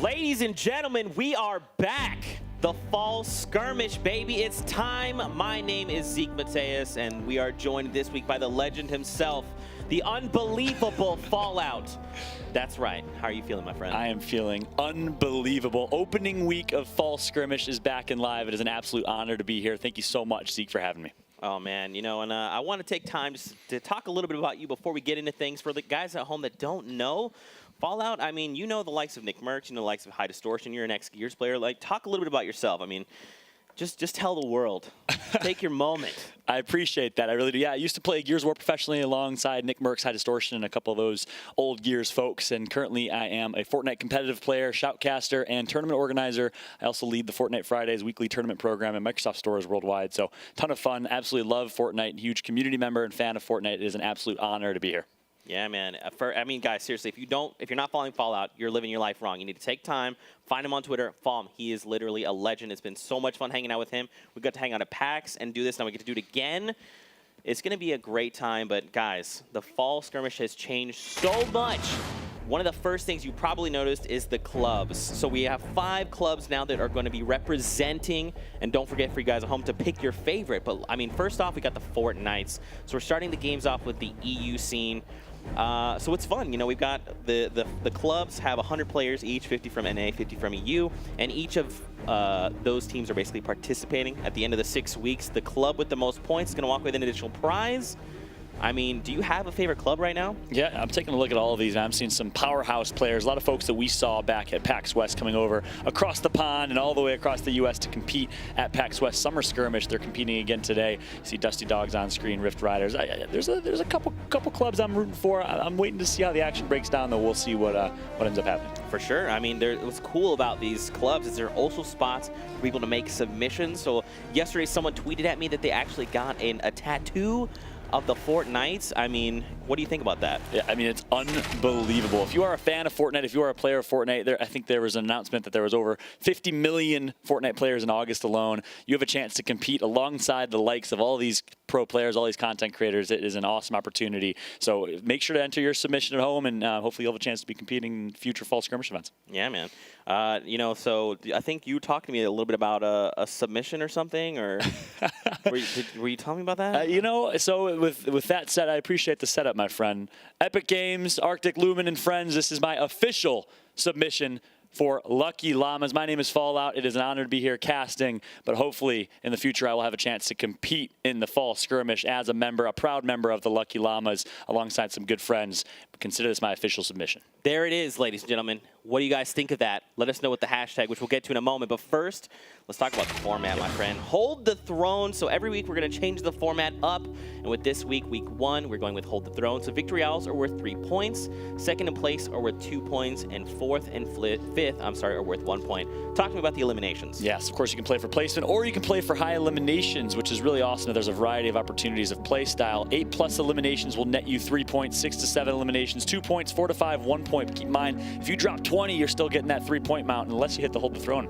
Ladies and gentlemen, we are back. The Fall Skirmish, baby. It's time. My name is Zeke Mateus, and we are joined this week by the legend himself, the unbelievable Fallout. That's right. How are you feeling, my friend? I am feeling unbelievable. Opening week of Fall Skirmish is back and live. It is an absolute honor to be here. Thank you so much, Zeke, for having me. Oh, man. You know, and I want to take time to talk a little bit about you before we get into things. For the guys at home that don't know, Fallout, I mean, you know the likes of Nick Merckx, you know the likes of High Distortion. You're an ex-Gears player. Like, talk a little bit about yourself. I mean, just tell the world. Take your moment. I appreciate that. I really do. Yeah, I used to play Gears of War professionally alongside Nick Merckx, High Distortion, and a couple of those old Gears folks. And currently, I am a Fortnite competitive player, shoutcaster, and tournament organizer. I also lead the Fortnite Fridays weekly tournament program at Microsoft stores worldwide. So, ton of fun. Absolutely love Fortnite. Huge community member and fan of Fortnite. It is an absolute honor to be here. Yeah, man. I mean, guys, seriously, if you're not following Fallout, you're living your life wrong. You need to take time, find him on Twitter, follow him. He is literally a legend. It's been so much fun hanging out with him. We got to hang out at PAX and do this. Now we get to do it again. It's going to be a great time. But guys, the Fall Skirmish has changed so much. One of the first things you probably noticed is the clubs. So we have 5 clubs now that are going to be representing. And don't forget for you guys at home to pick your favorite. But I mean, first off, we got the Fortnites. So we're starting the games off with the EU scene. So it's fun. You know, we've got the clubs have 100 players each, 50 from NA, 50 from EU, and each of those teams are basically participating. At the end of the 6 weeks, the club with the most points is going to walk with an additional prize. I mean, do you have a favorite club right now? Yeah, I'm taking a look at all of these. I'm seeing some powerhouse players, a lot of folks that we saw back at PAX West coming over across the pond and all the way across the U.S. to compete at PAX West Summer Skirmish. They're competing again today. You see Dusty Dogs on screen, Rift Riders. There's a couple clubs I'm rooting for. I'm waiting to see how the action breaks down, though. We'll see what ends up happening. For sure. I mean, what's cool about these clubs is there are also spots for people to make submissions. So yesterday, someone tweeted at me that they actually got a tattoo of the Fortnites. I mean, what do you think about that? Yeah, I mean, it's unbelievable. If you are a fan of Fortnite, if you are a player of Fortnite, I think there was an announcement that there was over 50 million Fortnite players in August alone. You have a chance to compete alongside the likes of all these pro players, all these content creators. It is an awesome opportunity. So make sure to enter your submission at home, and hopefully you'll have a chance to be competing in future Fall Skirmish events. Yeah, man. You know, so I think you talked to me a little bit about a submission or something, or were you telling me about that? You know, so with that said, I appreciate the setup, my friend. Epic Games, Arctic Lumen, and friends, this is my official submission for Lucky Llamas. My name is Fallout. It is an honor to be here casting, but hopefully in the future I will have a chance to compete in the Fall Skirmish as a member, a proud member of the Lucky Llamas, alongside some good friends. Consider this my official submission. There it is, ladies and gentlemen. What do you guys think of that? Let us know with the hashtag, which we'll get to in a moment. But first, let's talk about the format, my friend. Hold the Throne. So every week we're going to change the format up. And with this week, week 1, we're going with Hold the Throne. So victory royales are worth 3 points. Second in place are worth 2 points. And fourth and fifth, are worth 1 point. Talk to me about the eliminations. Yes, of course you can play for placement, or you can play for high eliminations, which is really awesome. There's a variety of opportunities of play style. 8+ eliminations will net you 3 points. 6 to 7 eliminations, 2 points. 4 to 5, 1 point. But keep in mind, if you drop 20, you're still getting that 3-point mount unless you hit the Hold the Throne.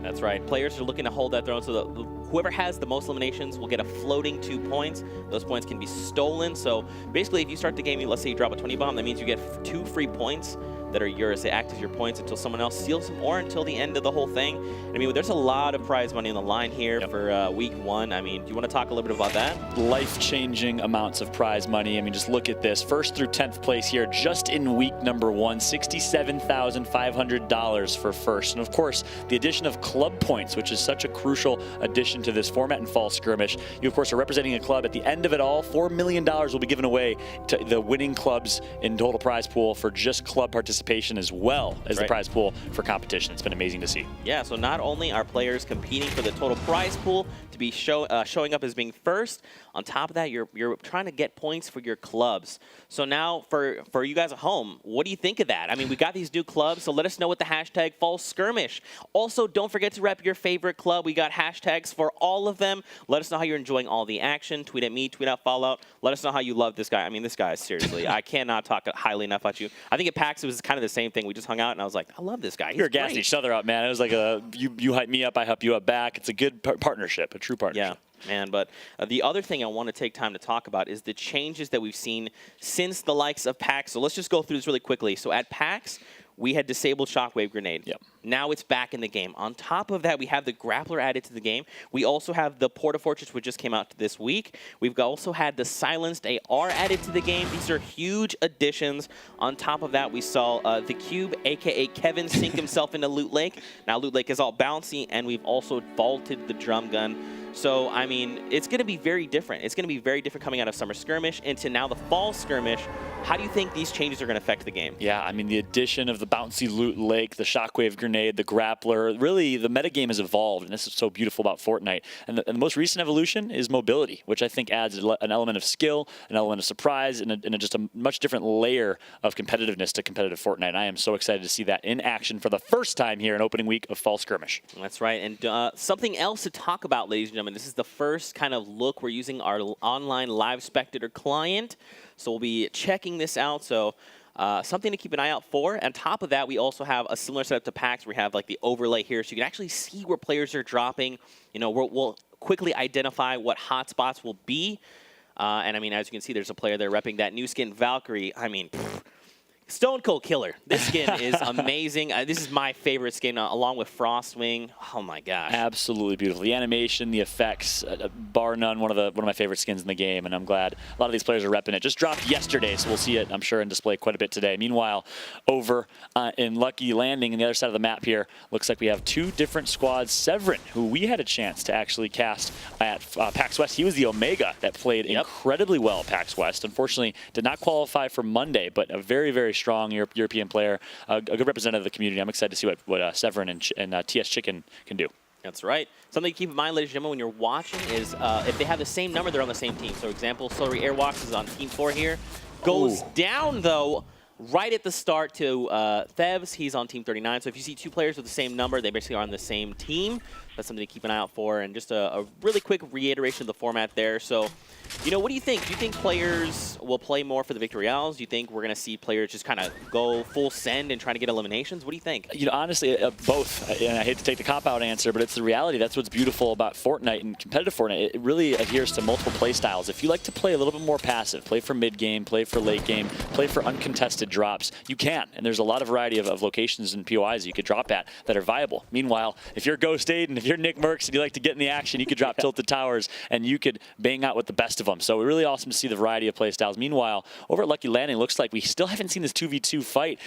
That's right. Players are looking to hold that throne, so whoever has the most eliminations will get a floating 2 points. Those points can be stolen. So basically, if you start the game, let's say you drop a 20 bomb, that means you get 2 free points that are yours. They act as your points until someone else steals them, or until the end of the whole thing. I mean, there's a lot of prize money on the line here for week 1. I mean, do you want to talk a little bit about that? Life-changing amounts of prize money. I mean, just look at this. 1st through 10th place here, just in week number 1, $67,500 for first. And of course, the addition of club points, which is such a crucial addition to this format in Fall Skirmish. You, of course, are representing a club. At the end of it all, $4 million will be given away to the winning clubs in total prize pool for just club participation, as well as the prize pool for competition. It's been amazing to see. Yeah, so not only are players competing for the total prize pool to be showing up as being first, on top of that, you're trying to get points for your clubs. So now for you guys at home, what do you think of that? I mean, we got these new clubs, so let us know with the hashtag Fall Skirmish. Also, don't forget to rep your favorite club. We got hashtags for all of them. Let us know how you're enjoying all the action. Tweet at me, tweet out Fallout. Let us know how you love this guy. I mean, this guy, seriously, I cannot talk highly enough about you. I think at PAX it was kind of the same thing. We just hung out, and I was like, I love this guy. You're gassing each other up, man. It was like you hype me up, I hype you up back. It's a good partnership, a true partnership. Yeah. Man, but the other thing I want to take time to talk about is the changes that we've seen since the likes of PAX. So let's just go through this really quickly. So at PAX, we had disabled Shockwave Grenade. Yep. Now it's back in the game. On top of that, we have the Grappler added to the game. We also have the Porta Fortress, which just came out this week. We've also had the Silenced AR added to the game. These are huge additions. On top of that, we saw the Cube, a.k.a. Kevin, sink himself into Loot Lake. Now Loot Lake is all bouncy, and we've also vaulted the drum gun. So, I mean, it's going to be very different. It's going to be very different coming out of Summer Skirmish into now the Fall Skirmish. How do you think these changes are going to affect the game? Yeah, I mean, the addition of the bouncy Loot Lake, the Shockwave Grenade, the Grappler, really the metagame has evolved, and this is so beautiful about Fortnite. And the most recent evolution is mobility, which I think adds an element of skill, an element of surprise, and just a much different layer of competitiveness to competitive Fortnite. I am so excited to see that in action for the first time here in opening week of Fall Skirmish. That's right. And something else to talk about, ladies and gentlemen, this is the first kind of look. We're using our online live spectator client, so we'll be checking this out. So something to keep an eye out for. On top of that, we also have a similar setup to PAX. We have like the overlay here, so you can actually see where players are dropping. You know, we'll quickly identify what hotspots will be. And I mean, as you can see, there's a player there repping that new skin Valkyrie. I mean, Stone Cold Killer. This skin is amazing. This is my favorite skin, along with Frostwing. Oh my gosh! Absolutely beautiful. The animation, the effects, bar none, one of my favorite skins in the game, and I'm glad a lot of these players are repping it. Just dropped yesterday, so we'll see it, I'm sure, in display quite a bit today. Meanwhile, over in Lucky Landing, on the other side of the map here, looks like we have two different squads. Severin, who we had a chance to actually cast at PAX West. He was the Omega that played incredibly well at PAX West. Unfortunately, did not qualify for Monday, but a very, very strong European player, a good representative of the community. I'm excited to see what Severin and TS Chicken can do. That's right. Something to keep in mind, ladies and gentlemen, when you're watching is if they have the same number, they're on the same team. So, example, Celery Airwalks is on Team 4 here. Goes down, though, right at the start to Thebs. He's on Team 39. So, if you see two players with the same number, they basically are on the same team. That's something to keep an eye out for. And just a really quick reiteration of the format there. So, you know, what do you think? Do you think players will play more for the Victory Royales? Do you think we're going to see players just kind of go full send and try to get eliminations? What do you think? You know, honestly, both. And I hate to take the cop-out answer, but it's the reality. That's what's beautiful about Fortnite and competitive Fortnite. It really adheres to multiple play styles. If you like to play a little bit more passive, play for mid-game, play for late game, play for uncontested drops, you can. And there's a lot of variety of locations and POIs you could drop at that are viable. Meanwhile, if you're Ghost Aiden, if you're Nick Merckx and you like to get in the action, you could drop Tilted Towers and you could bang out with the best of them. So really awesome to see the variety of play styles. Meanwhile, over at Lucky Landing, looks like we still haven't seen this 2v2 fight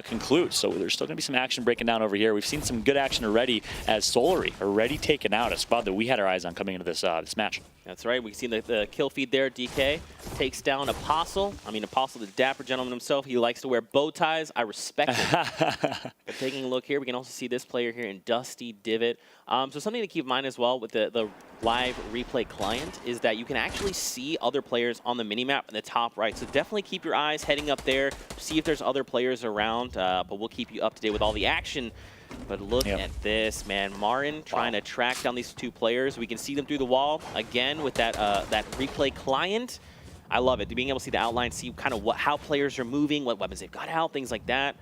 conclude. So there's still going to be some action breaking down over here. We've seen some good action already as Solary already taken out, a squad that we had our eyes on coming into this this match. That's right. We've seen the kill feed there. DK takes down Apostle. I mean, Apostle, the dapper gentleman himself. He likes to wear bow ties. I respect it. But taking a look here, we can also see this player here in Dusty Divot. So something to keep in mind as well with the live replay client is that you can actually see other players on the minimap in the top right. So definitely keep your eyes heading up there. See if there's other players around. But we'll keep you up to date with all the action. But look at this, man. Marin trying to track down these two players. We can see them through the wall again with that that replay client. I love it. Being able to see the outline, see kind of how players are moving, what weapons they've got out, things like that.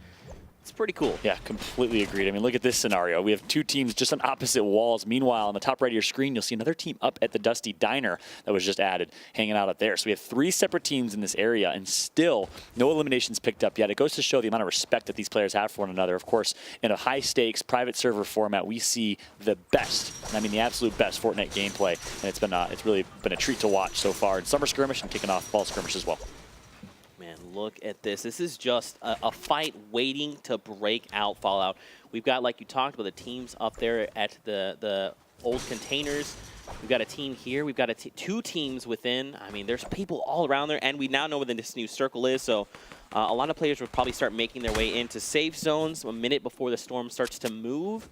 It's pretty cool. Yeah, completely agreed. I mean, look at this scenario. We have two teams just on opposite walls. Meanwhile, on the top right of your screen, you'll see another team up at the Dusty Diner that was just added, hanging out up there. So we have three separate teams in this area, and still no eliminations picked up yet. It goes to show the amount of respect that these players have for one another. Of course, in a high-stakes private server format, we see the best, and I mean the absolute best Fortnite gameplay, and it's really been a treat to watch so far in Summer Skirmish and kicking off Fall Skirmish as well. Man, look at this. This is just a fight waiting to break out Fallout. We've got, like you talked about, the teams up there at the old containers. We've got a team here. We've got two teams within. I mean, there's people all around there, and we now know where this new circle is. So a lot of players will probably start making their way into safe zones a minute before the storm starts to move.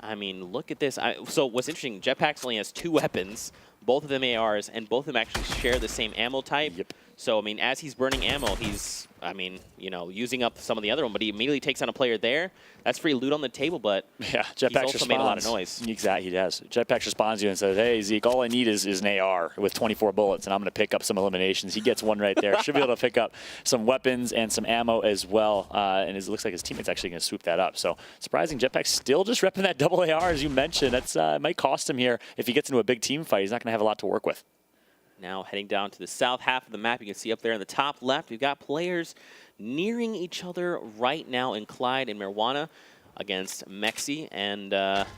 I mean, look at this. So what's interesting, Jetpacks only has two weapons, both of them ARs, and both of them actually share the same ammo type. Yep. So, I mean, as he's burning ammo, he's, I mean, you know, using up some of the other one, but he immediately takes on a player there. That's free loot on the table, but yeah, he's also made a lot of noise. Exactly, he does. Jetpacks responds to you and says, hey, Zeke, all I need is an AR with 24 bullets, and I'm going to pick up some eliminations. He gets one right there. Should be able to pick up some weapons and some ammo as well, and it looks like his teammate's actually going to swoop that up. So, surprising, Jetpack's still just repping that double AR, as you mentioned. That's might cost him here. If he gets into a big team fight, he's not going to have a lot to work with. Now heading down to the south half of the map, you can see up there in the top left, we've got players nearing each other right now in Clyde and Marijuana against Mexi and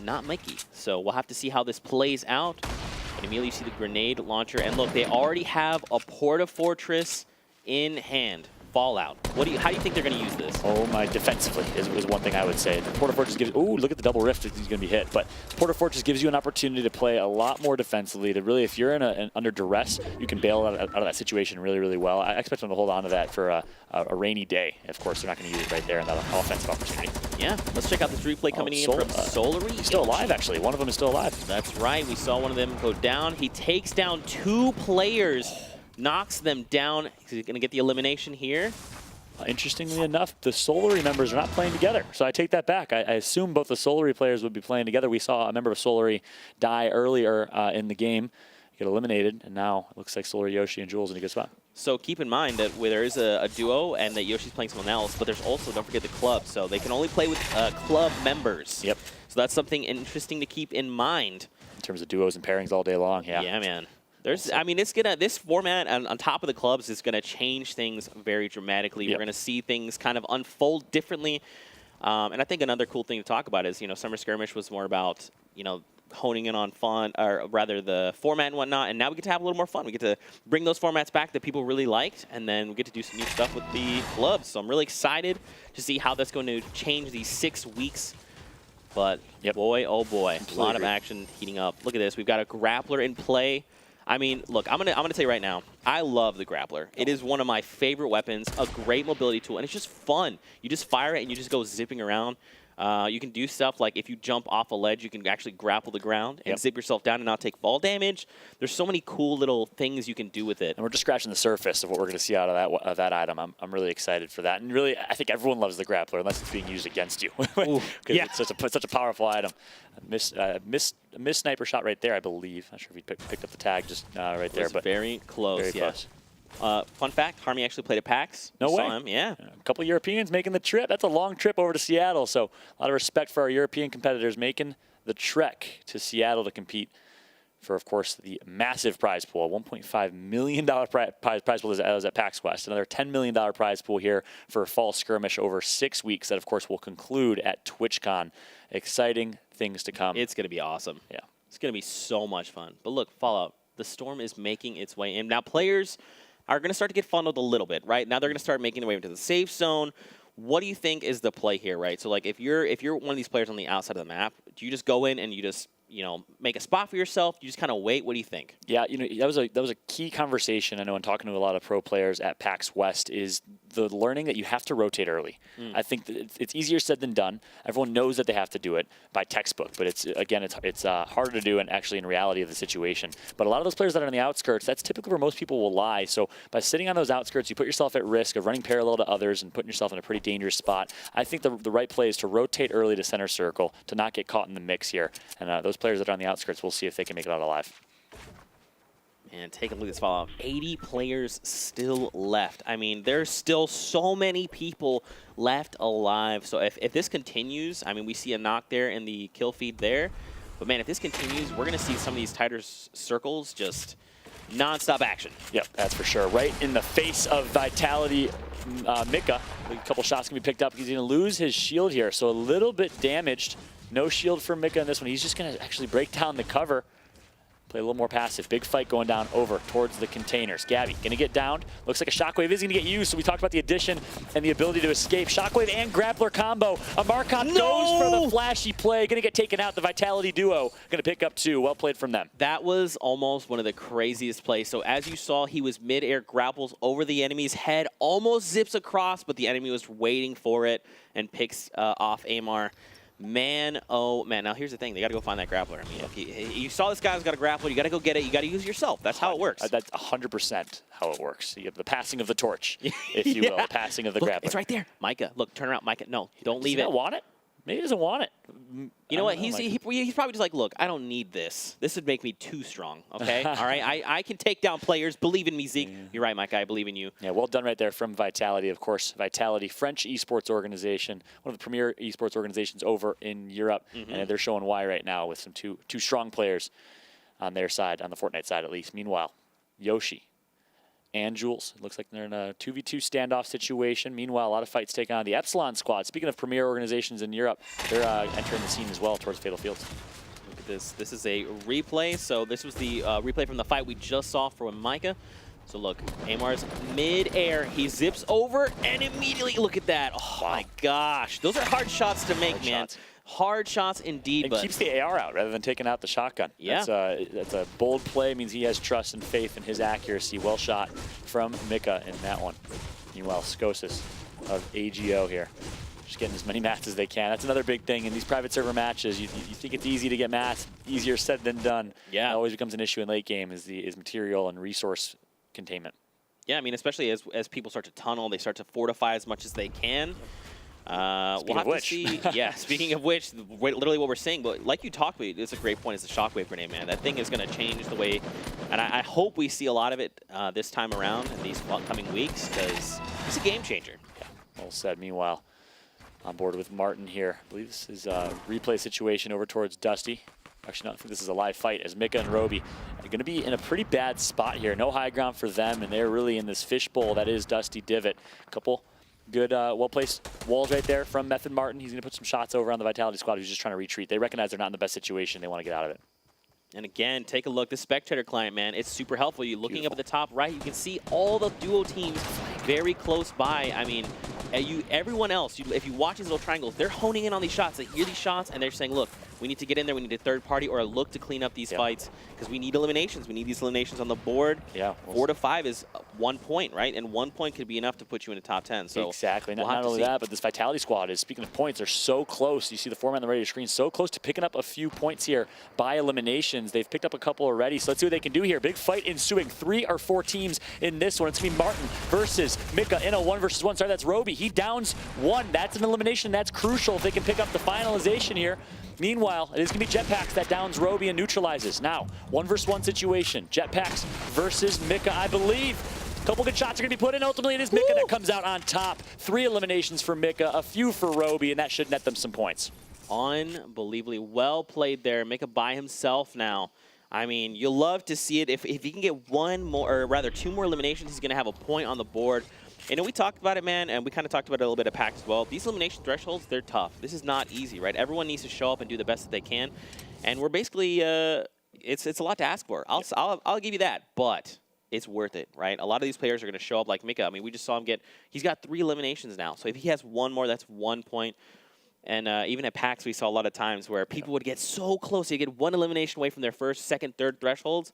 not Mikey. So we'll have to see how this plays out. But immediately you see the grenade launcher. And look, they already have a Porta Fortress in hand. Fallout. How do you think they're going to use this? Oh my, defensively is one thing I would say. The Porta Fortress gives, ooh, look at the double rift, he's going to be hit. But Porta Fortress gives you an opportunity to play a lot more defensively, to really, if you're in under duress, you can bail out of that situation really, really well. I expect them to hold on to that for a rainy day. Of course, they're not going to use it right there in that offensive opportunity. Yeah, let's check out this replay coming in from Solary. He's still alive, actually. One of them is still alive. That's right. We saw one of them go down. He takes down 2 players, knocks them down. He's going to get the elimination here. Interestingly enough, the Solary members are not playing together, so I take that back. I assume both the Solary players would be playing together. We saw a member of Solary die earlier in the game, get eliminated, and now it looks like Solary, Yoshi, and Jules in a good spot. So keep in mind that there is a duo and that Yoshi's playing someone else, but there's also, don't forget, the club. So they can only play with club members. Yep. So that's something interesting to keep in mind. In terms of duos and pairings all day long, yeah. Yeah, man. I mean, this format on top of the clubs is gonna change things very dramatically. Yep. We're gonna see things kind of unfold differently. And I think another cool thing to talk about is, Summer Skirmish was more about, honing in on fun, or rather the format and whatnot, and now we get to have a little more fun. We get to bring those formats back that people really liked, and then we get to do some new stuff with the clubs. So I'm really excited to see how that's going to change these 6 weeks. But boy, oh boy, a lot of action heating up. Look at this. We've got a grappler in play. I mean, look, I'm gonna tell you right now, I love the grappler. It is one of my favorite weapons, a great mobility tool, and it's just fun. You just fire it and you just go zipping around. You can do stuff like if you jump off a ledge, you can actually grapple the ground and zip yourself down and not take fall damage. There's so many cool little things you can do with it. And we're just scratching the surface of what we're going to see out of that item. I'm really excited for that. And really, I think everyone loves the grappler unless it's being used against you. Because it's such a powerful item. A missed sniper shot right there, I believe. Not sure if he picked up the tag just right there. But very close, very close. Fun fact, Harmy actually played at PAX. No way. Saw him, yeah. A couple of Europeans making the trip. That's a long trip over to Seattle. So a lot of respect for our European competitors making the trek to Seattle to compete for, of course, the massive prize pool. $1.5 million prize pool is at PAX West. Another $10 million prize pool here for Fall Skirmish over 6 weeks that, of course, will conclude at TwitchCon. Exciting things to come. It's going to be awesome. Yeah. It's going to be so much fun. But look, Fallout, the Storm is making its way in. Now, players are going to start to get funneled a little bit, right? Now they're going to start making their way into the safe zone. What do you think is the play here, right? So, like, if you're one of these players on the outside of the map, do you just go in and you just, make a spot for yourself? Do you just kind of wait? What do you think? Yeah, that was a key conversation. I know in talking to a lot of pro players at PAX West is the learning that you have to rotate early. I think that it's easier said than done. Everyone knows that they have to do it by textbook, but it's harder to do and actually in reality of the situation. But a lot of those players that are on the outskirts, that's typically where most people will lie. So by sitting on those outskirts, you put yourself at risk of running parallel to others and putting yourself in a pretty dangerous spot. I think the right play is to rotate early to center circle to not get caught in the mix here. And those players that are on the outskirts, we'll see if they can make it out alive. And take a look at this Fallout. 80 players still left. I mean, there's still so many people left alive. So if this continues, I mean, we see a knock there in the kill feed there. But, man, if this continues, we're going to see some of these tighter circles just nonstop action. Yep, that's for sure. Right in the face of Vitality, Mika. A couple shots can be picked up. He's going to lose his shield here. So a little bit damaged. No shield for Mika in this one. He's just going to actually break down the cover. Play a little more passive. Big fight going down over towards the containers. Gabby going to get downed. Looks like a Shockwave is going to get used. So we talked about the addition and the ability to escape. Shockwave and Grappler combo. Amarkon goes for the flashy play. Going to get taken out. The Vitality duo going to pick up 2. Well played from them. That was almost one of the craziest plays. So as you saw, he was mid-air, grapples over the enemy's head, almost zips across, but the enemy was waiting for it and picks off Amar. Man, oh man. Now here's the thing. They got to go find that grappler. I mean, if you saw this guy who's got a grappler, you got to go get it. You got to use yourself. That's how it works. That's 100% how it works. You have the passing of the torch, if you will. The passing of the grappler. It's right there. Micah, look, turn around. Micah, no, don't leave it. Does he not want it? Maybe he doesn't want it. You know what? He's probably just like, look, I don't need this. This would make me too strong, okay? All right? I can take down players. Believe in me, Zeke. Yeah. You're right, Micah. I believe in you. Yeah, well done right there from Vitality, of course. Vitality, French esports organization, one of the premier esports organizations over in Europe. And they're showing why right now with some two strong players on their side, on the Fortnite side at least. Meanwhile, Yoshi, and Jules. It looks like they're in a 2v2 standoff situation. Meanwhile, a lot of fights taken on the Epsilon squad. Speaking of premier organizations in Europe, they're entering the scene as well towards Fatal Fields. Look at this. This is a replay. So this was the replay from the fight we just saw for Micah. So look, Amar's mid-air. He zips over and immediately, look at that. Oh my gosh. Those are hard shots to make, man. Hard shots indeed. And but keeps the AR out rather than taking out the shotgun. Yeah. That's a bold play. Means he has trust and faith in his accuracy. Well shot from Mika in that one. Meanwhile, Skosis of AGO here. Just getting as many mats as they can. That's another big thing in these private server matches. You think it's easy to get mats, easier said than done. Yeah. It always becomes an issue in late game is material and resource containment. Yeah, I mean, especially as people start to tunnel, they start to fortify as much as they can. We'll have to see. Yeah, speaking of which, literally what we're seeing, but like you talked about, it's a great point, is the shockwave grenade, man. That thing is going to change the way, and I hope we see a lot of it this time around in these coming weeks, because it's a game changer. Yeah, well said. Meanwhile, on board with Martin here. I believe this is a replay situation over towards Dusty. Actually, no, I think this is a live fight as Mika and Roby are going to be in a pretty bad spot here. No high ground for them, and they're really in this fishbowl that is Dusty Divot. A couple good, well-placed walls right there from Method Martin. He's going to put some shots over on the Vitality squad who's just trying to retreat. They recognize they're not in the best situation. They want to get out of it. And again, take a look. The Spectator client, man, it's super helpful. You're looking up at the top right, you can see all the duo teams very close by. I mean, everyone else, if you watch these little triangles, they're honing in on these shots. They hear these shots, and they're saying, look, we need to get in there. We need a third party or a look to clean up these fights because we need eliminations. We need these eliminations on the board. Yeah, 4 to 5 is 1 point, right? And 1 point could be enough to put you in the top 10. So exactly. Not only that, but this Vitality squad is, speaking of points, they're so close. You see the format on the radio screen, so close to picking up a few points here by eliminations. They've picked up a couple already, so let's see what they can do here. Big fight ensuing. 3 or 4 teams in this one. It's going to be Martin versus Mika in a 1 versus 1. Sorry, that's Roby. He downs 1. That's an elimination. That's crucial if they can pick up the finalization here. Meanwhile, it is going to be Jetpacks that downs Roby and neutralizes. Now, 1 versus 1 situation. Jetpacks versus Mika, I believe. A couple good shots are going to be put in. Ultimately, it is Mika that comes out on top. 3 eliminations for Mika, a few for Roby, and that should net them some points. Unbelievably well played there. Mika by himself now. I mean, you'll love to see it. If he can get 1 more, or rather 2 more eliminations, he's going to have a point on the board. And we talked about it, man, and we kind of talked about it a little bit at PAX as well. These elimination thresholds, they're tough. This is not easy, right? Everyone needs to show up and do the best that they can. And we're basically, it's a lot to ask for. I'll give you that, but it's worth it, right? A lot of these players are going to show up like Mika. I mean, we just saw him he's got 3 eliminations now. So if he has 1 more, that's 1 point. And even at PAX, we saw a lot of times where people would get so close. They get 1 elimination away from their first, second, third thresholds,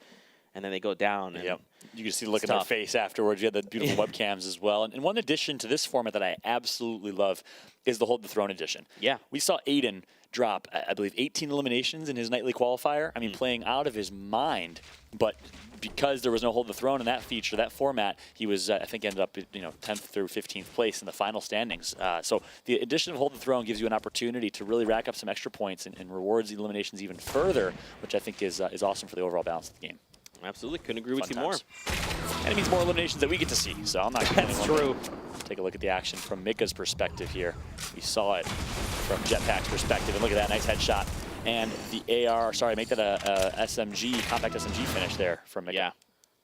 and then they go down. And you can see the look in their face afterwards. You have the beautiful webcams as well. And one addition to this format that I absolutely love is the Hold the Throne edition. Yeah. We saw Aiden drop, I believe, 18 eliminations in his nightly qualifier. I mean, playing out of his mind. But because there was no Hold the Throne in that feature, that format, he was, I think, ended up, 10th through 15th place in the final standings. So the addition of Hold the Throne gives you an opportunity to really rack up some extra points and rewards the eliminations even further, which I think is awesome for the overall balance of the game. Absolutely, couldn't agree with you more. And it means more eliminations that we get to see, so I'm not going to That's true. Take a look at the action from Mika's perspective here. We saw it from Jetpack's perspective, and look at that nice headshot. And the AR, sorry, make that a SMG, compact SMG finish there from Mika. Yeah.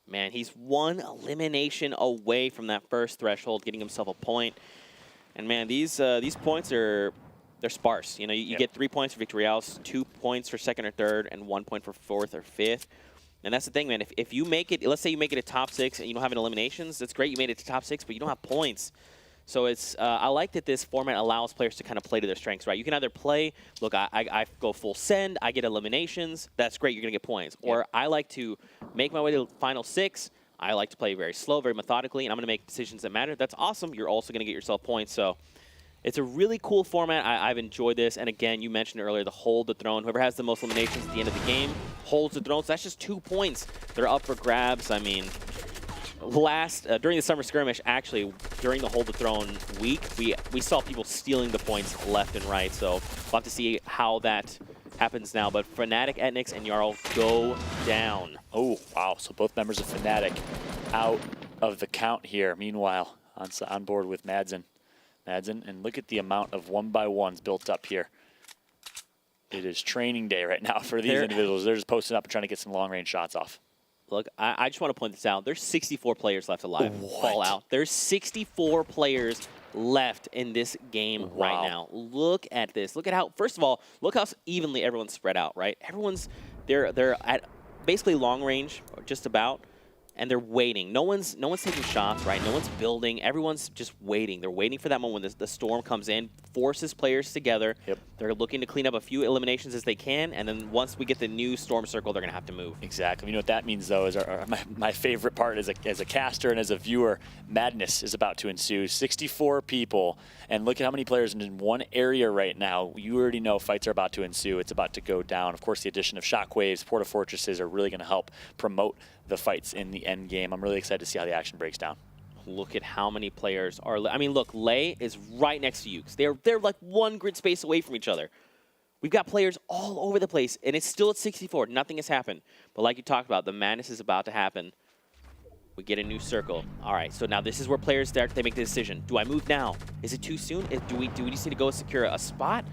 Man, he's 1 elimination away from that first threshold, getting himself a point. And man, these points they're sparse. You get 3 points for victory else, 2 points for second or third, and 1 point for fourth or fifth. And that's the thing, man. If you make it, let's say you make it a top 6 and you don't have any eliminations, that's great. You made it to top 6, but you don't have points. So it's I like that this format allows players to kind of play to their strengths, right? You can either play, look, I go full send, I get eliminations. That's great. You're going to get points. Or I like to make my way to the final 6. I like to play very slow, very methodically, and I'm going to make decisions that matter. That's awesome. You're also going to get yourself points. So it's a really cool format. I've enjoyed this. And again, you mentioned earlier the Hold the Throne. Whoever has the most eliminations at the end of the game holds the throne. So that's just 2 points. They're up for grabs. I mean, during the summer skirmish, actually, during the Hold the Throne week, we saw people stealing the points left and right. So we'll have to see how that happens now. But Fnatic, Etnix, and Jarl go down. Oh, wow. So both members of Fnatic out of the count here. Meanwhile, on board with Madsen. And look at the amount of 1x1s built up here. It is training day right now for these individuals. They're just posting up and trying to get some long-range shots off. Look, I just want to point this out. There's 64 players left alive. What? Fallout. There's 64 players left in this game right now. Look at this. Look at how, first of all, look how evenly everyone's spread out, right? Everyone's, they're at basically long range, or just about, and they're waiting. No one's taking shots, right? No one's building. Everyone's just waiting. They're waiting for that moment when the storm comes in, forces players together. Yep. They're looking to clean up a few eliminations as they can, and then once we get the new storm circle, they're going to have to move. Exactly. You know what that means, though, is my favorite part as a caster and as a viewer, madness is about to ensue. 64 people, and look at how many players in one area right now. You already know fights are about to ensue. It's about to go down. Of course, the addition of shockwaves, porta fortresses are really going to help promote the fights in the end game. I'm really excited to see how the action breaks down. Look at how many players are. I mean, look, Lei is right next to Ukes. They're like one grid space away from each other. We've got players all over the place, and it's still at 64. Nothing has happened. But like you talked about, the madness is about to happen. We get a new circle. All right, so now this is where players start. They make the decision. Do I move now? Is it too soon? Do we just need to go secure a spot?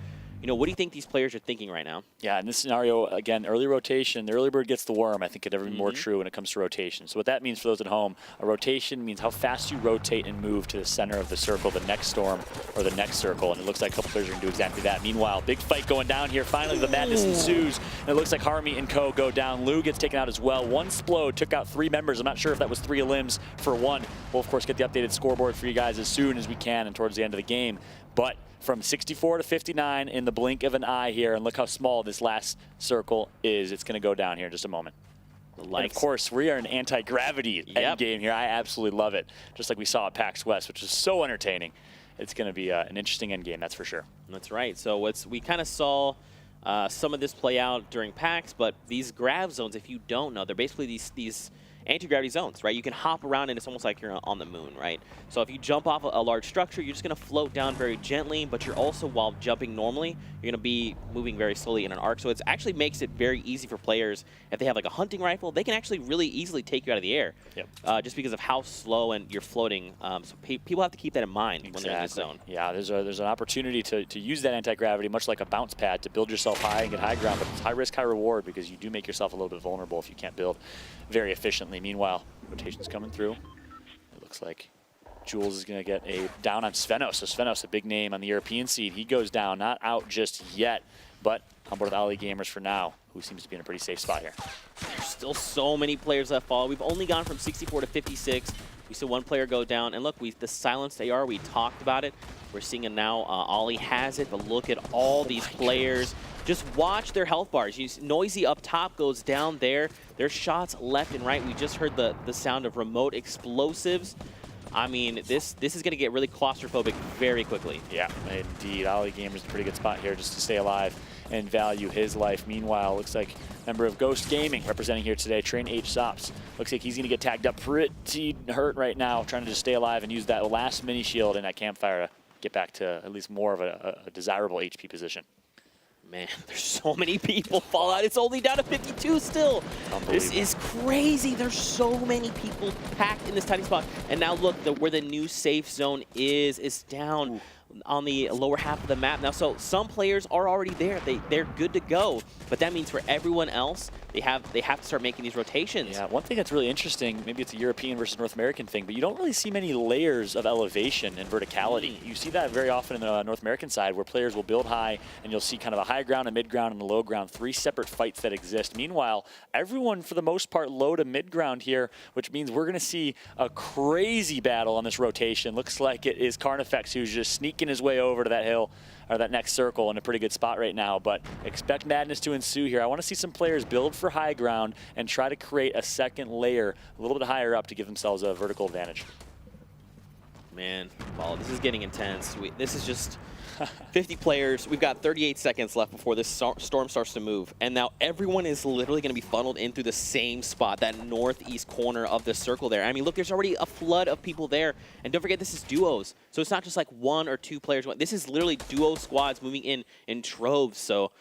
You know, what do you think these players are thinking right now? Yeah, in this scenario, again, early rotation, the early bird gets the worm, I think could ever be more true when it comes to rotation. So what that means for those at home, a rotation means how fast you rotate and move to the center of the circle, the next storm or the next circle, and it looks like a couple players are going to do exactly that. Meanwhile, big fight going down here. Finally, the madness ensues, and it looks like Harmy and Co. go down. Lou gets taken out as well. One Splode took out 3 members. I'm not sure if that was 3 elims for 1. We'll, of course, get the updated scoreboard for you guys as soon as we can and towards the end of the game. But from 64 to 59 in the blink of an eye here, and look how small this last circle is. It's going to go down here in just a moment. And of course, we are an anti-gravity end game here. I absolutely love it, just like we saw at PAX West, which is so entertaining. It's going to be an interesting end game, that's for sure. That's right. So we kind of saw some of this play out during PAX, but these grav zones, if you don't know, they're basically these anti-gravity zones, right? You can hop around and it's almost like you're on the moon, right? So if you jump off a large structure, you're just going to float down very gently, but you're also, while jumping normally, you're going to be moving very slowly in an arc. So it actually makes it very easy for players. If they have like a hunting rifle, they can actually really easily take you out of the air, just because of how slow and you're floating. So people have to keep that in mind when they're in this zone. Yeah, there's an opportunity to use that anti-gravity, much like a bounce pad, to build yourself high and get high ground, but it's high risk, high revard, because you do make yourself a little bit vulnerable if you can't build very efficiently. Meanwhile, rotation's coming through. It looks like Jules is going to get a down on Svenos. So Svenos, a big name on the European seed. He goes down, not out just yet, but on board with Ali Gamers for now, who seems to be in a pretty safe spot here. There's still so many players left fall. We've only gone from 64 to 56. We saw one player go down, and look, the silenced AR, we talked about it. We're seeing it now. Ollie has it, but look at all these players. Just watch their health bars. Noisy up top goes down there. There's shots left and right. We just heard the sound of remote explosives. I mean, this is going to get really claustrophobic very quickly. Yeah, indeed. Ali Gamer's in a pretty good spot here just to stay alive and value his life. Meanwhile, looks like a member of Ghost Gaming representing here today, Train H Sops. Looks like he's going to get tagged up pretty hurt right now, trying to just stay alive and use that last mini shield in that campfire to get back to at least more of a desirable HP position. Man, there's so many people. Fallout, it's only down to 52 still. This is crazy. There's so many people packed in this tiny spot. And now look, where the new safe zone is down on the lower half of the map now. So some players are already there. They're good to go. But that means for everyone else, they have to start making these rotations. Yeah, one thing that's really interesting, maybe it's a European versus North American thing, but you don't really see many layers of elevation and verticality. You see that very often in the North American side, where players will build high, and you'll see kind of a high ground, a mid ground, and a low ground, 3 separate fights that exist. Meanwhile, everyone, for the most part, low to mid ground here, which means we're going to see a crazy battle on this rotation. Looks like it is Carnifex who's just sneaking his way over to that hill, or that next circle, in a pretty good spot right now, but expect madness to ensue here. I want to see some players build for high ground and try to create a second layer a little bit higher up to give themselves a vertical advantage. Man, well, this is getting intense. This is just 50 players. We've got 38 seconds left before this storm starts to move. And now everyone is literally going to be funneled in through the same spot, that northeast corner of the circle there. I mean, look, there's already a flood of people there. And don't forget, this is duos. So it's not just like 1 or 2 players. This is literally duo squads moving in troves. So,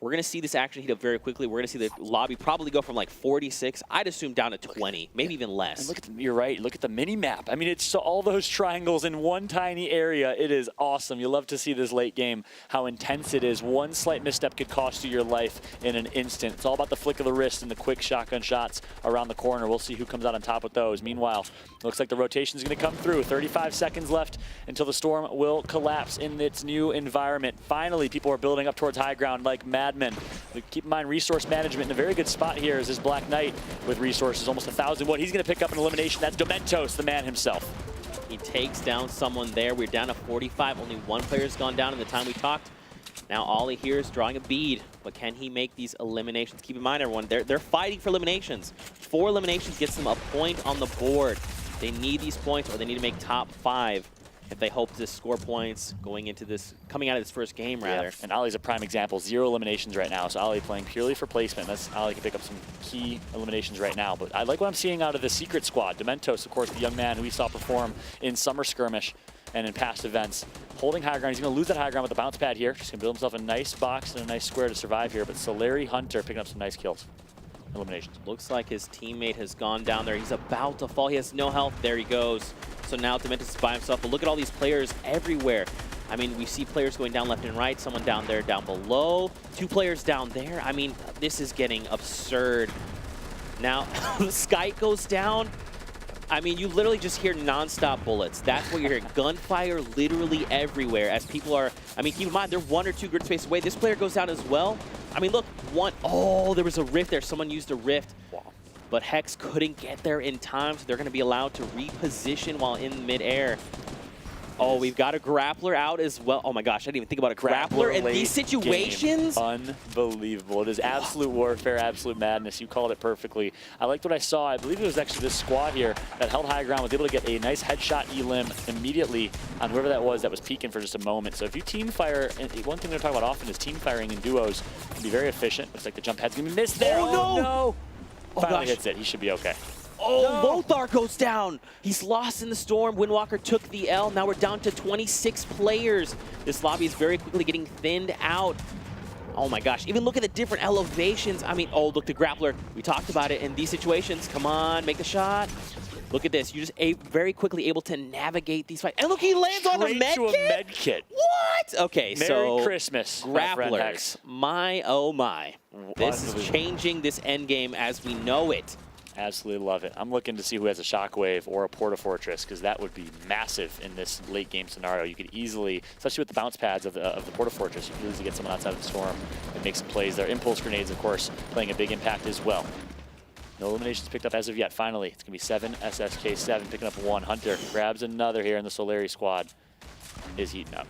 We're going to see this action heat up very quickly. We're going to see the lobby probably go from like 46, I'd assume, down to 20, maybe even less. And look at you're right. Look at the mini map. I mean, it's all those triangles in one tiny area. It is awesome. You love to see this late game, how intense it is. One slight misstep could cost you your life in an instant. It's all about the flick of the wrist and the quick shotgun shots around the corner. We'll see who comes out on top with those. Meanwhile, looks like the rotation is going to come through. 35 seconds left until the storm will collapse in its new environment. Finally, people are building up towards high ground like madmen. Keep in mind, resource management in a very good spot here is this Black Knight with resources, almost 1,000 wood. He's going to pick up an elimination. That's Dementos, the man himself. He takes down someone there. We're down to 45. Only one player's gone down in the time we talked. Now Ollie here is drawing a bead, but can he make these eliminations? Keep in mind, everyone, they're fighting for eliminations. 4 eliminations gets them a point on the board. They need these points, or they need to make top 5 if they hope to score points coming out of this first game, rather. Yeah. And Ollie's a prime example. 0 eliminations right now. So Ollie playing purely for placement. Ollie can pick up some key eliminations right now. But I like what I'm seeing out of the secret squad. Dementos, of course, the young man who we saw perform in Summer Skirmish and in past events. Holding high ground. He's going to lose that high ground with the bounce pad here. Just going to build himself a nice box and a nice square to survive here. But Solari Hunter picking up some nice kills. Eliminations. Looks like his teammate has gone down there. He's about to fall. He has no health. There he goes. So now Dementos is by himself. But look at all these players everywhere. I mean, we see players going down left and right. Someone down there, down below. 2 players down there. I mean, this is getting absurd. Now, the Skype goes down. I mean, you literally just hear nonstop bullets. That's what you're hearing. Gunfire literally everywhere as people are, I mean, keep in mind, they're 1 or 2 grid space away. This player goes down as well. I mean, look, oh, there was a rift there. Someone used a rift. Wow. But Hex couldn't get there in time, so they're going to be allowed to reposition while in midair. Oh, we've got a grappler out as well. Oh my gosh, I didn't even think about a grappler in these situations. Game. Unbelievable. It is absolute warfare, absolute madness. You called it perfectly. I liked what I saw. I believe it was actually this squad here that held high ground, was able to get a nice headshot elim immediately on whoever that was peeking for just a moment. So if you team fire, and one thing we're talking about often is team firing in duos can be very efficient. Looks like the jump head's going to be missed there. Oh, no! Oh, finally hits it. He should be okay. Oh, no. Lothar goes down. He's lost in the storm. Windwalker took the L. Now we're down to 26 players. This lobby is very quickly getting thinned out. Oh my gosh, even look at the different elevations. I mean, oh, look, the grappler. We talked about it in these situations. Come on, make the shot. Look at this. You're just very quickly able to navigate these fights. And look, he lands on a med kit. What? Okay, so Merry Christmas, grapplers. My, oh my. This is changing this endgame as we know it. Absolutely love it. I'm looking to see who has a Shockwave or a Porta Fortress, because that would be massive in this late game scenario. You could easily, especially with the bounce pads of the Porta Fortress, you could easily get someone outside of the storm and make some plays there. Impulse grenades, of course, playing a big impact as well. No eliminations picked up as of yet. Finally, it's going to be 7 SSK7 picking up 1. Hunter grabs another here in the Solari squad. Is heating up.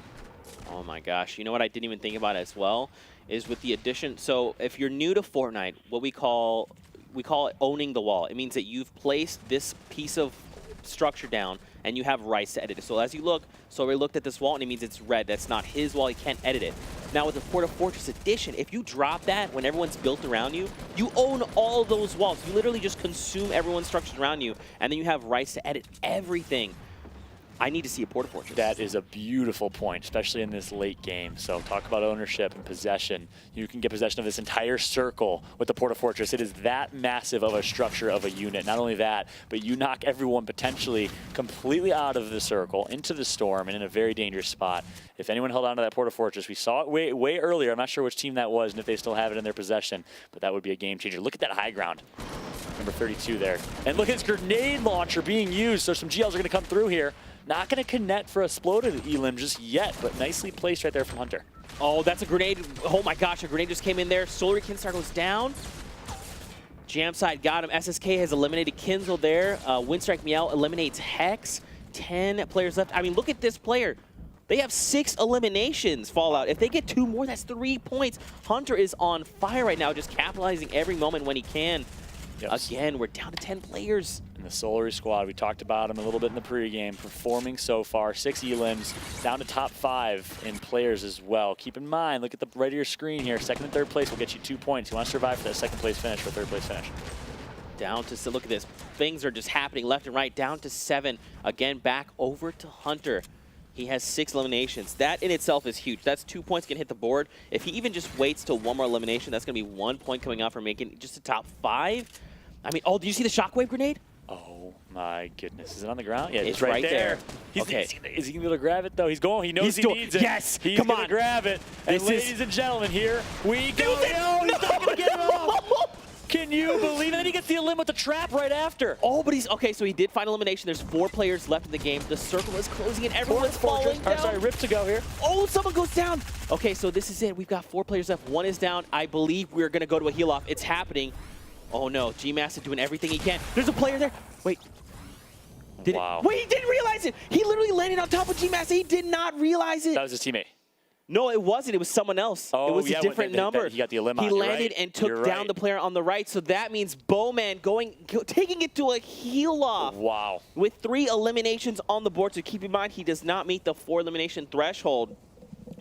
Oh my gosh. You know what I didn't even think about as well is with the addition. So if you're new to Fortnite, what we call it owning the wall. It means that you've placed this piece of structure down and you have rights to edit it. So as you look, we looked at this wall and it means it's red. That's not his wall. He can't edit it. Now with the Porta Fortress Edition, if you drop that when everyone's built around you, you own all those walls. You literally just consume everyone's structures around you, and then you have rights to edit everything. I need to see a Porta Fortress. That is a beautiful point, especially in this late game. So talk about ownership and possession. You can get possession of this entire circle with the Porta Fortress. It is that massive of a structure of a unit. Not only that, but you knock everyone potentially completely out of the circle, into the storm, and in a very dangerous spot. If anyone held on to that Porta Fortress, we saw it way earlier. I'm not sure which team that was and if they still have it in their possession, but that would be a game changer. Look at that high ground. Number 32 there. And look at his grenade launcher being used, so some GLs are going to come through here. Not going to connect for a exploded elim just yet, but nicely placed right there from Hunter. Oh, that's a grenade. Oh my gosh, a grenade just came in there. Solary Kinstar goes down. Jamside got him. SSK has eliminated Kinzel there. Windstrike Miel eliminates Hex. 10 players left. I mean, look at this player. They have 6 eliminations, Fallout. If they get 2 more, that's 3 points. Hunter is on fire right now, just capitalizing every moment when he can. Yep. Again, we're down to 10 players. In the Solary squad, we talked about him a little bit in the pregame, performing so far. 6 elims, down to top 5 in players as well. Keep in mind, look at the right of your screen here. 2nd and 3rd place will get you 2 points. You want to survive for that 2nd place finish or 3rd place finish. Down to, look at this. Things are just happening left and right. Down to 7. Again, back over to Hunter. He has 6 eliminations. That in itself is huge. That's 2 points can hit the board. If he even just waits till one more elimination, that's going to be 1 point coming out for making just a top 5. I mean, oh, do you see the shockwave grenade? Oh my goodness. Is it on the ground? Yeah, It's right, right there. there. Okay. Is he going to be able to grab it, though? He's going. He knows he needs it. Yes, He's come gonna on. grab it. And This ladies and gentlemen, here we go. Dude, No, he's not going to get it off. Can you believe it? Then he gets the elim with the trap right after. Oh, but he's okay. So he did find elimination. There's 4 players left in the game. The circle is closing, and everyone's falling down. Sorry, Rip to go here. Oh, someone goes down. Okay, so this is it. We've got 4 players left. 1 is down. I believe we're gonna go to a heal off. It's happening. Oh no, G-Mass is doing everything he can. There's a player there. Wait. Wow. Wait, he didn't realize it. He literally landed on top of G-Mass. He did not realize it. That was his teammate. No, it wasn't. It was someone else. Oh, it was yeah, a different number. he got the elim on. He You're landed right. and took You're down right. the player on the right. So that means Bowman taking it to a heal off. Wow. With 3 eliminations on the board. So keep in mind, he does not meet the 4 elimination threshold.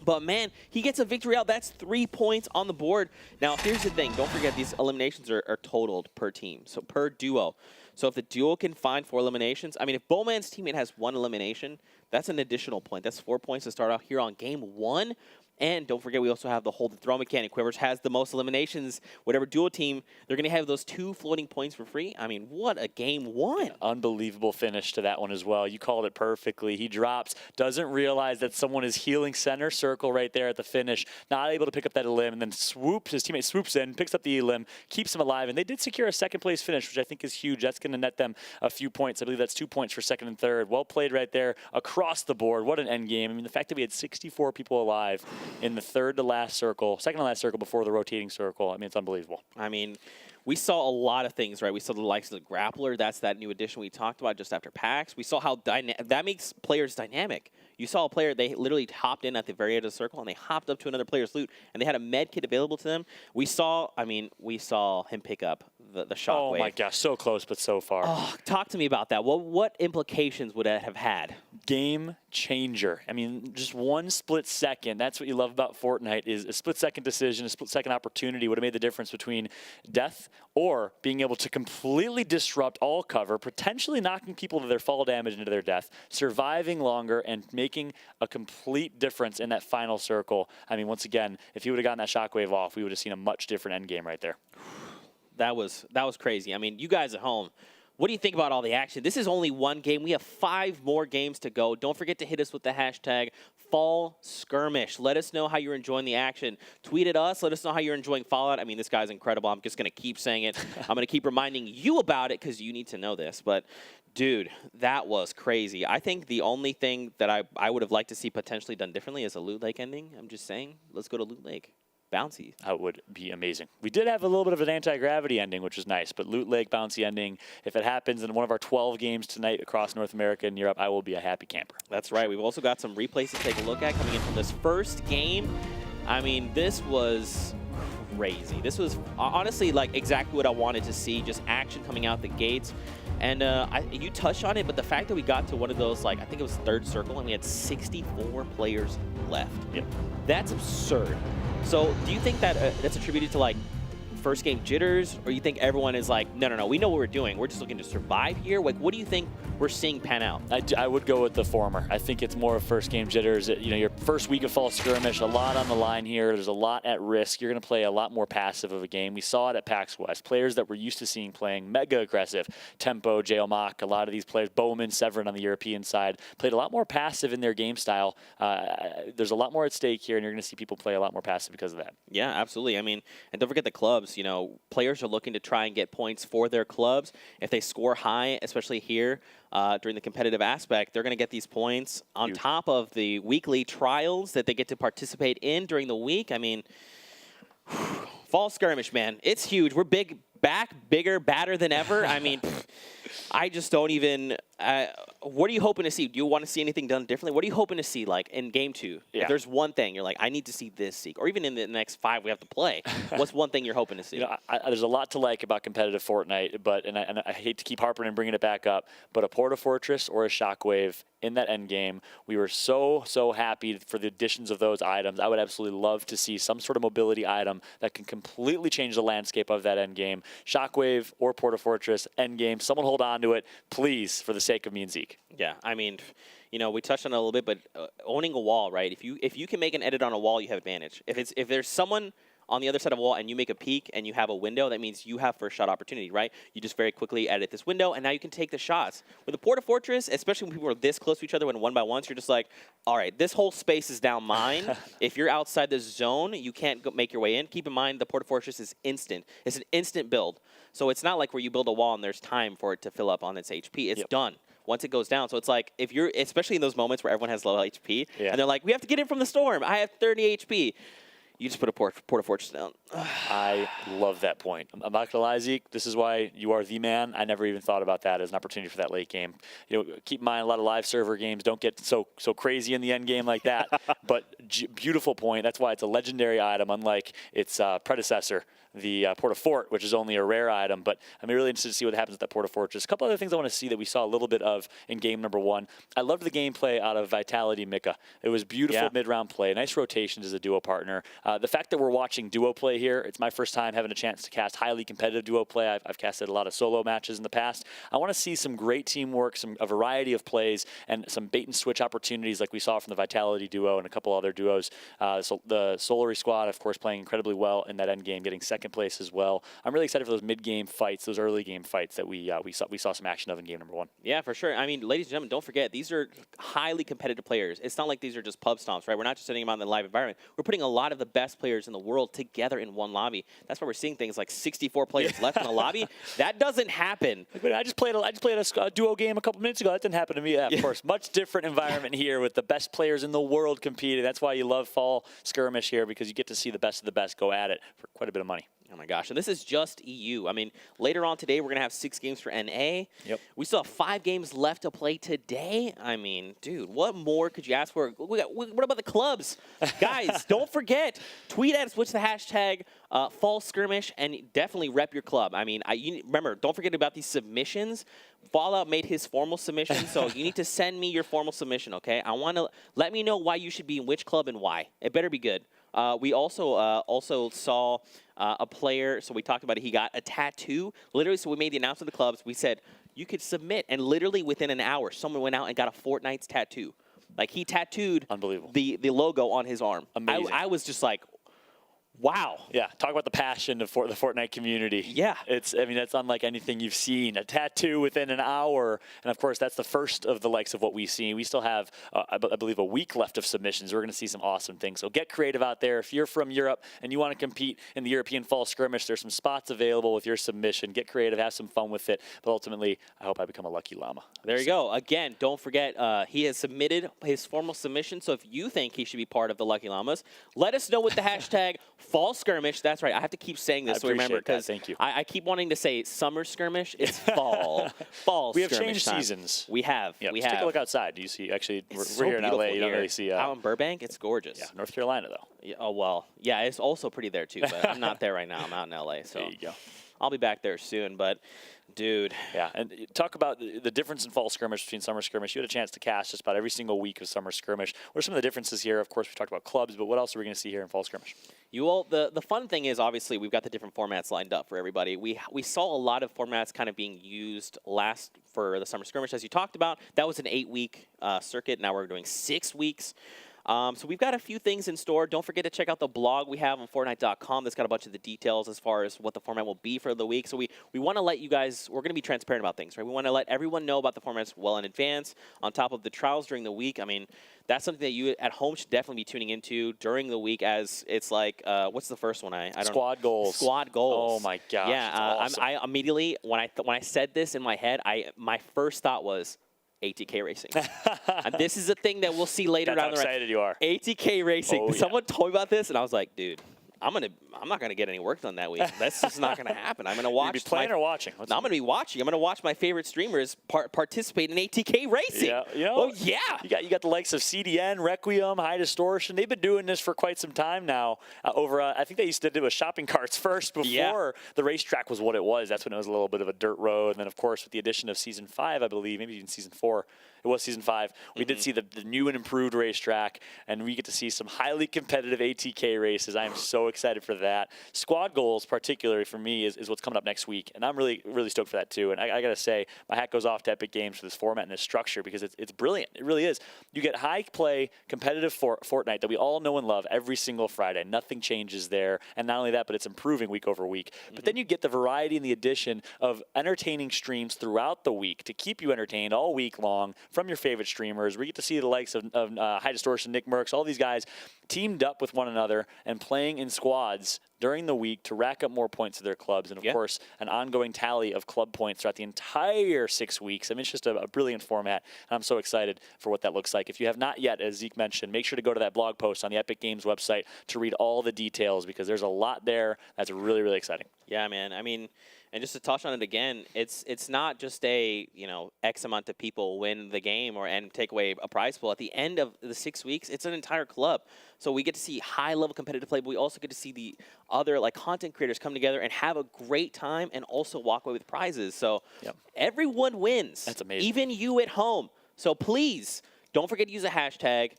But man, he gets a victory out. That's 3 points on the board. Now, here's the thing. Don't forget, these eliminations are totaled per team, so per duo. So if the duo can find 4 eliminations, I mean, if Bowman's teammate has 1 elimination, that's an additional point. That's 4 points to start out here on game 1. And don't forget, we also have the hold the throw mechanic. Whoever has the most eliminations, whatever duo team, they're going to have those 2 floating points for free. I mean, what a game 1. Unbelievable finish to that one as well. You called it perfectly. He drops, doesn't realize that someone is healing center circle right there at the finish, not able to pick up that elim, and then swoops, his teammate swoops in, picks up the elim, keeps him alive, and they did secure a 2nd place finish, which I think is huge. That's going to net them a few points. I believe that's 2 points for 2nd and 3rd. Well played right there across the board. What an end game. I mean, the fact that we had 64 people alive in the 3rd to last circle, 2nd to last circle before the rotating circle. I mean, it's unbelievable. I mean, we saw a lot of things, right? We saw the likes of the grappler. That's that new addition we talked about just after PAX. We saw how that makes players dynamic. You saw a player, they literally hopped in at the very edge of the circle, and they hopped up to another player's loot, and they had a med kit available to them. We saw him pick up the shockwave. Oh my gosh, so close, but so far. Oh, talk to me about that. What implications would that have had? Game changer. I mean, just 1 split second. That's what you love about Fortnite, is a split-second decision, a split-second opportunity would have made the difference between death or being able to completely disrupt all cover, potentially knocking people to their fall damage into their death, surviving longer, and making a complete difference in that final circle. I mean, once again, if he would have gotten that shockwave off, we would have seen a much different end game right there. That was crazy. I mean, you guys at home, what do you think about all the action? This is only 1 game. We have 5 more games to go. Don't forget to hit us with the hashtag #FallSkirmish. Let us know how you're enjoying the action. Tweet at us. Let us know how you're enjoying Fallout. I mean, this guy's incredible. I'm just going to keep saying it. I'm going to keep reminding you about it because you need to know this. But, dude, that was crazy. I think the only thing that I would have liked to see potentially done differently is a Loot Lake ending. I'm just saying, let's go to Loot Lake. Bouncy. That would be amazing. We did have a little bit of an anti-gravity ending, which was nice, but Loot Lake bouncy ending, if it happens in one of our 12 games tonight across North America and Europe, I will be a happy camper. That's right. We've also got some replays to take a look at coming in from this first game. I mean, this was crazy. This was honestly like exactly what I wanted to see, just action coming out the gates. And you touched on it, but the fact that we got to one of those, like, I think it was 3rd circle, and we had 64 players left. Yep. That's absurd. So do you think that that's attributed to, like, first game jitters, or you think everyone is like, no, we know what we're doing. We're just looking to survive here? Like, what do you think we're seeing pan out? I would go with the former. I think it's more of first game jitters. You know, your first week of fall skirmish, a lot on the line here. There's a lot at risk. You're going to play a lot more passive of a game. We saw it at PAX West. Players that we're used to seeing playing mega aggressive. Tempo, JL Mock, a lot of these players, Bowman, Severin on the European side, played a lot more passive in their game style. There's a lot more at stake here, and you're going to see people play a lot more passive because of that. Yeah, absolutely. I mean, and don't forget the clubs. You know, players are looking to try and get points for their clubs. If they score high, especially here during the competitive aspect, they're going to get these points on top of the weekly trials that they get to participate in during the week. I mean, fall skirmish, man, it's huge. We're back, bigger, badder than ever. I mean, I just don't even. What are you hoping to see? Do you want to see anything done differently? What are you hoping to see, like, in Game 2? Yeah. If there's one thing, you're like, I need to see this, Seek. Or even in the next 5 we have to play. What's one thing you're hoping to see? You know, there's a lot to like about competitive Fortnite, but and I hate to keep harping and bringing it back up, but a Porta Fortress or a Shockwave in that end game, we were so happy for the additions of those items. I would absolutely love to see some sort of mobility item that can completely change the landscape of that end game. Shockwave or Porta Fortress end game. Someone hold on to it, please, for the sake of me and Zeke. Yeah, I mean, we touched on it a little bit, but owning a wall, right? If you can make an edit on a wall, you have advantage. If there's someone on the other side of a wall and you make a peek and you have a window, that means you have first shot opportunity, right? You just very quickly edit this window, and now you can take the shots. With a Porta Fortress, especially when people are this close to each other when one by ones, you're just like, all right, this whole space is now mine. If you're outside this zone, you can't make your way in. Keep in mind, the Porta Fortress is instant. It's an instant build. So it's not like where you build a wall and there's time for it to fill up on its HP. It's done once it goes down. So it's like, if you're, especially in those moments where everyone has low HP, and they're like, we have to get in from the storm. I have 30 HP. You just put a Porta Fortress down. I love that point. I'm not gonna lie, Zeke. This is why you are the man. I never even thought about that as an opportunity for that late game. Keep in mind, a lot of live server games don't get so crazy in the end game like that. But beautiful point. That's why it's a legendary item, unlike its predecessor, the Porta Fort, which is only a rare item. But I'm really interested to see what happens with that Porta Fortress. A couple other things I want to see that we saw a little bit of in game number 1. I loved the gameplay out of Vitality Mika. It was beautiful mid-round play, nice rotations as a duo partner. The fact that we're watching duo play here, it's my first time having a chance to cast highly competitive duo play. I've casted a lot of solo matches in the past. I want to see some great teamwork, a variety of plays, and some bait and switch opportunities like we saw from the Vitality duo and a couple other duos. So the Solary squad, of course, playing incredibly well in that end game, getting second place as well. I'm really excited for those mid-game fights, those early game fights that we saw some action of in game number 1. Yeah, for sure. I mean, ladies and gentlemen, don't forget, these are highly competitive players. It's not like these are just pub stomps, right? We're not just sitting them out in the live environment. We're putting a lot of the best players in the world together in one lobby. That's why we're seeing things like 64 players left in the lobby. That doesn't happen. I just played a duo game a couple minutes ago. That didn't happen to me. Yeah, of course. Much different environment here with the best players in the world competing. That's why you love Fall Skirmish here, because you get to see the best of the best go at it for quite a bit of money. Oh my gosh, and this is just EU. I mean, later on today, we're going to have 6 games for NA. Yep. We still have 5 games left to play today. I mean, dude, what more could you ask for? What about the clubs? Guys, don't forget, tweet at us, what's the hashtag, Fall Skirmish, and definitely rep your club. I mean, remember, don't forget about these submissions. Fallout made his formal submission, so you need to send me your formal submission, okay? I want to let me know why you should be in which club and why. It better be good. We also saw a player, so we talked about it, he got a tattoo. Literally, so we made the announcement to the clubs. We said, you could submit, and literally within an hour, someone went out and got a Fortnite's tattoo. Like, he tattooed Unbelievable. the logo on his arm. Amazing. I was just like, wow. Yeah, talk about the passion of the Fortnite community. Yeah. That's unlike anything you've seen. A tattoo within an hour, and of course, that's the first of the likes of what we've seen. We still have, I believe, a week left of submissions. We're going to see some awesome things. So get creative out there. If you're from Europe and you want to compete in the European Fall Skirmish, there's some spots available with your submission. Get creative, have some fun with it. But ultimately, I hope I become a lucky llama. There you go. Again, don't forget, he has submitted his formal submission. So if you think he should be part of the Lucky Llamas, let us know with the hashtag Fall Skirmish. That's right. I have to keep saying this, so remember, because I keep wanting to say Summer Skirmish. It's fall. Fall we have skirmish changed time. Seasons. We have. Yep. We Just have. take a look outside. Do you see? Actually, we're so here in LA. You don't here. really see. Out in Burbank, it's gorgeous. Yeah, North Carolina though. Yeah, oh well. Yeah, it's also pretty there too. But I'm not there right now. I'm out in LA. So there you go. I'll be back there soon. But dude. Yeah, and talk about the difference in Fall Skirmish between Summer Skirmish. You had a chance to cast just about every single week of Summer Skirmish. What are some of the differences here? Of course, we talked about clubs, but what else are we going to see here in Fall Skirmish? The fun thing is, obviously, we've got the different formats lined up for everybody. We saw a lot of formats kind of being used last for the Summer Skirmish, as you talked about. That was an 8-week circuit. Now we're doing 6 weeks. So we've got a few things in store. Don't forget to check out the blog we have on Fortnite.com. That's got a bunch of the details as far as what the format will be for the week. So we want to let you guys, we're going to be transparent about things, right? We want to let everyone know about the formats well in advance. On top of the trials during the week, I mean, that's something that you at home should definitely be tuning into during the week, as it's like, what's the first one? I don't Squad goals. Squad goals. Oh my gosh. Yeah, awesome. I immediately, when I said this in my head, my first thought was, ATK racing. And this is a thing that we'll see later down the road. That's how excited you are. ATK racing. Oh, Someone told me about this, and I was like, dude, I'm not gonna get any work done that week. That's just not gonna happen. I'm gonna watch. You be playing or watching? No, I'm gonna be watching. I'm gonna watch my favorite streamers participate in ATK racing. Yeah, oh yeah. You got the likes of CDN, Requiem, High Distortion. They've been doing this for quite some time now. I think they used to do a shopping carts first before the racetrack was what it was. That's when it was a little bit of a dirt road. And then of course with the addition of season 5, I believe, maybe even season 4. It was season 5. We did see the new and improved racetrack, and we get to see some highly competitive ATK races. I am so excited for that. Squad goals, particularly for me, is what's coming up next week, and I'm really, really stoked for that too. And I got to say, my hat goes off to Epic Games for this format and this structure because it's brilliant. It really is. You get high play, competitive Fortnite that we all know and love every single Friday. Nothing changes there. And not only that, but it's improving week over week. But then you get the variety and the addition of entertaining streams throughout the week to keep you entertained all week long from your favorite streamers. We get to see the likes of High Distortion, Nick Merckx, all these guys teamed up with one another and playing in squads during the week to rack up more points to their clubs. And, of course, an ongoing tally of club points throughout the entire 6 weeks. I mean, it's just a brilliant format, and I'm so excited for what that looks like. If you have not yet, as Zeke mentioned, make sure to go to that blog post on the Epic Games website to read all the details because there's a lot there that's really, really exciting. Yeah, man. I mean, and just to touch on it again, it's not just a, X amount of people win the game and take away a prize pool. At the end of the 6 weeks, it's an entire club. So we get to see high-level competitive play, but we also get to see the other content creators come together and have a great time and also walk away with prizes. So everyone wins. That's amazing. Even you at home. So please, don't forget to use a hashtag.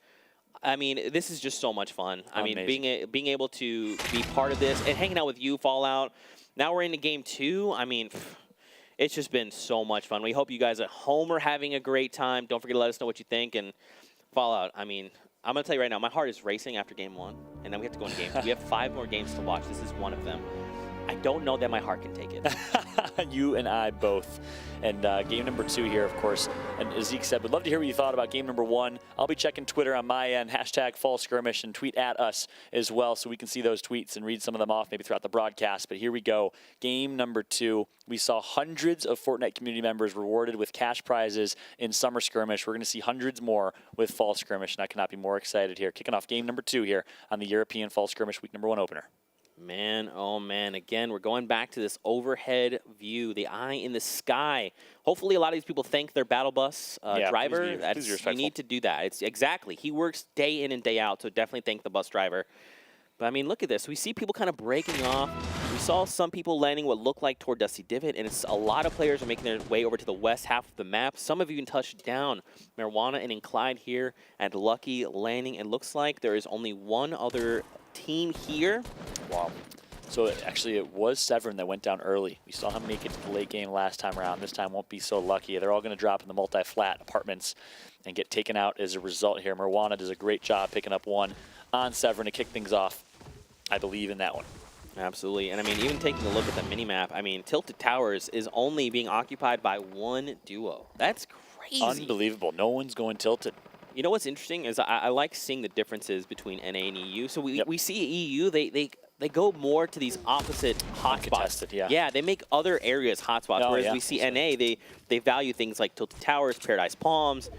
I mean, this is just so much fun. Amazing. I mean, being able to be part of this and hanging out with you, Fallout. Now we're into game 2. I mean, it's just been so much fun. We hope you guys at home are having a great time. Don't forget to let us know what you think. And Fallout, I mean, I'm going to tell you right now, my heart is racing after game 1. And then we have to go into game 2. We have 5 more games to watch. This is one of them. I don't know that my heart can take it. You and I both. And game number 2 here, of course. And as Zeke said, we'd love to hear what you thought about game number 1. I'll be checking Twitter on my end, hashtag fallskirmish, and tweet at us as well so we can see those tweets and read some of them off maybe throughout the broadcast. But here we go. Game number 2. We saw hundreds of Fortnite community members rewarded with cash prizes in Summer Skirmish. We're going to see hundreds more with Fall Skirmish, and I cannot be more excited here. Kicking off game number 2 here on the European Fall Skirmish week number 1 opener. Man, oh man, again, we're going back to this overhead view, the eye in the sky. Hopefully a lot of these people thank their battle bus driver. You need to do that. It's exactly. He works day in and day out, so definitely thank the bus driver. But I mean, look at this. We see people kind of breaking off. We saw some people landing what looked like toward Dusty Divot, and it's a lot of players are making their way over to the west half of the map. Some have even touched down. Marijuana and Incline here at Lucky landing. It looks like there is only one other team here. Wow. So it was Severn that went down early. We saw him make it to the late game last time around. This time won't be so lucky. They're all going to drop in the multi-flat apartments and get taken out as a result here. Marijuana does a great job picking up one on Severn to kick things off. I believe in that one. Absolutely. And I mean, even taking a look at the minimap, I mean, Tilted Towers is only being occupied by one duo. That's crazy. Unbelievable. No one's going tilted. You know what's interesting is I like seeing the differences between NA and EU. So we see EU, they go more to these opposite hotspots. Yeah, they make other areas hotspots, whereas we see NA, they value things like Tilted Towers, Paradise Palms.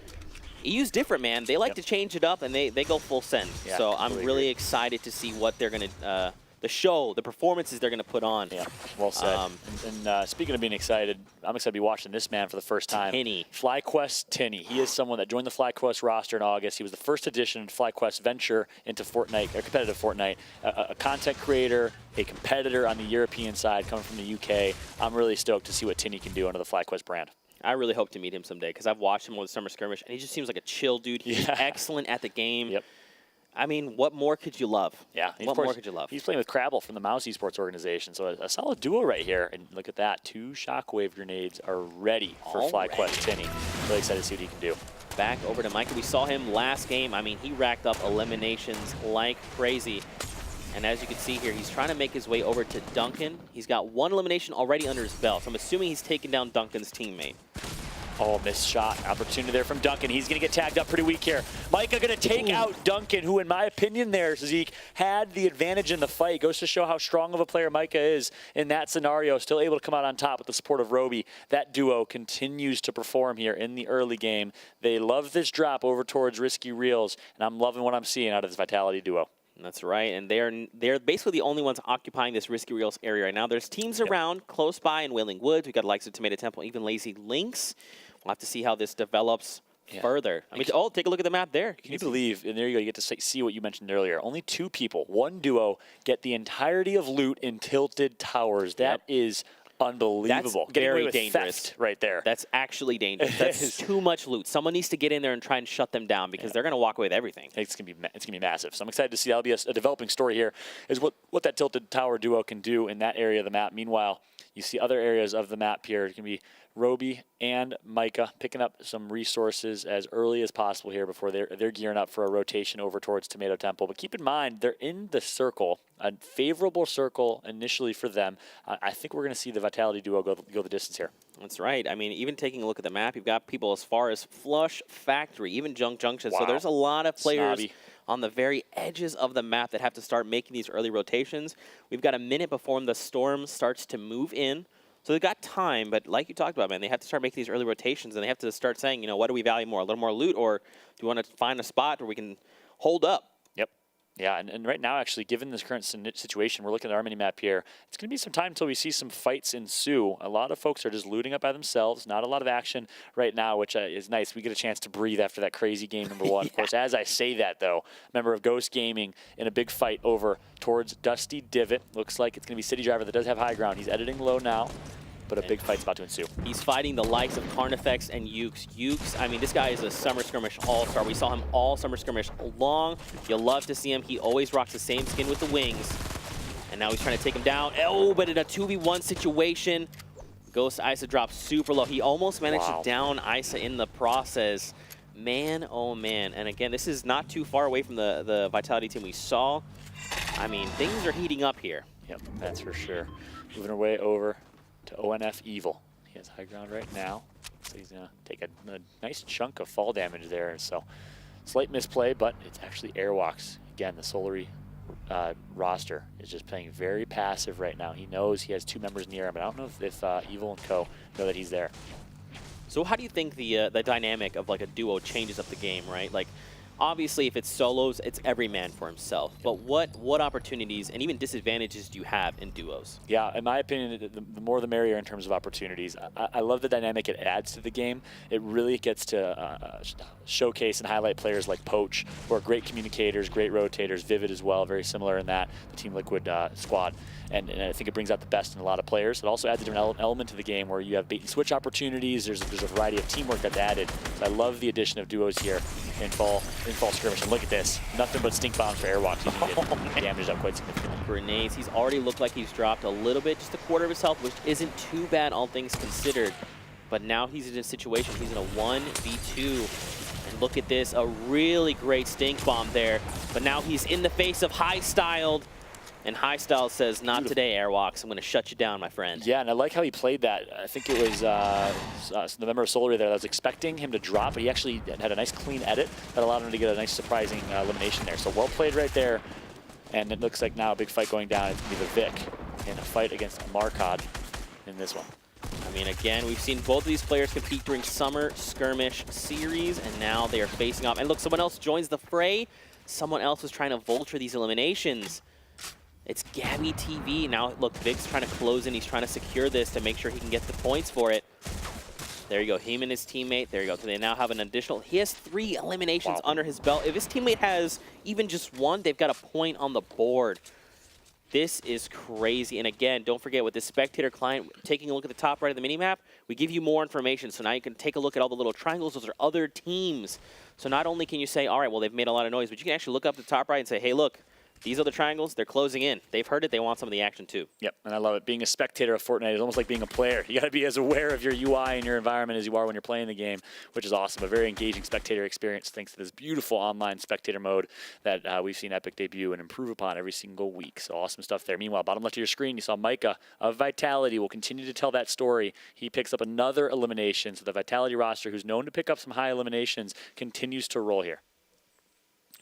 EU's different, man. They like to change it up, and they go full send. Yeah, so I'm really excited to see what they're going to the performances they're going to put on. Yeah, well said. And speaking of being excited, I'm excited to be watching this man for the first time. Tinny. FlyQuest Tinny. He is someone that joined the FlyQuest roster in August. He was the first addition to FlyQuest venture into Fortnite, or competitive Fortnite. A content creator, a competitor on the European side coming from the UK. I'm really stoked to see what Tinny can do under the FlyQuest brand. I really hope to meet him someday because I've watched him with Summer Skirmish, and he just seems like a chill dude. He's excellent at the game. Yep. I mean, what more could you love? Yeah. What more could you love? He's playing with Crabble from the Mouse Esports organization, so a solid duo right here. And look at that. 2 shockwave grenades are ready for FlyQuest Tinny. Really excited to see what he can do. Back over to Micah. We saw him last game. I mean, he racked up eliminations like crazy. And as you can see here, he's trying to make his way over to Duncan. He's got 1 elimination already under his belt. So I'm assuming he's taken down Duncan's teammate. Oh, missed shot. Opportunity there from Duncan. He's going to get tagged up pretty weak here. Micah going to take out Duncan, who, in my opinion there, Zeke, had the advantage in the fight. Goes to show how strong of a player Micah is in that scenario. Still able to come out on top with the support of Roby. That duo continues to perform here in the early game. They love this drop over towards Risky Reels, and I'm loving what I'm seeing out of this Vitality duo. That's right, and they're basically the only ones occupying this Risky Reels area right now. There's teams around close by in Wailing Woods. We've got the likes of Tomato Temple, even Lazy Lynx. We'll have to see how this develops further. I mean, take a look at the map there. Can you believe, and there you go, you get to see what you mentioned earlier. Only 2 people, 1 duo, get the entirety of loot in Tilted Towers. That is unbelievable. That's Getting away very with dangerous theft right there. That's actually dangerous. That's too much loot. Someone needs to get in there and try and shut them down because they're going to walk away with everything. It's gonna be massive. So I'm excited to see. That'll be a developing story here. Is what that tilted tower duo can do in that area of the map. Meanwhile, you see other areas of the map here. It can be Roby and Micah picking up some resources as early as possible here before they're gearing up for a rotation over towards Tomato Temple. But keep in mind, they're in the circle, a favorable circle initially for them. I think we're going to see the Vitality duo go the distance here. That's right. I mean, even taking a look at the map, you've got people as far as Flush Factory, even Junk Junction. Wow. So there's a lot of players Snobby. on the very edges of the map that have to start making these early rotations. We've got a minute before the storm starts to move in. So they've got time, but like you talked about, man, they have to start making these early rotations, and they have to start saying, you know, what do we value more, a little more loot, or do we want to find a spot where we can hold up? Yep. Yeah, and right now, actually, given this current situation, we're looking at our mini-map here, it's going to be some time until we see some fights ensue. A lot of folks are just looting up by themselves, not a lot of action right now, which is nice. We get a chance to breathe after that crazy game number one. Of course, as I say that, though, member of Ghost Gaming in a big fight over towards Dusty Divot. Looks like it's going to be City Driver that does have high ground. He's editing low now, but a big fight's about to ensue. He's fighting the likes of Carnifex and Ukes. Ukes, I mean, this guy is a Summer Skirmish all-star. We saw him all Summer Skirmish long. You'll love to see him. He always rocks the same skin with the wings. And now he's trying to take him down. Oh, but in a 2v1 situation, Ghost Isa drops super low. He almost managed to down Isa in the process. Man, oh man. And again, this is not too far away from the Vitality team we saw. I mean, things are heating up here. Yep, that's for sure. Moving our way over to ONF Evil. He has high ground right now, so he's going to take a nice chunk of fall damage there. So slight misplay, but it's actually Airwalks. Again, the Solary roster is just playing very passive right now. He knows he has two members near him, but I don't know if Evil and Co. know that he's there. So how do you think the dynamic of like a duo changes up the game, right? Like, obviously, if it's solos, it's every man for himself. But what opportunities and even disadvantages do you have in duos? Yeah, in my opinion, the more the merrier in terms of opportunities. I love the dynamic it adds to the game. It really gets to showcase and highlight players like Poach, who are great communicators, great rotators. Vivid as well, very similar in that, the Team Liquid squad. And I think it brings out the best in a lot of players. It also adds a different element to the game where you have bait and switch opportunities. There's a variety of teamwork that's added. So I love the addition of duos here in fall skirmish. And look at this, nothing but stink bombs for Airwalks. He's get damaged up quite significantly. Grenades. He's already looked like he's dropped a little bit, just a quarter of his health, which isn't too bad, all things considered. But now he's in a situation. He's in a 1v2. And look at this, a really great stink bomb there. But now he's in the face of High Styled. And High Style says, not today, Airwalks. I'm going to shut you down, my friend. Yeah, and I like how he played that. I think it was the member of Solary there that was expecting him to drop, but he actually had a nice clean edit that allowed him to get a nice surprising elimination there. So well played right there. And it looks like now a big fight going down. It's going to be the Vic in a fight against Marcod in this one. I mean, again, we've seen both of these players compete during Summer Skirmish series, and now they are facing off. And look, someone else joins the fray. Someone else was trying to vulture these eliminations. It's Gabby TV. Now, look, Vic's trying to close in. He's trying to secure this to make sure he can get the points for it. There you go. Him and his teammate. There you go. So they now have an additional. He has 3 eliminations under his belt. If his teammate has even just 1, they've got a point on the board. This is crazy. And again, don't forget with this spectator client, taking a look at the top right of the minimap, we give you more information. So now you can take a look at all the little triangles. Those are other teams. So not only can you say, all right, well, they've made a lot of noise, but you can actually look up the top right and say, hey, look, these are the triangles. They're closing in. They've heard it. They want some of the action, too. Yep, and I love it. Being a spectator of Fortnite is almost like being a player. You got to be as aware of your UI and your environment as you are when you're playing the game, which is awesome. A very engaging spectator experience thanks to this beautiful online spectator mode that we've seen Epic debut and improve upon every single week. So awesome stuff there. Meanwhile, bottom left of your screen, you saw Micah of Vitality will continue to tell that story. He picks up another elimination. So the Vitality roster, who's known to pick up some high eliminations, continues to roll here.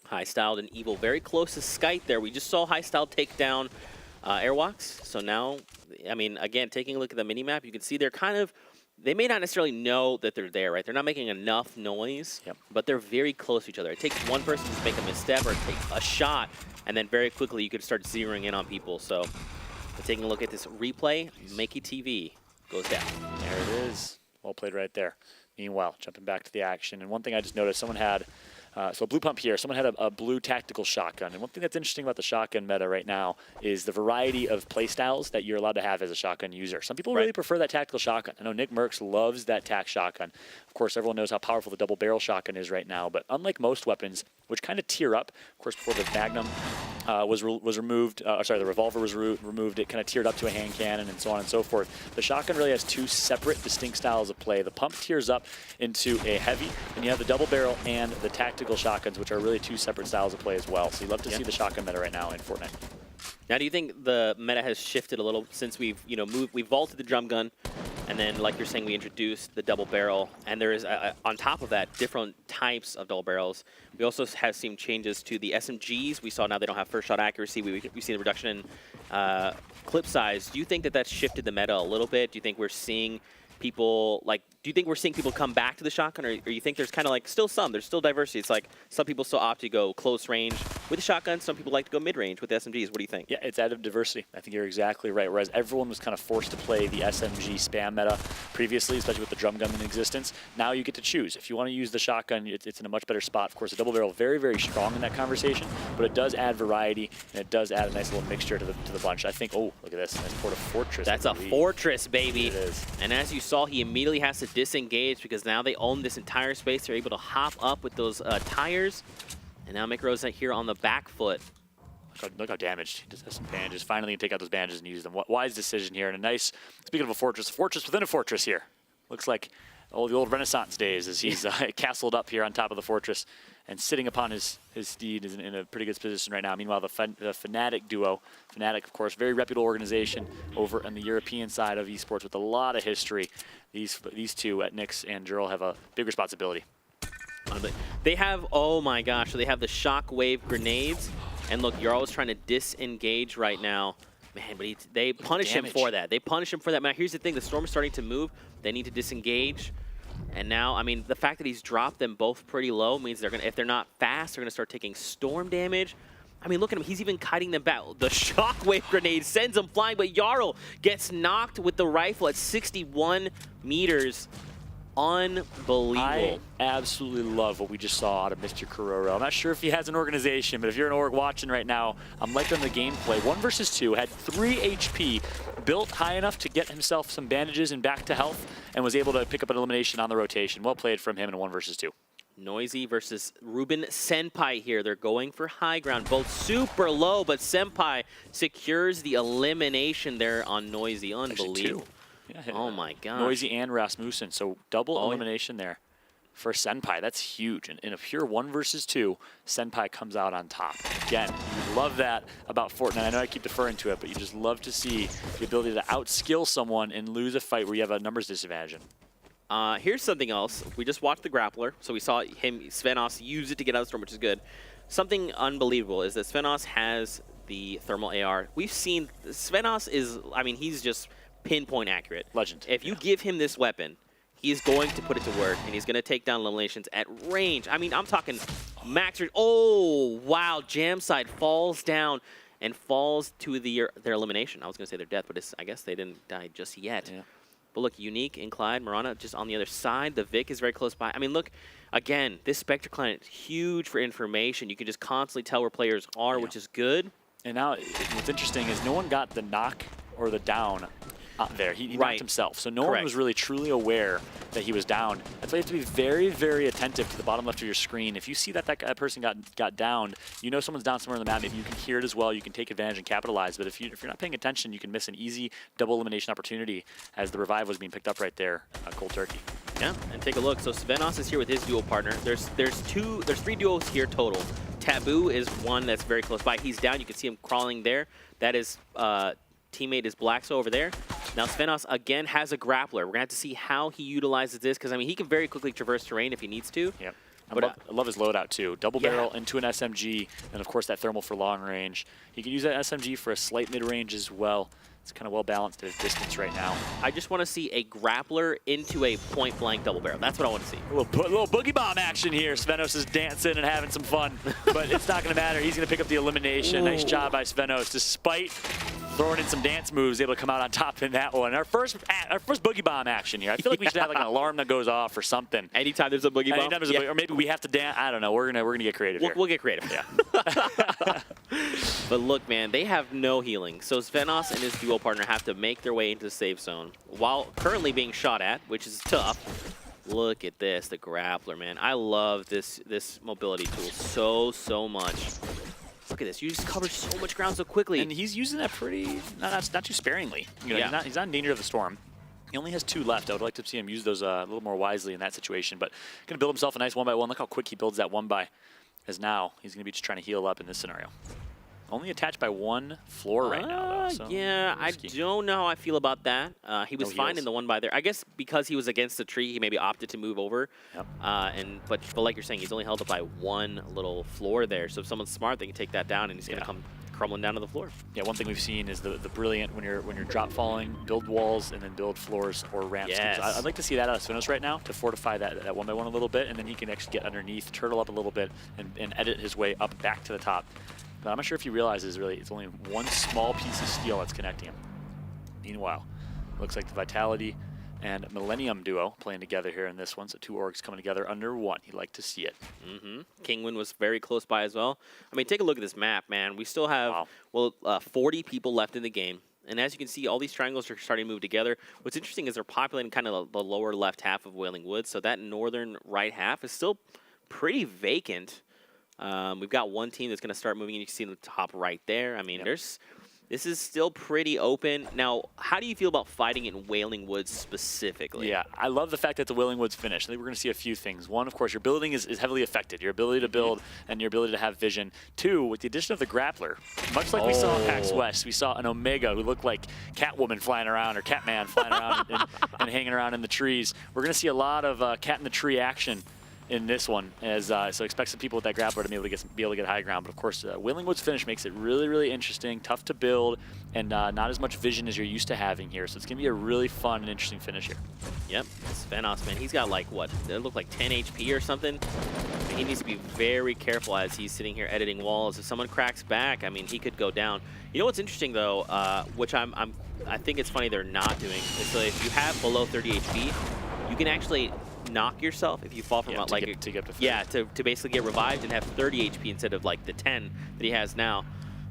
High Styled and Evil very close to Skype there. We just saw High Styled take down Airwalks. So now, I mean, again, taking a look at the minimap, you can see they're kind of, they may not necessarily know that they're there, right? They're not making enough noise, but they're very close to each other. It takes one person to make a misstep or take a shot, and then very quickly you could start zeroing in on people. So taking a look at this replay, Makey TV goes down. There it is. Well played right there. Meanwhile, jumping back to the action. And one thing I just noticed, someone had So a blue pump here. Someone had a blue tactical shotgun. And one thing that's interesting about the shotgun meta right now is the variety of playstyles that you're allowed to have as a shotgun user. Some people really prefer that tactical shotgun. I know Nick Merckx loves that tac shotgun. Of course, everyone knows how powerful the double barrel shotgun is right now. But unlike most weapons, which kind of tier up, of course, before the Magnum was removed, sorry, the revolver was removed, it kind of tiered up to a hand cannon and so on and so forth. The shotgun really has two separate, distinct styles of play. The pump tiers up into a heavy, and you have the double barrel and the tactical shotguns, which are really two separate styles of play as well. So you love to see the shotgun meta right now in Fortnite. Now, do you think the meta has shifted a little since we've we vaulted the drum gun, and then like you're saying, we introduced the double barrel, and there is on top of that different types of double barrels. We also have seen changes to the SMGs. We saw now they don't have first shot accuracy. We've seen a reduction in clip size. Do you think that that's shifted the meta a little bit? Do you think we're seeing people come back to the shotgun, or you think there's kind of like there's still diversity? It's like some people still opt to go close range with the shotgun, some people like to go mid range with the SMGs. What do you think? Yeah, it's added diversity. I think you're exactly right. Whereas everyone was kind of forced to play the SMG spam meta previously, especially with the drum gun in existence, now you get to choose. If you want to use the shotgun, it's in a much better spot. Of course, the double barrel very, very strong in that conversation, but it does add variety, and it does add a nice little mixture to the bunch. I think, oh, look at this, nice port of Fortress. That's a Fortress, baby. It is. And as you saw, he immediately has to disengage because now they own this entire space. They're able to hop up with those tires. And now Mikro's here on the back foot. Look how damaged. He just has some bandages. Finally, take out those bandages and use them. Wise decision here. And a nice, speaking of a fortress within a fortress here. Looks like the old Renaissance days as he's castled up here on top of the fortress and sitting upon his steed is in a pretty good position right now. Meanwhile, the Fnatic duo, Fnatic, of course, very reputable organization over on the European side of esports with a lot of history. These two at Nyx and Jurl have a big responsibility. They have, oh my gosh, so they have the shockwave grenades. And look, Jarl is trying to disengage right now. Man, but they punish him for that. They punish him for that. Now, here's the thing. The storm is starting to move. They need to disengage. And now, I mean, the fact that he's dropped them both pretty low means they're going to, if they're not fast, they're going to start taking storm damage. I mean, look at him. He's even kiting them back. The shockwave grenade sends him flying, but Jarl gets knocked with the rifle at 61 meters. Unbelievable. I absolutely love what we just saw out of Mr. Kuroro. I'm not sure if he has an organization, but if you're an org watching right now, I'm liking the gameplay. 1 versus 2, had 3 HP, built high enough to get himself some bandages and back to health, and was able to pick up an elimination on the rotation. Well played from him in a 1 versus 2. Noisy versus Ruben Senpai here. They're going for high ground, both super low, but Senpai secures the elimination there on Noisy. Unbelievable. Yeah, oh my gosh. Noisy and Rasmussen, so double elimination there for Senpai. That's huge. And in a pure 1 versus 2, Senpai comes out on top. Again, you love that about Fortnite. I know I keep deferring to it, but you just love to see the ability to outskill someone and lose a fight where you have a numbers disadvantage. Here's something else. We just watched the grappler, so we saw him, Svenos, use it to get out of the storm, which is good. Something unbelievable is that Svenos has the thermal AR. We've seen Svenos is, I mean, he's just pinpoint accurate. Legend. If you give him this weapon, he's going to put it to work, and he's going to take down eliminations at range. I mean, I'm talking max range. Oh, wow. Jam side falls down and falls to their elimination. I was going to say their death, but I guess they didn't die just yet. Yeah. But look, Unique and Clyde, Marana just on the other side. The Vic is very close by. I mean, look, again, this Spectre client is huge for information. You can just constantly tell where players are, which is good. And now what's interesting is no one got the knock or the down there. He knocked himself. So no one was really truly aware that he was down. That's why you have to be very, very attentive to the bottom left of your screen. If you see that that person got downed, you know someone's down somewhere on the map. Maybe you can hear it as well. You can take advantage and capitalize. But if you're not paying attention, you can miss an easy double elimination opportunity as the revive was being picked up right there, cold turkey. Yeah, and take a look. So Svenos is here with his duo partner. There's 3 duos here total. Taboo is one that's very close by. He's down. You can see him crawling there. That is teammate is Blackso over there. Now Svenos again has a grappler. We're gonna have to see how he utilizes this because I mean he can very quickly traverse terrain if he needs to. Yep. But I love his loadout too. Double barrel into an SMG, and of course that thermal for long range. He can use that SMG for a slight mid range as well. It's kind of well balanced at his distance right now. I just want to see a grappler into a point blank double barrel. That's what I want to see. A little boogie bomb action here. Svenos is dancing and having some fun, but it's not going to matter. He's going to pick up the elimination. Nice job by Svenos, despite throwing in some dance moves, able to come out on top in that one. Our first boogie bomb action here. I feel like we should have like an alarm that goes off or something. Anytime there's a boogie bomb. Anytime there's a boogie, or maybe we have to dance. I don't know. We're gonna get creative here. We'll get creative. Yeah. But look, man, they have no healing. So Svenos and his duo partner have to make their way into the safe zone while currently being shot at, which is tough. Look at this, the grappler, man. I love this mobility tool so much. Look at this. You just covered so much ground so quickly. And he's using that pretty, not too sparingly. You know, Yeah. he's not in danger of the storm. He only has 2 left. I would like to see him use those a little more wisely in that situation. But going to build himself a nice 1x1. Look how quick he builds that 1x. As now, he's going to be just trying to heal up in this scenario. Only attached by 1 floor right now, though. So yeah, I don't know how I feel about that. He was fine in the 1x there. I guess because he was against the tree, he maybe opted to move over. Yep. But like you're saying, he's only held up by 1 little floor there. So if someone's smart, they can take that down, and he's going to come crumbling down to the floor. Yeah, one thing we've seen is the brilliant when you're drop falling, build walls and then build floors or ramps. Yes. I'd like to see that out of Svenos right now to fortify that 1x1 a little bit, and then he can actually get underneath, turtle up a little bit, and edit his way up back to the top. But I'm not sure if he realizes really it's only 1 small piece of steel that's connecting him. Meanwhile, looks like the Vitality and Millennium duo playing together here in this one. So 2 orgs coming together under 1. He'd like to see it. Kingwin was very close by as well. I mean, take a look at this map, man. We still have 40 people left in the game. And as you can see, all these triangles are starting to move together. What's interesting is they're populating kind of the lower left half of Wailing Woods. So that northern right half is still pretty vacant. We've got one team that's going to start moving, and you can see in the top right there. I mean, this is still pretty open. Now, how do you feel about fighting in Wailing Woods specifically? Yeah, I love the fact that the Wailing Woods finish. I think we're going to see a few things. One, of course, your building is heavily affected. Your ability to build and your ability to have vision. 2, with the addition of the grappler, much like we saw in PAX West, we saw an Omega who looked like Catwoman flying around, or Catman flying around and hanging around in the trees. We're going to see a lot of cat in the tree action in this one, as so expect some people with that grappler to be able to get high ground. But of course, Wailing Woods finish makes it really interesting, tough to build, and not as much vision as you're used to having here. So it's gonna be a really fun and interesting finish here. Yep, Svenos, man, he's got like what? It looked like 10 HP or something. He needs to be very careful as he's sitting here editing walls. If someone cracks back, I mean, he could go down. You know what's interesting though, which I think it's funny they're not doing, is so if you have below 30 HP, you can actually knock yourself if you fall from to get to 30. Yeah, to basically get revived and have 30 HP instead of like the 10 that he has now.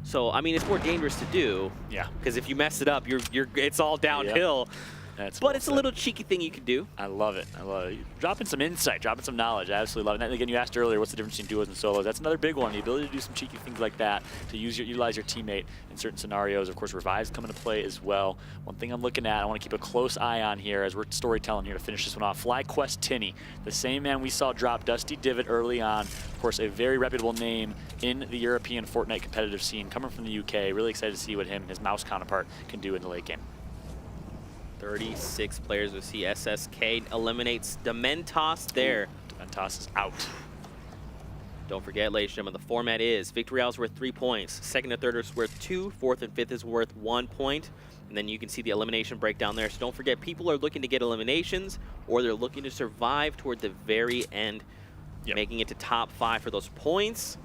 So I mean, it's more dangerous to do. Yeah. Because if you mess it up, it's all downhill. But it's a little cheeky thing you could do. I love it. I love it. Dropping some insight, dropping some knowledge. I absolutely love it. And again, you asked earlier, what's the difference between duos and solos? That's another big one. The ability to do some cheeky things like that, to utilize your teammate in certain scenarios. Of course, revives come into play as well. One thing I'm looking at, I want to keep a close eye on here as we're storytelling here to finish this one off. FlyQuest Tinney, the same man we saw drop Dusty Divot early on. Of course, a very reputable name in the European Fortnite competitive scene, coming from the UK. Really excited to see what him and his mouse counterpart can do in the late game. 36 players with SSK eliminates Dementos there. Dementos is out. Don't forget, ladies and gentlemen, the format is Victory Royale is worth 3 points, second and third is worth 2, fourth and fifth is worth 1 point, and then you can see the elimination breakdown there. So don't forget, people are looking to get eliminations, or they're looking to survive toward the very end, making it to top 5 for those points.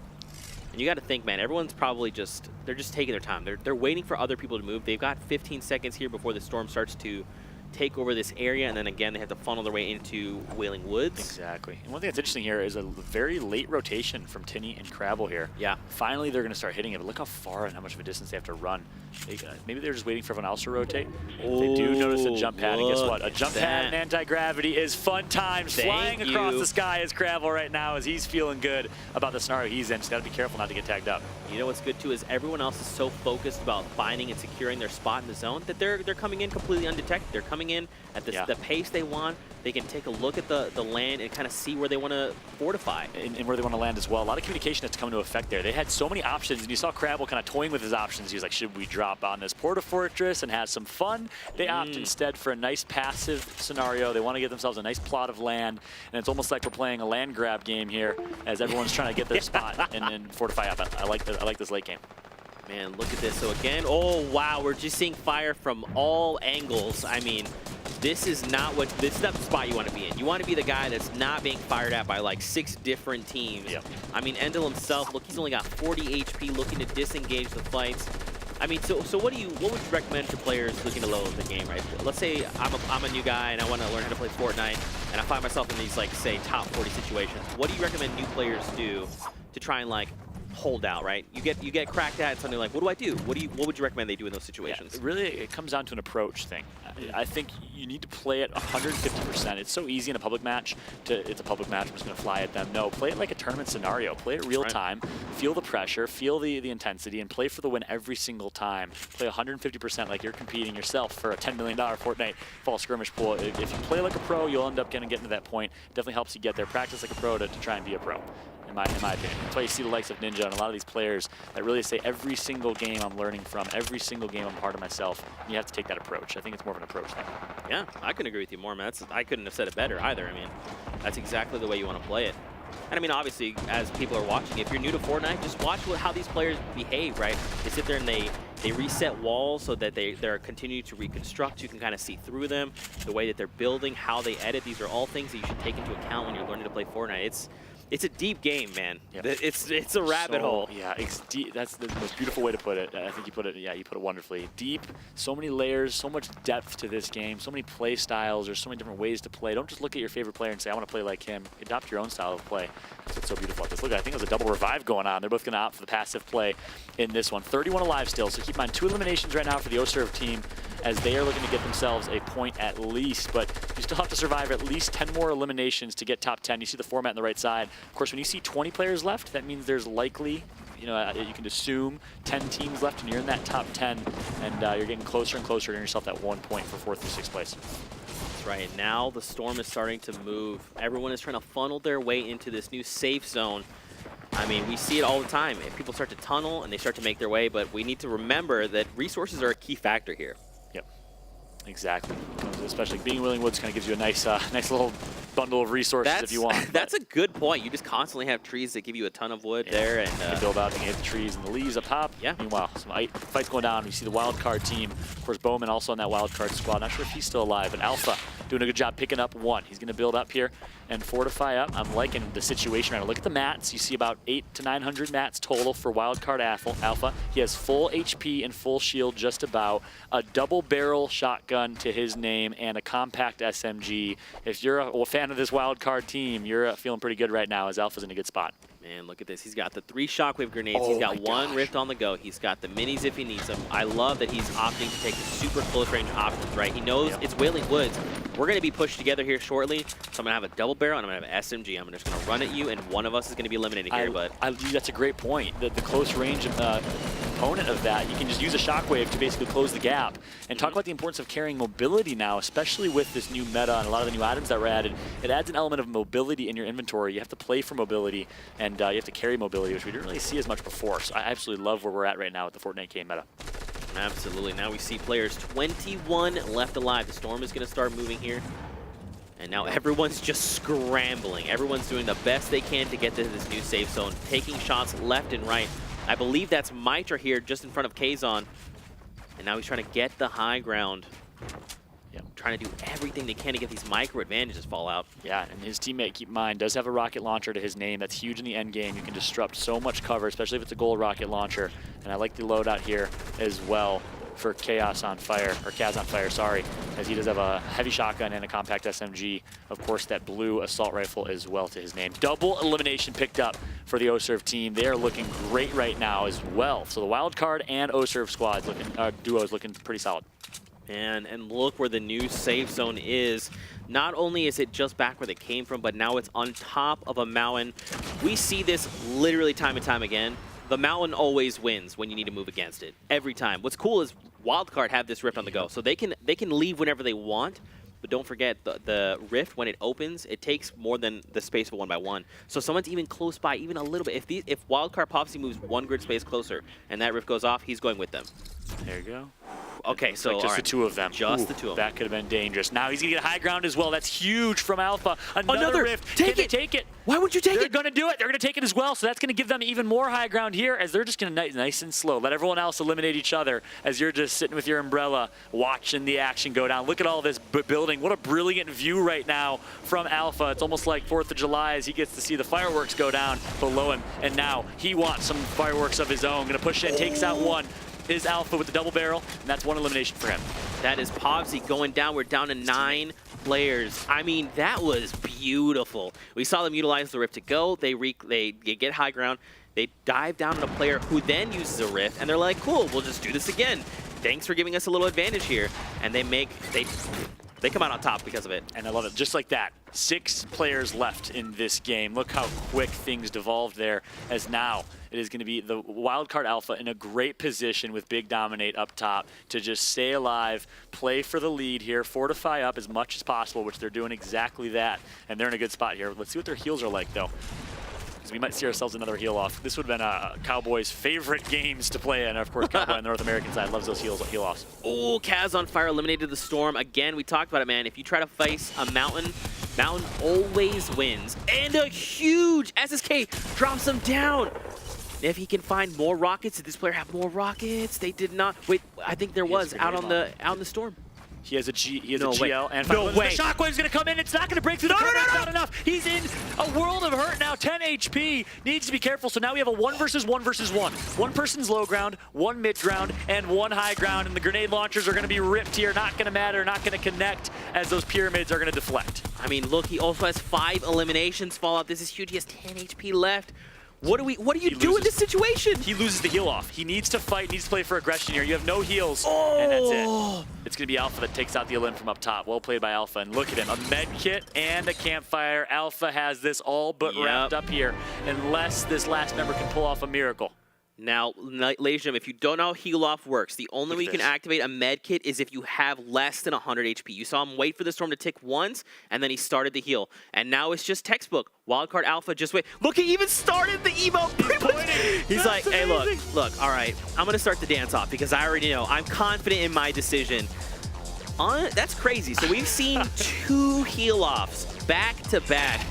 And you got to think, man, everyone's probably they're just taking their time. They're waiting for other people to move. They've got 15 seconds here before the storm starts to take over this area, and then again, they have to funnel their way into Wailing Woods. Exactly. And one thing that's interesting here is a very late rotation from Tinney and Crabble here. Yeah. Finally, they're going to start hitting it, but look how far and how much of a distance they have to run. Maybe they're just waiting for everyone else to rotate. They do notice a jump pad, and guess what? A jump pad and anti-gravity is fun times. Flying across the sky is Crabble right now as he's feeling good about the scenario he's in. Just got to be careful not to get tagged up. You know what's good, too, is everyone else is so focused about finding and securing their spot in the zone that they're coming in completely undetected. They're coming in at the pace they want. They can take a look at the land and kind of see where they want to fortify. And where they want to land as well. A lot of communication that's come into effect there. They had so many options, and you saw Crabble kind of toying with his options. He was like, should we drop on this Porta Fortress and have some fun? They opt instead for a nice passive scenario. They want to get themselves a nice plot of land, and it's almost like we're playing a land grab game here as everyone's trying to get their spot and fortify up. I like this late game. Man, look at this. So again, oh wow, we're just seeing fire from all angles. I mean, this is not the spot you want to be in. You want to be the guy that's not being fired at by like 6 different teams. Yep. I mean, Endel himself, look, he's only got 40 HP, looking to disengage the fights. I mean, so what would you recommend for players looking to level the game, right? Let's say I'm a new guy and I want to learn how to play Fortnite, and I find myself in these, like, say, top 40 situations. What do you recommend new players do to try and, like, hold out, right? You get cracked at and suddenly, like, what do I do? What would you recommend they do in those situations? Yeah, really, it comes down to an approach thing. I think you need to play it 150%. It's so easy in a public match it's a public match, I'm just going to fly at them. No, play it like a tournament scenario. Play it real time, feel the pressure, feel the intensity, and play for the win every single time. Play 150% like you're competing yourself for a $10 million Fortnite fall skirmish pool. If you play like a pro, you'll end up getting to that point. It definitely helps you get there. Practice like a pro to try and be a pro. In my opinion. That's why you see the likes of Ninja and a lot of these players that really say every single game I'm learning from, every single game I'm part of myself. And you have to take that approach. I think it's more of an approach thing. Yeah, I couldn't agree with you more, man. I couldn't have said it better either. I mean, that's exactly the way you want to play it. And I mean, obviously, as people are watching, if you're new to Fortnite, just watch how these players behave, right? They sit there and they reset walls so that they're continuing to reconstruct. You can kind of see through them, the way that they're building, how they edit. These are all things that you should take into account when you're learning to play Fortnite. It's a deep game, man. Yep. It's a rabbit hole. Yeah, it's deep. That's the most beautiful way to put it. I think you put it wonderfully. Deep, so many layers, so much depth to this game, so many play styles. There's so many different ways to play. Don't just look at your favorite player and say, I want to play like him. Adopt your own style of play. That's what's so beautiful about this. Look, I think there's a double revive going on. They're both going to opt for the passive play in this one. 31 alive still, so keep in mind 2 eliminations right now for the OSERV team as they are looking to get themselves a point at least, but you still have to survive at least 10 more eliminations to get top 10. You see the format on the right side. Of course, when you see 20 players left, that means there's likely, you can assume 10 teams left, and you're in that top 10, and you're getting closer and closer to yourself that 1 point for 4th through 6th place. That's right. Now the storm is starting to move. Everyone is trying to funnel their way into this new safe zone. I mean, we see it all the time. If people start to tunnel and they start to make their way, but we need to remember that resources are a key factor here. Yep. Exactly. Especially being Willing Woods kind of gives you a nice little bundle of resources if you want. That's a good point. You just constantly have trees that give you a ton of wood there. And you can build out and hit the trees and the leaves up top. Yeah. Meanwhile, some fights going down. You see the wild card team. Of course, Bowman also on that wild card squad. Not sure if he's still alive, but Alpha doing a good job picking up 1. He's going to build up here and fortify up. I'm liking the situation right now. Look at the mats. You see about 800 to 900 mats total for wild card Alpha. He has full HP and full shield just about. A double barrel shotgun to his name and a compact SMG. If you're a fan of this wild card team, you're feeling pretty good right now as Alpha's in a good spot. Man, look at this. He's got the 3 shockwave grenades. He's got 1 rift on the go. He's got the minis if he needs them. I love that he's opting to take the super close range options, right? He knows it's Wailing Woods. We're going to be pushed together here shortly. So I'm going to have a double barrel and I'm going to have an SMG. I'm just going to run at you and one of us is going to be eliminated here. That's a great point. The close range component of that, you can just use a shockwave to basically close the gap. And talk about the importance of carrying mobility now, especially with this new meta and a lot of the new items that were added. It adds an element of mobility in your inventory. You have to play for mobility and you have to carry mobility, which we didn't really see as much before. So I absolutely love where we're at right now with the Fortnite game meta. Absolutely. Now we see players 21 left alive. The storm is going to start moving here. And now everyone's just scrambling. Everyone's doing the best they can to get to this new safe zone, taking shots left and right. I believe that's Mitra here just in front of Kazon. And now he's trying to get the high ground. Trying to do everything they can to get these micro advantages Fallout. Yeah, and his teammate, keep in mind, does have a rocket launcher to his name. That's huge in the end game. You can disrupt so much cover, especially if it's a gold rocket launcher. And I like the loadout here as well for Kaz on Fire, sorry, as he does have a heavy shotgun and a compact SMG. Of course, that blue assault rifle as well to his name. Double elimination picked up for the OSERV team. They are looking great right now as well. So the wild card and OSERV squads duos looking pretty solid. And look where the new safe zone is. Not only is it just back where they came from, but now it's on top of a mountain. We see this literally time and time again. The mountain always wins when you need to move against it. Every time. What's cool is Wildcard have this rift on the go. So they can leave whenever they want. But don't forget, the rift, when it opens, it takes more than the space of 1x1. So someone's even close by, even a little bit. If Wildcard pops, he moves 1 grid space closer, and that rift goes off, he's going with them. There you go. Okay, so like just the 2 of them. Just the 2 of them. That could have been dangerous. Now he's going to get high ground as well. That's huge from Alpha. Another rift. Take it. Take it. Why would you take it? They're going to do it. They're going to take it as well. So that's going to give them even more high ground here as they're just going to nice and slow. Let everyone else eliminate each other as you're just sitting with your umbrella watching the action go down. Look at all this building. What a brilliant view right now from Alpha. It's almost like 4th of July as he gets to see the fireworks go down below him. And now he wants some fireworks of his own. Going to push in, takes out 1. is Alpha with the double barrel, and that's 1 elimination for him. That is Povsy going down. We're down to 9 players. I mean, that was beautiful. We saw them utilize the Rift to go. They get high ground. They dive down on a player who then uses a Rift, and they're like, cool, we'll just do this again. Thanks for giving us a little advantage here. And they come out on top because of it. And I love it. Just like that. 6 players left in this game. Look how quick things devolved there, as now it is going to be the Wildcard Alpha in a great position with Big Dominate up top to just stay alive, play for the lead here, fortify up as much as possible, which they're doing exactly that. And they're in a good spot here. Let's see what their heals are like, though, because we might see ourselves another heal off. This would have been Cowboys' favorite games to play in. Of course, Cowboy on the North American side loves those heal offs. Oh, Kaz on fire, eliminated the Storm. Again, we talked about it, man. If you try to face a Mountain, Mountain always wins. And a huge SSK drops him down. If he can find more rockets, did this player have more rockets? They did not. Wait, I think there was out on the Storm. He has a No way. GL, and No way. the Shockwave's going to come in. It's not going to break through the cover. It's not enough. He's in a world of hurt now. 10 HP. Needs to be careful. So now we have a 1 versus 1 versus 1. One person's low ground, 1 mid ground, and 1 high ground. And the grenade launchers are going to be ripped here. Not going to matter. Not going to connect as those pyramids are going to deflect. I mean, look, he also has 5 eliminations. Fallout. This is huge. He has 10 HP left. What do you do in this situation? He loses the heal off. He needs to fight, needs to play for aggression here. You have no heals, and that's it. It's going to be Alpha that takes out the elim from up top. Well played by Alpha, and look at him. A med kit and a campfire. Alpha has this all but wrapped up here, unless this last member can pull off a miracle. Now, ladies and gentlemen, if you don't know how heal off works, the only way you can activate a med kit is if you have less than 100 HP. You saw him wait for the Storm to tick once, and then he started the heal. And now it's just textbook. Wildcard Alpha, just wait. Look, he even started the emote. He's like, hey, look, all right, I'm going to start the dance off because I already know. I'm confident in my decision. That's crazy. So we've seen 2 heal offs back to back.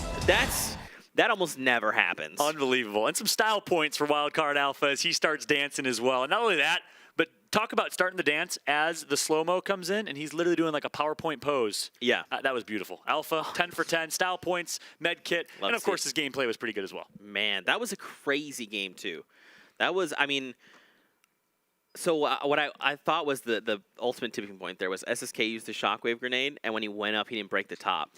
That almost never happens. Unbelievable. And some style points for Wildcard Alpha as he starts dancing as well. And not only that, but talk about starting the dance as the slow-mo comes in, and he's literally doing like a PowerPoint pose. Yeah. That was beautiful. Alpha, 10 for 10, style points, med kit, and of course his gameplay was pretty good as well. Man, that was a crazy game too. That was, I mean, so what I thought was the ultimate tipping point there was SSK used the shockwave grenade, and when he went up, he didn't break the top.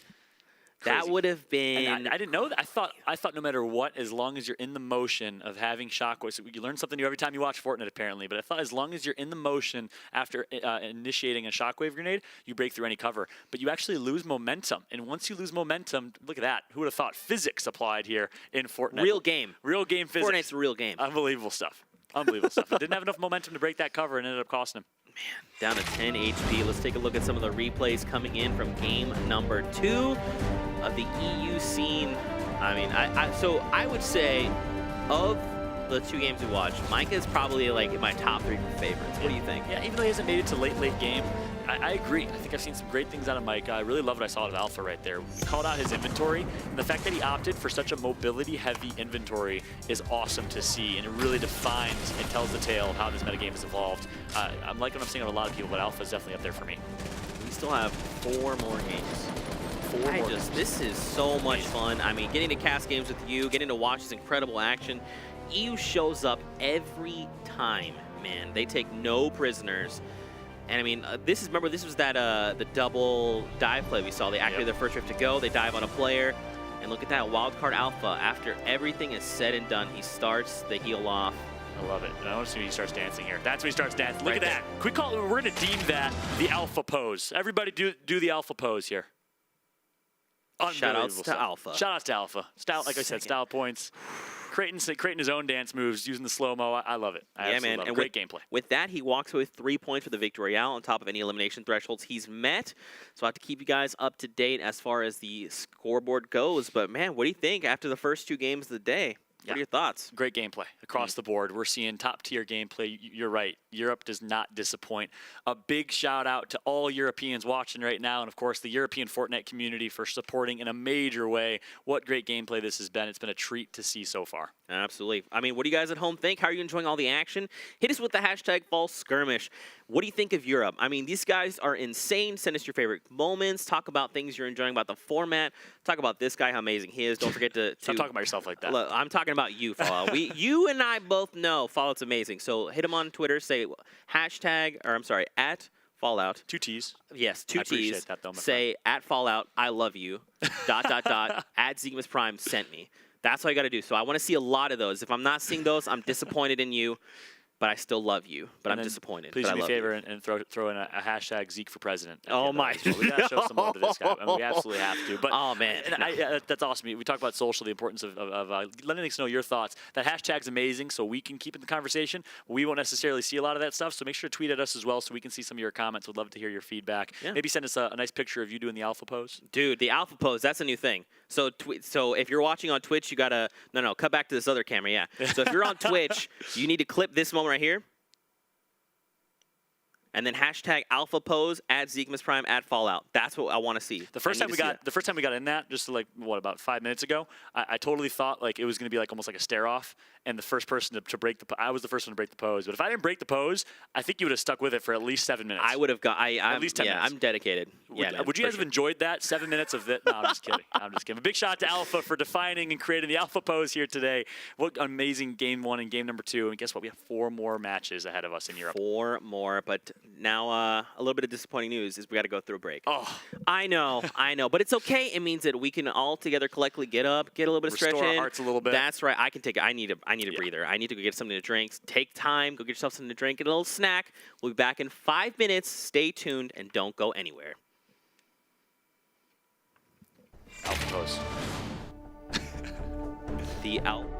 Crazy. That would have been. And I didn't know that. I thought no matter what, as long as you're in the motion of having shockwaves, you learn something new every time you watch Fortnite apparently. But I thought as long as you're in the motion after initiating a shockwave grenade, you break through any cover. But you actually lose momentum, and once you lose momentum, look at that. Who would have thought physics applied here in Fortnite? Real game physics. Fortnite's a real game. Unbelievable stuff. Unbelievable stuff. It didn't have enough momentum to break that cover and ended up costing him. Man, down to 10 HP. Let's take a look at some of the replays coming in from game number 2 of the EU scene. I mean, so I would say of the 2 games we watched, Micah is probably like in my top 3 favorites. What do you think? Yeah, even though he hasn't made it to late game, I agree. I think I've seen some great things out of Micah. I really love what I saw out of Alpha right there. We called out his inventory, and the fact that he opted for such a mobility-heavy inventory is awesome to see, and it really defines and tells the tale of how this metagame has evolved. I'm liking what I'm seeing of a lot of people, but Alpha is definitely up there for me. We still have 4 more games. This is so much fun. I mean, getting to cast games with you, getting to watch this incredible action. EU shows up every time, man. They take no prisoners. And I mean, this was that the double dive play we saw. They activated their first rift to go. They dive on a player, and look at that Wildcard Alpha. After everything is said and done, he starts the heal off. I love it. And I want to see when he starts dancing here. That's when he starts dancing. Look at that. We're going to deem that the Alpha pose. Everybody do the Alpha pose here. Shoutouts to Alpha. Shoutouts to Alpha. Like I said, style points. Creating his own dance moves, using the slow-mo. I love it. I absolutely love it. Great gameplay. With that, he walks away with 3 points for the Victory Royale on top of any elimination thresholds he's met. So I have to keep you guys up to date as far as the scoreboard goes. But, man, what do you think after the first 2 games of the day? What are your thoughts? Great gameplay across the board. We're seeing top-tier gameplay. You're right. Europe does not disappoint. A big shout-out to all Europeans watching right now, and, of course, the European Fortnite community for supporting in a major way. What great gameplay this has been. It's been a treat to see so far. Absolutely. I mean, what do you guys at home think? How are you enjoying all the action? Hit us with the hashtag fallskirmish. What do you think of Europe? I mean, these guys are insane. Send us your favorite moments. Talk about things you're enjoying about the format. Talk about this guy, how amazing he is. Don't forget to Stop talking about yourself like that. Look, I'm talking about you, Fallout. You and I both know Fallout's amazing. So hit him on Twitter. Say say hashtag, or I'm sorry, at Fallout. 2 T's. Yes, 2 I appreciate T's. that, though, my Say at Fallout, I love you. ... at Zemus Prime sent me. That's what I got to do. So I want to see a lot of those. If I'm not seeing those, I'm disappointed in you. But I still love you. But I'm disappointed. Please but do me I a love favor you. and throw in a hashtag Zeke for president. Oh, my. Well. We got to show some love to this guy. I mean, we absolutely have to. But, oh, man. That's awesome. We talk about social, the importance of letting us know your thoughts. That hashtag's amazing, so we can keep in the conversation. We won't necessarily see a lot of that stuff, so make sure to tweet at us as well so we can see some of your comments. We'd love to hear your feedback. Yeah. Maybe send us a nice picture of you doing the alpha pose. Dude, the alpha pose, that's a new thing. So if you're watching on Twitch, you got to – no, cut back to this other camera, yeah. So if you're on Twitch, you need to clip this moment right here. And then hashtag alpha pose at Zemus Prime at Fallout. That's what I want to see. The first time we got in that, just like about 5 minutes ago, I totally thought like it was going to be like almost like a stare off, and the first person to break I was the first one to break the pose. But if I didn't break the pose, I think you would have stuck with it for at least 7 minutes. I would have got at least 10 minutes. I'm dedicated. Would you guys have enjoyed that 7 minutes of it? No, I'm just kidding. I'm just kidding. A big shout out to Alpha for defining and creating the alpha pose here today. What amazing game 1 and game number 2. And guess what? We have 4 more matches ahead of us in Europe. 4 more, but now a little bit of disappointing news is we got to go through a break. Oh, I know, but it's okay. It means that we can all together collectively get up, get a little bit of stretch in. Restore our hearts a little bit. That's right. I can take it. I need a breather. I need to go get something to drink. Take time. Go get yourself something to drink. Get a little snack. We'll be back in 5 minutes. Stay tuned and don't go anywhere. Alpha pose. The alpha.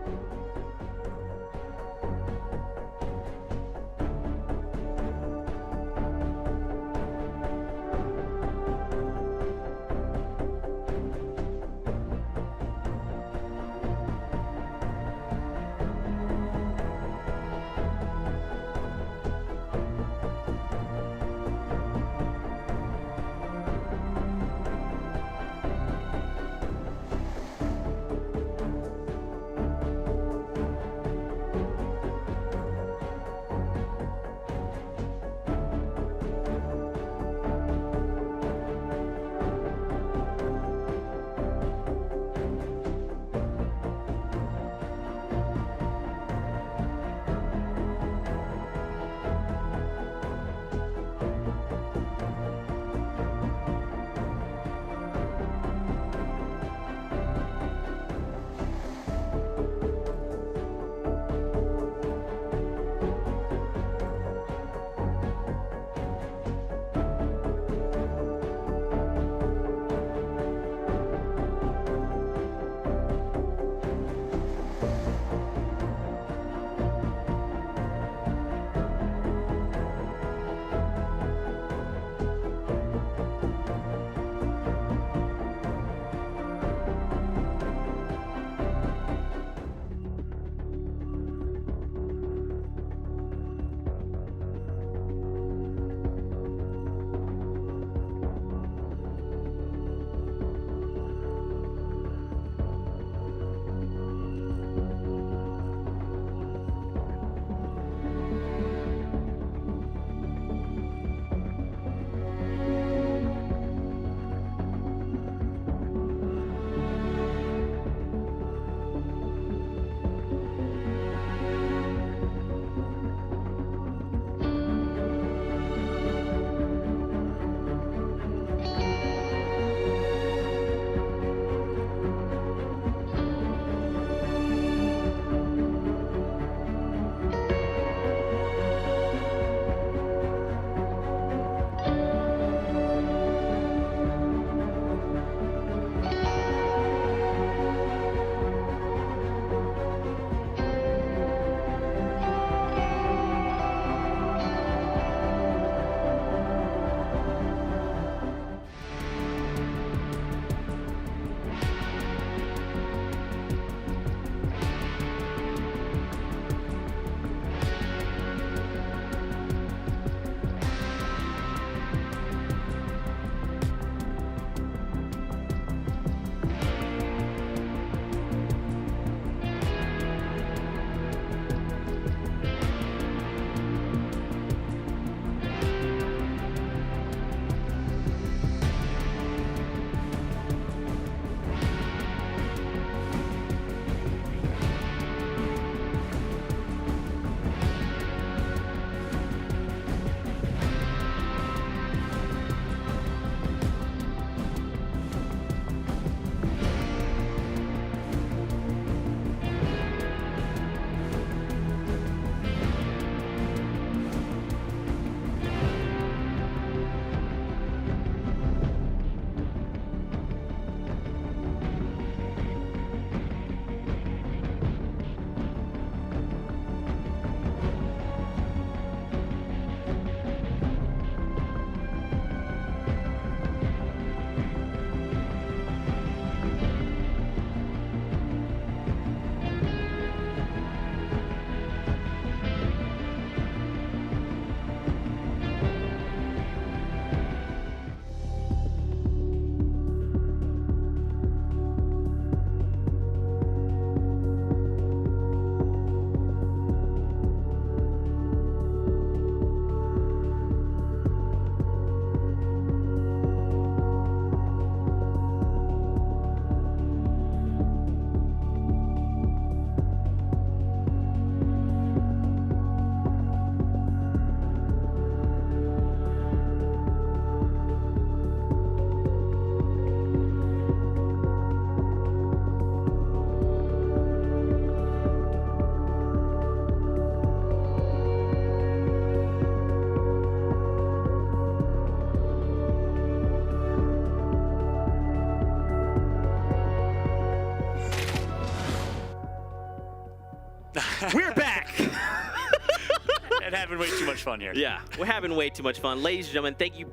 having way too much fun here. Yeah, we're having way too much fun. Ladies and gentlemen, thank you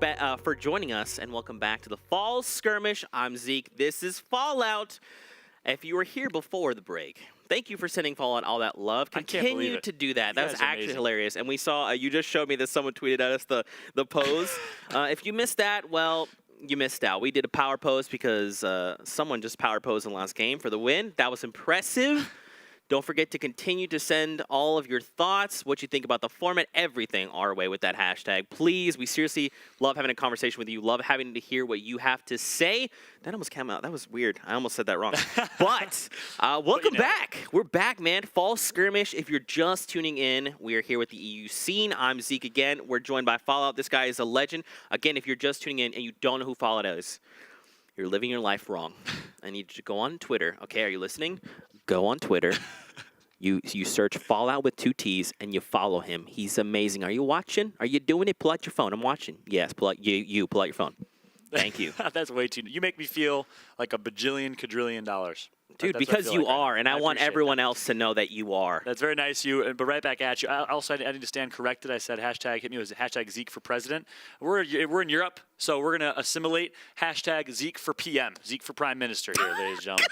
for joining us, and welcome back to the Fall Skirmish. I'm Zeke. This is Fallout. If you were here before the break, thank you for sending Fallout all that love. I can't believe Continue it. to do that. You That guys was are actually amazing. hilarious. And we saw, you just showed me that someone tweeted at us the pose. If you missed that, well, you missed out. We did a power pose because someone just power posed in the last game for the win. That was impressive. Don't forget to continue to send all of your thoughts, what you think about the format, everything our way with that hashtag. Please, we seriously love having a conversation with you, love having to hear what you have to say. That almost came out. That was weird. I almost said that wrong. But welcome back. We're back, man. Fall Skirmish. If you're just tuning in, we are here with the EU scene. I'm Zeke again. We're joined by Fallout. This guy is a legend. Again, if you're just tuning in and you don't know who Fallout is, you're living your life wrong. I need you to go on Twitter. Okay, are you listening? Go on Twitter. You search Fallout with 2 T's and you follow him. He's amazing. Are you watching? Are you doing it? Pull out your phone. I'm watching. Yes, pull out pull out your phone. Thank you. That's way too. You make me feel like a bajillion, quadrillion dollars. Dude, That's what I because feel you like right are, now. and I want appreciate everyone that. else to know that you are. That's very nice of you, but right back at you. I need to stand corrected. I said hashtag hit me. It was hashtag Zeke for president. We're in Europe, so we're going to assimilate hashtag Zeke for PM, Zeke for prime minister here, ladies and gentlemen.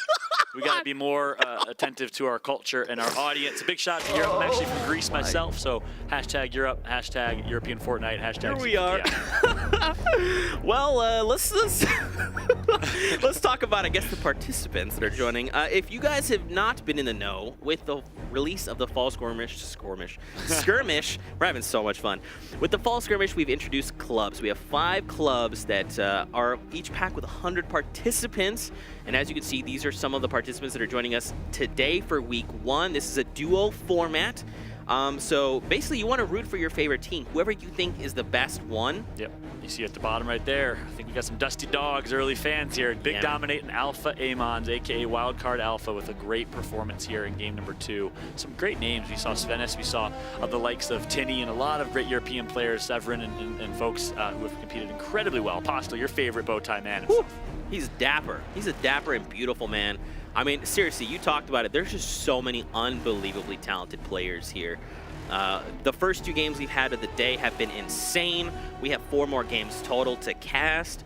We got to be more attentive to our culture and our audience. A big shout out to Europe. I'm actually from Greece myself, so hashtag Europe, hashtag European Fortnite, hashtag Here we Zeke are. PM. Well, let's talk about, I guess, the participants that are joining. If you guys have not been in the know with the release of the Fall Skirmish, we're having so much fun. With the Fall Skirmish, we've introduced clubs. We have 5 clubs that are each packed with 100 participants. And as you can see, these are some of the participants that are joining us today for week 1. This is a duo format. So basically, you want to root for your favorite team, whoever you think is the best one. Yep. You see at the bottom right there, I think we got some Dusty Dogs, early fans here. Big Yeah. dominating Alpha Amons, a.k.a. Wildcard Alpha, with a great performance here in game number 2. Some great names. We saw Svenis, we saw the likes of Tinny, and a lot of great European players, Severin, and folks who have competed incredibly well. Postel, your favorite bow tie man himself. He's dapper. He's a dapper and beautiful man. I mean, seriously, you talked about it. There's just so many unbelievably talented players here. The first 2 games we've had of the day have been insane. We have 4 more games total to cast.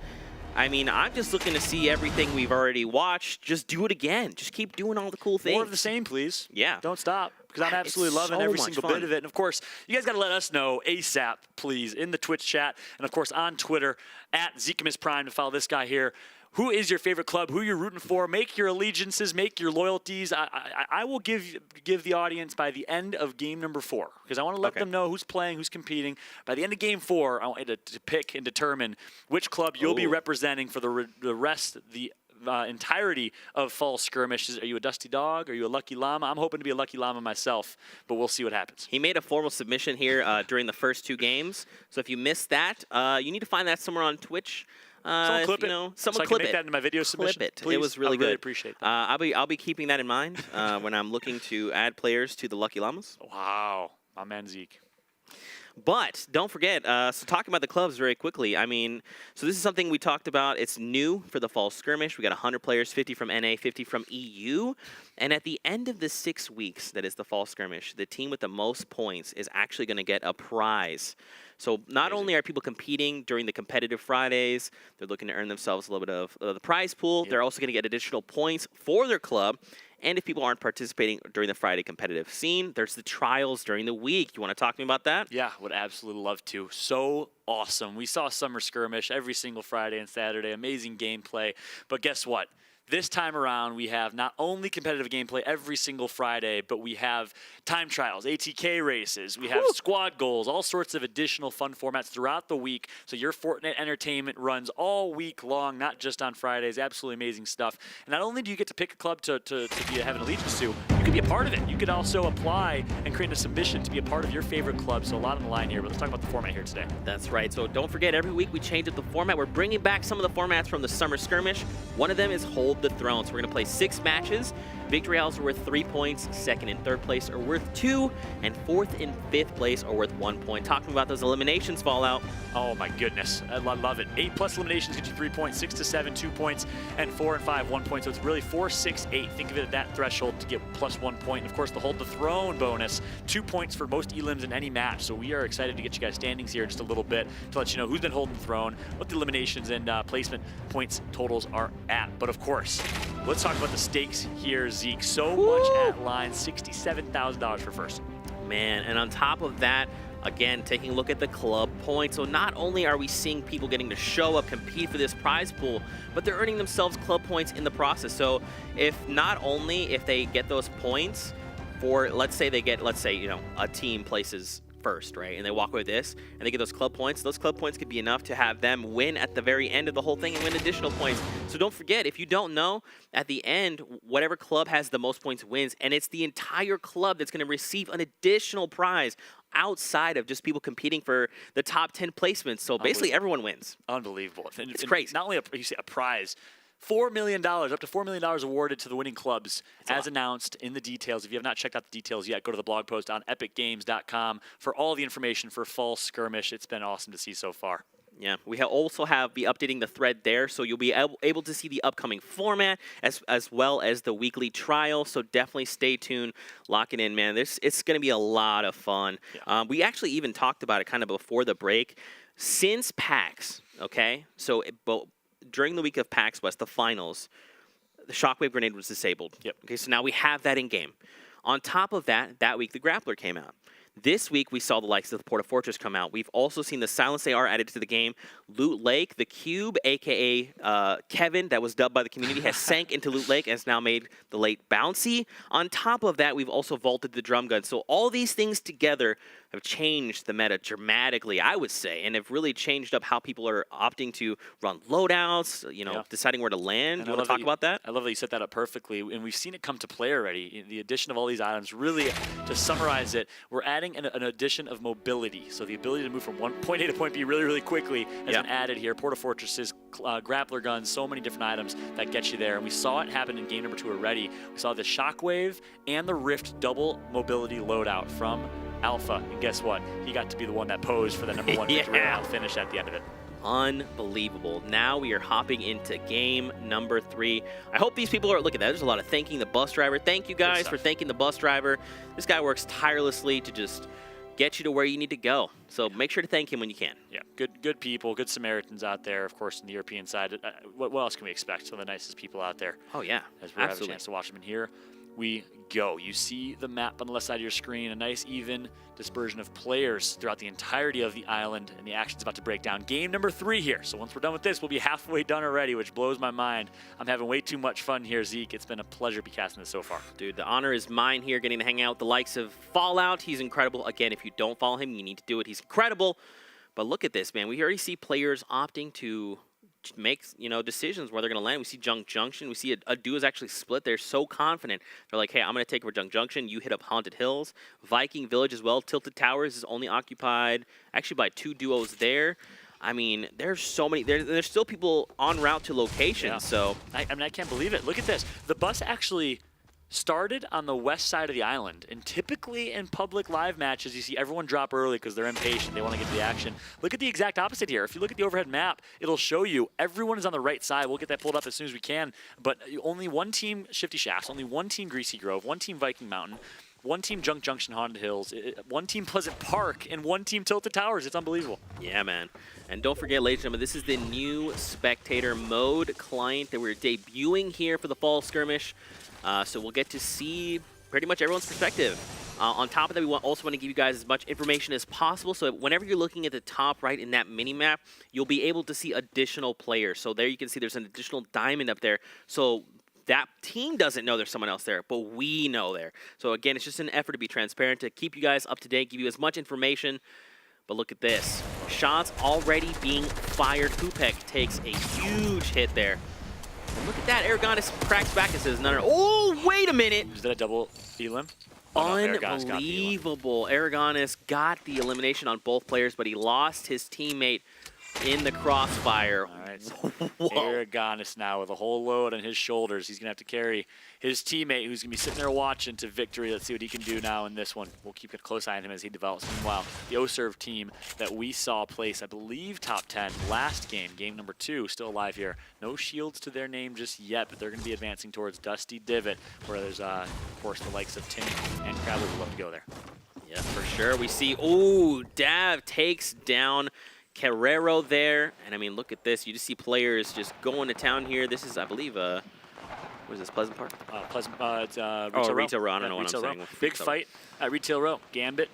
I mean, I'm just looking to see everything we've already watched. Just do it again. Just keep doing all the cool things. More of the same, please. Yeah. Don't stop, because I'm absolutely It's loving so every much single fun. bit of it. And of course, you guys got to let us know ASAP, please, in the Twitch chat, and of course on Twitter at Zekimus Prime to follow this guy here. Who is your favorite club? Who you're rooting for? Make your allegiances, make your loyalties. I will give the audience by the end of game number 4, because I want to let them know who's playing, who's competing. By the end of game 4, I want you to pick and determine which club you'll be representing for the rest, the entirety of Fall Skirmishes. Are you a Dusty Dog? Are you a Lucky Llama? I'm hoping to be a Lucky Llama myself, but we'll see what happens. He made a formal submission here during the first 2 games. So if you missed that, you need to find that somewhere on Twitch. Someone clip it. Someone so I clip can make it. that into my video submission. Clip it. Please. It was really I good. really appreciate that. I'll be keeping that in mind when I'm looking to add players to the Lucky Llamas. Wow, my man Zeke. But don't forget, so talking about the clubs very quickly, I mean, so this is something we talked about. It's new for the Fall Skirmish. We got 100 players, 50 from NA, 50 from EU. And at the end of the 6 weeks, that is the Fall Skirmish, the team with the most points is actually going to get a prize. So not only are people competing during the competitive Fridays, they're looking to earn themselves a little bit of the prize pool. Yep. They're also going to get additional points for their club. And if people aren't participating during the Friday competitive scene, there's the trials during the week. You want to talk to me about that? Yeah, would absolutely love to. So awesome. We saw Summer Skirmish every single Friday and Saturday. Amazing gameplay. But guess what? This time around, we have not only competitive gameplay every single Friday, but we have time trials, ATK races, we have squad goals, all sorts of additional fun formats throughout the week. So your Fortnite entertainment runs all week long, not just on Fridays. Absolutely amazing stuff. And not only do you get to pick a club to have an allegiance to, you could be a part of it. You could also apply and create a submission to be a part of your favorite club. So a lot on the line here, but let's talk about the format here today. That's right. So don't forget, every week we change up the format. We're bringing back some of the formats from the Summer Skirmish. One of them is Hold the Throne. So we're going to play 6 matches Victory Royales are worth 3 points, second and third place are worth 2, and fourth and fifth place are worth 1 point. Talking about those eliminations, Fallout. Oh my goodness, I love it. 8+ eliminations get you 3 points, 6 to 7, 2 points, and 4 and 5, 1 point. So it's really 4, 6, 8. Think of it at that threshold to get plus 1 point. And of course, the Hold the Throne bonus, 2 points for most elims in any match. So we are excited to get you guys standings here in just a little bit to let you know who's been holding the throne, what the eliminations and placement points totals are at. But of course, let's talk about the stakes here, Zeke. So much at line, $67,000 for first. Man, and on top of that, again, taking a look at the club points. So not only are we seeing people getting to show up, compete for this prize pool, but they're earning themselves club points in the process. So if they get those points for, let's say, you know, a team places first, right? And they walk away with this, and they get those club points. Those club points could be enough to have them win at the very end of the whole thing and win additional points. So don't forget, if you don't know, at the end, whatever club has the most points wins, and it's the entire club that's going to receive an additional prize outside of just people competing for the top 10 placements. So basically, everyone wins. Unbelievable. It's crazy. Not only a prize, $4 million, up to $4 million awarded to the winning clubs, as announced in the details. If you have not checked out the details yet, go to the blog post on epicgames.com for all the information for Fall Skirmish. It's been awesome to see so far. Yeah, we also be updating the thread there, so you'll be able to see the upcoming format as well as the weekly trial. So definitely stay tuned, lock it in, man. It's going to be a lot of fun. Yeah. We actually even talked about it kind of before the break. Since PAX, okay, so during the week of PAX West, the finals, the Shockwave grenade was disabled. Yep. Okay, so now we have that in game. On top of that week the Grappler came out. This week, we saw the likes of the Porta Fortress come out. We've also seen the Silence AR added to the game. Loot Lake, the Cube, a.k.a. Kevin, that was dubbed by the community, has sank into Loot Lake and has now made the late bouncy. On top of that, we've also vaulted the drum gun. So all these things together have changed the meta dramatically, I would say, and have really changed up how people are opting to run loadouts, you know, deciding where to land. And you want to talk about that? I love that you set that up perfectly, and we've seen it come to play already. The addition of all these items, really, to summarize it, we're adding an addition of mobility. So the ability to move from point A to point B really, really quickly has been added here. Porta Fortresses, grappler guns, so many different items that get you there. And we saw it happen in game number 2 already. We saw the Shockwave and the Rift double mobility loadout from Alpha, and guess what? He got to be the one that posed for the number 1 victory round finish at the end of it. Unbelievable. Now we are hopping into game number 3. I hope these people are, look at that, there's a lot of thanking the bus driver. Thank you guys for thanking the bus driver. This guy works tirelessly to just get you to where you need to go. So make sure to thank him when you can. Yeah, good people, good Samaritans out there, of course, on the European side. What else can we expect? Some of the nicest people out there. Oh, yeah, as we have a chance to watch them in here. We go. You see the map on the left side of your screen, a nice even dispersion of players throughout the entirety of the island, and the action's about to break down. Game number 3 here. So once we're done with this, we'll be halfway done already, which blows my mind. I'm having way too much fun here, Zeke. It's been a pleasure to be casting this so far. Dude, the honor is mine here, getting to hang out with the likes of Fallout. He's incredible. Again, if you don't follow him, you need to do it. He's incredible. But look at this, man. We already see players opting to make, you know, decisions where they're going to land. We see Junk Junction. We see a duo is actually split. They're so confident. They're like, hey, I'm going to take over Junk Junction. You hit up Haunted Hills. Viking Village as well. Tilted Towers is only occupied actually by 2 duos there. I mean, there's so many. There's still people en route to locations. Yeah. So I mean, I can't believe it. Look at this. The bus actually started on the west side of the island, and typically in public live matches, you see everyone drop early because they're impatient. They want to get to the action. Look at the exact opposite here. If you look at the overhead map, it'll show you everyone is on the right side. We'll get that pulled up as soon as we can, but only one team Shifty Shafts, only one team Greasy Grove, one team Viking Mountain, one team Junk Junction Haunted Hills, one team Pleasant Park, and one team Tilted Towers. It's unbelievable. Yeah, man. And don't forget, ladies and gentlemen, this is the new spectator mode client that we're debuting here for the Fall Skirmish. So we'll get to see pretty much everyone's perspective. On top of that, we also want to give you guys as much information as possible. So whenever you're looking at the top right in that mini-map, you'll be able to see additional players. So there you can see there's an additional diamond up there. So that team doesn't know there's someone else there, but we know there. So again, it's just an effort to be transparent, to keep you guys up to date, give you as much information. But look at this. Shots already being fired. Kupek takes a huge hit there. And look at that. Aragonis cracks back and says, no. Oh, wait a minute. Is that a double elim? Unbelievable. Aragonis got the elimination on both players, but he lost his teammate in the crossfire. All right, so Aragonis now with a whole load on his shoulders. He's going to have to carry his teammate who's going to be sitting there watching to victory. Let's see what he can do now in this one. We'll keep a close eye on him as he develops. Meanwhile, the O-Serve team that we saw place, I believe, top 10 last game, game number 2, still alive here. No shields to their name just yet, but they're going to be advancing towards Dusty Divot, where there's, of course, the likes of Tim and Crabble would love to go there. Yeah, for sure. We see, ooh, Dav takes down Carrero there. And I mean, look at this. You just see players just going to town here. This is, I believe, what is this, Pleasant Park? It's Retail Row. Retail Row. I don't know what I'm saying. Big fight at Retail Row. Gambit,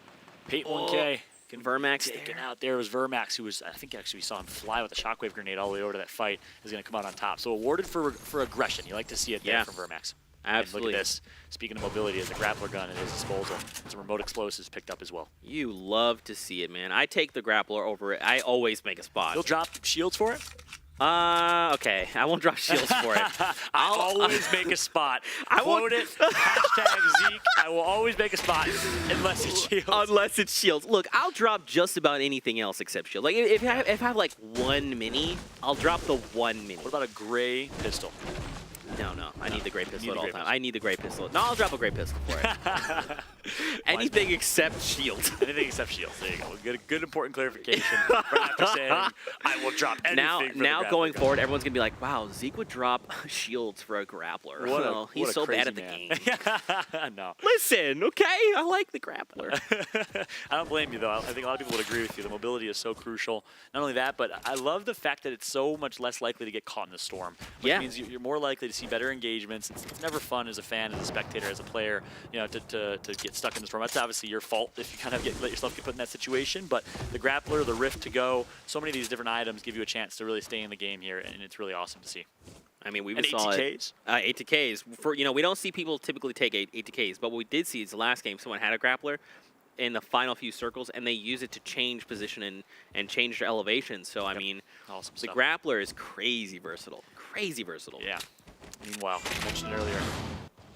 Pate 1K. Vermax taken out there. It was Vermax who was, I think actually we saw him fly with a shockwave grenade all the way over to that fight, is going to come out on top. So awarded for aggression. You like to see it there from Vermax. Absolutely. And look at this. Speaking of mobility, as a grappler gun at his disposal, some remote explosives picked up as well. You love to see it, man. I take the grappler over it. I always make a spot. You'll drop shields for it? Okay. I won't drop shields for it. I'll always make a spot. Quote it. Hashtag Zeke. I will always make a spot unless it's shields. Unless it's shields. Look, I'll drop just about anything else except shield. Like if I have like one mini, I'll drop the one mini. What about a gray pistol? No. I need the gray pistol at all times. I need the gray pistol. No, I'll drop a gray pistol for it. Anything except shield. Anything except shield. There you go. Good important clarification. Right after saying, I will drop anything Now going forward, everyone's going to be like, wow, Zeke would drop shields for a grappler. He's so bad at the game. No. Listen, okay? I like the grappler. I don't blame you, though. I think a lot of people would agree with you. The mobility is so crucial. Not only that, but I love the fact that it's so much less likely to get caught in the storm. Which means you're more likely to see better engagements. It's never fun as a fan, as a spectator, as a player, you know, to get stuck in the storm. That's obviously your fault if you kind of let yourself get put in that situation. But the grappler, the rift to go, so many of these different items give you a chance to really stay in the game here, and it's really awesome to see. I mean, we and saw ATKs? 8-Ks. For we don't see people typically take 8-Ks, but what we did see is the last game someone had a grappler in the final few circles, and they use it to change position and change their elevation. So I mean, awesome the stuff. Grappler is crazy versatile. Crazy versatile. Yeah. Meanwhile, I mentioned earlier,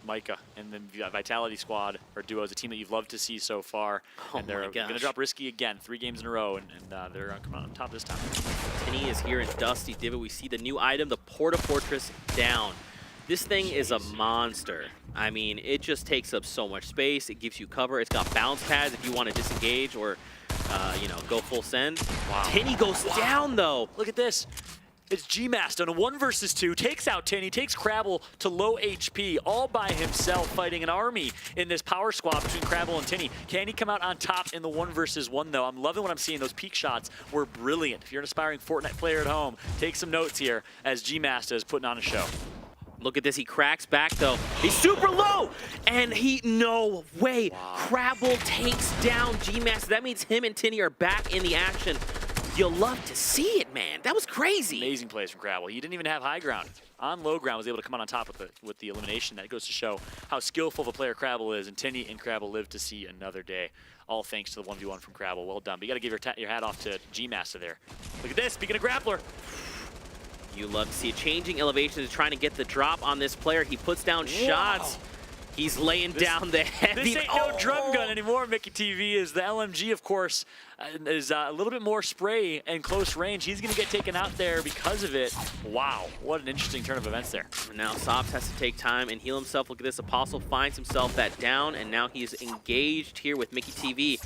Micah and the Vitality Squad or duo is a team that you've loved to see so far. And they're going to drop Risky again, 3 games in a row, and they're going to come out on top this time. Tinny is here in Dusty Divot. We see the new item, the Porta Fortress down. This thing is a monster. I mean, it just takes up so much space. It gives you cover. It's got bounce pads if you want to disengage or, go full send. Wow. Tinny goes down, though. Look at this. It's G-Master on a 1 versus 2, takes out Tinny, takes Crabble to low HP, all by himself, fighting an army in this power squad between Crabble and Tinny. Can he come out on top in the 1 versus 1, though? I'm loving what I'm seeing. Those peak shots were brilliant. If you're an aspiring Fortnite player at home, take some notes here as G-Master is putting on a show. Look at this. He cracks back, though. He's super low. And no way. Wow. Crabble takes down G-Master. That means him and Tinny are back in the action. You'll love to see it, man. That was crazy. Amazing plays from Crabble. He didn't even have high ground. On low ground, was able to come out on top with the elimination. That goes to show how skillful of a player Crabble is. And Tinny and Crabble live to see another day. All thanks to the 1v1 from Crabble. Well done. But you got to give your hat off to G-Master there. Look at this. Speaking of grappler. You love to see it. Changing elevations, trying to get the drop on this player. He puts down shots. He's laying down the heavy. This ain't no drum gun anymore, Mickey TV. Is the LMG, of course, is a little bit more spray and close range. He's going to get taken out there because of it. Wow, what an interesting turn of events there. Now Sobs has to take time and heal himself. Look at this. Apostle finds himself that down, and now he's engaged here with Mickey TV.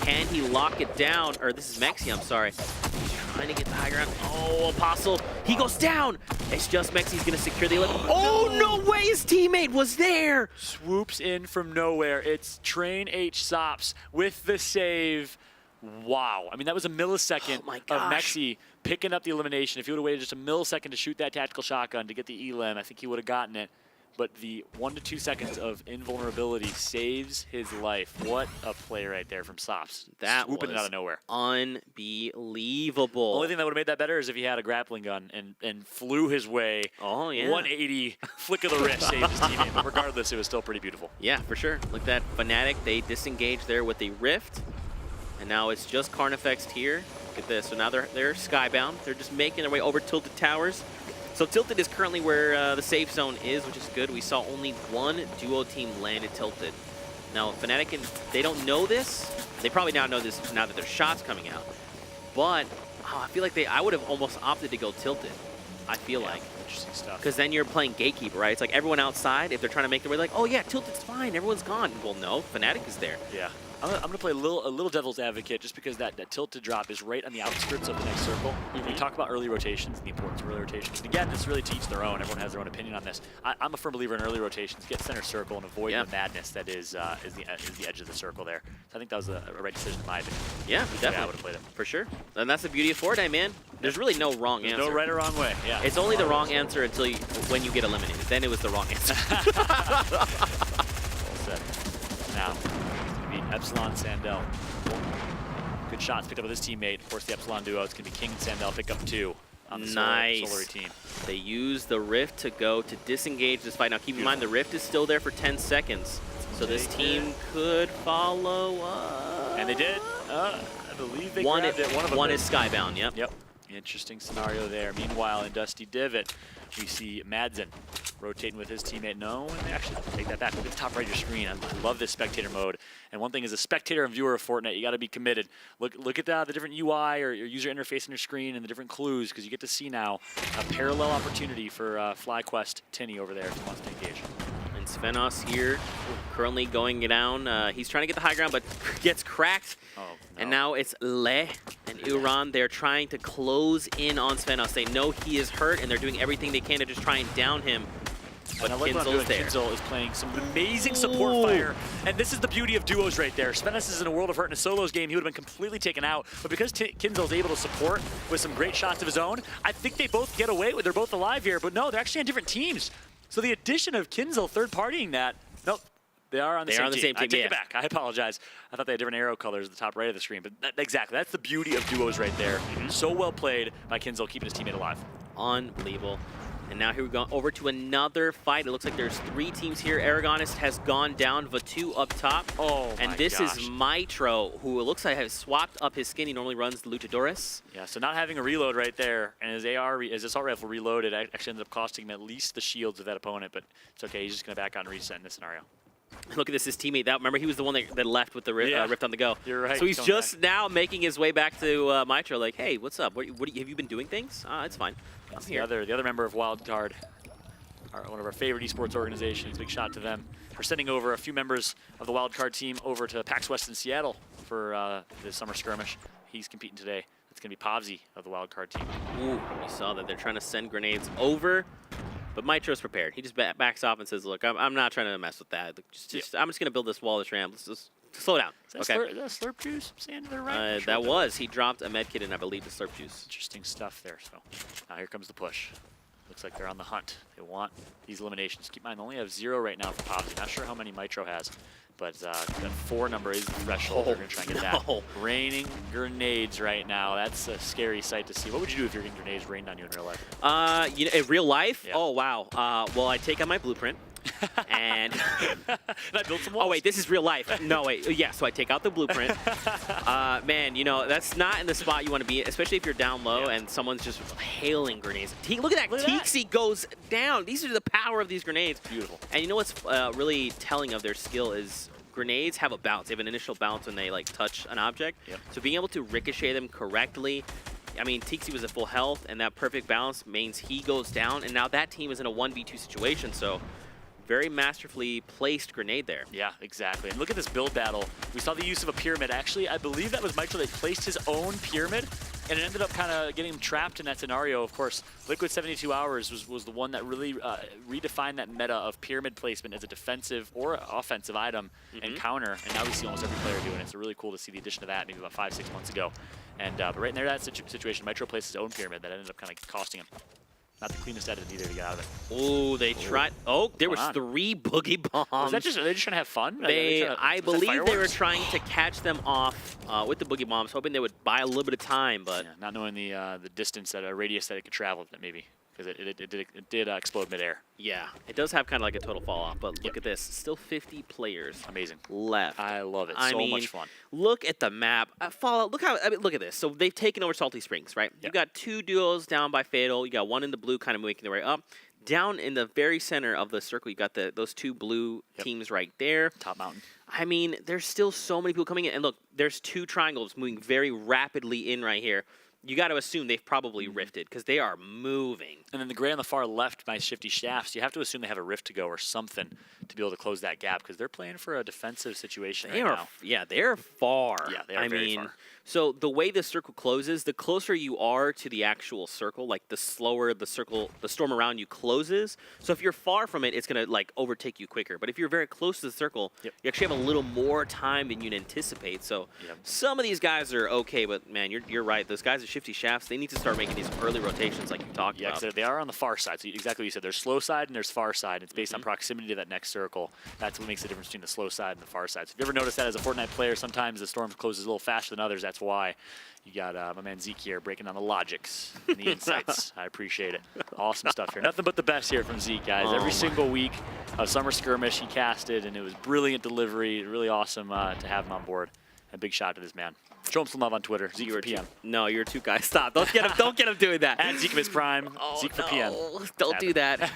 Can he lock it down? Or this is Mexi, I'm sorry. He's trying to get the high ground. Oh, Apostle. He goes down. It's just Mexi's going to secure the 11. Oh, no way. His teammate was there. Swoops in from nowhere. It's Train H Sops with the save. Wow. I mean, that was a millisecond of Mexi picking up the elimination. If he would have waited just a millisecond to shoot that tactical shotgun to get the elim, I think he would have gotten it. But the 1 to 2 seconds of invulnerability saves his life. What a play right there from Sops. That swooping was it out of nowhere. Unbelievable. Only thing that would have made that better is if he had a grappling gun and flew his way. Oh, yeah. 180, flick of the wrist, saved his teammate. But regardless, it was still pretty beautiful. Yeah, for sure. Look at that. Fnatic, they disengage there with a Rift. And now it's just Carnifex here. Look at this. So now they're skybound. They're just making their way over Tilted Towers. So Tilted is currently where the safe zone is, which is good. We saw only one duo team land at Tilted. Now, Fnatic, they don't know this. They probably now know this now that there's shots coming out. But Oh, I feel like I would have almost opted to go tilted. I feel like. Interesting stuff. Because then you're playing gatekeeper, right? It's like everyone outside, if they're trying to make their way, like, oh yeah, tilted's fine, everyone's gone. Well, no, Fnatic is there. Yeah. I'm gonna play a little devil's advocate just because that tilted drop is right on the outskirts of the next circle. We talk about early rotations and the importance of early rotations. And again, this really to each their own. Everyone has their own opinion on this. I'm a firm believer in early rotations. Get center circle and avoid the madness that is the edge of the circle there. So I think that was a right decision in my opinion. Yeah, definitely. I would have played it. For sure. And that's the beauty of Fortnite, man. There's really no wrong answer. No right or wrong way. Yeah. It's only the wrong answer until when you get eliminated. Then it was the wrong answer. Well said. Now, Epsilon Sandel. Good shots picked up with his teammate. Of course, the Epsilon duo. It's going to be King and Sandel pick up 2 on the Solary team. They use the Rift to go to disengage this fight. Now, keep in mind, the Rift is still there for 10 seconds. So this team could follow up. And they did. I believe they grabbed it. One is Skybound, yep. Interesting scenario there. Meanwhile, in Dusty Divot, we see Madsen rotating with his teammate. No, and actually, take that back. Look at the top right of your screen. I love this spectator mode. And one thing as a spectator and viewer of Fortnite, you got to be committed. Look at the different UI or your user interface on your screen and the different clues, because you get to see now a parallel opportunity for FlyQuest Tinny over there if he wants to engage. And Svenos here, currently going down. He's trying to get the high ground, but gets cracked. Oh, no. And now it's Le and Uran. They're trying to close in on Svenos. They know he is hurt, and they're doing everything they can to just try and down him. But Kinzel's there. Kinzel is playing some amazing support fire, and this is the beauty of duos right there. Svenos is in a world of hurt in a solos game. He would have been completely taken out, but because Kinzel's able to support with some great shots of his own, I think they both get away with. They're both alive here, but no, they're actually on different teams. So the addition of Kinzel third-partying that, nope. They are on the same team. I take it back. I apologize. I thought they had different arrow colors at the top right of the screen, but exactly. That's the beauty of duos right there. So well played by Kinzel, keeping his teammate alive. Unbelievable. And now here we go over to another fight. It looks like there's 3 teams here. Aragonist has gone down, Vatu up top. Oh, and this is Mitro, who it looks like has swapped up his skin. He normally runs the Luchadores. Yeah, so not having a reload right there, and his his assault rifle reloaded actually ended up costing him at least the shields of that opponent, but it's okay. He's just going to back out and reset in this scenario. Look at this, his teammate. Remember, he was the one that left with the Rift on the go. You're right. So he's just now making his way back to Mitro, like, hey, what's up? Have you been doing things? It's fine. I'm here. The other member of Wildcard, one of our favorite esports organizations. Big shout to them. We're sending over a few members of the Wildcard team over to PAX West in Seattle for the summer skirmish. He's competing today. It's going to be Pavzi of the Wildcard team. Ooh, you saw that. They're trying to send grenades over. But Mitro's prepared. He just backs off and says, look, I'm not trying to mess with that. I'm just going to build this wall, this ramp. Let's just slow down. Is that slurp juice? Sand to the right? That was. He dropped a med kit and I believe the slurp juice. Interesting stuff there. So now here comes the push. Looks like they're on the hunt. They want these eliminations. Keep in mind, they only have 0 right now for Pavzi. Not sure how many Mitro has. But that 4 number is the threshold. They're going to try and get that. Raining grenades right now. That's a scary sight to see. What would you do if you're getting grenades rained on you in real life? In real life? Yeah. Oh, wow. Well, I take out my blueprint. And I built some walls. Oh, wait, this is real life. No, wait. Yeah, so I take out the blueprint. Man, that's not in the spot you want to be, especially if you're down low and someone's just hailing grenades. Look at that. Tixi goes down. These are the power of these grenades. Beautiful. And you know what's really telling of their skill is grenades have a bounce. They have an initial bounce when they touch an object. Yep. So being able to ricochet them correctly. I mean, Tixi was at full health, and that perfect balance means he goes down. And now that team is in a 1v2 situation. So very masterfully placed grenade there. Yeah, exactly. And look at this build battle. We saw the use of a pyramid. Actually, I believe that was Mitro that placed his own pyramid, and it ended up kind of getting him trapped in that scenario. Of course, Liquid 72 Hours was the one that really redefined that meta of pyramid placement as a defensive or offensive item and counter, and now we see almost every player doing it. So really cool to see the addition of that maybe about 5-6 months ago. And but right in there, that situation, Mitro placed his own pyramid that ended up kind of costing him. Not the cleanest edit either to get out of it. Oh, they tried. Oh, there was 3 boogie bombs. Was that are they just trying to have fun? I believe they were trying to catch them off with the boogie bombs, hoping they would buy a little bit of time, but not knowing the distance, radius that it could travel, maybe. Because it did explode midair. Yeah, it does have kind of like a total fall off, but look at this. Still 50 players Amazing. left. I love it. I mean, much fun. Look at the map. Fallout, look at this. So they've taken over Salty Springs, right? Yep. You got 2 duos down by Fatal. You got 1 in the blue kind of making their way up. Down in the very center of the circle, you got those 2 blue teams right there. Top mountain. I mean, there's still so many people coming in. And look, there's 2 triangles moving very rapidly in right here. you got to assume they've probably rifted because they are moving. And then the gray on the far left, my shifty shafts, you have to assume they have a rift to go or something to be able to close that gap because they're playing for a defensive situation right now. Yeah, they're far. Yeah, they are very far. So the way the circle closes, the closer you are to the actual circle, like the slower the storm around you closes. So if you're far from it, it's going to like overtake you quicker. But if you're very close to the circle, you actually have a little more time than you'd anticipate. So some of these guys are okay, but man, you're right. Those guys at Shifty Shafts, they need to start making these early rotations like you talked about. Yeah, they are on the far side. So exactly what you said. There's slow side and there's far side. It's based on proximity to that next circle. That's what makes the difference between the slow side and the far side. So if you ever notice that as a Fortnite player, sometimes the storm closes a little faster than others. That's why. You got my man Zeke here breaking down the logics and the insights. I appreciate it. Awesome stuff here. Nothing but the best here from Zeke, guys. Every single week of Summer Skirmish, he casted, and it was brilliant delivery. Really awesome to have him on board. A big shout out to this man. Show him some love on Twitter. Zeke for PM. No, you're too guys. Stop. Don't get him. Don't get him doing that. At Zeke of his prime. Zeke for PM. Don't do that.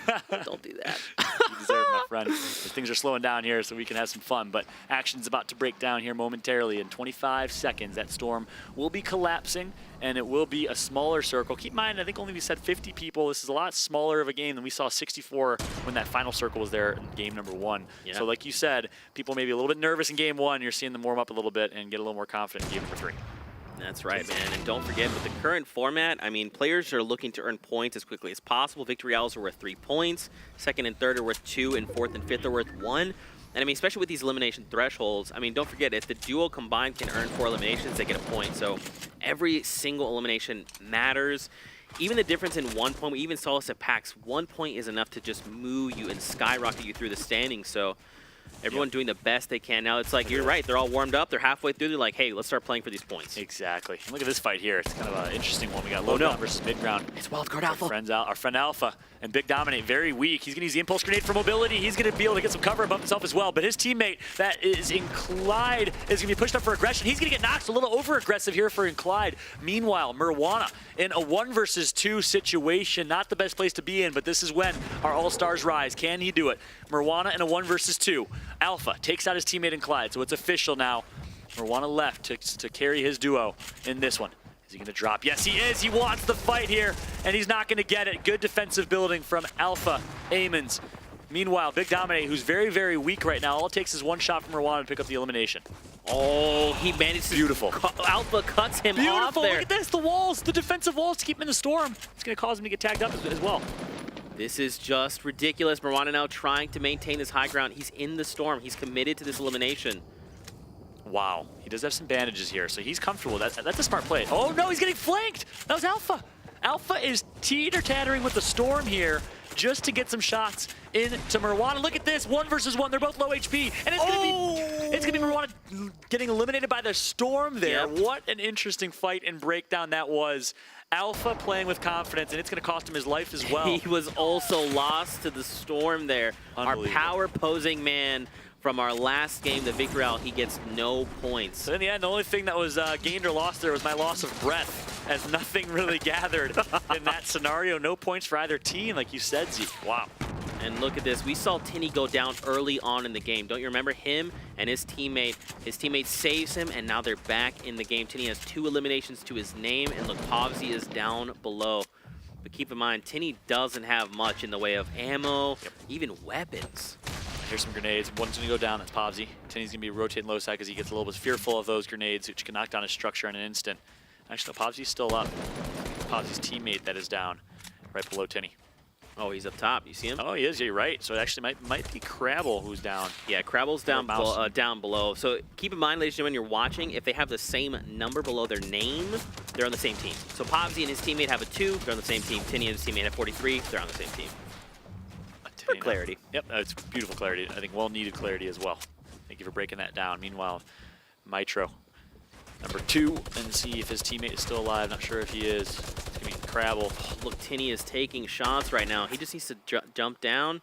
Don't do that. You deserve it, my friend. Things are slowing down here so we can have some fun. But action's about to break down here momentarily. In 25 seconds, that storm will be collapsing, and it will be a smaller circle. Keep in mind, I think only we said 50 people. This is a lot smaller of a game than we saw 64 when that final circle was there in game number 1. Yeah. So like you said, people may be a little bit nervous in game 1. You're seeing them warm up a little bit and get a little more confident in game number 3. That's right, man. And don't forget, with the current format, I mean, players are looking to earn points as quickly as possible. Victory Royales are worth 3 points. Second and third are worth 2, and fourth and fifth are worth 1. And I mean, especially with these elimination thresholds, I mean, don't forget, if the duo combined can earn 4 eliminations, they get a point. So every single elimination matters. Even the difference in 1 point, we even saw this at PAX. 1 point is enough to just move you and skyrocket you through the standings. So everyone doing the best they can. Now it's like, you're right, they're all warmed up, they're halfway through, they're like, hey, let's start playing for these points. Exactly. And look at this fight here. It's kind of an interesting one. We got low ground versus mid ground. It's Wildcard Alpha. Our friend Alpha and Big Dominate, very weak. He's going to use the impulse grenade for mobility. He's going to be able to get some cover above himself as well. But his teammate that is in Clyde is going to be pushed up for aggression. He's going to get knocked a little over aggressive here for in Clyde. Meanwhile, Mirwana in a 1 versus 2 situation. Not the best place to be in, but this is when our all-stars rise. Can he do it? Mirwana in a 1 versus 2. Alpha takes out his teammate in Clyde, so it's official now. Mirwana left to carry his duo in this one. Is he going to drop? Yes, he is. He wants the fight here, and he's not going to get it. Good defensive building from Alpha Amons. Meanwhile, Big Dominate, who's very, very weak right now, all it takes is 1 shot from Mirwana to pick up the elimination. Oh, he managed to... Beautiful. Alpha cuts him off there. Look at this, the walls, the defensive walls to keep him in the storm. It's going to cause him to get tagged up as well. This is just ridiculous. Mirwana now trying to maintain his high ground. He's in the storm. He's committed to this elimination. Wow, he does have some bandages here, so he's comfortable. That's a smart play. Oh no, he's getting flanked. That was Alpha. Alpha is teeter-tattering with the storm here just to get some shots into Mirwana. Look at this, 1 versus 1. They're both low HP, and it's gonna be Mirwana getting eliminated by the storm there. Yep. What an interesting fight and breakdown that was. Alpha playing with confidence, and it's going to cost him his life as well. He was also lost to the storm there. Our power-posing man from our last game, the Victory Royale, he gets no points. So in the end, the only thing that was gained or lost there was my loss of breath, as nothing really gathered in that scenario. No points for either team, like you said, Zeke. Wow. And look at this. We saw Tinny go down early on in the game. Don't you remember him and his teammate? His teammate saves him, and now they're back in the game. Tinny has 2 eliminations to his name, and look, Povsy is down below. But keep in mind, Tinny doesn't have much in the way of ammo, even weapons. Here's some grenades. One's going to go down. That's Povsy. Tinny's going to be rotating low side because he gets a little bit fearful of those grenades, which can knock down his structure in an instant. Actually, no, Povsy's still up. Povsy's teammate that is down right below Tinny. Oh, he's up top. You see him? Oh, he is. Yeah, you're right. So it actually might be Crabble who's down. Yeah, Crabble's down below. So keep in mind, ladies and gentlemen, you're watching. If they have the same number below their name, they're on the same team. So Povsy and his teammate have a 2. They're on the same team. Tinny and his teammate have 43. They're on the same team. For clarity. Yep, it's beautiful clarity. I think well-needed clarity as well. Thank you for breaking that down. Meanwhile, Mitro, number 2, and see if his teammate is still alive. Not sure if he is. It's going to be Crabble. Look, Tinny is taking shots right now. He just needs to jump down.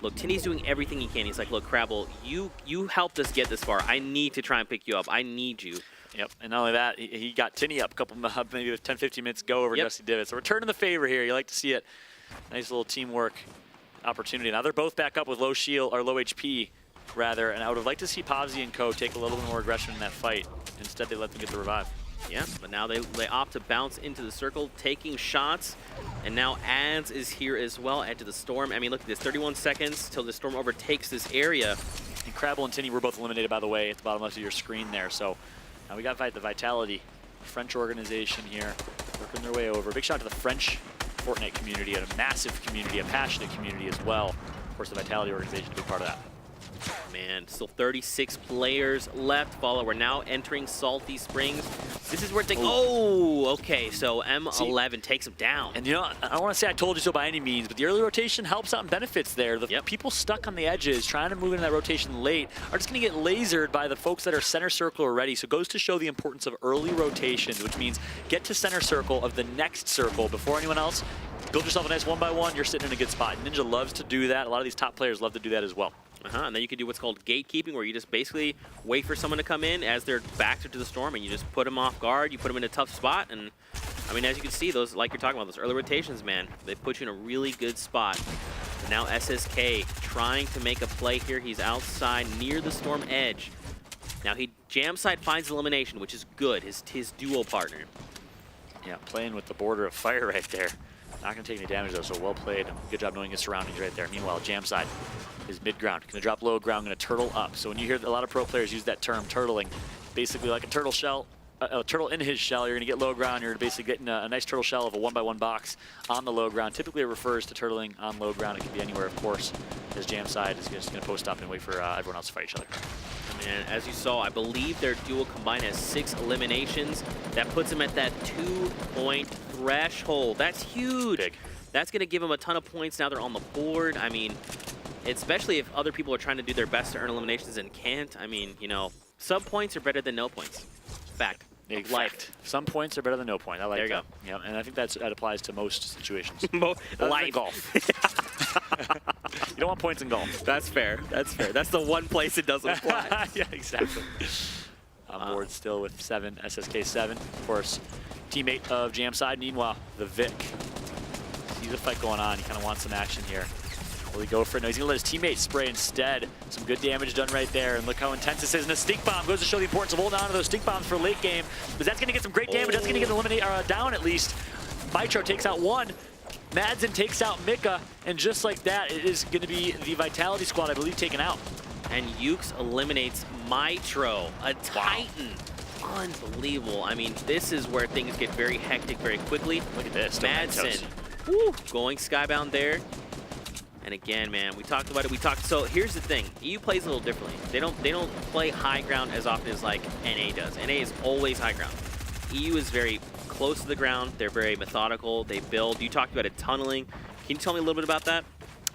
Look, Tinny's doing everything he can. He's like, look, Crabble, you helped us get this far. I need to try and pick you up. I need you. Yep, and not only that, he got Tinny up a couple, maybe 10, 15 minutes ago over Dusty Divot. So returning the favor here. You like to see it. Nice little teamwork opportunity. Now they're both back up with low shield, or low HP, rather, and I would have liked to see Povsy and Co. take a little bit more aggression in that fight. Instead, they let them get the revive. Yeah, but now they opt to bounce into the circle, taking shots. And now Ads is here as well, Edge of the Storm. I mean, look at this, 31 seconds till the Storm overtakes this area. And Crabble and Tinny were both eliminated, by the way, at the bottom left of your screen there. So now we got the Vitality, French organization here, working their way over. Big shout out to the French Fortnite community, a massive community, a passionate community as well. Of course, the Vitality organization to be part of that. Man, still 36 players left. Follow, we're now entering Salty Springs. This is where things. Oh, okay. So M11 takes him down. And you know, I don't want to say I told you so by any means, but the early rotation helps out and benefits there. The people stuck on the edges, trying to move into that rotation late, are just going to get lasered by the folks that are center circle already. So it goes to show the importance of early rotations, which means get to center circle of the next circle before anyone else. Build yourself a nice 1-by-1. You're sitting in a good spot. Ninja loves to do that. A lot of these top players love to do that as well. And then you can do what's called gatekeeping, where you just basically wait for someone to come in as they're backed to the storm, and you just put them off guard. You put them in a tough spot, and I mean, as you can see, those, like you're talking about, those early rotations, man, they put you in a really good spot. And now SSK trying to make a play here. He's outside near the storm edge. Now he jam side finds elimination, which is good. His duo partner. Yeah, playing with the border of fire right there. Not going to take any damage, though, so well played. Good job knowing his surroundings right there. Meanwhile, jam side is mid-ground. Going to drop low ground, going to turtle up. So when you hear a lot of pro players use that term, turtling, basically like a turtle shell, a turtle in his shell, you're going to get low ground. You're basically getting a nice turtle shell of a 1-by-1 box on the low ground. Typically, it refers to turtling on low ground. It can be anywhere, of course. His jam side is just going to post up and wait for everyone else to fight each other. And as you saw, I believe their duo combined has 6 eliminations. That puts him at that 2-point threshold. That's huge. Big. That's going to give them a ton of points. Now they're on the board. I mean, especially if other people are trying to do their best to earn eliminations and can't. I mean, you know, sub points are better than no points. Fact. Life. Some points are better than no point. I like that. There you go. Yeah, and I think that applies to most situations. Life. Golf. You don't want points in golf. That's fair. That's fair. That's the one place it doesn't apply. Yeah, exactly. On board still with 7, SSK 7. Of course, teammate of Jamside. Meanwhile, the Vic sees a fight going on. He kind of wants some action here. Will he go for it? No, he's going to let his teammate spray instead. Some good damage done right there. And look how intense this is. And the stink bomb goes to show the importance of holding on to those stink bombs for late game. But that's going to get some great damage. That's going to get eliminate down at least. Mitro takes out one. Madsen takes out Mika. And just like that, it is going to be the Vitality squad, I believe, taken out. And Ukes eliminates Mitro, a Titan. Unbelievable. I mean, this is where things get very hectic very quickly. Look at this. Madsen, going skybound there. And again, man, we talked about it. So here's the thing: EU plays a little differently. They don't play high ground as often as like NA does. NA is always high ground. EU is very close to the ground. They're very methodical. They build. You talked about it, tunneling. Can you tell me a little bit about that?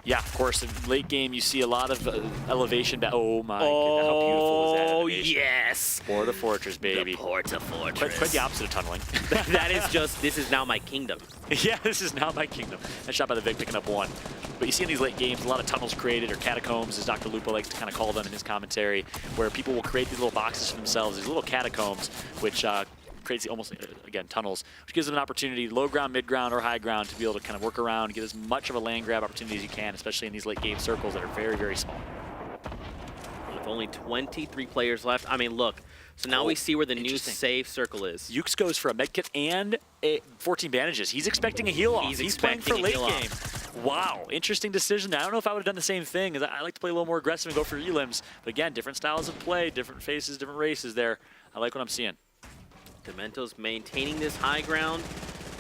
Yeah, of course. In late game, you see a lot of elevation. Oh my goodness, how beautiful is that animation? Yes! Porta Fortress, baby. The Porta Fortress. Quite the opposite of tunneling. That is just, this is now my kingdom. Yeah, this is now my kingdom. That shot by the Vic picking up one. But you see in these late games, a lot of tunnels created, or catacombs, as Dr. Lupo likes to kind of call them in his commentary, where people will create these little boxes for themselves, these little catacombs, which creates almost, again, tunnels, which gives them an opportunity, low ground, mid ground, or high ground, to be able to kind of work around, get as much of a land grab opportunity as you can, especially in these late game circles that are very, very small. With only 23 players left, I mean, look, so now we see where the new safe circle is. Ukes goes for a medkit and 14 bandages. He's expecting a heal off. He's playing for late game. Wow, interesting decision. I don't know if I would have done the same thing, because I like to play a little more aggressive and go for elims. But again, different styles of play, different faces, different races there. I like what I'm seeing. Demento's maintaining this high ground,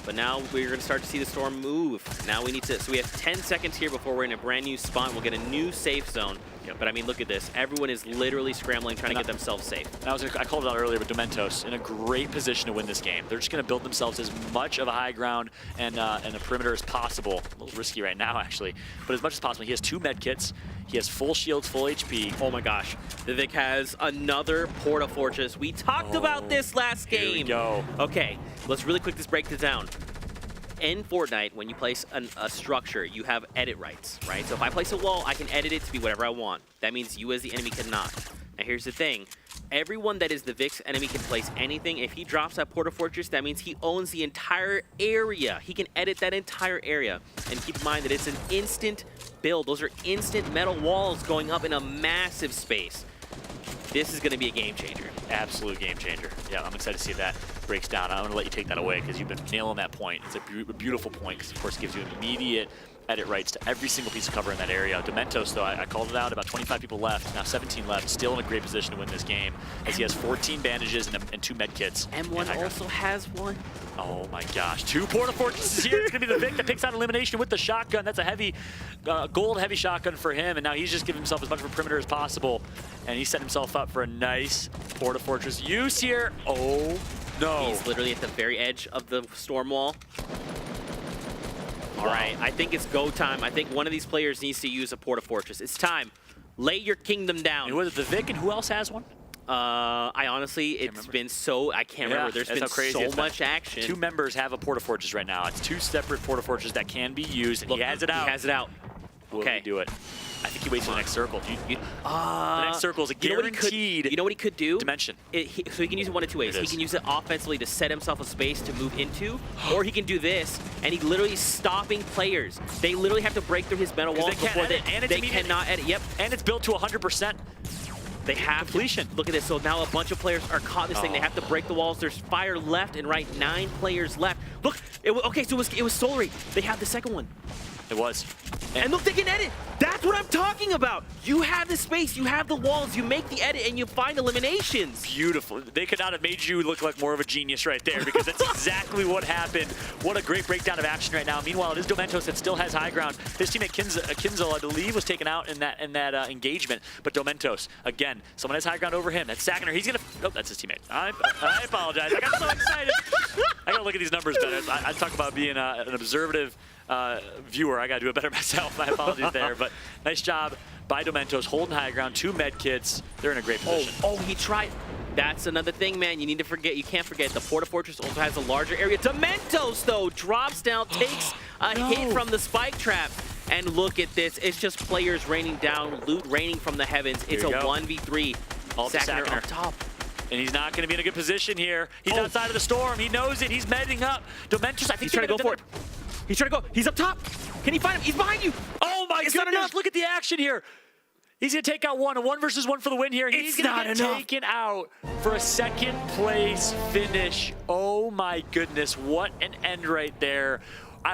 but now we're going to start to see the storm move. Now we need to, so we have 10 seconds here before we're in a brand new spot. We'll get a new safe zone. Yep. But I mean, look at this. Everyone is literally scrambling, trying to get themselves safe. I called it out earlier, but Dementos in a great position to win this game. They're just going to build themselves as much of a high ground and a perimeter as possible. A little risky right now, actually, but as much as possible. He has 2 med kits. He has full shields, full HP. Oh my gosh. The Vic has another Porta Fortress. We talked about this last game. Here we go. Okay, let's really quick break this down. In Fortnite, when you place a structure, you have edit rights, right? So if I place a wall, I can edit it to be whatever I want. That means you as the enemy cannot. Now here's the thing. Everyone that is the Vic's enemy can place anything. If he drops that Porta Fortress, that means he owns the entire area. He can edit that entire area. And keep in mind that it's an instant build. Those are instant metal walls going up in a massive space. This is going to be a game changer. Absolute game changer. Yeah, I'm excited to see that. breaks down. I'm going to let you take that away because you've been nailing that point. It's a beautiful point because, of course, it gives you immediate edit rights to every single piece of cover in that area. Dementos, though, I called it out, about 25 people left, now 17 left, still in a great position to win this game as he has 14 bandages and 2 med kits. M1 also has one. Oh my gosh, 2 Porta Fortresses here. It's going to be the Vic that picks out elimination with the shotgun. That's a heavy, gold heavy shotgun for him, and now he's just giving himself as much of a perimeter as possible, and he set himself up for a nice Porta Fortress use here. Oh no. He's literally at the very edge of the storm wall. All right, I think it's go time. I think one of these players needs to use a Porta Fortress. It's time. Lay your kingdom down. And was it the Vic, and who else has one? I honestly, it's been so, I can't remember. There's been so much action. 2 members have a Porta Fortress right now. It's 2 separate Porta Fortresses that can be used, and he has it out. He has it out. Will he do it? I think he waits for the next circle. The next circle is a guaranteed. You know what he could do? Dimension. So he can use it one of 2 ways. He can use it offensively to set himself a space to move into, or he can do this, and he literally is stopping players. They literally have to break through his metal walls before they cannot edit. Yep. And it's built to 100%. They have completion. Look at this. So now a bunch of players are caught in this thing. They have to break the walls. There's fire left and right. 9 players left. Look. Okay, so it was Solary. They have the second one. It was. And look, they can edit. That's what I'm talking about. You have the space, you have the walls, you make the edit, and you find eliminations. Beautiful. They could not have made you look like more of a genius right there because that's exactly what happened. What a great breakdown of action right now. Meanwhile, it is Domentos that still has high ground. His teammate Kinzel, I believe, was taken out in that engagement. But Domentos, again, someone has high ground over him. That's Saginaw. He's gonna. Oh, that's his teammate. I apologize. I got so excited. I gotta look at these numbers better. I talk about being an observative viewer. I gotta do it better myself. My apologies there, but nice job by Domentos holding high ground. 2 med kits. They're in a great position. Oh, he tried. That's another thing, man. You need to forget. You can't forget. The Porta Fortress also has a larger area. Dementos, though, drops down, takes a hit from the spike trap. And look at this. It's just players raining down, loot raining from the heavens. It's a 1v3. All Saginaw up top. And he's not going to be in a good position here. He's outside of the storm. He knows it. He's medding up. Domentos, I think he's trying to go for it. He's trying to go. He's up top. Can he find him? He's behind you. Oh my goodness. Look at the action here. He's going to take out a 1 versus 1 for the win here. He's going to get taken out for a 2nd place finish. Oh my goodness. What an end right there.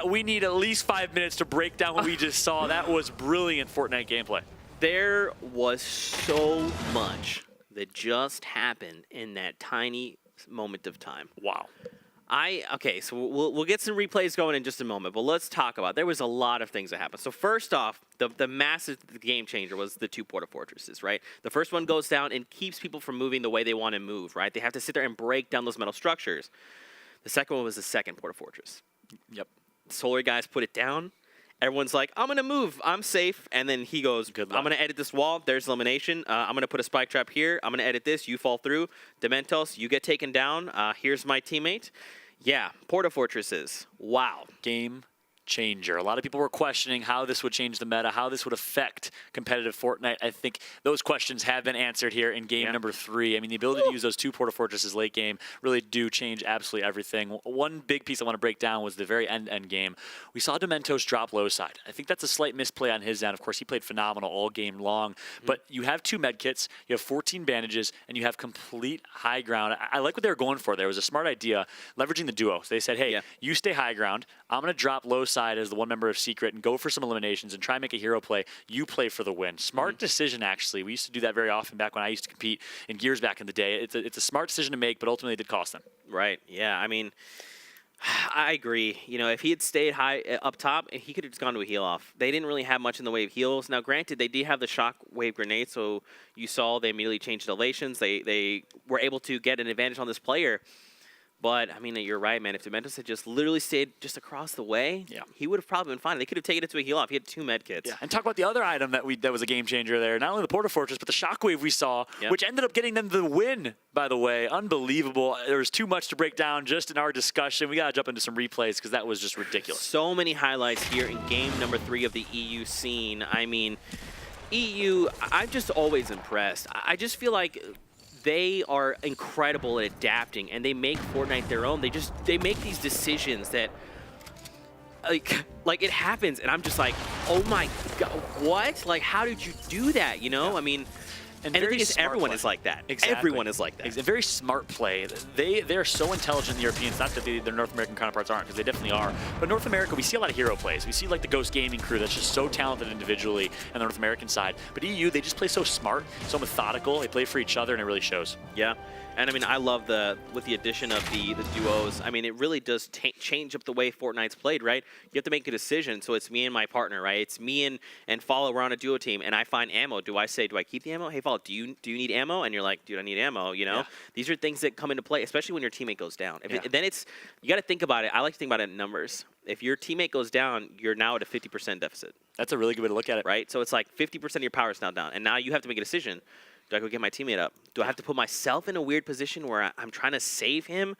We need at least 5 minutes to break down what we just saw. That was brilliant Fortnite gameplay. There was so much that just happened in that tiny moment of time. Wow. Okay, so we'll get some replays going in just a moment, but let's talk about. There was a lot of things that happened. So first off, the massive game changer was the 2 Porta Fortresses, right? The first one goes down and keeps people from moving the way they want to move, right? They have to sit there and break down those metal structures. The second one was the 2nd Porta Fortress. Yep. Solar guys put it down. Everyone's like, I'm going to move. I'm safe. And then he goes, I'm going to edit this wall. There's elimination. I'm going to put a spike trap here. I'm going to edit this. You fall through. Dementos, you get taken down. Here's my teammate. Yeah, Porta Fortresses. Wow. Game changer. A lot of people were questioning how this would change the meta, how this would affect competitive Fortnite. I think those questions have been answered here in game number 3. I mean, the ability to use those 2 Porta Fortresses late game really do change absolutely everything. One big piece I want to break down was the very end game. We saw Dementos drop low side. I think that's a slight misplay on his end. Of course, he played phenomenal all game long, but you have 2 med kits, you have 14 bandages, and you have complete high ground. I like what they were going for there. It was a smart idea, leveraging the duo. So they said, hey, you stay high ground. I'm going to drop low side as the 1 member of Secret and go for some eliminations and try and make a hero play. You play for the win. Smart decision, actually. We used to do that very often back when I used to compete in Gears back in the day. It's a smart decision to make, but ultimately it did cost them. Right. Yeah. I mean, I agree. You know, if he had stayed high up top, he could have just gone to a heal off. They didn't really have much in the way of heals. Now, granted, they did have the shock wave grenade, so you saw they immediately changed elevations. They were able to get an advantage on this player. But, I mean, you're right, man. If Dementos had just literally stayed just across the way, he would have probably been fine. They could have taken it to a heal off. He had 2 med kits. Yeah, and talk about the other item that was a game changer there. Not only the Porta Fortress, but the shockwave we saw, which ended up getting them the win, by the way. Unbelievable. There was too much to break down just in our discussion. We got to jump into some replays because that was just ridiculous. So many highlights here in game number 3 of the EU scene. I mean, EU, I'm just always impressed. I just feel like they are incredible at adapting, and they make Fortnite their own. They make these decisions that, like it happens, and I'm just like, oh my god, what? Like, how did you do that? You know, I mean, And the thing is, everyone is like that. Exactly. Everyone is like that. Very smart play. They're so intelligent, the Europeans. Not that their North American counterparts aren't, because they definitely are. But North America, we see a lot of hero plays. We see like the Ghost Gaming crew that's just so talented individually on the North American side. But EU, they just play so smart, so methodical. They play for each other, and it really shows. Yeah. And I mean, I love with the addition of the duos. I mean, it really does change up the way Fortnite's played, right? You have to make a decision. So it's me and my partner, right? It's me and Follow. We're on a duo team, and I find ammo. Do I keep the ammo? Hey, Follow, do you need ammo? And you're like, dude, I need ammo. You know, these are things that come into play, especially when your teammate goes down. Then you got to think about it. I like to think about it in numbers. If your teammate goes down, you're now at a 50% deficit. That's a really good way to look at it, right? So it's like 50% of your power is now down, and now you have to make a decision. Do I go get my teammate up? Do I have to put myself in a weird position where I'm trying to save him?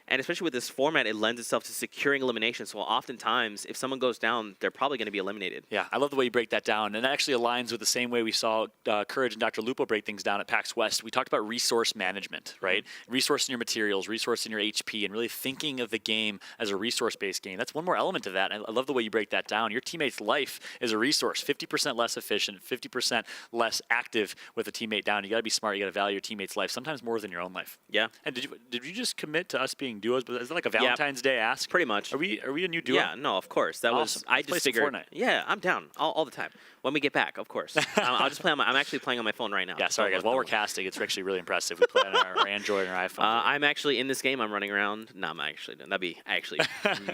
And especially with this format, it lends itself to securing elimination. So oftentimes, if someone goes down, they're probably going to be eliminated. Yeah, I love the way you break that down. And that actually aligns with the same way we saw Courage and Dr. Lupo break things down at PAX West. We talked about resource management, right? Resourcing your materials, resourcing your HP, and really thinking of the game as a resource-based game. That's one more element to that. I love the way you break that down. Your teammate's life is a resource, 50% less efficient, 50% less active with a teammate down. You got to be smart. You got to value your teammate's life, sometimes more than your own life. Yeah. And did you just commit to us being duos? But is that like a Valentine's Day ask? Pretty much. Are we a new duo? Yeah, no, of course. That awesome. was I just figured. Fortnite. Yeah, I'm down all the time. When we get back, of course. I'll just play on I'm actually playing on my phone right now. Yeah, sorry guys. While we're casting, it's actually really impressive. We play on our Android and our iPhone. I'm actually in this game. I'm running around. No, I'm actually done. That'd be actually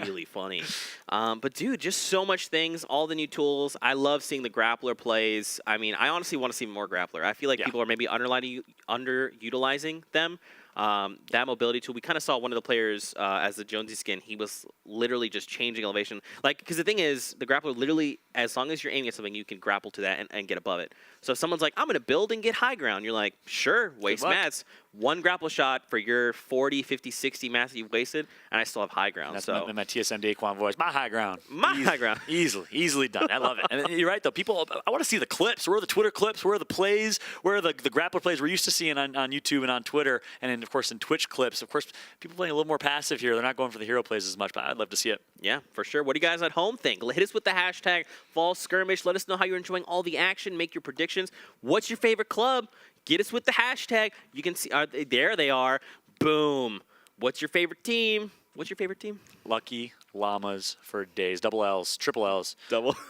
really funny. But dude, just so much things. All the new tools. I love seeing the grappler plays. I mean, I honestly want to see more grappler. I feel like people are maybe underutilizing them. That mobility tool, we kind of saw one of the players as the Jonesy skin. He was literally just changing elevation. Because the thing is, the grappler literally, as long as you're aiming at something, you can grapple to that and get above it. So if someone's like, I'm going to build and get high ground, you're like, sure, waste mats. One grapple shot for your 40, 50, 60 mats that you've wasted, and I still have high ground. That's so my TSM Daquan voice. My high ground. High ground. Easily done. I love it. And you're right, though. People, I want to see the clips. Where are the Twitter clips? Where are the plays? Where are the grappler plays we're used to seeing on YouTube and on Twitter? And then, of course, in Twitch clips. Of course, people playing a little more passive here. They're not going for the hero plays as much, but I'd love to see it. Yeah, for sure. What do you guys at home think? Hit us with the hashtag #fallskirmish. Let us know how you're enjoying all the action. Make your predictions. What's your favorite club? Get us with the hashtag. You can see, there they are. Boom. What's your favorite team? What's your favorite team? Lucky Llamas for days. Double L's, triple L's.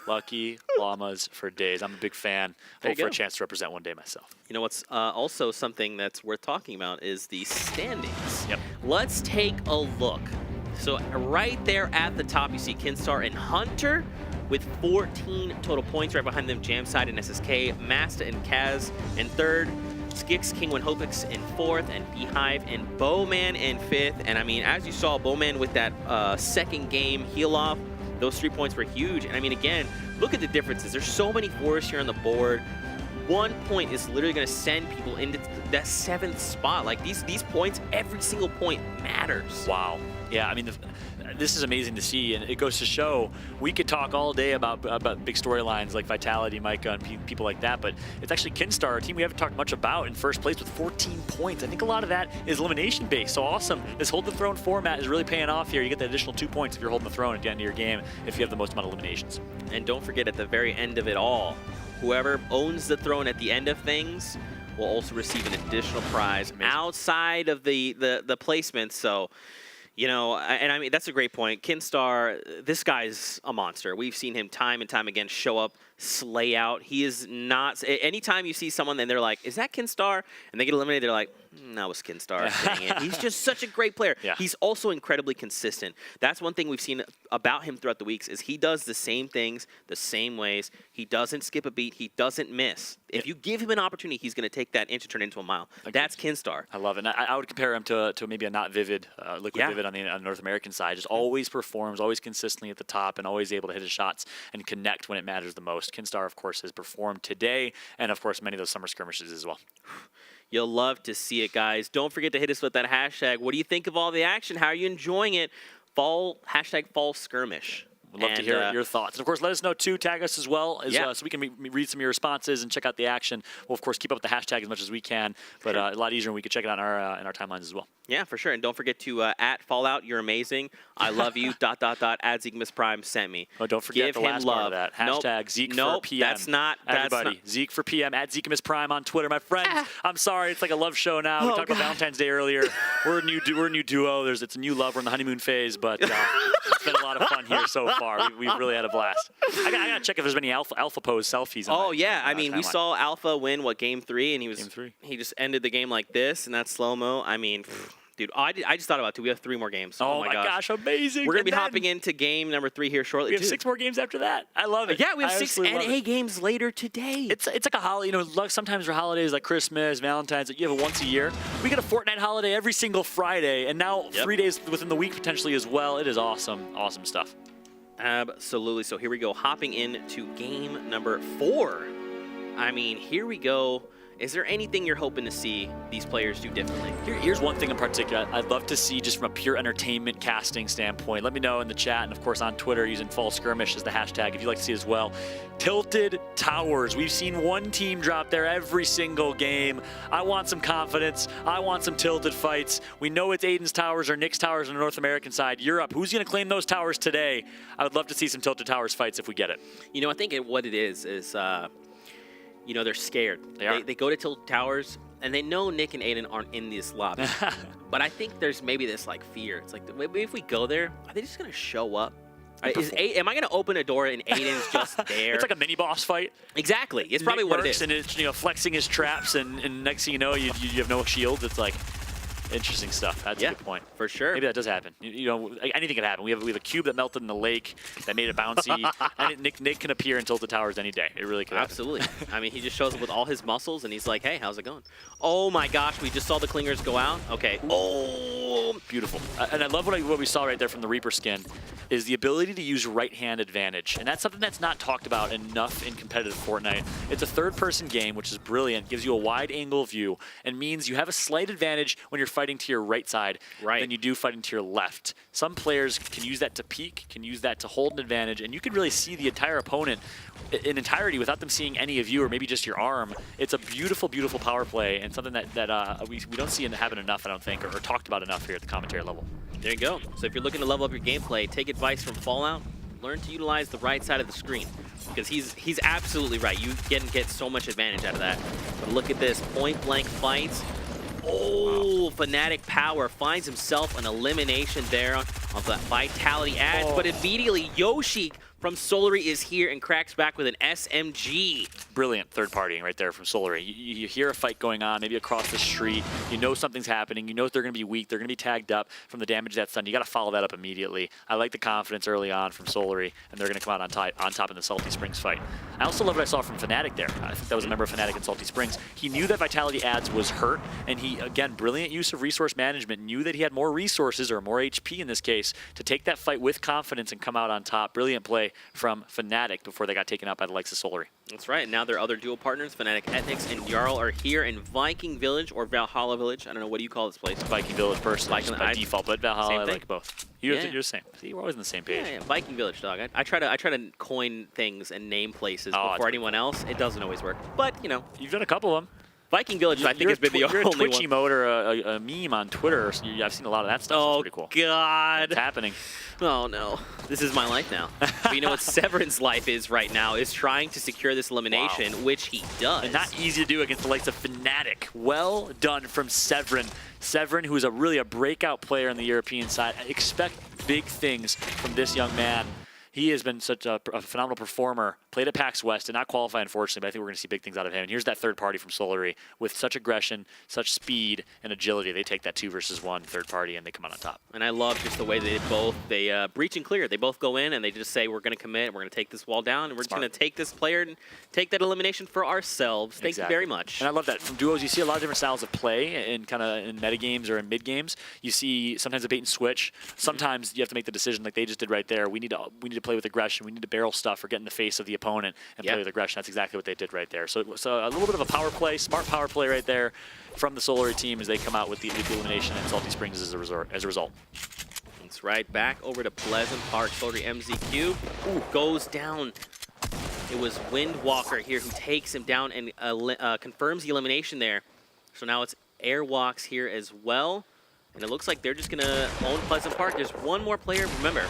Lucky Llamas for days. I'm a big fan. Hope for a chance to represent one day myself. You know what's also something that's worth talking about is the standings. Yep. Let's take a look. So right there at the top, you see Kinstar and Hunter with 14 total points. Right behind them, Jamside and SSK, Masta and Kaz in third, Skix, King1 Hopix in fourth, and Beehive and Bowman in fifth. And I mean, as you saw, Bowman with that second game heal off, those 3 points were huge. And I mean, again, look at the differences. There's so many fours here on the board. 1 point is literally going to send people into that 7th spot. Like these points, every single point matters. Wow. Yeah, I mean, this is amazing to see, and it goes to show we could talk all day about big storylines like Vitality, Micah, and people like that, but it's actually Kinstar, a team we haven't talked much about, in first place with 14 points. I think a lot of that is elimination based, so awesome. This Hold the Throne format is really paying off here. You get the additional 2 points if you're holding the throne at the end of your game if you have the most amount of eliminations. And don't forget, at the very end of it all, whoever owns the throne at the end of things will also receive an additional prize outside of the placements. So, you know, and I mean, that's a great point. Kinstar, this guy's a monster. We've seen him time and time again show up, slay out. He is not, anytime you see someone and they're like, is that Kinstar? And they get eliminated, they're like, that was Kinstar. Dang it. He's just such a great player. Yeah. He's also incredibly consistent. That's one thing we've seen about him throughout the weeks is he does the same things, the same ways. He doesn't skip a beat. He doesn't miss. If you give him an opportunity, he's going to take that inch and turn it into a mile. That's Kinstar. I love it. And I would compare him to maybe a not Vivid, Liquid Vivid on the North American side. Just always performs, always consistently at the top, and always able to hit his shots and connect when it matters the most. Kinstar, of course, has performed today, and of course, many of those summer skirmishes as well. You'll love to see it, guys. Don't forget to hit us with that hashtag. What do you think of all the action? How are you enjoying it? #fallskirmish. We'd love to hear your thoughts. And, of course, let us know, too. Tag us as well, so we can read some of your responses and check out the action. We'll, of course, keep up with the hashtag as much as we can, but a lot easier, and we can check it out in our timelines as well. Yeah, for sure. And don't forget to at Fallout, you're amazing. I love you. .. At Zekemus Prime sent me. Oh, don't forget the last part of that. Hashtag Zeke for PM. That's not. Everybody, Zeke for PM at Zekemus Prime on Twitter. My friends, I'm sorry, it's like a love show now. We talked about Valentine's Day earlier. We're a new duo. It's a new love. We're in the honeymoon phase, but it's been a lot of fun here so far. We've really had a blast. I gotta check if there's any alpha pose selfies. I mean, we saw Alpha win Game 3, and he just ended the game like this, and that's slow mo. I mean. Dude, I just thought about it, too. We have 3 more games. Oh, my gosh, amazing. We're going to be hopping into game number 3 here shortly, We have 6 more games after that. I love it. Yeah, we have 6 NA games later today. It's like a holiday. Sometimes for holidays like Christmas, Valentine's, you have it once a year. We get a Fortnite holiday every single Friday, and now 3 days within the week potentially as well. It is awesome. Awesome stuff. Absolutely. So here we go, hopping into game number 4. I mean, here we go. Is there anything you're hoping to see these players do differently? Here's one thing in particular I'd love to see just from a pure entertainment casting standpoint. Let me know in the chat and, of course, on Twitter using fallskirmish as the hashtag if you'd like to see it as well. Tilted towers. We've seen one team drop there every single game. I want some confidence. I want some tilted fights. We know it's Aiden's towers or Nick's towers on the North American side. Europe, who's going to claim those towers today? I would love to see some tilted towers fights if we get it. I think what it is they're scared. They go to Tilted Towers, and they know Nick and Aiden aren't in this lobby. But I think there's maybe this, fear. It's like, maybe if we go there, are they just going to show up? Am I going to open a door and Aiden's just there? It's like a mini-boss fight. Exactly. It's probably what it is. And it's, flexing his traps, and next thing you know, you have no shields. It's like... Interesting stuff. That's a good point. For sure. Maybe that does happen. Anything can happen. We have a cube that melted in the lake that made it bouncy. And Nick can appear in Tilted Towers any day. It really could happen. Absolutely. I mean, he just shows up with all his muscles, and he's like, hey, how's it going? Oh, my gosh. We just saw the clingers go out. Okay. Oh, beautiful. And I love what we saw right there from the Reaper skin is the ability to use right-hand advantage. And that's something that's not talked about enough in competitive Fortnite. It's a third-person game, which is brilliant. Gives you a wide-angle view and means you have a slight advantage when you're fighting to your right side than you do fighting to your left. Some players can use that to peek, can use that to hold an advantage, and you can really see the entire opponent in entirety without them seeing any of you or maybe just your arm. It's a beautiful, beautiful power play and something that we don't see happen enough, I don't think, or talked about enough here at the commentary level. There you go. So if you're looking to level up your gameplay, take advice from Fallout. Learn to utilize the right side of the screen because he's absolutely right. You get so much advantage out of that. But look at this point-blank fights. Oh, Fnatic Power finds himself an elimination there on the Vitality Edge, but immediately Yoshi from Solary is here and cracks back with an SMG. Brilliant third partying right there from Solary. You hear a fight going on, maybe across the street. You know something's happening. You know they're going to be weak. They're going to be tagged up from the damage that's done. You got to follow that up immediately. I like the confidence early on from Solary, and they're going to come out on top in the Salty Springs fight. I also love what I saw from Fnatic there. I think that was a member of Fnatic in Salty Springs. He knew that Vitality Ads was hurt, and he, again, brilliant use of resource management, knew that he had more resources, or more HP in this case, to take that fight with confidence and come out on top. Brilliant play from Fnatic before they got taken out by the likes of Solary. That's right. Now their other dual partners, Fnatic Ethnix and Jarl, are here in Viking Village or Valhalla Village. I don't know, what do you call this place? Viking Village personally, by default, but Valhalla, I like both. You're the same. See, we're always on the same page. Yeah, Viking Village, dog. I try to coin things and name places before anyone else. It doesn't always work, but you know. You've done a couple of them. Viking Village, I think, has been the only one. You're a Twitch emote or a meme on Twitter. So I've seen a lot of that stuff. Oh, it's pretty cool. God. It's happening. Oh, no. This is my life now. But you know what Severin's life is right now is trying to secure this elimination, which he does. And not easy to do against the likes of Fnatic. Well done from Severin. Severin, who is really a breakout player on the European side. I expect big things from this young man. He has been such a phenomenal performer. Played at PAX West, did not qualify, unfortunately, but I think we're going to see big things out of him. And here's that third party from Solary with such aggression, such speed, and agility. They take that 2 versus 1 third party, and they come out on top. And I love just the way they breach and clear. They both go in, and they just say, we're going to commit, we're going to take this wall down, and we're just going to take this player and take that elimination for ourselves. Thank you very much. And I love that. From duos, you see a lot of different styles of play in meta games or in mid games. You see sometimes a bait and switch. Sometimes you have to make the decision like they just did right there. We need to play with aggression. We need to barrel stuff or get in the face of the opponent and play with aggression. That's exactly what they did right there. So a little bit of a power play, smart power play right there from the Solary team as they come out with the elimination and Salty Springs as a result. rounds, right? Back over to Pleasant Park. Soldier MZQ goes down. It was Windwalker here who takes him down and confirms the elimination there. So now it's Airwalks here as well. And it looks like they're just going to own Pleasant Park. There's one more player. Remember,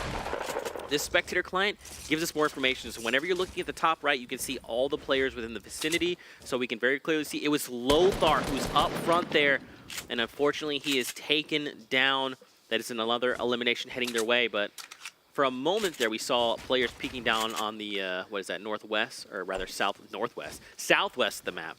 this spectator client gives us more information. So whenever you're looking at the top right, you can see all the players within the vicinity. So we can very clearly see it was Lothar who's up front there. And unfortunately, he is taken down. That is another elimination heading their way. But for a moment there, we saw players peeking down on the, what is that, northwest, or rather southwest of the map.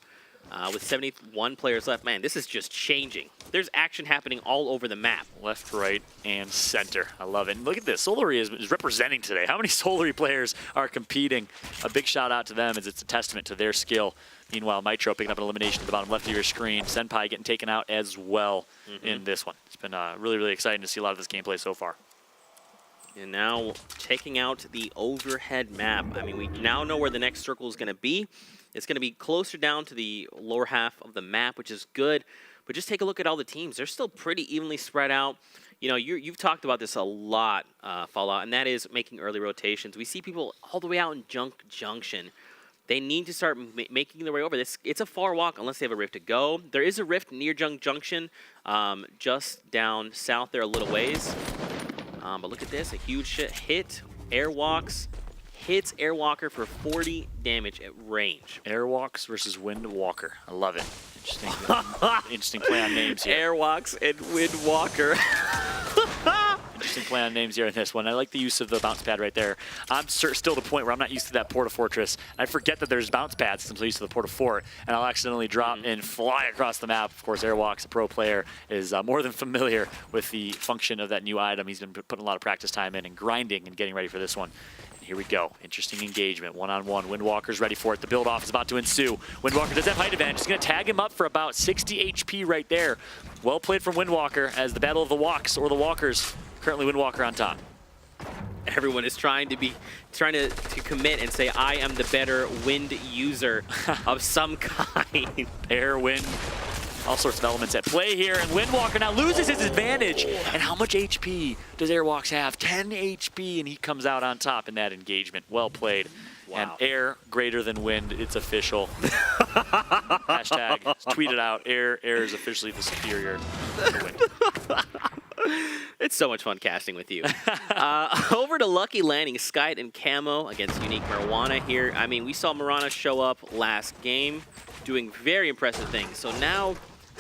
With 71 players left. Man, this is just changing. There's action happening all over the map. Left, right, and center. I love it. And look at this. Solary is representing today. How many Solary players are competing? A big shout out to them as it's a testament to their skill. Meanwhile, Mitro picking up an elimination at the bottom left of your screen. Senpai getting taken out as well in this one. It's been really, really exciting to see a lot of this gameplay so far. And now taking out the overhead map. I mean, we now know where the next circle is going to be. It's going to be closer down to the lower half of the map, which is good. But just take a look at all the teams. They're still pretty evenly spread out. You know, you've talked about this a lot, Fallout, and that is making early rotations. We see people all the way out in Junction. They need to start making their way over. It's a far walk unless they have a rift to go. There is a rift near Junction, just down south there a little ways. But look at this, a huge hit. Airwalks. Hits Airwalker for 40 damage at range. Airwalks versus Windwalker. I love it. Interesting, interesting play on names here. Airwalks and Windwalker. Interesting play on names here in this one. I like the use of the bounce pad right there. I'm still to the point where I'm not used to that Porta-Fortress. I forget that there's bounce pads since I'm used to the Porta-Fort, and I'll accidentally drop and fly across the map. Of course, Airwalks, a pro player, is more than familiar with the function of that new item. He's been putting a lot of practice time in and grinding and getting ready for this one. Here we go. Interesting engagement. One-on-one. Windwalker's ready for it. The build-off is about to ensue. Windwalker does have height advantage. He's going to tag him up for about 60 HP right there. Well played from Windwalker as the battle of the walks, or the walkers. Currently Windwalker on top. Everyone is trying to commit and say, I am the better wind user of some kind. Air, wind, all sorts of elements at play here. And Windwalker now loses his advantage. And how much HP does Airwalks have? 10 HP, and he comes out on top in that engagement. Well played. Wow. And air greater than wind, it's official. Hashtag, tweet it out. Air is officially the superior to wind. It's so much fun casting with you. Over to Lucky Landing, Skype and Camo against Unique Marijuana here. I mean, we saw Marijuana show up last game, doing very impressive things. So now,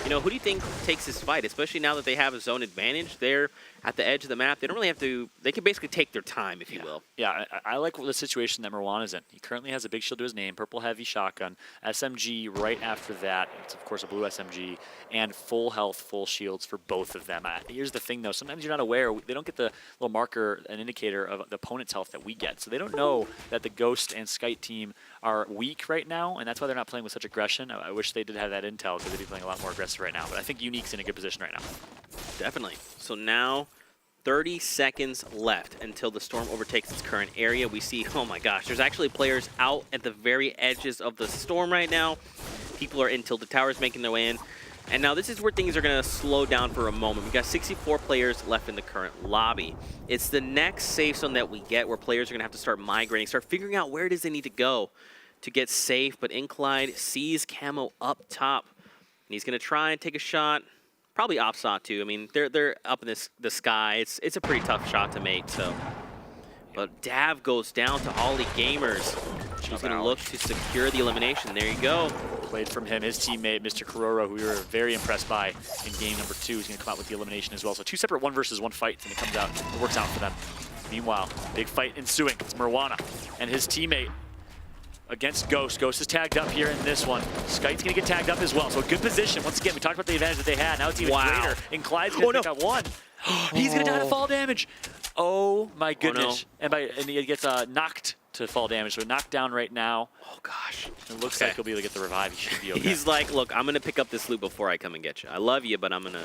you know, who do you think takes this fight? Especially now that they have a zone advantage. They're at the edge of the map. They don't really have to, they can basically take their time, if you will. Yeah, I like the situation that Marijuana's in. He currently has a big shield to his name, purple heavy shotgun, SMG right after that. It's, of course, a blue SMG, and full health, full shields for both of them. Here's the thing, though. Sometimes you're not aware. They don't get the little marker, an indicator of the opponent's health that we get. So they don't know that the Ghost and Skite team are weak right now, and that's why they're not playing with such aggression. I wish they did have that intel because they'd be playing a lot more aggressive right now. But I think Unique's in a good position right now. Definitely. So now 30 seconds left until the storm overtakes its current area. We see, oh my gosh, there's actually players out at the very edges of the storm right now. People are in Tilted Towers making their way in. And now this is where things are going to slow down for a moment. We've got 64 players left in the current lobby. It's the next safe zone that we get where players are going to have to start migrating, start figuring out where it is they need to go to get safe. But Incline sees Camo up top, and he's going to try and take a shot. Probably OpSot too. I mean, they're up in the sky. It's a pretty tough shot to make. So, but Dav goes down to Ollie Gamers. He's going to look to secure the elimination. There you go. Played from him, his teammate, Mr. Kororo, who we were very impressed by in game number 2. He's going to come out with the elimination as well. So 2 separate 1-versus-1 fights, and it works out for them. Meanwhile, big fight ensuing. It's Marijuana and his teammate against Ghost. Ghost is tagged up here in this one. Skite's going to get tagged up as well. So a good position. Once again, we talked about the advantage that they had. Now it's even greater. And Clyde's going to pick up one. He's going to die to fall damage. Oh my goodness. Oh, no. And he gets knocked to fall damage. So knocked down right now. Oh gosh. It looks like he'll be able to get the revive. He should be okay. He's like, look, I'm going to pick up this loot before I come and get you. I love you, but I'm going to...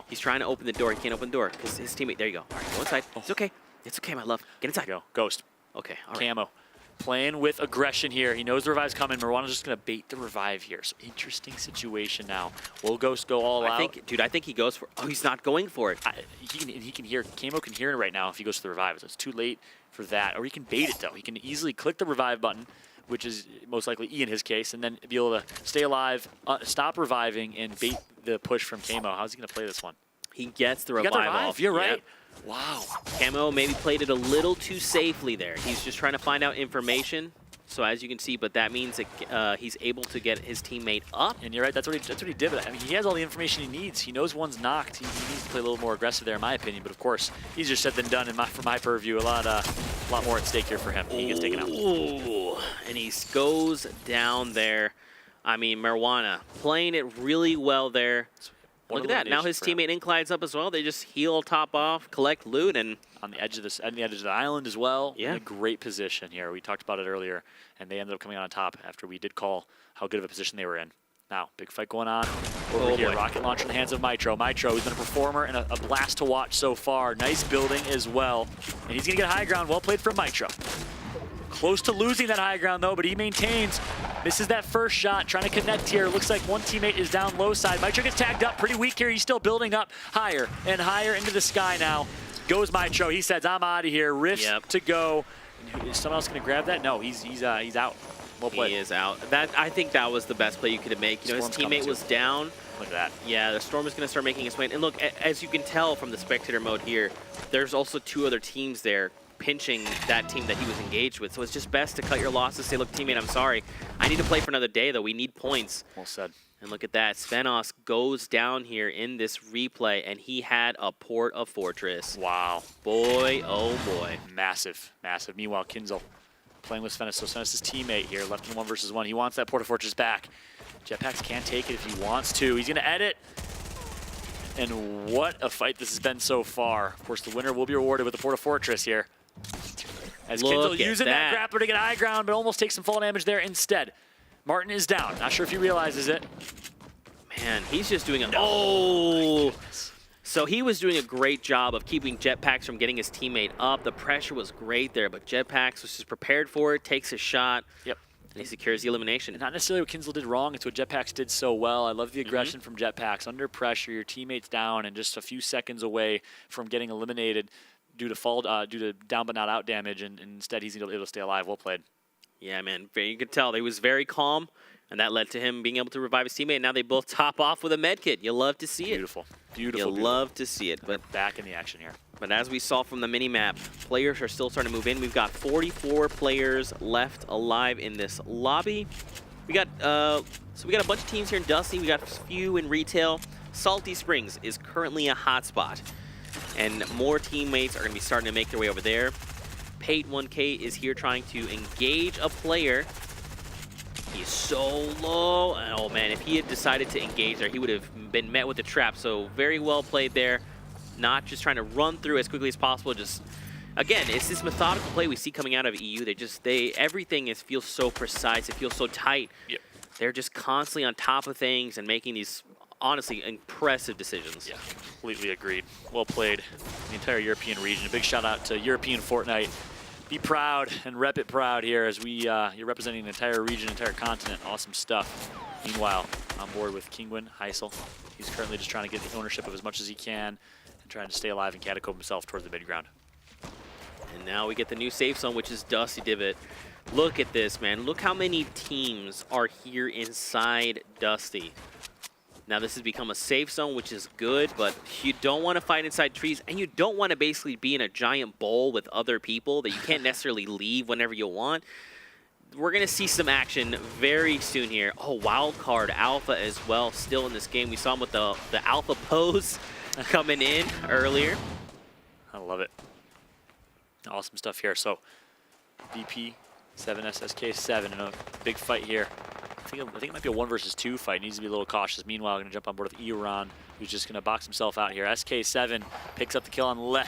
He's trying to open the door. He can't open the door because his teammate... There you go. All right, go inside. It's okay. It's okay, my love. Get inside. Go. Ghost. Okay, all right. Camo. playing with aggression here. He knows the revive's coming. Marwana's just going to bait the revive here. So interesting situation now. Will Ghost go all out? I think he goes for. Oh, he's not going for it. He can hear. Kamo can hear it right now if he goes for the revive. So it's too late for that. Or he can bait it though. He can easily click the revive button, which is most likely E in his case, and then be able to stay alive, stop reviving, and bait the push from Kamo. How's he going to play this one? He gets the revive, off. You're right. Yep. Wow. Camo maybe played it a little too safely there. He's just trying to find out information. So as you can see, but that means that he's able to get his teammate up. And you're right, that's what he did. But I mean, he has all the information he needs. He knows one's knocked. He needs to play a little more aggressive there, in my opinion. But of course, easier said than done. From my purview, a lot more at stake here for him. He gets taken out. Ooh, and he goes down there. I mean, Marwana playing it really well there. Look at that. Now his teammate Inclide's up as well. They just heal, top off, collect loot, and on the edge of the island as well. Yeah. In a great position here. We talked about it earlier, and they ended up coming on top after we did call how good of a position they were in. Now, big fight going on over here. Boy. Rocket launcher in the hands of Mitro. Mitro, he's been a performer and a blast to watch so far. Nice building as well. And he's going to get high ground. Well played from Mitro. Close to losing that high ground, though, but he maintains. Misses that first shot, trying to connect here. Looks like one teammate is down low side. Mitro gets tagged up, pretty weak here. He's still building up higher and higher into the sky now. Goes Mitro. He says, I'm out of here. Rifts to go. Is someone else going to grab that? No, he's out. Well played. He is out. I think that was the best play you could have made. You know, his teammate was down. Look at that. Yeah, the Storm is going to start making its way. And look, as you can tell from the spectator mode here, there's also two other teams there pinching that team that he was engaged with. So it's just best to cut your losses. Say, look, teammate, I'm sorry. I need to play for another day, though. We need points. Well said. And look at that. Svenos goes down here in this replay, and he had a port of Fortress. Wow. Boy, oh boy. Massive, massive. Meanwhile, Kinzel playing with Svenos. So Svenos' teammate here, left in 1v1. He wants that port of Fortress back. Jetpacks can take it if he wants to. He's going to edit. And what a fight this has been so far. Of course, the winner will be rewarded with the port of Fortress here. As Kinzel using that grappler to get high ground, but almost takes some fall damage there instead. Martin is down. Not sure if he realizes it. Man, he's just doing a... Oh! So he was doing a great job of keeping Jetpacks from getting his teammate up. The pressure was great there, but Jetpacks was just prepared for it, takes a shot. Yep. And he secures the elimination. Not necessarily what Kinzel did wrong. It's what Jetpacks did so well. I love the aggression from Jetpacks. Under pressure, your teammate's down and just a few seconds away from getting eliminated due to down but not out damage, and instead he's able to stay alive. Well played. Yeah, man. You could tell he was very calm, and that led to him being able to revive his teammate. And now they both top off with a med kit. You love to see it. Beautiful. Beautiful. You love to see it. But back in the action here. But as we saw from the mini-map, players are still starting to move in. We've got 44 players left alive in this lobby. We got a bunch of teams here in Dusty. We got a few in retail. Salty Springs is currently a hotspot, and more teammates are going to be starting to make their way over there. Pate 1K is here trying to engage a player. He's so low. Oh man, if he had decided to engage there, he would have been met with a trap. So very well played there. Not just trying to run through as quickly as possible. Just, again, it's this methodical play we see coming out of EU. Everything feels so precise. It feels so tight. Yep. They're just constantly on top of things and making these, honestly, impressive decisions. Yeah, completely agreed. Well played. The entire European region. A big shout out to European Fortnite. Be proud and rep it proud here as you're representing the entire region, entire continent. Awesome stuff. Meanwhile, on board with Kingwin Heisel. He's currently just trying to get the ownership of as much as he can and trying to stay alive and catacomb himself towards the mid-ground. And now we get the new safe zone, which is Dusty Divot. Look at this, man. Look how many teams are here inside Dusty. Now this has become a safe zone, which is good, but you don't want to fight inside trees, and you don't want to basically be in a giant bowl with other people that you can't necessarily leave whenever you want. We're going to see some action very soon here. Oh, Wildcard Alpha as well, still in this game. We saw him with the Alpha pose coming in earlier. I love it. Awesome stuff here. So, VP 7 SSK7 in a big fight here. I think it might be a 1 versus 2 fight. Needs to be a little cautious. Meanwhile, going to jump on board with Euron, who's just going to box himself out here. SK7 picks up the kill on Le,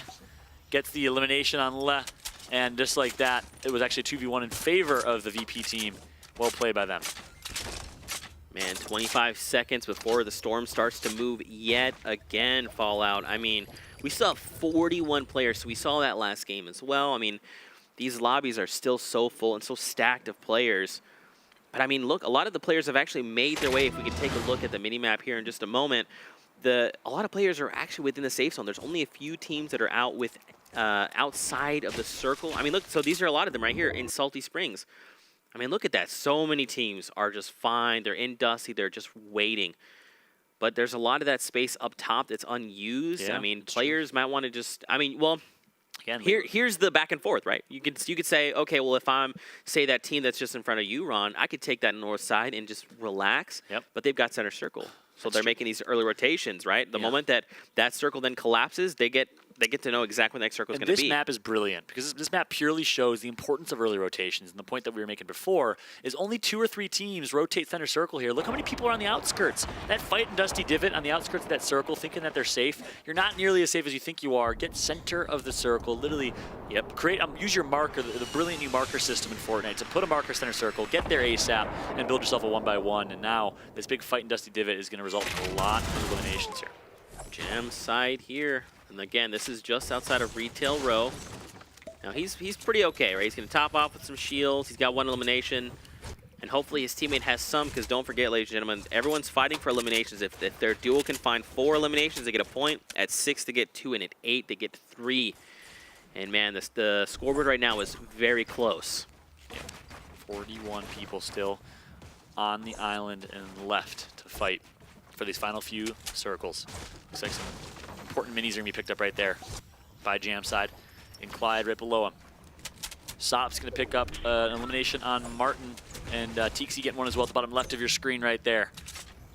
gets the elimination on Le, and just like that, it was actually 2v1 in favor of the VP team. Well played by them. Man, 25 seconds before the Storm starts to move yet again, Fallout. I mean, we still have 41 players, so we saw that last game as well. I mean, these lobbies are still so full and so stacked of players. But I mean, look, a lot of the players have actually made their way. If we can take a look at the mini-map here in just a moment, a lot of players are actually within the safe zone. There's only a few teams that are out with outside of the circle. I mean, look, so these are a lot of them right here in Salty Springs. I mean, look at that. So many teams are just fine. They're in Dusty. They're just waiting. But there's a lot of that space up top that's unused. Yeah, I mean, players might want to just, I mean, well, Again, here's the back and forth, right? You could say, okay, well, if I'm, say, that team that's just in front of you, Ron, I could take that north side and just relax. Yep. But they've got center circle. So they're making these early rotations, right? The moment that circle then collapses, they get to know exactly when the next circle is going to be. This map is brilliant because this map purely shows the importance of early rotations. And the point that we were making before is only 2 or 3 teams rotate center circle here. Look how many people are on the outskirts. That fight in Dusty Divot on the outskirts of that circle, thinking that they're safe. You're not nearly as safe as you think you are. Get center of the circle. Literally, create. Use your marker, the brilliant new marker system in Fortnite to put a marker center circle, get there ASAP, and build yourself a 1x1. And now this big fight in Dusty Divot is going to result in a lot of eliminations here. Jam side here. And again, this is just outside of Retail Row. Now he's pretty okay, right? He's going to top off with some shields. He's got 1 elimination. And hopefully his teammate has some, because don't forget, ladies and gentlemen, everyone's fighting for eliminations. If their duo can find 4 eliminations, they get a point. At 6, they get 2. And at 8, they get 3. And man, the scoreboard right now is very close. 41 people still on the island and left to fight for these final few circles. Looks like some important minis are going to be picked up right there by Jam side. And Clyde right below him. Sop's going to pick up an elimination on Martin, and Teaksy getting one as well at the bottom left of your screen right there.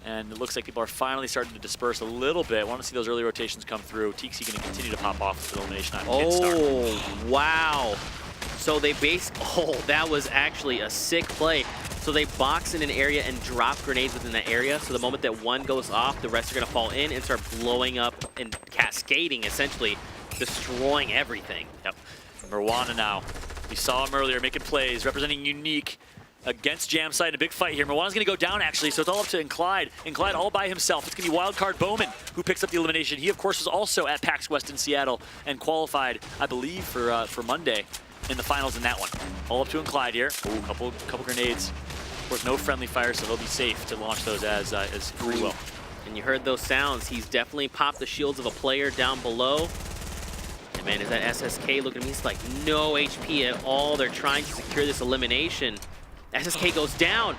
And it looks like people are finally starting to disperse a little bit. Want to see those early rotations come through. Teaksy going to continue to pop off with an elimination on Mid-Star. Oh, wow. So they that was actually a sick play. So they box in an area and drop grenades within that area. So the moment that one goes off, the rest are going to fall in and start blowing up and cascading, essentially destroying everything. Yep. Marwana now. We saw him earlier making plays, representing Unique against Jam side in a big fight here. Marwana's going to go down, actually, so it's all up to Clyde. And Clyde all by himself. It's going to be Wildcard Bowman who picks up the elimination. He, of course, was also at PAX West in Seattle and qualified, I believe, for Monday in the finals in that one. All up to Clyde here. Ooh, couple grenades. Of course, no friendly fire, so he'll be safe to launch those as free will. And you heard those sounds. He's definitely popped the shields of a player down below. And man, is that SSK looking at me? He's like no HP at all. They're trying to secure this elimination. SSK goes down.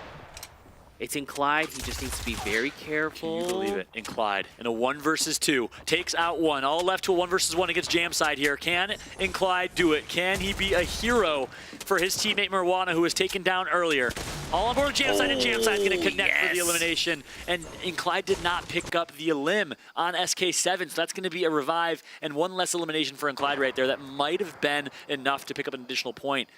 It's in Clyde. He just needs to be very careful. Can you believe it? In Clyde, in a 1 versus 2, takes out one. All left to a 1 versus 1 against Jam side here. Can Clyde do it? Can he be a hero for his teammate Marwana, who was taken down earlier? All on board with Jam side, and Jam side going to connect for the elimination. And Clyde did not pick up the elim on SK7, so that's going to be a revive and 1 less elimination for Clyde right there. That might have been enough to pick up an additional point.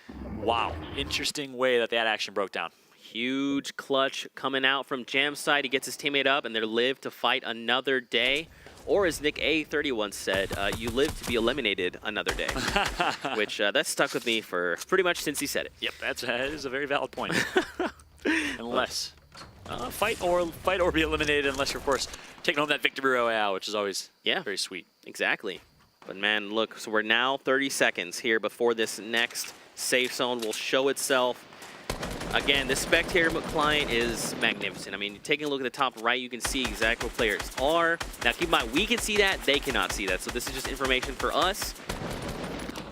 Wow, interesting way that action broke down. Huge clutch coming out from Jam side. He gets his teammate up, and they live to fight another day. Or as Nick A30 once said, you live to be eliminated another day. Which, that's stuck with me for pretty much since he said it. Yep, that is a very valid point. Unless fight or be eliminated, unless you're, of course, taking home that victory royale, which is always very sweet. Exactly. But man, look, so we're now 30 seconds here before this next safe zone will show itself. Again, this spectator client is magnificent. I mean, taking a look at the top right, you can see exactly what players are. Now, keep in mind, we can see that, they cannot see that. So this is just information for us.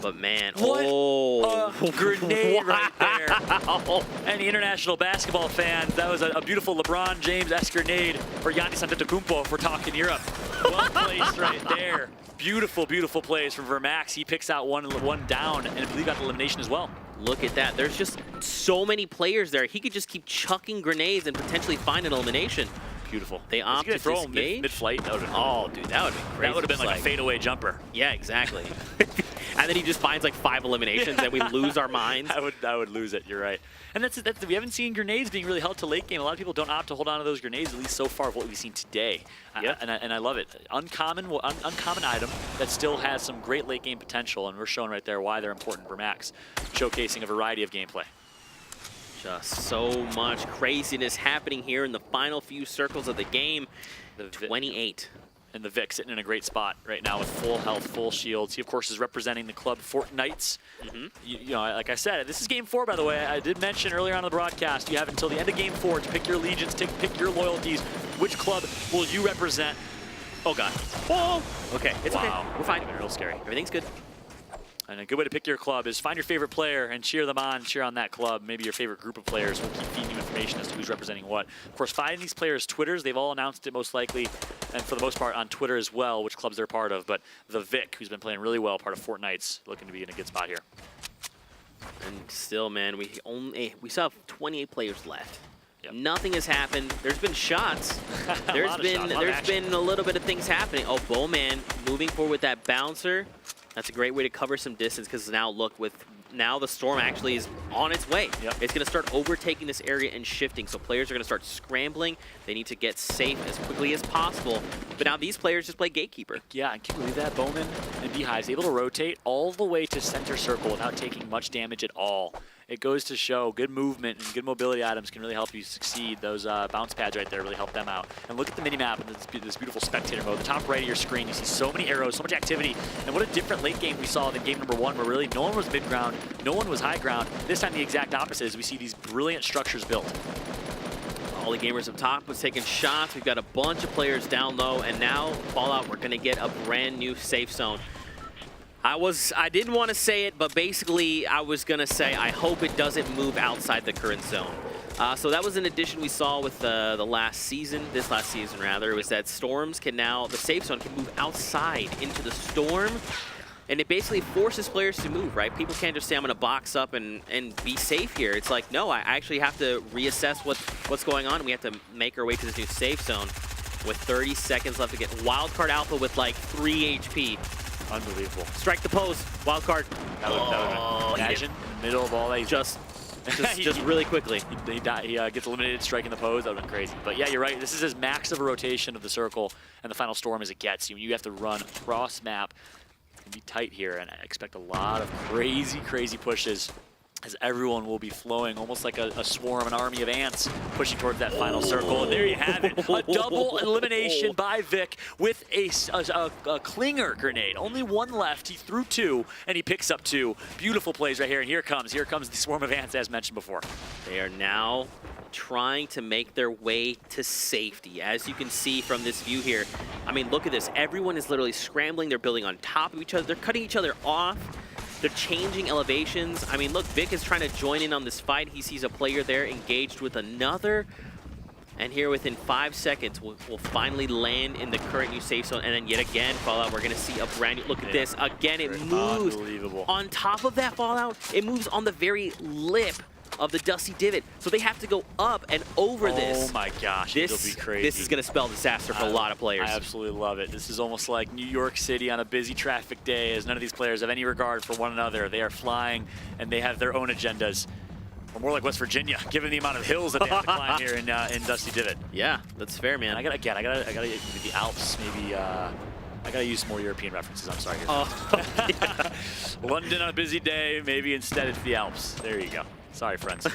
But man, grenade right there. Any international basketball fans, that was a beautiful LeBron James-esque grenade for Giannis Antetokounmpo if we're talking Europe. Well placed right there. Beautiful, beautiful plays from Vermax. He picks out one down, and I believe got the elimination as well. Look at that. There's just so many players there. He could just keep chucking grenades and potentially find an elimination. Beautiful. They opt to throw him disengage. mid-flight. Dude, that would be crazy. That would have been like a fadeaway jumper. Yeah, exactly. And then he just finds like 5 eliminations and we lose our minds. I would lose it. You're right. And that's we haven't seen grenades being really held to late game. A lot of people don't opt to hold on to those grenades, at least so far of what we've seen today. Yep. And I love it. Uncommon item that still has some great late game potential, and we're showing right there why they're important for Max, showcasing a variety of gameplay. Just so much craziness happening here in the final few circles of the game. 28. And the Vic sitting in a great spot right now with full health, full shields. He, of course, is representing the club Fortnites. You know, like I said, this is Game 4, by the way. I did mention earlier on the broadcast, you have until the end of Game 4 to pick your allegiance, to pick your loyalties. Which club will you represent? Oh, God. Oh! Okay, it's Wow. okay. We're fine. Real scary. Everything's good. And a good way to pick your club is find your favorite player and cheer them on, cheer on that club. Maybe your favorite group of players. We'll keep feeding you information as to who's representing what. Of course, find these players' Twitters. They've all announced it most likely, and for the most part on Twitter as well, which clubs they're part of. But the Vic, who's been playing really well, part of Fortnite's, looking to be in a good spot here. And still, man, we still have 28 players left. Yep. Nothing has happened. There's been shots. There's There's been a little bit of things happening. Oh, Bowman moving forward with that bouncer. That's a great way to cover some distance because now look, now the storm actually is on its way. Yep. It's going to start overtaking this area and shifting. So players are going to start scrambling. They need to get safe as quickly as possible. But now these players just play gatekeeper. Yeah, and can you believe that? Bowman and Beehive's able to rotate all the way to center circle without taking much damage at all. It goes to show good movement and good mobility items can really help you succeed. Those bounce pads right there really help them out. And look at the minimap and this beautiful spectator mode. The top right of your screen, you see so many arrows, so much activity. And what a different late game we saw than game number 1, where really no one was mid-ground, no one was high ground. This time the exact opposite is we see these brilliant structures built. All the gamers up top was taking shots. We've got a bunch of players down low. And now, Fallout, we're going to get a brand new safe zone. I didn't want to say it, but basically I was going to say I hope it doesn't move outside the current zone. So that was an addition we saw with this last season rather, was that storms can now, the safe zone can move outside into the storm. And it basically forces players to move, right? People can't just say, I'm going to box up and be safe here. It's like, no, I actually have to reassess what's going on. We have to make our way to this new safe zone with 30 seconds left to get Wildcard Alpha with like 3 HP. Unbelievable. Strike the pose, wildcard. That would imagine in the middle of all that. Just really quickly. He gets eliminated striking the pose. That would have been crazy. But yeah, you're right. This is as max of a rotation of the circle and the final storm as it gets. You have to run cross map and be tight here, and I expect a lot of crazy, crazy pushes as everyone will be flowing almost like a swarm, an army of ants pushing towards that final circle. And there you have it, a double elimination by Vic with a clinger grenade. Only one left. He threw 2, and he picks up 2. Beautiful plays right here, and here comes the swarm of ants as mentioned before. They are now trying to make their way to safety. As you can see from this view here, I mean, look at this. Everyone is literally scrambling. They're building on top of each other. They're cutting each other off. They're changing elevations. I mean, look, Vic is trying to join in on this fight. He sees a player there engaged with another. And here within 5 seconds, we'll finally land in the current new safe zone. And then yet again, Fallout, we're going to see a brand new, look at this. Again, it moves. Unbelievable. On top of that, Fallout, it moves on the very lip of the Dusty Divot. So they have to go up and over this. Oh my gosh, it'll be crazy. This is going to spell disaster for a lot of players. I absolutely love it. This is almost like New York City on a busy traffic day, as none of these players have any regard for one another. They are flying, and they have their own agendas. Or more like West Virginia, given the amount of hills that they have to climb here in Dusty Divot. Yeah, that's fair, man. I gotta the Alps, maybe. I gotta use some more European references. I'm sorry. Yeah. London on a busy day, maybe instead it's the Alps. There you go. Sorry, friends.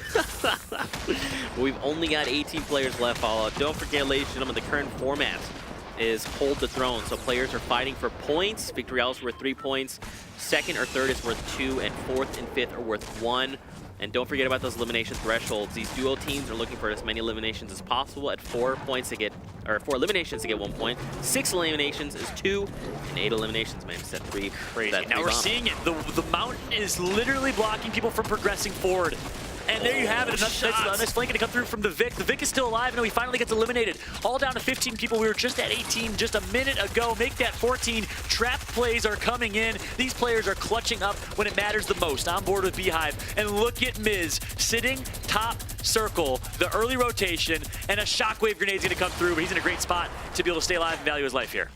We've only got 18 players left, Fallout. Don't forget, ladies and gentlemen, the current format is hold the throne. So players are fighting for points. Victory is worth 3 points. Second or third is worth 2, and fourth and fifth are worth 1. And don't forget about those elimination thresholds. These duo teams are looking for as many eliminations as possible. At 4 points to get, or 4 eliminations to get 1 point. 6 eliminations is 2, and 8 eliminations, man, set 3. Crazy. Now we're seeing it. The mountain is literally blocking people from progressing forward. And there you have it, a nice flanking to come through from the Vic. The Vic is still alive, and he finally gets eliminated. All down to 15 people. We were just at 18 just a minute ago. Make that 14. Trap plays are coming in. These players are clutching up when it matters the most. On board with Beehive. And look at Miz sitting top circle, the early rotation, and a shockwave grenade's gonna come through, but he's in a great spot to be able to stay alive and value his life here.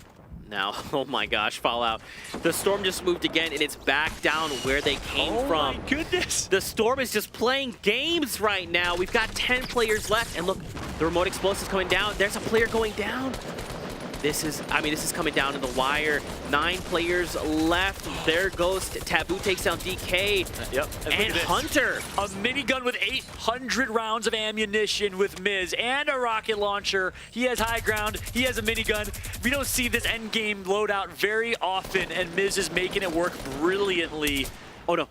Now, oh my gosh, Fallout. The storm just moved again, and it's back down where they came from. Oh my goodness. The storm is just playing games right now. We've got 10 players left, and look, the remote explosives coming down. There's a player going down. This is coming down to the wire. 9 players left. There goes Taboo, takes down DK. Yep. And Hunter. A minigun with 800 rounds of ammunition with Miz and a rocket launcher. He has high ground. He has a minigun. We don't see this end game loadout very often, and Miz is making it work brilliantly. Oh no.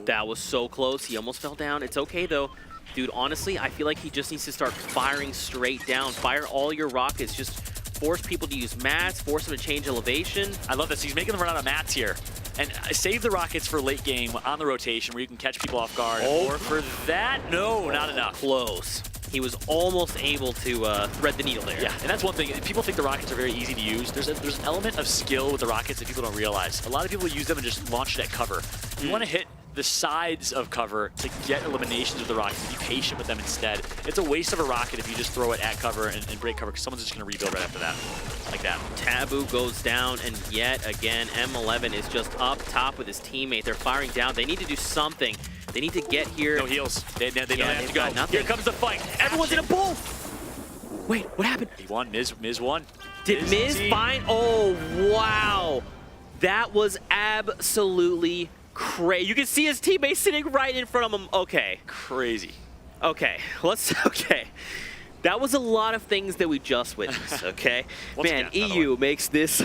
That was so close. He almost fell down. It's okay though. Dude, honestly, I feel like he just needs to start firing straight down. Fire all your rockets. Just force people to use mats, force them to change elevation. I love this. He's making them run out of mats here. And save the rockets for late game on the rotation where you can catch people off guard. Or for that, no, not enough. Close. He was almost able to thread the needle there. Yeah, and that's one thing. People think the rockets are very easy to use. There's an element of skill with the rockets that people don't realize. A lot of people use them and just launch it at cover. You want to hit the sides of cover to get eliminations with the rockets. Be patient with them instead. It's a waste of a rocket if you just throw it at cover and break cover because someone's just going to rebuild right after that. Like that. Taboo goes down, and yet again, M11 is just up top with his teammate. They're firing down. They need to do something. They need to get here. No heals. They don't have to go. Nothing. Here comes the fight. Everyone's in a bull. Wait, what happened? He won. Miz won. Did Miz find? Oh, wow. That was absolutely crazy. You can see his teammate sitting right in front of him. Okay. Crazy. Okay. Okay. That was a lot of things that we just witnessed, okay? Man, EU makes this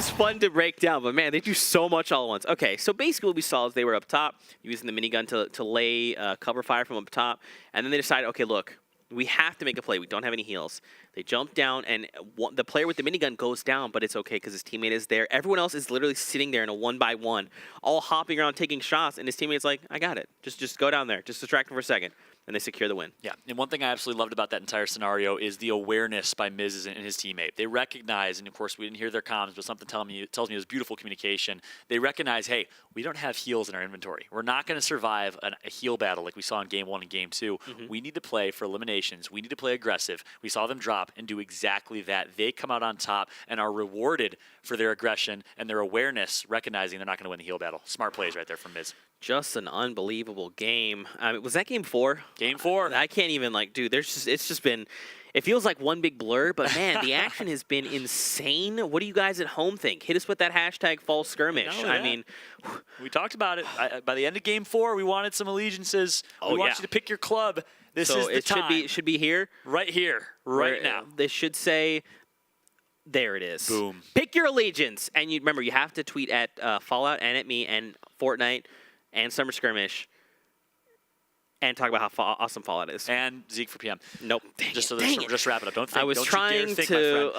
fun to break down, but man, they do so much all at once. Okay, so basically what we saw is they were up top, using the minigun to lay cover fire from up top, and then they decided, okay, look, we have to make a play. We don't have any heals. They jump down, and the player with the minigun goes down, but it's okay because his teammate is there. Everyone else is literally sitting there in a 1-by-1, all hopping around taking shots, and his teammate's like, I got it. Just go down there. Just distract him for a second. And they secure the win. Yeah, and one thing I absolutely loved about that entire scenario is the awareness by Miz and his teammate. They recognize, and of course we didn't hear their comms, but something tells me it was beautiful communication. They recognize, hey, we don't have heals in our inventory. We're not going to survive a heal battle like we saw in Game 1 and Game 2. We need to play for eliminations. We need to play aggressive. We saw them drop and do exactly that. They come out on top and are rewarded for their aggression and their awareness, recognizing they're not going to win the heal battle. Smart plays right there from Miz. Just an unbelievable game. I mean, was that Game 4? Game 4. I can't even, dude, it's just been, it feels like one big blur, but man, the action has been insane. What do you guys at home think? Hit us with that hashtag fallskirmish. I mean, we talked about it. By the end of Game 4, we wanted some allegiances. We want you to pick your club. This is the time. It should be here. Right here. Right now. They should say, there it is. Boom. Pick your allegiance. And you remember, you have to tweet at Fallout and at me and Fortnite and Summer Skirmish, and talk about how awesome Fallout is. And Zeke for PM. Nope. Just wrap it up. Don't think. I was trying to.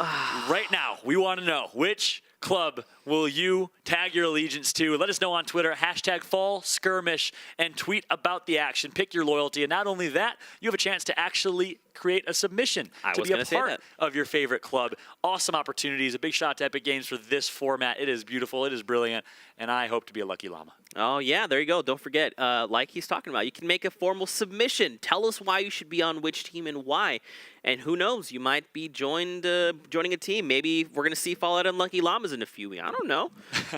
Right now, we want to know which club will you tag your allegiance to? Let us know on Twitter, hashtag fallskirmish, and tweet about the action. Pick your loyalty. And not only that, you have a chance to actually create a submission to be a part of your favorite club. Awesome opportunities. A big shout out to Epic Games for this format. It is beautiful. It is brilliant. And I hope to be a lucky llama. Oh, yeah. There you go. Don't forget, like he's talking about, you can make a formal submission. Tell us why you should be on which team and why. And who knows, you might be joining a team. Maybe we're going to see Fallout and Lucky Llamas in a few weeks. I don't know.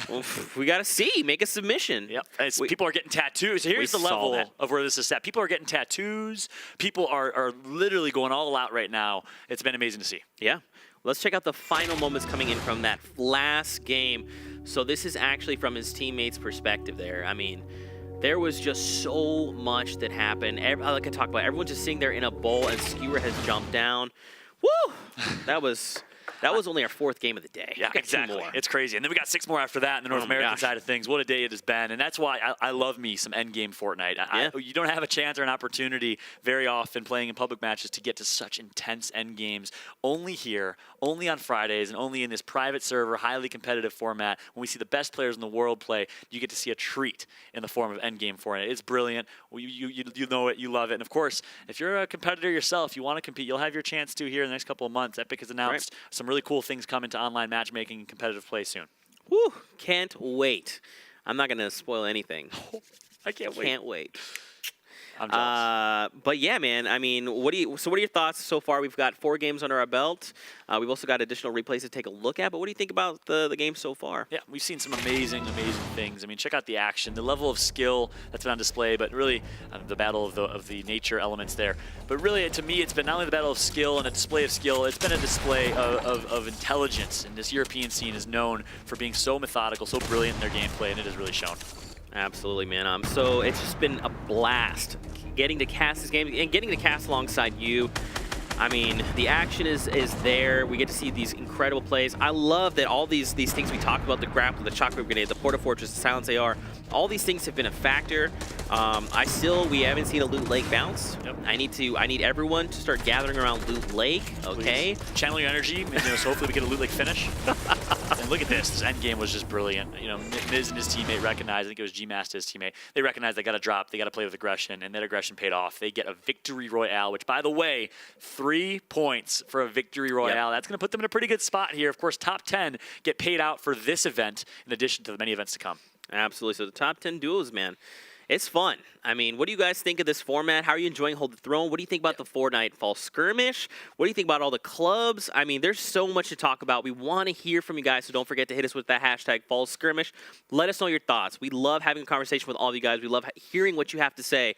Well, we got to see. Make a submission. Yep. People are getting tattoos. Here's the level of where this is at. People are getting tattoos. People are literally going all out right now. It's been amazing to see. Yeah. Let's check out the final moments coming in from that last game. So this is actually from his teammates' perspective there. I mean, there was just so much that happened. Like I talked about, everyone's just sitting there in a bowl, and Skewer has jumped down. Woo! That was only our 4th game of the day. Yeah, exactly. It's crazy. And then we got 6 more after that in the North American side of things. What a day it has been. And that's why I love me some endgame Fortnite. You don't have a chance or an opportunity very often playing in public matches to get to such intense endgames. Only here, only on Fridays, and only in this private server, highly competitive format. When we see the best players in the world play, you get to see a treat in the form of endgame Fortnite. It's brilliant. You know it. You love it. And of course, if you're a competitor yourself, you want to compete, you'll have your chance to here in the next couple of months. Epic has announced some really cool things coming to online matchmaking and competitive play soon. Woo! Can't wait. I'm not going to spoil anything. I can't wait. Can't wait. I'm jealous. But yeah, man. I mean, what are your thoughts so far? We've got 4 games under our belt. We've also got additional replays to take a look at. But what do you think about the game so far? Yeah, we've seen some amazing things. I mean, check out the action, the level of skill that's been on display, but really the battle of the nature elements there. But really, to me, it's been not only the battle of skill and a display of skill, it's been a display of intelligence. And this European scene is known for being so methodical, so brilliant in their gameplay, and it has really shown. Absolutely, man. So it's just been a blast getting to cast this game and getting to cast alongside you. I mean, the action is there. We get to see these incredible plays. I love that all these things we talked about, the grapple, the shockwave grenade, the Porta Fortress, the Silence AR, all these things have been a factor. We haven't seen a Loot Lake bounce. Yep. I need everyone to start gathering around Loot Lake, okay? Please. Channel your energy, so hopefully we get a Loot Lake finish. And look at this end game was just brilliant. Miz and his teammate recognized, I think it was G-Master, his teammate, they recognized they got to drop, they got to play with aggression, and that aggression paid off. They get a victory royale, which, by the way, 3 points for a victory royale. Yep. That's going to put them in a pretty good spot here. Of course, top 10 get paid out for this event in addition to the many events to come. Absolutely. So the top 10 duos, man. It's fun. I mean, what do you guys think of this format? How are you enjoying Hold the Throne? What do you think about the Fortnite Fall Skirmish? What do you think about all the clubs? I mean, there's so much to talk about. We want to hear from you guys, so don't forget to hit us with that hashtag Fall Skirmish. Let us know your thoughts. We love having a conversation with all of you guys. We love hearing what you have to say.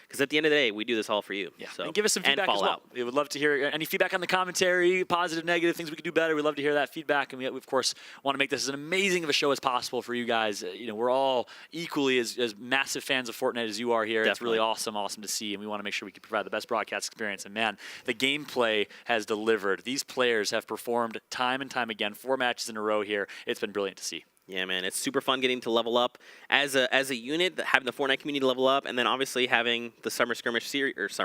Because at the end of the day, we do this all for you. Yeah, so, and give us some feedback as well. We would love to hear any feedback on the commentary, positive, negative, things we could do better. We'd love to hear that feedback. And we of course, want to make this as amazing of a show as possible for you guys. We're all equally as massive fans of Fortnite as you are here. Definitely. It's really awesome to see. And we want to make sure we can provide the best broadcast experience. And man, the gameplay has delivered. These players have performed time and time again, 4 matches in a row here. It's been brilliant to see. Yeah, man, it's super fun getting to level up as a unit, having the Fortnite community level up, and then obviously having the Skirmish series,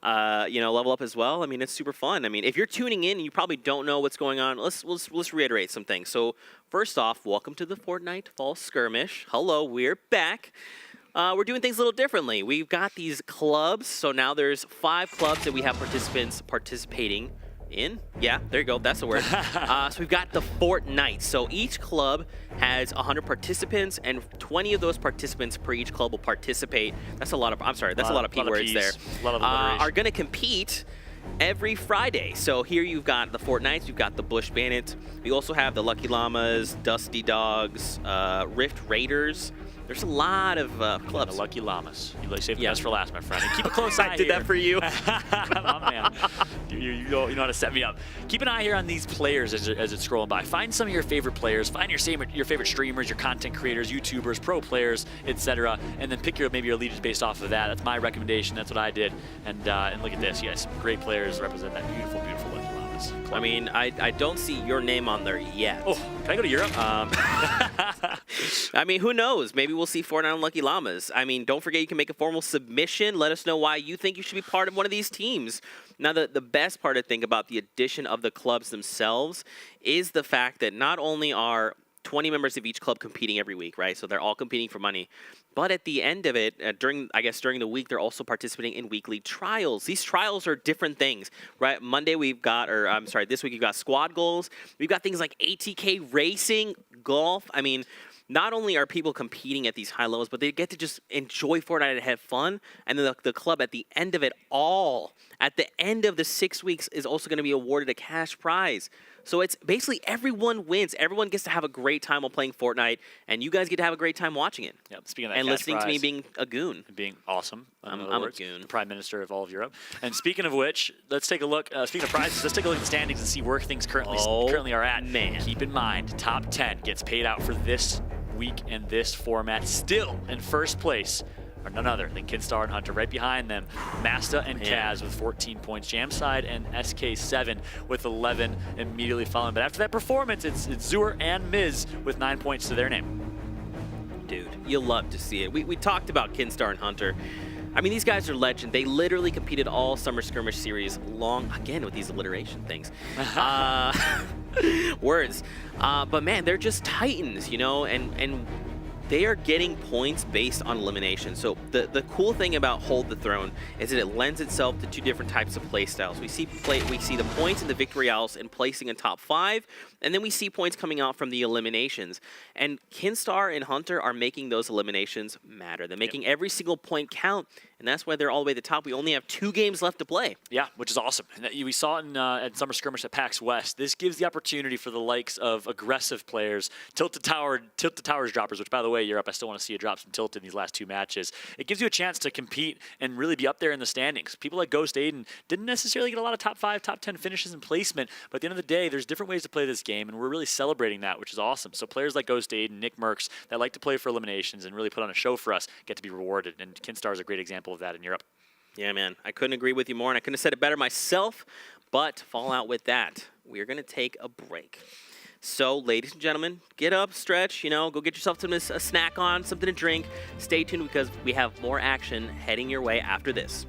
level up as well. I mean, it's super fun. I mean, if you're tuning in and you probably don't know what's going on, let's reiterate some things. So first off, welcome to the Fortnite Fall Skirmish. Hello, we're back. We're doing things a little differently. We've got these clubs, so now there's 5 clubs that we have participants participating in. Yeah, there you go. That's the word. So we've got the Fortnite. So each club has 100 participants, and 20 of those participants per each club will participate. That's a lot of. I'm sorry. That's a lot of P words there. A lot of are going to compete every Friday. So here you've got the Fortnites, you've got the Bush Bandits. We also have the Lucky Llamas, Dusty Dogs, Rift Raiders. There's a lot of clubs. The Lucky Llamas. You saved the best for last, my friend. And keep a close eye I did that for you. Come on, man. You know how to set me up. Keep an eye here on these players as it's scrolling by. Find some of your favorite players. Find your favorite streamers, your content creators, YouTubers, pro players, etc. And then pick maybe your leaders based off of that. That's my recommendation. That's what I did. And look at this. You guys, some great players represent that beautiful, beautiful Lucky Llamas. I mean, I don't see your name on there yet. Oh, can I go to Europe? I mean, who knows? Maybe we'll see Fortnite on Lucky Llamas. I mean, don't forget you can make a formal submission. Let us know why you think you should be part of one of these teams. Now, the best part to think about the addition of the clubs themselves is the fact that not only are 20 members of each club competing every week, right? So they're all competing for money. But at the end of it, during the week, they're also participating in weekly trials. These trials are different things, right? This week we've got squad goals. We've got things like ATK racing, golf. I mean, not only are people competing at these high levels, but they get to just enjoy Fortnite and have fun. And then the club at the end of it all, at the end of the 6 weeks, is also going to be awarded a cash prize. So it's basically everyone wins. Everyone gets to have a great time while playing Fortnite, and you guys get to have a great time watching it. Yeah, speaking of that, and cash listening prize, to me being a goon. Being awesome. I'm a goon. The Prime Minister of all of Europe. And speaking of which, let's take a look. Speaking of prizes, let's take a look at the standings and see where things currently are at. Man. Keep in mind, top 10 gets paid out for this week and this format. Still in first place are none other than Kidstar and Hunter. Right behind them, Masta and Kaz with 14 points. Jamside and SK7 with 11 immediately following. But after that performance, it's Zur and Miz with 9 points to their name. Dude, you'll love to see it. We talked about Kidstar and Hunter. I mean, these guys are legend. They literally competed all Summer Skirmish series again with these alliteration things. Words. But man, they're just titans, and they are getting points based on elimination. So the cool thing about Hold the Throne is that it lends itself to 2 different types of play styles. We see the points in the Victory Royales and placing in top 5, and then we see points coming out from the eliminations. And Kinstar and Hunter are making those eliminations matter. They're making every single point count, and that's why they're all the way at the top. We only have 2 games left to play. Yeah, which is awesome. And we saw it at Summer Skirmish at PAX West. This gives the opportunity for the likes of aggressive players, Tilted Towers droppers, which, by the way, Europe, I still want to see a drop some Tilted in these last 2 matches. It gives you a chance to compete and really be up there in the standings. People like Ghost Aiden didn't necessarily get a lot of top 5, top 10 finishes and placement, but at the end of the day, there's different ways to play this game, and we're really celebrating that, which is awesome. So players like Ghost Aiden, Nick Merckx, that like to play for eliminations and really put on a show for us, get to be rewarded, and Kinstar is a great example of that in Europe. Yeah, man, I couldn't agree with you more, and I couldn't have said it better myself, but Fallout with that, we're going to take a break. So, ladies and gentlemen, get up, stretch, go get yourself a snack on, something to drink. Stay tuned because we have more action heading your way after this.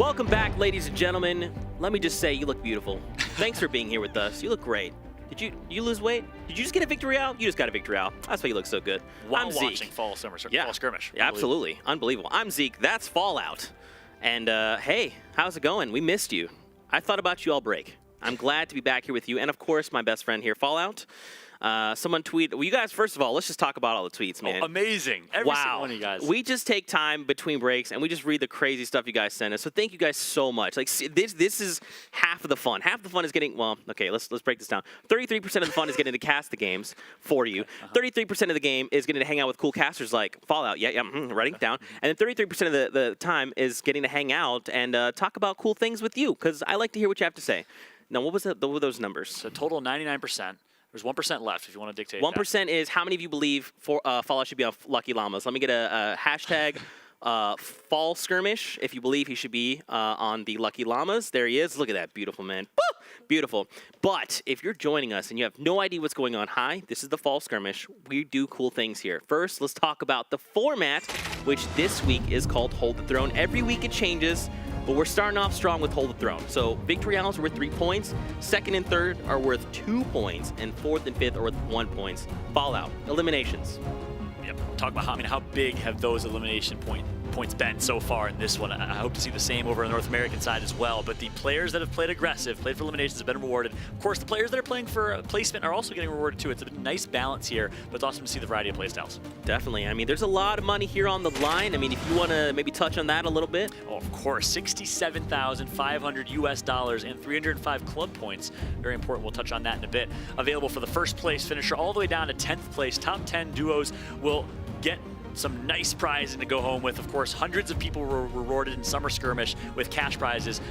Welcome back, ladies and gentlemen. Let me just say, you look beautiful. Thanks for being here with us. You look great. Did you lose weight? Did you just get a victory out? You just got a victory out. That's why you look so good. While I'm watching Zeke. Fall Skirmish. Yeah, absolutely. Unbelievable. I'm Zeke. That's Fallout. And hey, how's it going? We missed you. I thought about you all break. I'm glad to be back here with you. And of course, my best friend here, Fallout. Someone tweeted, well, you guys, first of all, let's just talk about all the tweets, man. Oh, amazing. Every single one of you guys. We just take time between breaks and we just read the crazy stuff you guys send us. So thank you guys so much. Like, this is half of the fun. Half the fun is getting, well, okay, let's break this down. 33% of the fun is getting to cast the games for you. 33% of the game is getting to hang out with cool casters like Fallout. Writing down. And then 33% of the time is getting to hang out and talk about cool things with you, because I like to hear what you have to say. Now, what were those numbers? So total 99%. There's 1% left if you want to dictate 1% is how many of you believe Fallout should be on Lucky Llamas. Let me get a hashtag fall skirmish if you believe he should be on the Lucky Llamas. There he is. Look at that. Beautiful, man. Woo! Beautiful. But if you're joining us and you have no idea what's going on, hi, this is the fall skirmish. We do cool things here. First, let's talk about the format, which this week is called Hold the Throne. Every week it changes. But we're starting off strong with Hold the Throne. So victory rounds are worth 3 points. Second and third are worth 2 points. And fourth and fifth are worth 1 point. Fallout. Eliminations. Yep. Talk about how big have those elimination points been so far in this one. I hope to see the same over on the North American side as well. But the players that have played aggressive, played for eliminations, have been rewarded. Of course, the players that are playing for placement are also getting rewarded too. It's a nice balance here, but it's awesome to see the variety of playstyles. Definitely. I mean, there's a lot of money here on the line. I mean, if you want to maybe touch on that a little bit. Oh, of course. $67,500 US and 305 club points. Very important. We'll touch on that in a bit. Available for the first place finisher all the way down to 10th place. Top 10 duos will get some nice prizes to go home with. Of course, hundreds of people were rewarded in Summer Skirmish with cash prizes.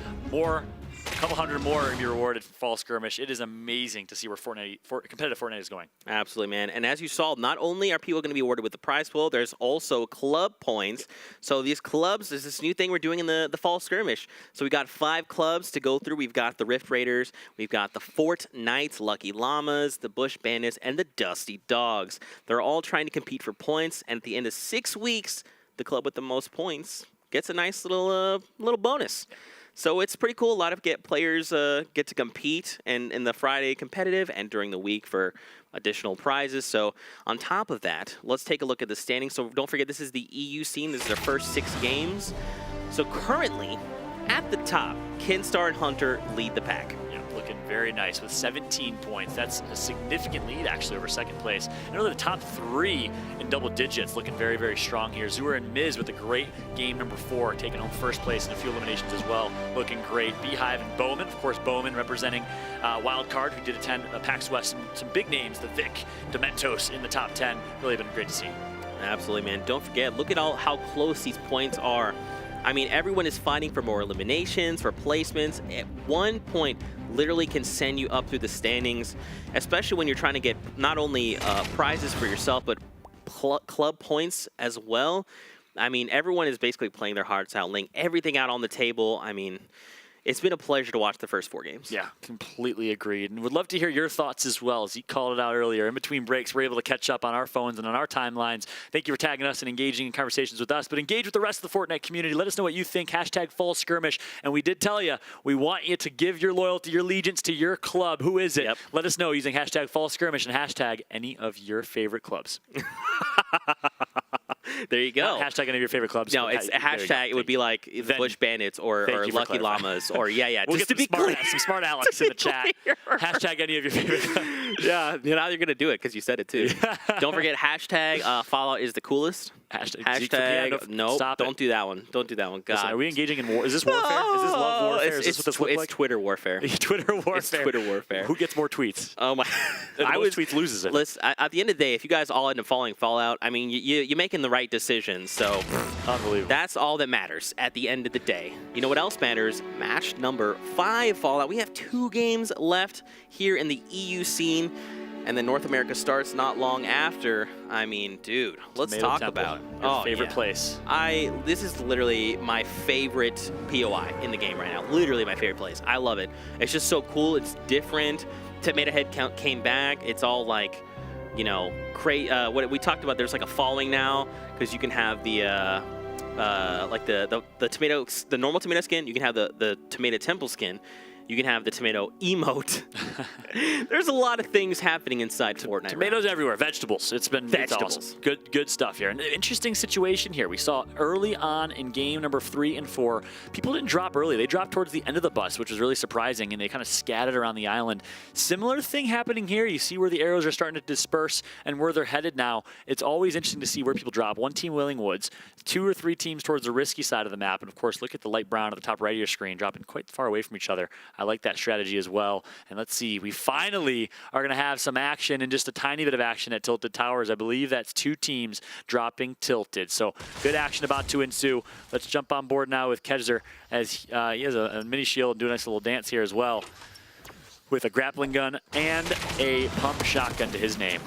A couple hundred more to be rewarded for Fall Skirmish. It is amazing to see where competitive Fortnite is going. Absolutely, man. And as you saw, not only are people going to be awarded with the prize pool, there's also club points. So these clubs, there's this new thing we're doing in the Fall Skirmish. So we got 5 clubs to go through. We've got the Rift Raiders, we've got the Fortnite, Lucky Llamas, the Bush Bandits, and the Dusty Dogs. They're all trying to compete for points, and at the end of 6 weeks, the club with the most points gets a nice little bonus. So it's pretty cool. A lot of players get to compete in the Friday competitive and during the week for additional prizes. So on top of that, let's take a look at the standings. So don't forget, this is the EU scene. This is their first 6 games. So currently, at the top, Kinstar and Hunter lead the pack. Looking very nice with 17 points. That's a significant lead, actually, over second place. And really the top 3 in double digits, looking very, very strong here. Zura and Miz with a great game number 4, taking home first place in a few eliminations as well, looking great. Beehive and Bowman, of course, Bowman representing Wildcard, who did attend PAX West. Some big names, the Vic, Dementos in the top 10. Really been great to see. Absolutely, man. Don't forget, look at how close these points are. I mean, everyone is fighting for more eliminations, for placements. At one point, literally can send you up through the standings, especially when you're trying to get not only prizes for yourself, but club points as well. I mean, everyone is basically playing their hearts out, laying everything out on the table. I mean, it's been a pleasure to watch the first 4 games. Yeah, completely agreed. And would love to hear your thoughts as well. As you called it out earlier, in between breaks, we're able to catch up on our phones and on our timelines. Thank you for tagging us and engaging in conversations with us. But engage with the rest of the Fortnite community. Let us know what you think. Hashtag Fall Skirmish. And we did tell you, we want you to give your loyalty, your allegiance to your club. Who is it? Yep. Let us know using hashtag Fall Skirmish and hashtag any of your favorite clubs. There you go. Not hashtag any of your favorite clubs. No, it's a hashtag. It would be like the Bush Bandits or Lucky Llamas or We'll just get to be clear. some smart Alex in the chat. Hashtag any of your favorite clubs. Yeah, now you're gonna do it because you said it too. Don't forget hashtag Fallout is the coolest. Hashtag nope. Don't do that one. Don't do that one. God. Listen, are we engaging in war? Is this warfare? Is this love warfare? Is this what this looks like? It's Twitter warfare. Twitter warfare. It's Twitter warfare. Who gets more tweets? Oh my! Tweets loses it. Listen, at the end of the day, if you guys all end up following Fallout, I mean, you're making the right decision. So unbelievable. That's all that matters at the end of the day. You know what else matters? Match number 5 Fallout. We have 2 games left here in the EU scene. And then North America starts not long after. I mean, dude, let's talk about your favorite place. This is literally my favorite POI in the game right now. Literally my favorite place. I love it. It's just so cool. It's different. Tomato Head Count came back. It's all like, you know, what we talked about. There's like a following now because you can have the like the tomato, the normal tomato skin. You can have the tomato temple skin. You can have the tomato emote. There's a lot of things happening inside Fortnite. Tomatoes everywhere, vegetables. It's vegetables. Awesome. Good stuff here. An interesting situation here. We saw early on in game number 3 and 4, people didn't drop early. They dropped towards the end of the bus, which was really surprising, and they kind of scattered around the island. Similar thing happening here. You see where the arrows are starting to disperse and where they're headed now. It's always interesting to see where people drop. One team, Wailing Woods, 2 or 3 teams towards the risky side of the map, and of course, look at the light brown at the top right of your screen, dropping quite far away from each other. I like that strategy as well. And let's see, we finally are going to have some action and just a tiny bit of action at Tilted Towers. I believe that's 2 teams dropping Tilted. So good action about to ensue. Let's jump on board now with Kedzer as he has a mini shield and do a nice little dance here as well with a grappling gun and a pump shotgun to his name.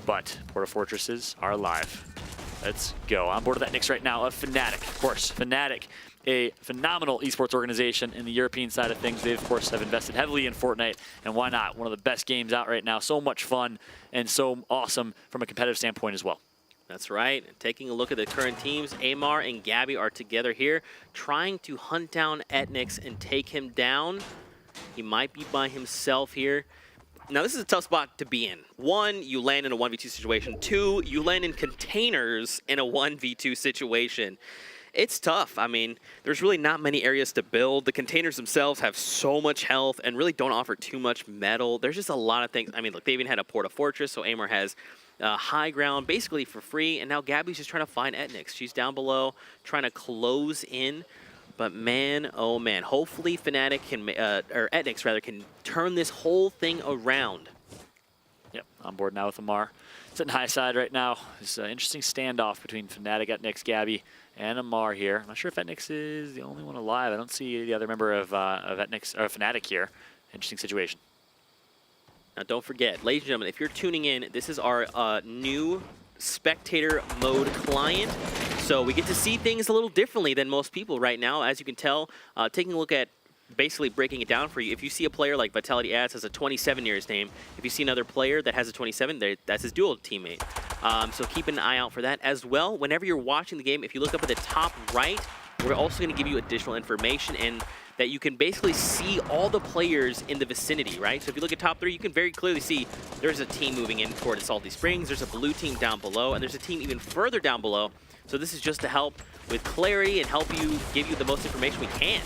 But Porta Fortresses are alive. Let's go. On board with that Nyx right now of Fnatic. Of course, Fnatic, a phenomenal esports organization in the European side of things. They, of course, have invested heavily in Fortnite, and why not? One of the best games out right now. So much fun and so awesome from a competitive standpoint as well. That's right. Taking a look at the current teams, Amar and Gabby are together here, trying to hunt down Etnix and take him down. He might be by himself here. Now, this is a tough spot to be in. 1, you land in a 1v2 situation. 2, you land in containers in a 1v2 situation. It's tough. I mean, there's really not many areas to build. The containers themselves have so much health and really don't offer too much metal. There's just a lot of things. I mean, look, they even had a Porta Fortress, so Amar has high ground basically for free, and now Gabby's just trying to find Etnix. She's down below trying to close in. But man, oh man, hopefully Fnatic can, or Etnix rather, can turn this whole thing around. Yep, on board now with Amar. Sitting high side right now. It's an interesting standoff between Fnatic, Etnix, Gabby, and Amar here. I'm not sure if Etnix is the only one alive. I don't see the other member of Etnix or Fnatic here. Interesting situation. Now don't forget, ladies and gentlemen, if you're tuning in, this is our new spectator mode client. So we get to see things a little differently than most people right now. As you can tell, taking a look at basically breaking it down for you. If you see a player like Vitality Ads has a 27 near his name, if you see another player that has a 27, that's his dual teammate. So keep an eye out for that as well. Whenever you're watching the game, if you look up at the top right, we're also going to give you additional information and that you can basically see all the players in the vicinity, right? So if you look at top 3, you can very clearly see there's a team moving in toward Salty Springs, there's a blue team down below, and there's a team even further down below. So this is just to help with clarity and help you give you the most information we can.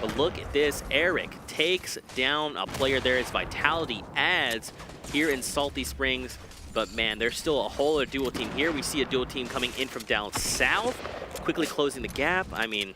But look at this, Eric takes down a player there. It's Vitality Ads here in Salty Springs. But man, there's still a whole other dual team here. We see a dual team coming in from down south, quickly closing the gap. I mean,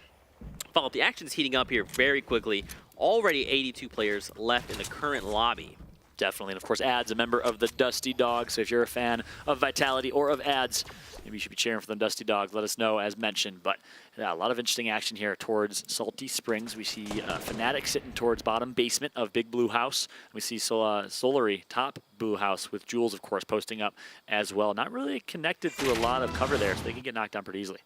the action is heating up here very quickly. Already 82 players left in the current lobby. Definitely, and of course, Ads, a member of the Dusty Dogs. So if you're a fan of Vitality or of Ads, maybe you should be cheering for them Dusty Dogs. Let us know as mentioned. But yeah, a lot of interesting action here towards Salty Springs. We see Fnatic sitting towards bottom basement of Big Blue House. We see Solary top Blue House with Jules, of course, posting up as well. Not really connected through a lot of cover there, so they can get knocked down pretty easily.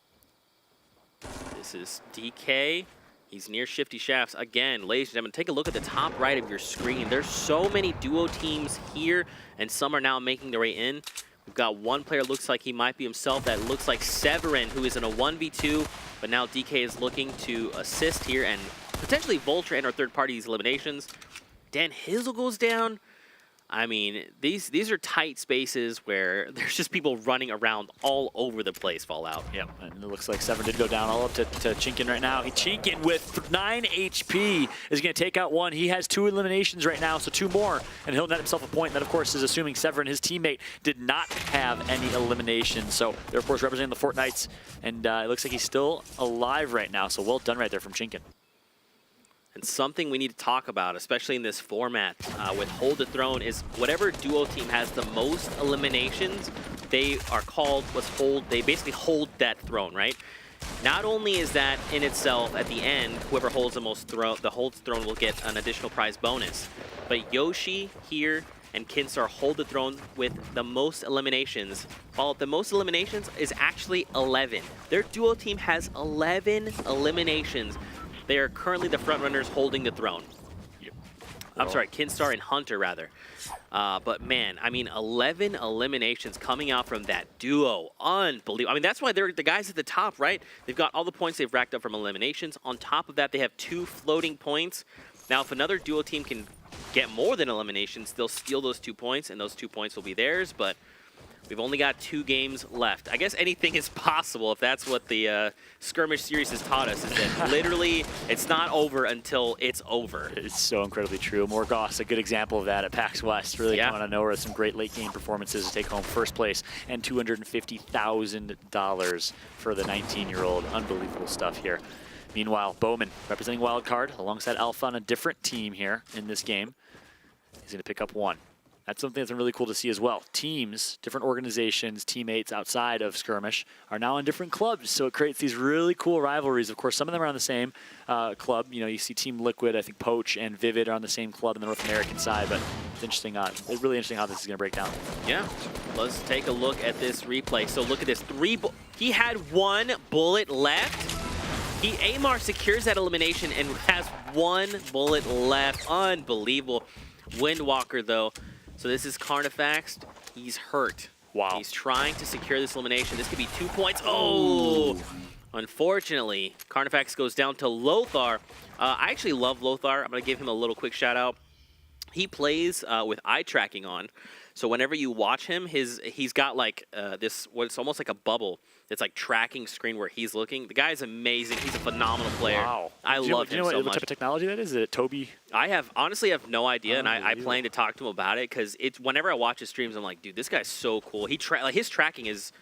This is DK. He's near Shifty Shafts. Again, ladies and gentlemen, take a look at the top right of your screen. There's so many duo teams here, and some are now making their way in. We've got one player looks like he might be himself. That looks like Severin, who is in a 1v2, but now DK is looking to assist here and potentially Vulture and our third party's eliminations. Dan Hizzle goes down. I mean, these are tight spaces where there's just people running around all over the place, Fallout. Yep, and it looks like Severin did go down all up to Chinkin right now. Chinkin with 9 HP is going to take out one. He has 2 eliminations right now, so 2 more, and he'll net himself a point. That, of course, is assuming Severin, his teammate, did not have any eliminations. So they're, of course, representing the Fortnites, and it looks like he's still alive right now, so well done right there from Chinkin. And something we need to talk about, especially in this format with Hold the Throne, is whatever duo team has the most eliminations, they are called what's hold. They basically hold that throne, right? Not only is that in itself, at the end, whoever holds the most throne, the holds throne will get an additional prize bonus. But Yoshi here and Kinstar hold the throne with the most eliminations. While the most eliminations is actually 11. Their duo team has 11 eliminations. They are currently the front runners holding the throne. I'm sorry, Kinstar and Hunter, rather. But, man, I mean, 11 eliminations coming out from that duo. Unbelievable. I mean, that's why they're the guys at the top, right? They've got all the points they've racked up from eliminations. On top of that, they have 2 floating points. Now, if another duo team can get more than eliminations, they'll steal those 2 points, and those 2 points will be theirs. But we've only got 2 games left. I guess anything is possible if that's what the Skirmish series has taught us, is that literally it's not over until it's over. It's so incredibly true. Morgoth's a good example of that at PAX West. Really coming out of nowhere with some great late game performances to take home first place and $250,000 for the 19-year-old. Unbelievable stuff here. Meanwhile, Bowman representing Wildcard alongside Alpha on a different team here in this game. He's going to pick up 1. That's something that's been really cool to see as well. Teams, different organizations, teammates outside of Skirmish are now on different clubs, so it creates these really cool rivalries. Of course, some of them are on the same club. You know, you see Team Liquid, I think Poach and Vivid are on the same club in the North American side, but it's interesting. It's really interesting how this is going to break down. Yeah, let's take a look at this replay. So look at this. He had 1 bullet left. Amar secures that elimination and has 1 bullet left. Unbelievable. Windwalker, though. So this is Carnifax. He's hurt. Wow. He's trying to secure this elimination. This could be 2 points. Oh! Unfortunately, Carnifax goes down to Lothar. I actually love Lothar. I'm going to give him a little quick shout out. He plays with eye tracking on. So whenever you watch him, he's got like what's almost like a bubble. It's like tracking screen where he's looking. The guy's amazing. He's a phenomenal player. Wow. I love him so much. What type of technology that is? Is it Toby? I honestly have no idea, and I plan to talk to him about it because whenever I watch his streams, I'm like, dude, this guy's so cool. His tracking is,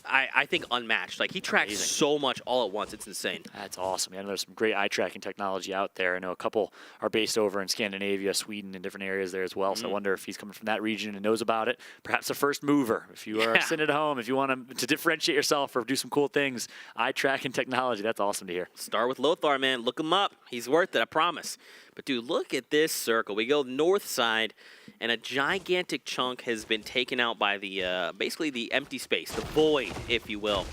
I think, unmatched. Like, he tracks so much all at once. It's insane. That's awesome. Yeah, there's some great eye tracking technology out there. I know a couple are based over in Scandinavia, Sweden, and different areas there as well. So I wonder if he's coming from that region and knows about it. Perhaps a first mover. If you are sitting at home, if you want to differentiate yourself or do some cool things, eye tracking technology, that's awesome to hear. Start with Lothar, man. Look him up. He's worth it, I promise. But, dude, look at this circle. We go north side, and a gigantic chunk has been taken out by the basically the empty space, the void, if you will.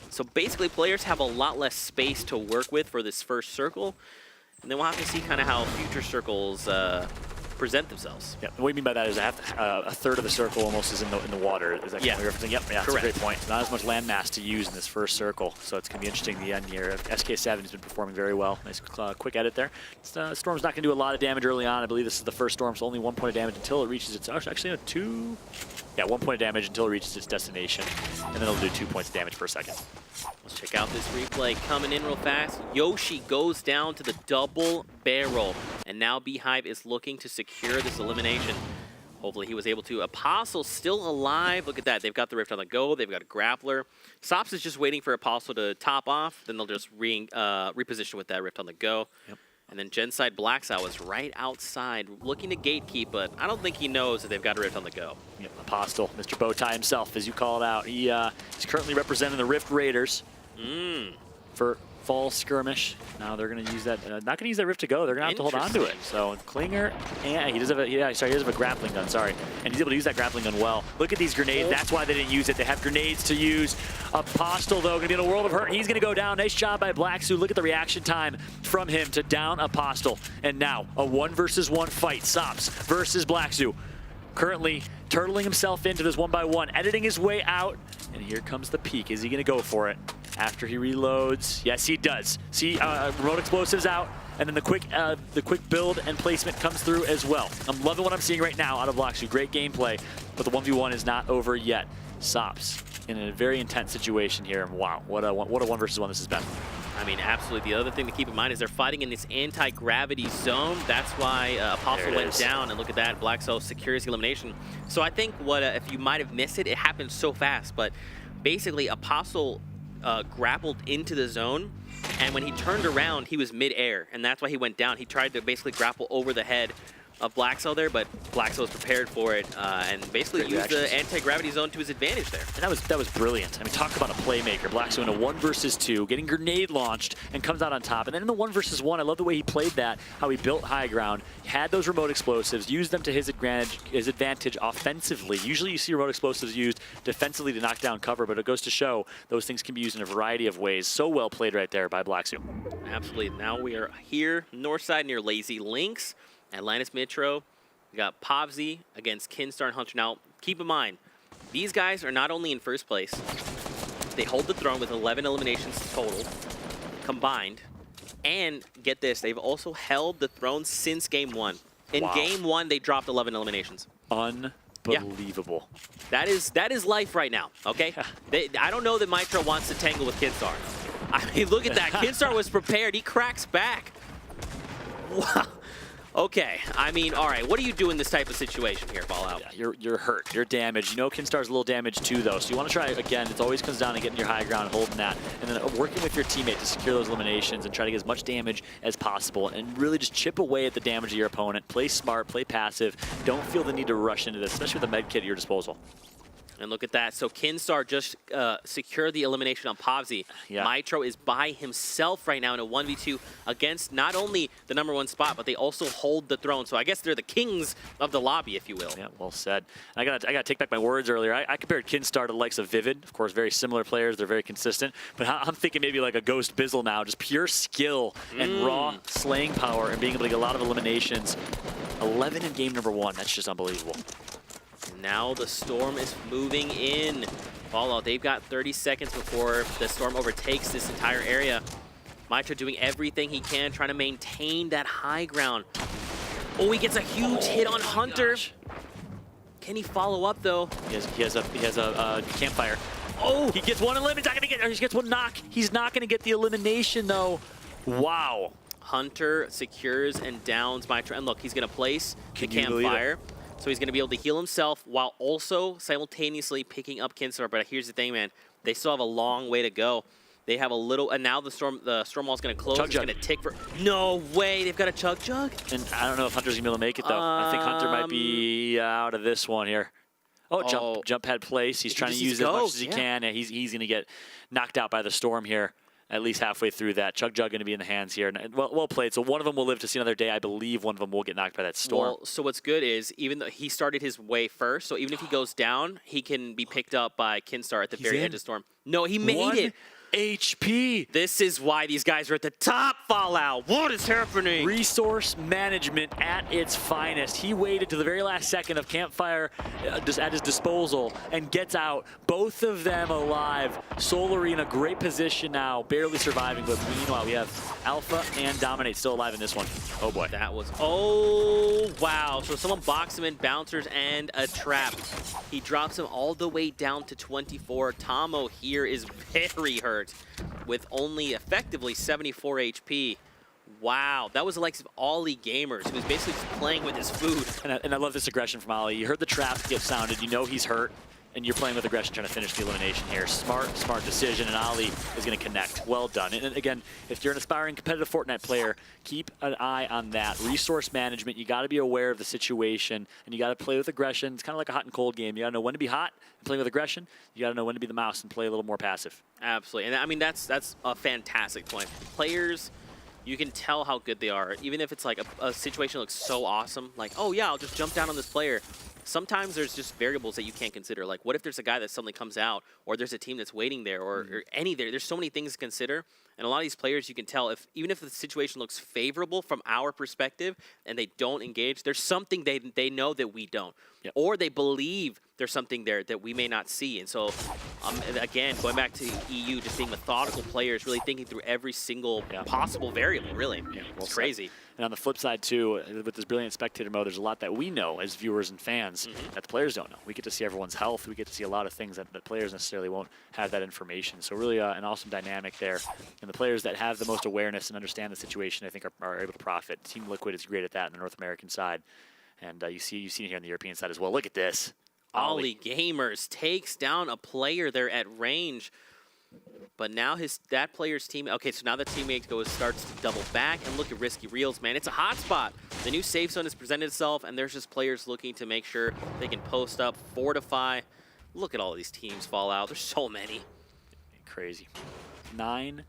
So basically, players have a lot less space to work with for this first circle, and then we'll have to see kind of how future circles present themselves. Yeah, what you mean by that is a third of the circle almost is in the water. Is that referencing? Yep, yeah, that's a great point. Not as much land mass to use in this first circle, so it's going to be interesting in the end here. SK7 has been performing very well. Nice quick edit there. Storm's not going to do a lot of damage early on. I believe this is the first Storm, so only 1 point of damage until it reaches its... Actually, 2... Yeah, 1 point of damage until it reaches its destination, and then it'll do 2 points of damage per second. Let's check out this replay coming in real fast. Yoshi goes down to the double barrel, and now Beehive is looking to secure this elimination. Hopefully he was able to. Apostle still alive. Look at that. They've got the Rift on the go. They've got a grappler. Sops is just waiting for Apostle to top off. Then they'll just reposition with that Rift on the go. Yep. And then Genside Blackside was right outside, looking to gatekeep, but I don't think he knows that they've got a Rift on the go. Yep, Apostle, Mr. Bowtie himself, as you call it out. He's currently representing the Rift Raiders for Fall Skirmish. Now they're going to use that, not going to use that Rift to go. They're going to have to hold on to it. So Klinger, and he does have a, he does have a grappling gun, sorry. And he's able to use that grappling gun well. Look at these grenades. That's why they didn't use it. They have grenades to use. Apostle, though, going to be in a world of hurt. He's going to go down. Nice job by Blacksu. Look at the reaction time from him to down Apostle. And now a 1 versus 1 fight. Sops versus Blacksu. Currently turtling himself into this 1-by-1, editing his way out. And here comes the peak. Is he going to go for it? After he reloads, yes, he does. See, remote explosives out, and then the quick build and placement comes through as well. I'm loving what I'm seeing right now out of Blacksu. Great gameplay, but the 1v1 is not over yet. Sops in a very intense situation here, and wow, what a 1 versus 1 this has been. I mean, absolutely. The other thing to keep in mind is they're fighting in this anti-gravity zone. That's why Apostle went down, and look at that, Black Soul secures the elimination. So I think if you might have missed it, it happened so fast, but basically Apostle grappled into the zone, and when he turned around, he was mid-air, and that's why he went down. He tried to basically grapple over the head of Black Cell there, but Black Cell was prepared for it and basically used the anti-gravity zone to his advantage there. And that was brilliant. I mean, talk about a playmaker. Black Cell in a 1 versus 2, getting grenade launched and comes out on top. And then in the 1 versus 1, I love the way he played that, how he built high ground, had those remote explosives, used them to his advantage offensively. Usually you see remote explosives used defensively to knock down cover, but it goes to show those things can be used in a variety of ways. So well played right there by Blacksu. Absolutely. Now we are here, north side near Lazy Links. Atlantis Metro, we got Povzy against Kinstar and Hunter. Now, keep in mind, these guys are not only in first place, they hold the throne with 11 eliminations total, combined, and get this, they've also held the throne since game 1. In game 1, they dropped 11 eliminations. Unbelievable. Yeah. That is life right now, okay? I don't know that Mitra wants to tangle with Kinstar. I mean, look at that. Kinstar was prepared. He cracks back. Wow. Okay, I mean, all right, what do you do in this type of situation here, Fallout? Yeah, you're hurt, you're damaged. You know Kinstar's a little damaged too, though, so you want to try, again, it always comes down to getting your high ground and holding that, and then working with your teammate to secure those eliminations and try to get as much damage as possible, and really just chip away at the damage of your opponent. Play smart, play passive. Don't feel the need to rush into this, especially with a med kit at your disposal. And look at that. So Kinstar just secured the elimination on Povzy. Yeah. Mitro is by himself right now in a 1v2 against not only the #1 spot, but they also hold the throne. So I guess they're the kings of the lobby, if you will. Yeah, well said. I gotta take back my words earlier. I compared Kinstar to the likes of Vivid. Of course, very similar players. They're very consistent. But I'm thinking maybe like a Ghost Bizzle now. Just pure skill and raw slaying power and being able to get a lot of eliminations. 11 in game #1. That's just unbelievable. Now the Storm is moving in. Fallout, they've got 30 seconds before the Storm overtakes this entire area. Mitra doing everything he can, trying to maintain that high ground. Oh, he gets a huge hit on Hunter. Can he follow up, though? He has a campfire. Oh, he gets one elimination. Not gonna get, or he gets one knock. He's not going to get the elimination, though. Wow. Hunter secures and downs Mitra. And look, he's going to place the campfire. So he's going to be able to heal himself while also simultaneously picking up Kinstar. But here's the thing, man. They still have a long way to go. They have a little, and now the storm wall is going to close. It's going to tick for. No way, they've got a chug jug. And I don't know if Hunter's going to be able to make it though. I think Hunter might be out of this one here. Oh, jump pad place. He's trying to use as much as he can. And he's going to get knocked out by the storm here. At least halfway through that. Chug Jug going to be in the hands here. And well played. So one of them will live to see another day. I believe one of them will get knocked by that storm. Well, so what's good is, even though he started his way first, so even if he goes down, he can be picked up by Kinstar at the very edge of Storm. No, he made it. HP. This is why these guys are at the top, Fallout. What is happening? Resource management at its finest. He waited to the very last second of campfire just at his disposal and gets out. Both of them alive. Solary in a great position now, barely surviving. But meanwhile, we have Alpha and Dominate still alive in this one. Oh boy. That was, oh wow. So someone boxed him in, bouncers and a trap. He drops him all the way down to 24. Tomo here is very hurt with only effectively 74 HP. Wow, that was the likes of Ollie Gamers, who was basically just playing with his food. And I love this aggression from Ollie. You heard the trap get sounded, you know he's hurt, and you're playing with aggression trying to finish the elimination here. Smart decision, and Ollie is going to connect. Well done. And again, if you're an aspiring competitive Fortnite player, keep an eye on that. Resource management, you got to be aware of the situation, and you got to play with aggression. It's kind of like a hot and cold game. You got to know when to be hot and play with aggression. You got to know when to be the mouse and play a little more passive. Absolutely. And I mean, that's a fantastic point. Players, you can tell how good they are. Even if it's like a situation looks so awesome, like, oh yeah, I'll just jump down on this player. Sometimes there's just variables that you can't consider. Like, what if there's a guy that suddenly comes out, or there's a team that's waiting there, or any there. There's so many things to consider. And a lot of these players, you can tell, even if the situation looks favorable from our perspective and they don't engage, there's something they know that we don't. Yep. Or they believe there's something there that we may not see. And so, again, going back to EU, just being methodical players, really thinking through every single possible variable, really. Yeah, it's crazy. And on the flip side, too, with this brilliant spectator mode, there's a lot that we know as viewers and fans that the players don't know. We get to see everyone's health. We get to see a lot of things that players necessarily won't have that information. So really an awesome dynamic there. And the players that have the most awareness and understand the situation, I think, are able to profit. Team Liquid is great at that on the North American side. And you see it here on the European side as well. Look at this. Ollie Gamers takes down a player there at range. But now that player's team, okay, so now the teammate starts to double back, and look at Risky Reels, man. It's a hot spot. The new safe zone has presented itself, and there's just players looking to make sure they can post up, fortify. Look at all these teams fall out. There's so many. Crazy. 9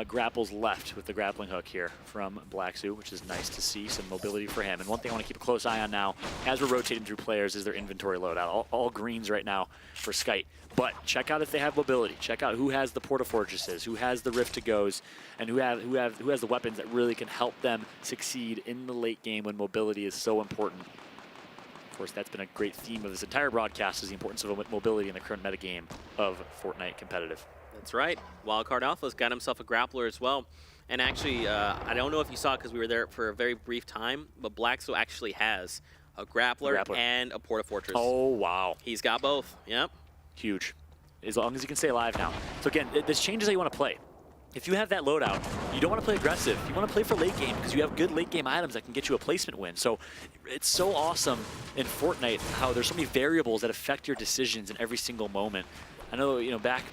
grapples left with the grappling hook here from Blacksu, which is nice to see, some mobility for him. And one thing I want to keep a close eye on now, as we're rotating through players, is their inventory loadout. All greens right now for Skite. But check out if they have mobility. Check out who has the Porta Fortresses, who has the Rift to Goes, and who has the weapons that really can help them succeed in the late game when mobility is so important. Of course, that's been a great theme of this entire broadcast, is the importance of mobility in the current metagame of Fortnite competitive. That's right. Wildcard Alpha's got himself a grappler as well. And actually, I don't know if you saw it because we were there for a very brief time, but Blacksu actually has a grappler and a Porta Fortress. Oh, wow. He's got both. Yep. Huge. As long as he can stay alive now. So again, this changes how you want to play. If you have that loadout, you don't want to play aggressive. You want to play for late game because you have good late game items that can get you a placement win. So it's so awesome in Fortnite how there's so many variables that affect your decisions in every single moment. I know, back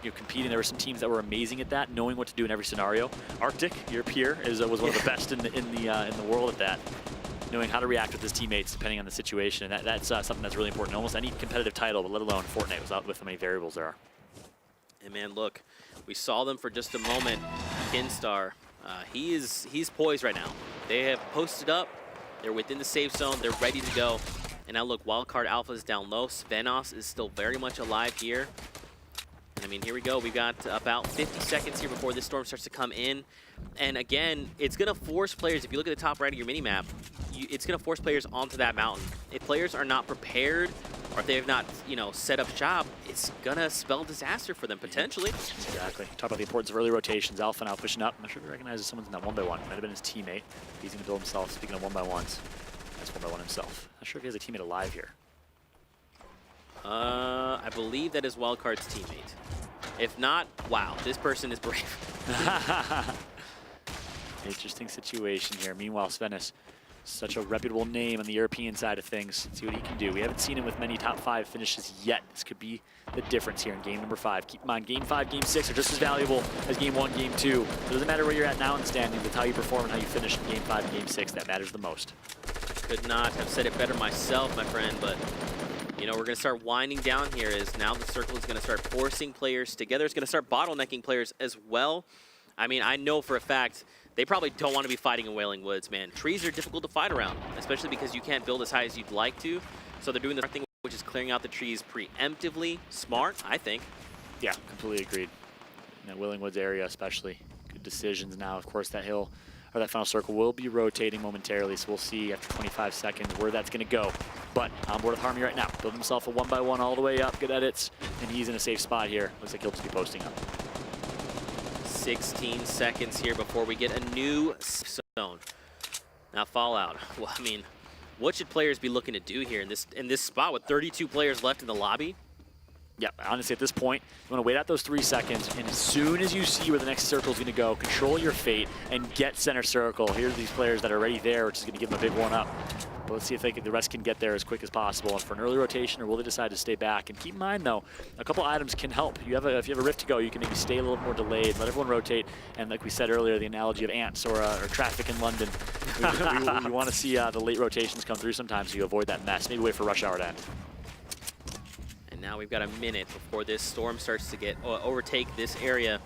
in competing, there were some teams that were amazing at that, knowing what to do in every scenario. Arctic, your peer, was one of the best in the world at that, knowing how to react with his teammates depending on the situation. And that's something that's really important. Almost any competitive title, but let alone Fortnite, was out with how many variables there are. And man, look, we saw them for just a moment. Kinstar, he's poised right now. They have posted up. They're within the safe zone. They're ready to go. And now look, Wildcard Alpha is down low. Svenos is still very much alive here. I mean, here we go. We've got about 50 seconds here before this storm starts to come in. And again, it's going to force players, if you look at the top right of your minimap, it's going to force players onto that mountain. If players are not prepared, or if they have not, set up shop, it's going to spell disaster for them, potentially. Exactly. Talk about the importance of early rotations. Alpha now pushing up. I'm not sure if he recognizes someone's in that 1x1. Might have been his teammate. He's going to build himself. Speaking of 1x1s, that's 1x1 himself. Not sure if he has a teammate alive here. I believe that is Wildcard's teammate. If not, wow, this person is brave. Interesting situation here. Meanwhile, Svenis, such a reputable name on the European side of things. Let's see what he can do. We haven't seen him with many top 5 finishes yet. This could be the difference here in game number 5. Keep in mind, game 5, game 6 are just as valuable as game 1, game 2. It doesn't matter where you're at now in the standings. It's how you perform and how you finish in game 5 and game 6 that matters the most. Could not have said it better myself, my friend, but we're going to start winding down here as now the circle is going to start forcing players together. It's going to start bottlenecking players as well. I mean, I know for a fact they probably don't want to be fighting in Wailing Woods, man. Trees are difficult to fight around, especially because you can't build as high as you'd like to. So they're doing the thing, which is clearing out the trees preemptively. Smart, I think. Yeah, completely agreed. In that Wailing Woods area especially. Good decisions now. Of course, that hill, or that final circle, will be rotating momentarily, so we'll see after 25 seconds where that's going to go. But on board with Harmony right now. Build himself a 1x1 all the way up. Good edits. And he's in a safe spot here. Looks like he'll just be posting up. 16 seconds here before we get a new zone. Now Fallout. Well, I mean, what should players be looking to do here in this spot with 32 players left in the lobby? Yeah, honestly, at this point, you want to wait out those 3 seconds, and as soon as you see where the next circle is going to go, control your fate and get center circle. Here's these players that are already there, which is going to give them a big one-up. But let's see if the rest can get there as quick as possible. And for an early rotation, or will they decide to stay back? And keep in mind, though, a couple items can help. If you have a rift to go, you can maybe stay a little more delayed, let everyone rotate. And like we said earlier, the analogy of ants or traffic in London. we want to see the late rotations come through sometimes so you avoid that mess. Maybe wait for rush hour to end. And now we've got a minute before this storm starts to overtake this area.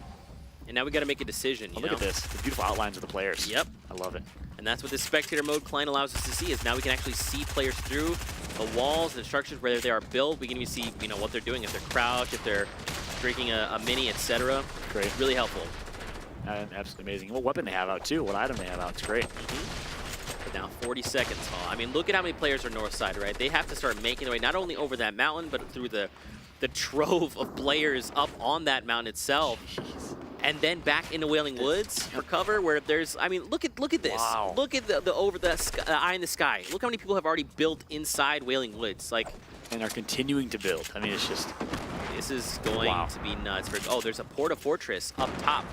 And now we got to make a decision. Look at this, the beautiful outlines of the players. Yep. I love it. And that's what this spectator mode client allows us to see, is now we can actually see players through the walls and structures where they are built. We can even see, what they're doing, if they're crouched, if they're drinking a mini, etc. Great. Really helpful. Absolutely amazing. What weapon they have out too, what item they have out, it's great. But now 40 seconds, I mean, look at how many players are north side, right? They have to start making their way not only over that mountain, but through the trove of players up on that mountain itself. Jeez. And then back into Wailing Woods for cover, where there's, I mean, look at this. Wow. Look at the eye in the sky. Look how many people have already built inside Wailing Woods, and are continuing to build. I mean, it's just, this is going to be nuts. Oh, there's a Porta Fortress up top.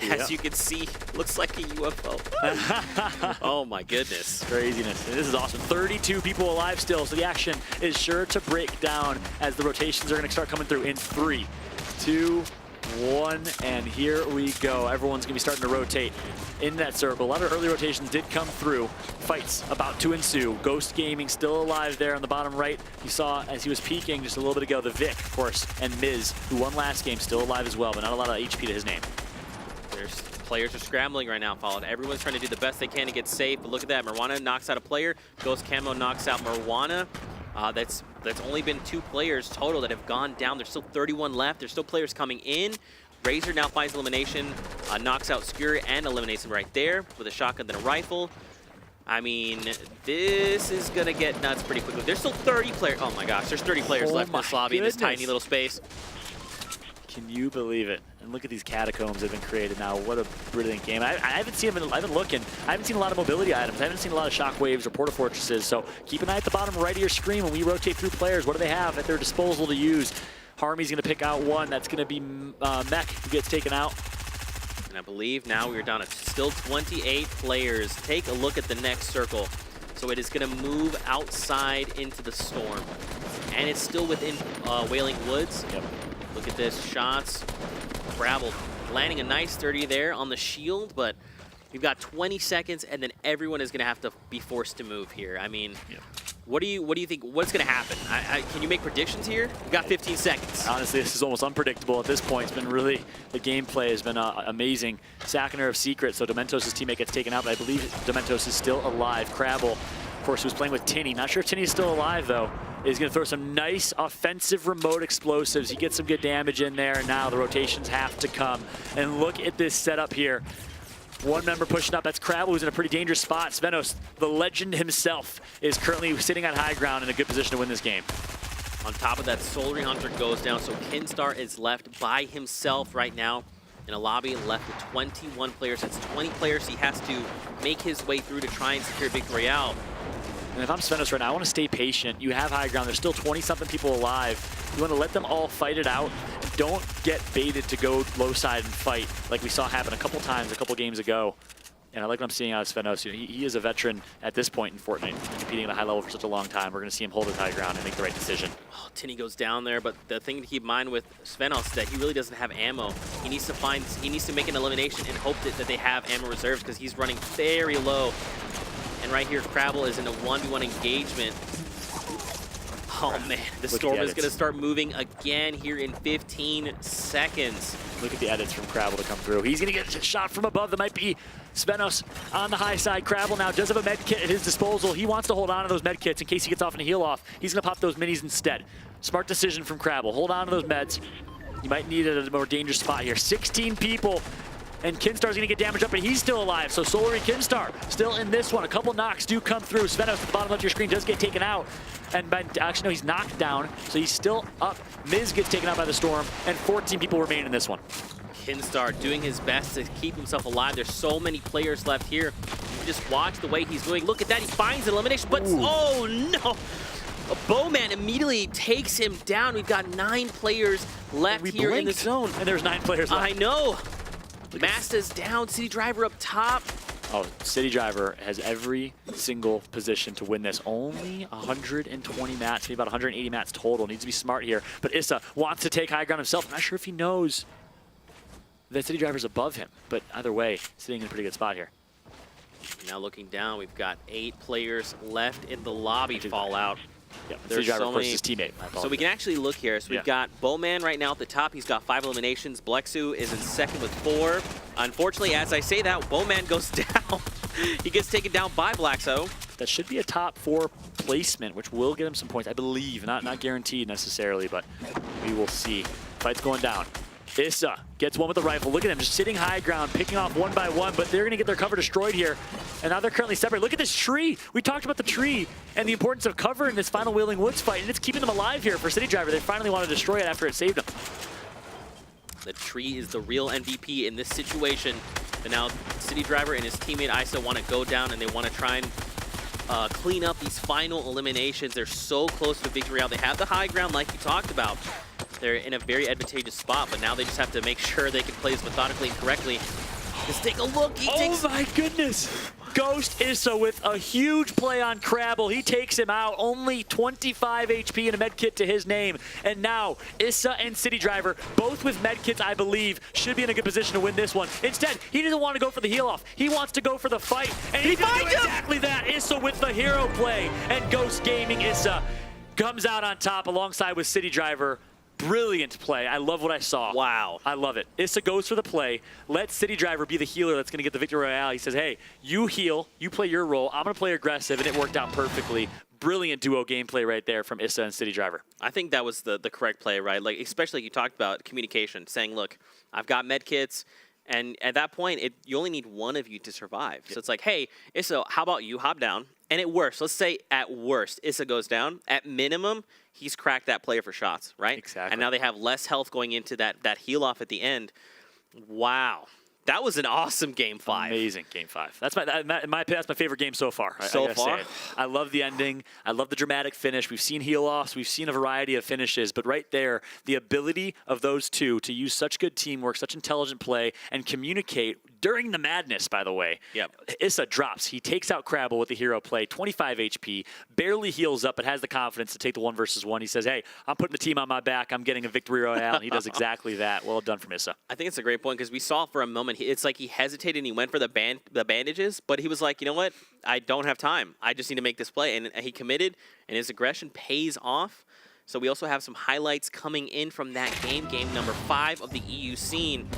As you can see, looks like a UFO. Oh my goodness. Craziness. This is awesome. 32 people alive still, so the action is sure to break down as the rotations are going to start coming through in 3, 2, 1, and here we go. Everyone's going to be starting to rotate in that circle. A lot of early rotations did come through. Fights about to ensue. Ghost Gaming still alive there on the bottom right. You saw as he was peeking just a little bit ago, the Vic, of course, and Miz, who won last game, still alive as well, but not a lot of HP to his name. Players are scrambling right now, Followed. Everyone's trying to do the best they can to get safe, but look at that. Marwana knocks out a player. Ghost Camo knocks out Marwana. That's only been 2 players total that have gone down. There's still 31 left. There's still players coming in. Razor now finds elimination, knocks out Skur and eliminates him right there with a shotgun then a rifle. I mean, this is gonna get nuts pretty quickly. There's still 30 players. Oh my gosh, there's 30 players left in this lobby in this tiny little space. Can you believe it? And look at these catacombs that have been created now. What a brilliant game. I haven't seen them. I've been looking. I haven't seen a lot of mobility items. I haven't seen a lot of shockwaves or porta fortresses. So keep an eye at the bottom right of your screen when we rotate through players. What do they have at their disposal to use? Harmy's going to pick out one. That's going to be Mech who gets taken out. And I believe now we're down to still 28 players. Take a look at the next circle. So it is going to move outside into the storm. And it's still within Wailing Woods. Yep. Look at this, shots. Gravel landing a nice 30 there on the shield, but we've got 20 seconds, and then everyone is going to have to be forced to move here. I mean, yep. What do you think? What's going to happen? Can you make predictions here? We've got 15 seconds. Honestly, this is almost unpredictable at this point. It's been really, the gameplay has been amazing. Sackener of Secret, so Dementos' teammate gets taken out, but I believe Dementos is still alive. Crabble, of course, who's playing with Tinny. Not sure if Tinny is still alive, though. He's going to throw some nice offensive remote explosives. He gets some good damage in there. Now the rotations have to come. And look at this setup here. One member pushing up. That's Crabble, who's in a pretty dangerous spot. Svenos, the legend himself, is currently sitting on high ground in a good position to win this game. On top of that, Soulry Hunter goes down, so Kinstar is left by himself right now in a lobby, left with 21 players. That's 20 players he has to make his way through to try and secure Victory Royale. And if I'm Svenos right now, I want to stay patient. You have high ground. There's still 20-something people alive. You want to let them all fight it out. Don't get baited to go low side and fight like we saw happen a couple times, a couple games ago. And I like what I'm seeing out of Svenos. He is a veteran at this point in Fortnite, competing at a high level for such a long time. We're going to see him hold his high ground and make the right decision. Oh, Tinny goes down there, but the thing to keep in mind with Svenos is that he really doesn't have ammo. He needs to make an elimination and hope that they have ammo reserves because he's running very low. And right here, Crabble is in a 1v1 engagement. Oh man, the storm is going to start moving again here in 15 seconds. Look at the edits from Crabble to come through. He's going to get a shot from above. That might be Svenos on the high side. Crabble now does have a med kit at his disposal. He wants to hold on to those med kits in case he gets off in a heal off. He's going to pop those minis instead. Smart decision from Crabble. Hold on to those meds. You might need a more dangerous spot here. 16 people. And Kinstar's going to get damaged up, but he's still alive. So Soulry Kinstar still in this one. A couple knocks do come through. Svenos at the bottom left of your screen does get taken out. And actually, no, he's knocked down, so he's still up. Miz gets taken out by the storm, and 14 people remain in this one. Kinstar doing his best to keep himself alive. There's so many players left here. You just watch the way he's moving. Look at that. He finds an elimination, but oh no! A Bowman immediately takes him down. We've got 9 players left here in the zone. And there's 9 players left. I know. Masta's down, City Driver up top. Oh, City Driver has every single position to win this. Only 120 mats, maybe about 180 mats total. Needs to be smart here. But Issa wants to take high ground himself. I'm not sure if he knows that City Driver's above him. But either way, sitting in a pretty good spot here. Now looking down, we've got 8 players left in the lobby. Fallout. Yeah, City Driver, of course, his teammate. So we can actually look here. So we've got Bowman right now at the top. He's got 5 eliminations. Blexu is in second with 4. Unfortunately, as I say that, Bowman goes down. He gets taken down by Blaxo. That should be a top 4 placement, which will get him some points, I believe. Not guaranteed necessarily, but we will see. Fight's going down. Issa gets one with the rifle. Look at him just sitting high ground, picking off one by one, but they're going to get their cover destroyed here. And now they're currently separated. Look at this tree. We talked about the tree and the importance of cover in this final Wailing Woods fight, and it's keeping them alive here for City Driver. They finally want to destroy it after it saved them. The tree is the real MVP in this situation. But now City Driver and his teammate Isa want to go down, and they want to try and clean up these final eliminations. They're so close to Victory Royale. They have the high ground like you talked about. They're in a very advantageous spot, but now they just have to make sure they can play this methodically and correctly. Just take a look. Oh my goodness. Ghost Issa with a huge play on Crabble. He takes him out. Only 25 HP and a med kit to his name. And now Issa and City Driver, both with med kits, I believe, should be in a good position to win this one. Instead, he doesn't want to go for the heal off. He wants to go for the fight. And he finds exactly that. Issa with the hero play. And Ghost Gaming Issa comes out on top alongside with City Driver. Brilliant play. I love what I saw. Wow. I love it. Issa goes for the play. Let City Driver be the healer that's going to get the victory royale. He says, hey, you heal. You play your role. I'm going to play aggressive, and it worked out perfectly. Brilliant duo gameplay right there from Issa and City Driver. I think that was the correct play, right? Like, especially you talked about communication, saying, look, I've got med kits. And at that point, you only need one of you to survive. So it's like, hey, Issa, how about you hop down? And it works. Let's say at worst, Issa goes down. At minimum, he's cracked that player for shots, right? Exactly. And now they have less health going into that heal off at the end. Wow. That was an awesome Game 5. Amazing Game 5. That's my favorite game so far. So far? I love the ending. I love the dramatic finish. We've seen heal-offs. We've seen a variety of finishes. But right there, the ability of those two to use such good teamwork, such intelligent play, and communicate during the madness, by the way. Yep. Issa drops. He takes out Crabble with the hero play, 25 HP, barely heals up, but has the confidence to take the 1 versus 1. He says, hey, I'm putting the team on my back. I'm getting a victory royale. And he does exactly that. Well done from Issa. I think it's a great point because we saw for a moment, it's like he hesitated and he went for the bandages, but he was like, you know what? I don't have time. I just need to make this play. And he committed, and his aggression pays off. So we also have some highlights coming in from that game number 5 of the EU scene.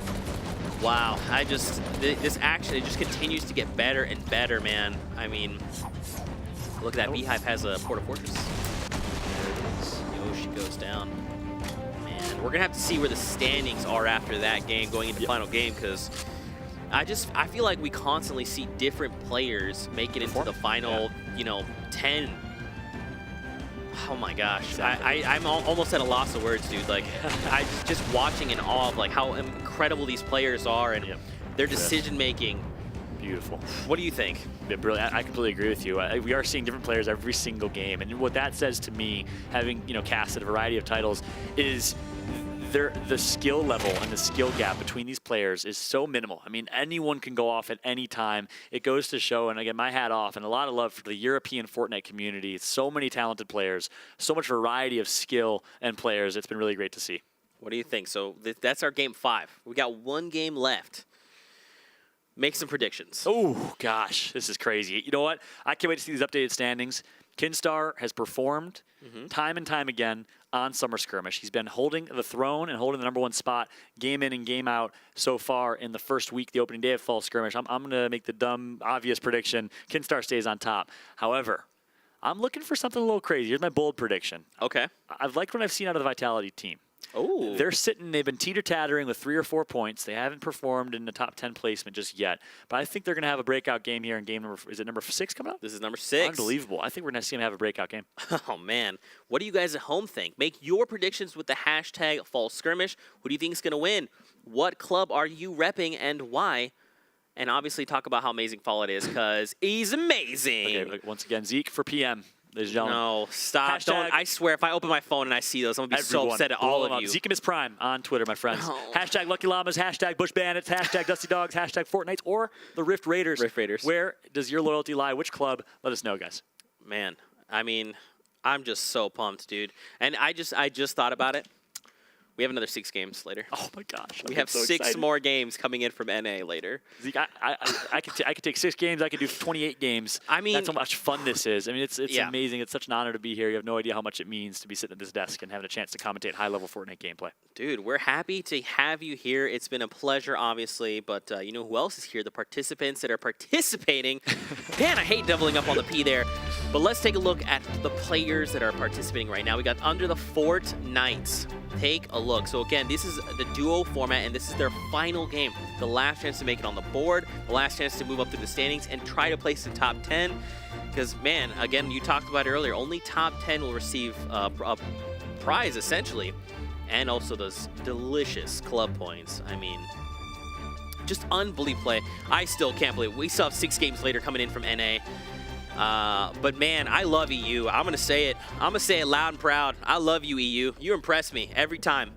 Wow, this action, it just continues to get better and better, man. I mean, look at that, Beehive has a Port of Fortress. Yoshi goes down. Man, we're gonna have to see where the standings are after that game, going into the final game, because I feel like we constantly see different players make it into the final, 10. Oh my gosh, exactly. I'm almost at a loss of words, dude. Like, I just watching in awe of like how incredible these players are and their decision making. Beautiful. What do you think? Yeah, brilliant. I completely agree with you. We are seeing different players every single game, and what that says to me, having casted a variety of titles, is the skill level and the skill gap between these players is so minimal. I mean, anyone can go off at any time. It goes to show, and again, my hat off, and a lot of love for the European Fortnite community. So many talented players, so much variety of skill and players. It's been really great to see. What do you think? So that's our Game 5. We got 1 game left. Make some predictions. Oh, gosh, this is crazy. You know what? I can't wait to see these updated standings. Kinstar has performed time and time again on Summer Skirmish. He's been holding the throne and holding the #1 spot game in and game out so far in the first week, the opening day of Fall Skirmish. I'm going to make the dumb, obvious prediction. Kinstar stays on top. However, I'm looking for something a little crazy. Here's my bold prediction. Okay. I've liked what I've seen out of the Vitality team. Oh. They've been teeter-tattering with 3 or 4 points. They haven't performed in the top 10 placement just yet. But I think they're going to have a breakout game here in game number, is it number 6 coming up? This is number 6. Unbelievable. I think we're going to see them have a breakout game. Oh, man. What do you guys at home think? Make your predictions with the hashtag Fall Skirmish. Who do you think is going to win? What club are you repping and why? And obviously talk about how amazing Fall it is, because he's amazing. Okay, once again, Zeke for PM. Ladies and gentlemen. No, stop. Don't. I swear, if I open my phone and I see those, I'm going to be so upset at all of you. Zekemus Prime on Twitter, my friends. Oh. Hashtag Lucky Llamas, hashtag Bush Bandits, hashtag Dusty Dogs, hashtag Fortnite, or the Rift Raiders. Rift Raiders. Where does your loyalty lie? Which club? Let us know, guys. Man, I mean, I'm just so pumped, dude. And I just thought about it. We have another 6 games later. Oh my gosh! We have so 6 excited. more games coming in from NA later. Zeke, I could take 6 games. I could do 28 games. I mean, that's how much fun this is. I mean, it's yeah. amazing. It's such an honor to be here. You have no idea how much it means to be sitting at this desk and having a chance to commentate high-level Fortnite gameplay. Dude, we're happy to have you here. It's been a pleasure, obviously, but you know who else is here? The participants that are participating. Man, I hate doubling up on the P there. But let's take a look at the players that are participating right now. We got Under the Fortnite. Take a look. So again, this is the duo format, and this is their final game. The last chance to make it on the board, the last chance to move up through the standings and try to place in top 10. Because, man, again, you talked about it earlier, only top 10 will receive a prize, essentially. And also those delicious club points. I mean, just unbelievable play. I still can't believe it. We still have 6 games later coming in from NA. But man, I love EU. I'm gonna say it. I'm gonna say it loud and proud. I love you, EU. You impress me every time.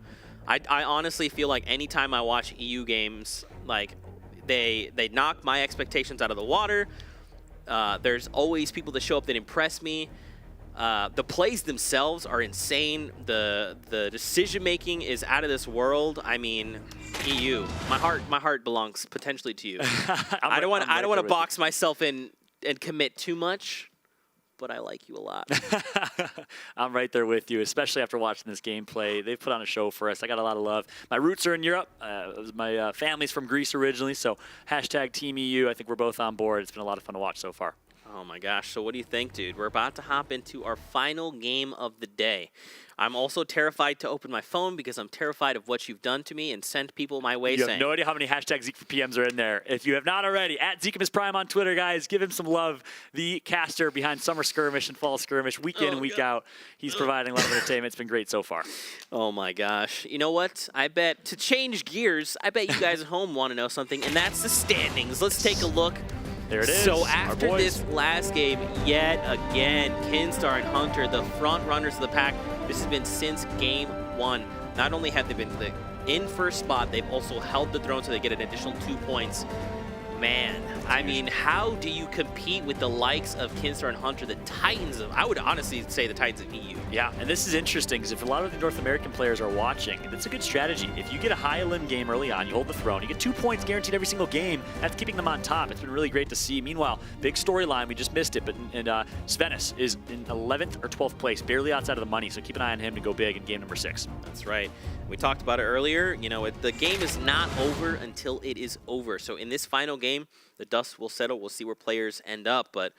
I honestly feel like anytime I watch EU games, like they knock my expectations out of the water. There's always people that show up that impress me. The plays themselves are insane. The decision making is out of this world. I mean, EU. My heart belongs potentially to you. I don't want to box myself in and commit too much, but I like you a lot. I'm right there with you, especially after watching this gameplay. They've put on a show for us. I got a lot of love. My roots are in Europe. My family's from Greece originally, so hashtag Team EU. I think we're both on board. It's been a lot of fun to watch so far. Oh my gosh, so what do you think, dude? We're about to hop into our final game of the day. I'm also terrified to open my phone because I'm terrified of what you've done to me and sent people my way You saying. have no idea how many hashtag Zeke for PMs are in there. If you have not already, at Zekemus Prime on Twitter, guys, give him some love. The caster behind Summer Skirmish and Fall Skirmish, week in and week out. He's providing a lot of entertainment. It's been great so far. Oh my gosh. You know what? I bet, to change gears, I bet you guys at home want to know something, and that's the standings. Let's take a look. There it is. So after this last game, yet again, Kinstar and Hunter, the front runners of the pack, this has been since game 1. Not only have they been in first spot, they've also held the throne so they get an additional 2 points. Man, I mean, how do you compete with the likes of Kinstar and Hunter, the Titans of, I would honestly say the Titans of EU. Yeah, and this is interesting because if a lot of the North American players are watching, that's a good strategy. If you get a high elim game early on, you hold the throne, you get 2 points guaranteed every single game. That's keeping them on top. It's been really great to see. Meanwhile, big storyline, we just missed it, but Svenis is in 11th or 12th place, barely outside of the money, so keep an eye on him to go big in game number 6. That's right. We talked about it earlier. You know, the game is not over until it is over. So in this final game, the dust will settle. We'll see where players end up. But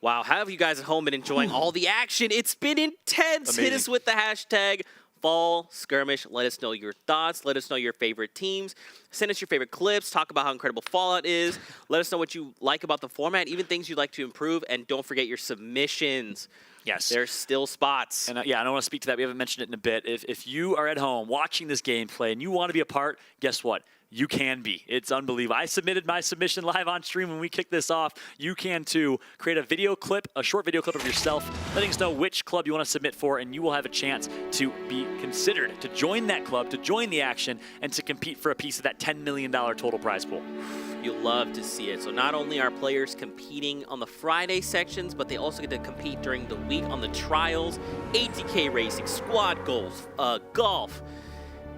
wow, how have you guys at home been enjoying all the action? It's been intense. Amazing. Hit us with the hashtag Fall Skirmish. Let us know your thoughts. Let us know your favorite teams. Send us your favorite clips. Talk about how incredible Fallout is. Let us know what you like about the format, even things you'd like to improve. And don't forget your submissions. Yes. There's still spots. And yeah, I don't want to speak to that. We haven't mentioned it in a bit. If you are at home watching this gameplay and you want to be a part, guess what? You can be. It's unbelievable. I submitted my submission live on stream when we kicked this off. You can too. Create a video clip, a short video clip of yourself, letting us know which club you want to submit for, and you will have a chance to be considered to join that club, to join the action, and to compete for a piece of that $10 million total prize pool. You'll love to see it. So not only are players competing on the Friday sections, but they also get to compete during the week on the trials, ATK racing, squad goals, golf.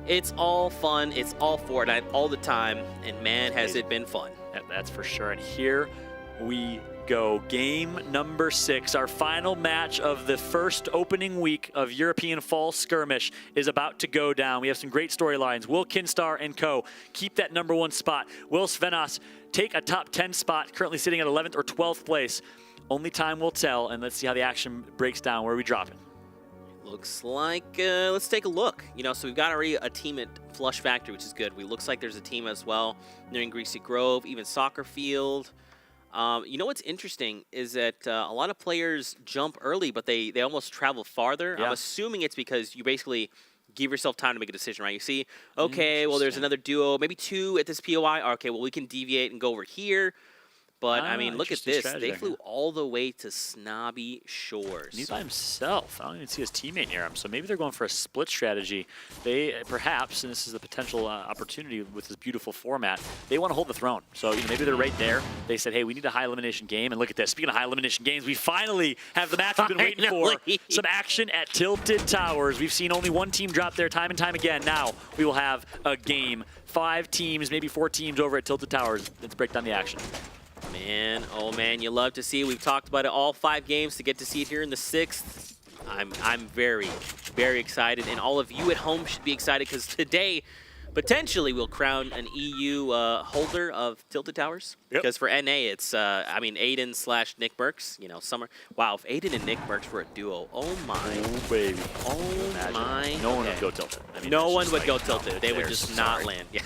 It's all fun. It's all Fortnite all the time. And man, has it been fun. That's for sure. And here we go. Game number 6, our final match of the first opening week of European Fall Skirmish is about to go down. We have some great storylines. Will Kinstar and co. keep that number 1 spot? Will Svenas take a top 10 spot, currently sitting at 11th or 12th place? Only time will tell, and let's see how the action breaks down. Where are we dropping? Looks like, let's take a look. You know, so we've got already a team at Flush Factory, which is good. Looks like there's a team as well near Greasy Grove, even Soccer Field. You know what's interesting is that a lot of players jump early, but they almost travel farther. Yeah. I'm assuming it's because you basically give yourself time to make a decision, right? You see, okay, well, there's another duo, maybe 2 at this POI. Okay, well, we can deviate and go over here. But, I mean, look at this. They flew all the way to Snobby Shores. And he's by himself. I don't even see his teammate near him. So maybe they're going for a split strategy. They perhaps, and this is the potential opportunity with this beautiful format, they want to hold the throne. So maybe they're right there. They said, hey, we need a high elimination game. And look at this. Speaking of high elimination games, we finally have the match we've been waiting for. Some action at Tilted Towers. We've seen only one team drop there time and time again. Now we will have a game. 5 teams, maybe 4 teams over at Tilted Towers. Let's break down the action. Man, oh man, you love to see it. We've talked about it all 5 games to get to see it here in the 6th. I'm very, very excited, and all of you at home should be excited because today, potentially, we'll crown an EU holder of Tilted Towers. Yep. Because for NA, it's, I mean, Aiden/Nick Merckx, you know, Summer. Wow, if Aiden and Nick Merckx were a duo, oh my. Oh, baby. Oh, imagine. my. No one would go Tilted. I mean, no one would go Tilted. They would just not land. Yeah.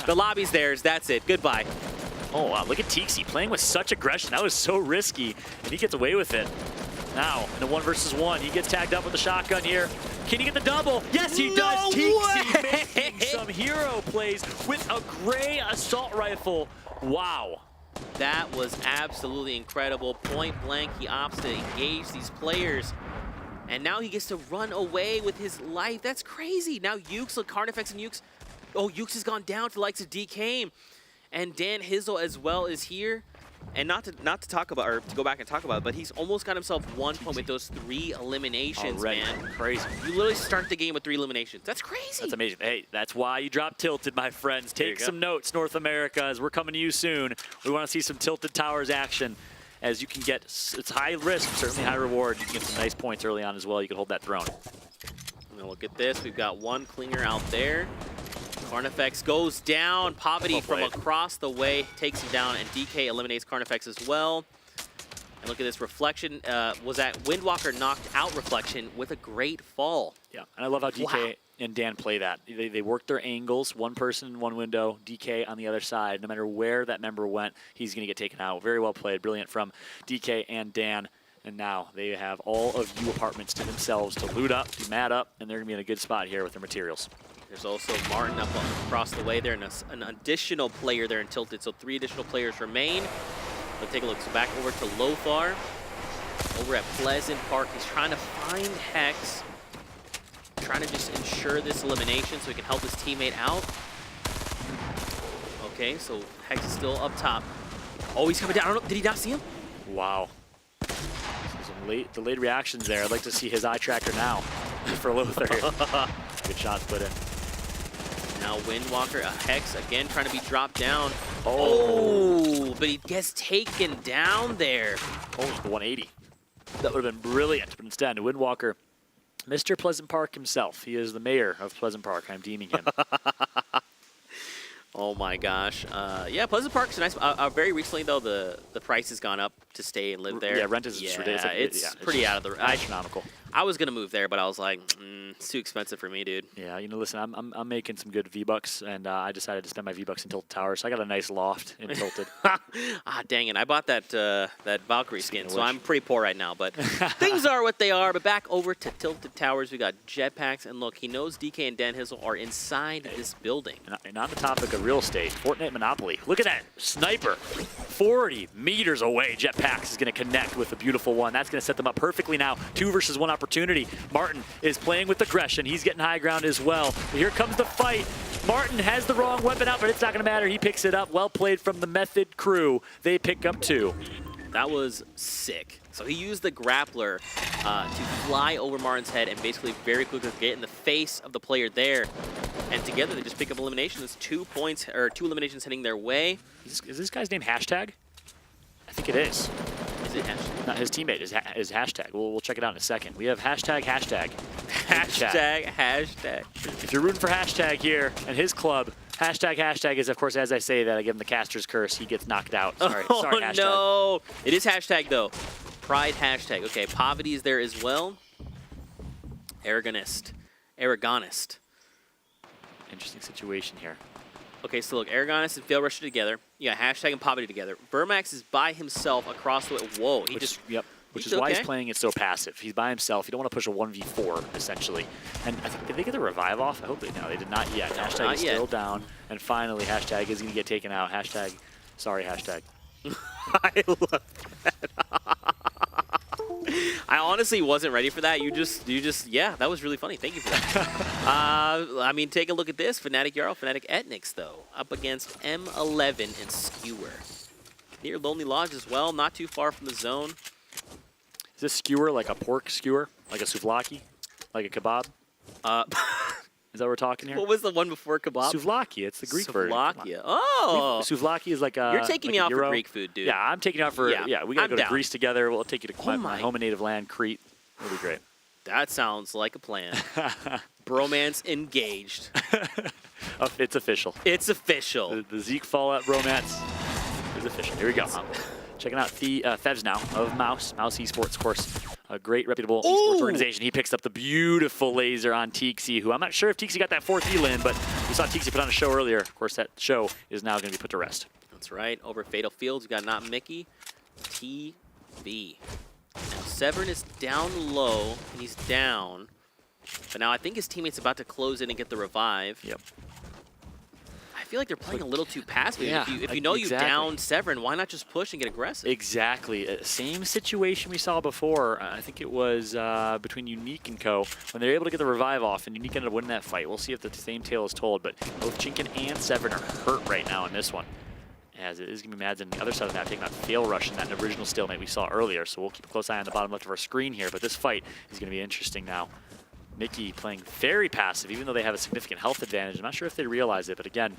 The lobby's theirs. That's it. Goodbye. Oh, wow, look at Tixi playing with such aggression. That was so risky, and he gets away with it. Now, in a 1 versus 1, he gets tagged up with the shotgun here. Can he get the double? Yes, he does. Tixi making some hero plays with a gray assault rifle. Wow. That was absolutely incredible. Point blank, he opts to engage these players. And now he gets to run away with his life. That's crazy. Now Ukes, look, Carnifex and Ukes. Oh, Ukes has gone down to the likes of DK. And Dan Hizzle as well is here. And not to talk about, or to go back and talk about it, but he's almost got himself 1 point with those 3 eliminations, already. Man. Crazy. You literally start the game with 3 eliminations. That's crazy. That's amazing. Hey, that's why you drop Tilted, my friends. Take some notes, North America, as we're coming to you soon. We want to see some Tilted Towers action. as you can get, it's high risk, certainly high reward. You can get some nice points early on as well. You can hold that throne. Now look at this. We've got one clinger out there. Carnifex goes down. Poverty from across the way takes him down, and DK eliminates Carnifex as well. And look at this reflection. Was that Windwalker knocked out reflection with a great fall? Yeah, and I love how DK and Dan play that. They work their angles, one person in one window, DK on the other side. No matter where that member went, he's going to get taken out. Very well played. Brilliant from DK and Dan. And now they have all of U apartments to themselves to loot up, to mat up, and they're going to be in a good spot here with their materials. There's also Martin up across the way there, and an additional player there in Tilted. So 3 additional players remain. Let's take a look. So back over to Lothar. Over at Pleasant Park, he's trying to find Hex. Trying to just ensure this elimination so he can help his teammate out. Okay, so Hex is still up top. Oh, he's coming down. I don't know. Did he not see him? Wow. Some delayed reactions there. I'd like to see his eye tracker now for Lothar. Good shot put in. Now Windwalker, a Hex again trying to be dropped down. Oh, but he gets taken down there. Oh, the 180. That would have been brilliant, but instead, Windwalker, Mr. Pleasant Park himself. He is the mayor of Pleasant Park. I'm deeming him. Oh my gosh. Yeah, Pleasant Park's nice. Very recently, though, the price has gone up to stay and live there. Yeah, rent is ridiculous. It's pretty out of the... astronomical. I was going to move there, but I was like, it's too expensive for me, dude. Yeah, you know, listen, I'm making some good V-Bucks, and I decided to spend my V-Bucks in Tilted Towers, so I got a nice loft in Tilted. Dang it. I bought that Valkyrie skin, so I'm pretty poor right now, but things are what they are. But back over to Tilted Towers, we got jetpacks, and look, he knows DK and Dan Hizzle are inside this building. And on the topic of real estate, Fortnite Monopoly. Look at that sniper. 40 meters away, jetpacks is going to connect with a beautiful one. That's going to set them up perfectly now. 2 versus 1 opportunity. Martin is playing with aggression. He's getting high ground as well. But here comes the fight. Martin has the wrong weapon out, but it's not going to matter. He picks it up. Well played from the Method crew. They pick up 2. That was sick. So he used the grappler to fly over Martin's head and basically very quickly get in the face of the player there. And together they just pick up elimination. There's 2 points, or 2 eliminations heading their way. Is this guy's name Hashtag? I think it is. Is it Hashtag? Not his teammate is Hashtag. We'll check it out in a second. We have Hashtag. Hashtag. If you're rooting for Hashtag here and his club, Hashtag is, of course, as I say that, I give him the caster's curse. He gets knocked out. Sorry, sorry, Hashtag. No. It is Hashtag, though. Pride Hashtag. Okay, Poverty is there as well. Aragonist. Interesting situation here. Okay, so look, Aragonist and Fail Rush are together. You got Hashtag and Poverty together. Vermax is by himself across the way. Whoa, Which is why he's playing it so passive. He's by himself. You don't want to push a 1v4, essentially. And I think, did they get the revive off? I hope they, no, they did not yet. Hashtag is still down. And finally, Hashtag is going to get taken out. Hashtag, sorry, Hashtag. I love that. I honestly wasn't ready for that. You just, yeah, that was really funny. Thank you for that. I mean, take a look at this. Fnatic Jarl, Fnatic Ethnix, though, up against M11 and Skewer. Near Lonely Lodge as well, not too far from the zone. Is this skewer like a pork skewer? Like a souvlaki? Like a kebab? Is that what we're talking here? What was the one before kebab? Souvlaki. It's the Greek version. Souvlaki. Oh. Souvlaki is like a... You're taking like me out gyro. for Greek food, dude. Yeah, I'm taking you out for... Yeah, we got to go to Greece together. We'll take you to my home and native land, Crete. It'll be great. That sounds like a plan. Bromance engaged. It's official. It's official. The Zeke Fallout bromance is official. Here we go. Checking out the Fevs now of Mouse Esports, of course. A great, reputable esports organization. He picks up the beautiful laser on Tixi, who I'm not sure if Tixi got that 4th E in, but we saw Tixi put on a show earlier. Of course, that show is now going to be put to rest. That's right. Over Fatal Fields, we got Not Mickey, TV. Now, Severn is down low, and he's down. But now I think his teammate's about to close in and get the revive. Yep. I feel like they're playing a little too passive. Yeah, if you know you down Severn, why not just push and get aggressive? Exactly. Same situation we saw before. I think it was between Unique and Co. When they were able to get the revive off, and Unique ended up winning that fight. We'll see if the same tale is told, but both Chinkin and Severn are hurt right now in this one. As it is going to be Mads on the other side of the map, taking that Fail Rush in that original stalemate we saw earlier. So we'll keep a close eye on the bottom left of our screen here, but this fight is going to be interesting now. Mickey playing very passive, even though they have a significant health advantage. I'm not sure if they realize it, but again,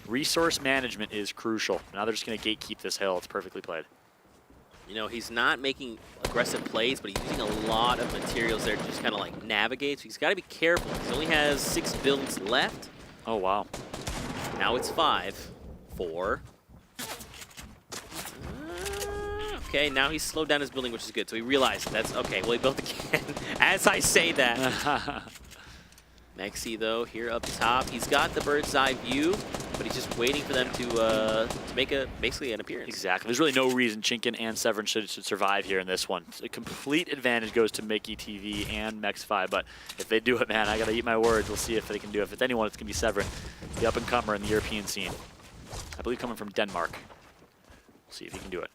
resource management is crucial. Now they're just going to gatekeep this hill. It's perfectly played. You know, he's not making aggressive plays, but he's using a lot of materials there to just kind of like navigate. So he's got to be careful. He only has 6 builds left. Oh, wow. Now it's 5, 4. Okay, now he's slowed down his building, which is good. So he realized that's okay. Well, he built again. As I say that. Mexi, though, here up top. He's got the bird's eye view, but he's just waiting for them to make basically an appearance. Exactly. There's really no reason Chinkin and Severin should survive here in this one. A complete advantage goes to Mickey TV and Mexify, but if they do it, man, I got to eat my words. We'll see if they can do it. If it's anyone, it's going to be Severin, the up-and-comer in the European scene. I believe coming from Denmark. We'll see if he can do it.